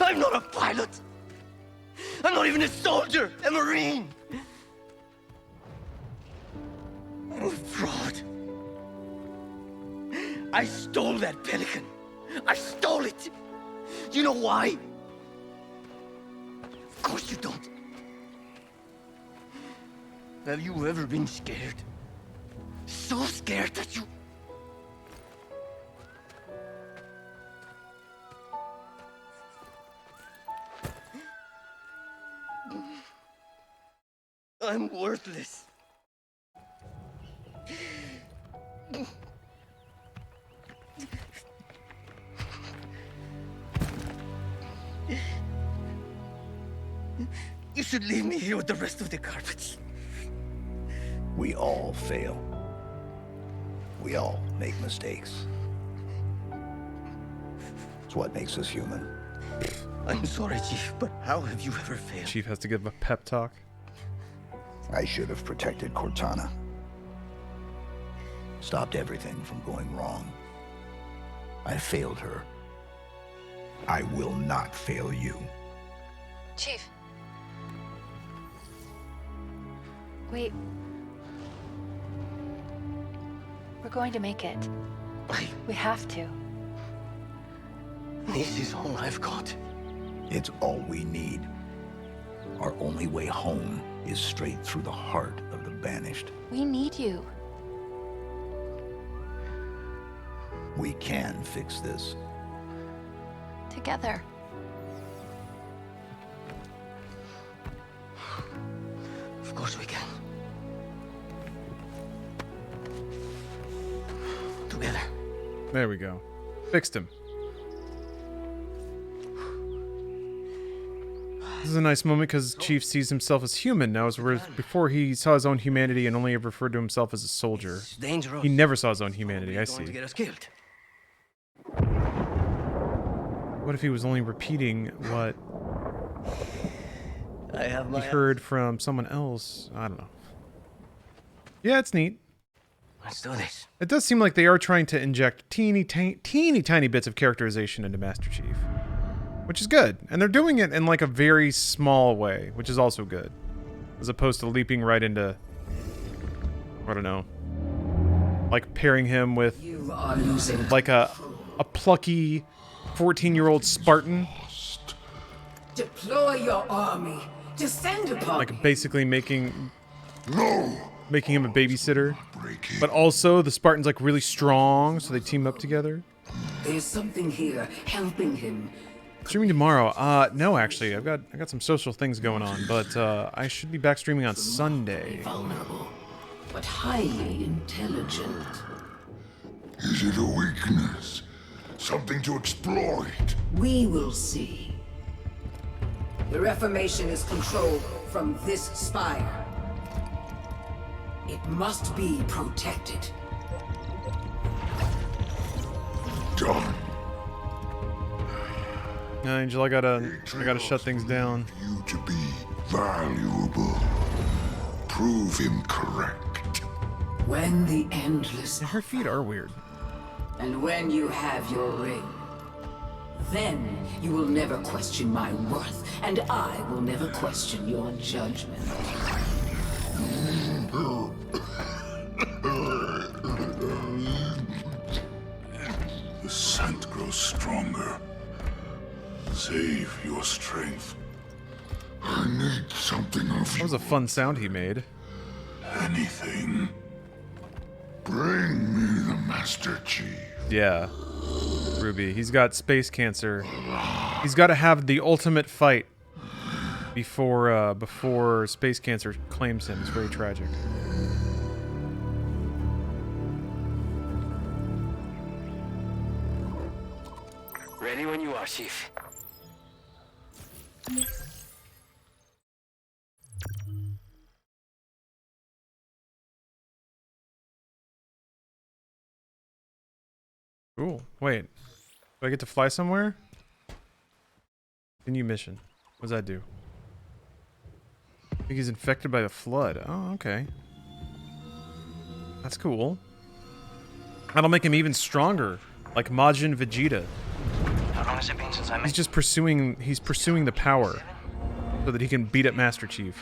I'm not a pilot. I'm not even a soldier, a marine. I'm a fraud. I stole that pelican. I stole it. You know why? Of course you don't. Have you ever been scared? So scared that you... I'm worthless. should leave me here with the rest of the carpets. We all fail. We all make mistakes. It's what makes us human. I'm sorry, Chief, but how have you ever failed? Chief has to give a pep talk. I should have protected Cortana. Stopped everything from going wrong. I failed her. I will not fail you. Chief. Wait. We're going to make it. We have to. This is all I've got. It's all we need. Our only way home is straight through the heart of the Banished. We need you. We can fix this. Together. Of course we can. Together. There we go. Fixed him. This is a nice moment because Chief sees himself as human now, whereas before he saw his own humanity and only ever referred to himself as a soldier. Dangerous. He never saw his own humanity, I see. Going to get us killed. What if he was only repeating what I have my he heard from someone else? I don't know. Yeah, it's neat. Let's do this. It does seem like they are trying to inject teeny tiny bits of characterization into Master Chief, which is good. And they're doing it in like a very small way, which is also good, as opposed to leaping right into, I don't know, like pairing him with like a plucky 14-year-old Spartan. Deploy your army. Descend upon Like basically making him a babysitter. But also the Spartan's like really strong, so they team up together. There's something here helping him. Streaming tomorrow? No, actually, I got some social things going on, but I should be back streaming on Sunday. Vulnerable, but highly intelligent. Is it a weakness? Something to exploit? We will see. The Reformation is controlled from this spire. It must be protected. Done. Angel, I gotta shut things down. You to be valuable. Prove him correct. When the endless... Her feet are weird. And when you have your ring, then you will never question my worth, and I will never question your judgment. The scent grows stronger. Save your strength. I need something of you. That was a fun sound he made. Anything. Bring me the Master Chief. Yeah. Ruby. He's got space cancer. He's got to have the ultimate fight before space cancer claims him. It's very tragic. Ready when you are, Chief. Cool. Wait. Do I get to fly somewhere? Continue mission. What does that do? I think he's infected by the flood. Oh, okay. That's cool. That'll make him even stronger. Like Majin Vegeta. How long has it been since I met He's just pursuing the power so that he can beat up Master Chief.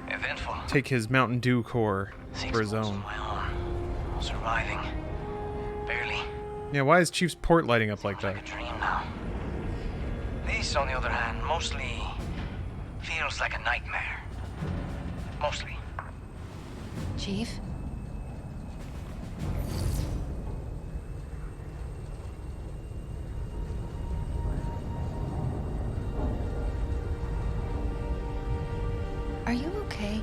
Eventful. Take his Mountain Dew core for his own. Surviving. Barely. Yeah, why is Chief's port lighting up like that? Like a dream now. This, on the other hand, mostly feels like a nightmare. Mostly. Chief? Are you okay?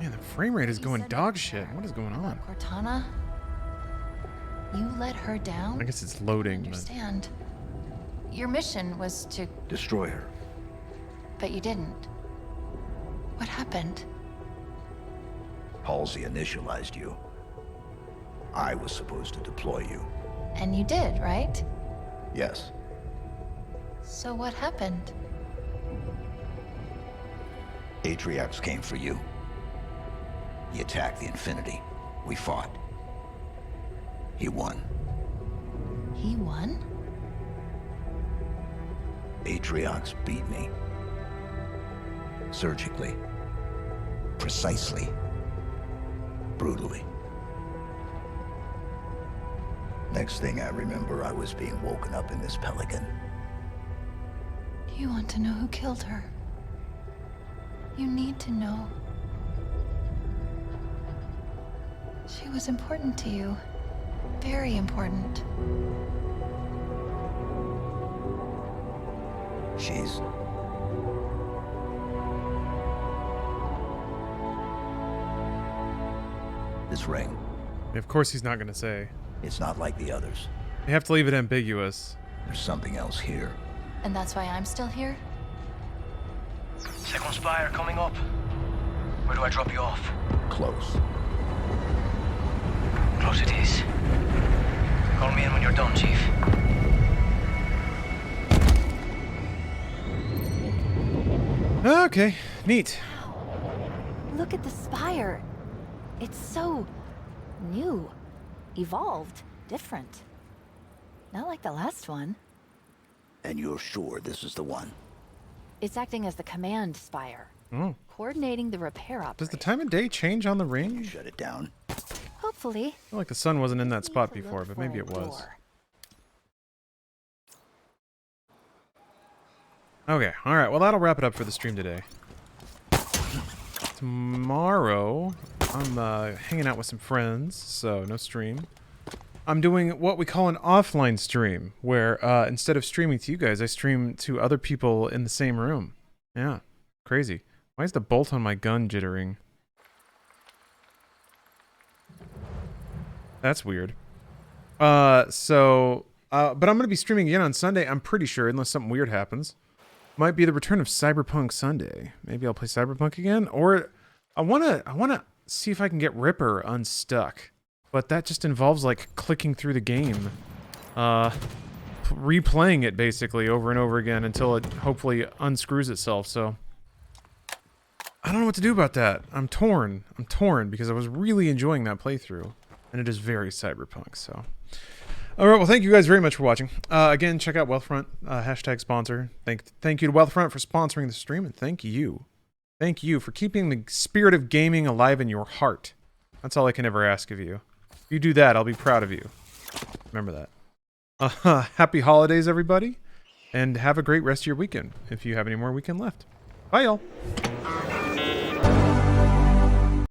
Man, the frame rate is going dog shit. What is going on? Cortana? You let her down? I guess it's loading. I understand. your mission was to... Destroy her. But you didn't. What happened? Halsey initialized you. I was supposed to deploy you. And you did, right? Yes. So what happened? Atriox came for you. He attacked the Infinity. We fought. He won. He won? Atriox beat me. Surgically. Precisely. Brutally. Next thing I remember, I was being woken up in this Pelican. You want to know who killed her? You need to know. She was important to you. Very important. She's... This ring. Of course he's not going to say. It's not like the others. You have to leave it ambiguous. There's something else here. And that's why I'm still here? Second spire coming up. Where do I drop you off? Close. Close it is. Call me in when you're done, Chief. Okay, neat. Look at the spire. It's so new, evolved, different. Not like the last one. And you're sure this is the one? It's acting as the command spire. Oh. Coordinating the repair operation. Does the time of day change on the ring? Shut it down. Hopefully. I feel like the sun wasn't in that spot before, but maybe it was. Okay, alright, well that'll wrap it up for the stream today. Tomorrow, I'm hanging out with some friends, so no stream. I'm doing what we call an offline stream, where instead of streaming to you guys, I stream to other people in the same room. Yeah, crazy. Why is the bolt on my gun jittering? That's weird. But I'm going to be streaming again on Sunday, I'm pretty sure, unless something weird happens. Might be the return of Cyberpunk Sunday. Maybe I'll play Cyberpunk again, or I wanna see if I can get Ripper unstuck. But that just involves like clicking through the game, replaying it basically over and over again until it hopefully unscrews itself. So I don't know what to do about that. I'm torn because I was really enjoying that playthrough, and it is very Cyberpunk. So. Alright, well thank you guys very much for watching. Again, check out Wealthfront, hashtag sponsor. Thank you to Wealthfront for sponsoring the stream, and thank you for keeping the spirit of gaming alive in your heart. That's all I can ever ask of you. If you do that, I'll be proud of you. Remember that. Happy holidays, everybody, and have a great rest of your weekend, if you have any more weekend left. Bye, y'all.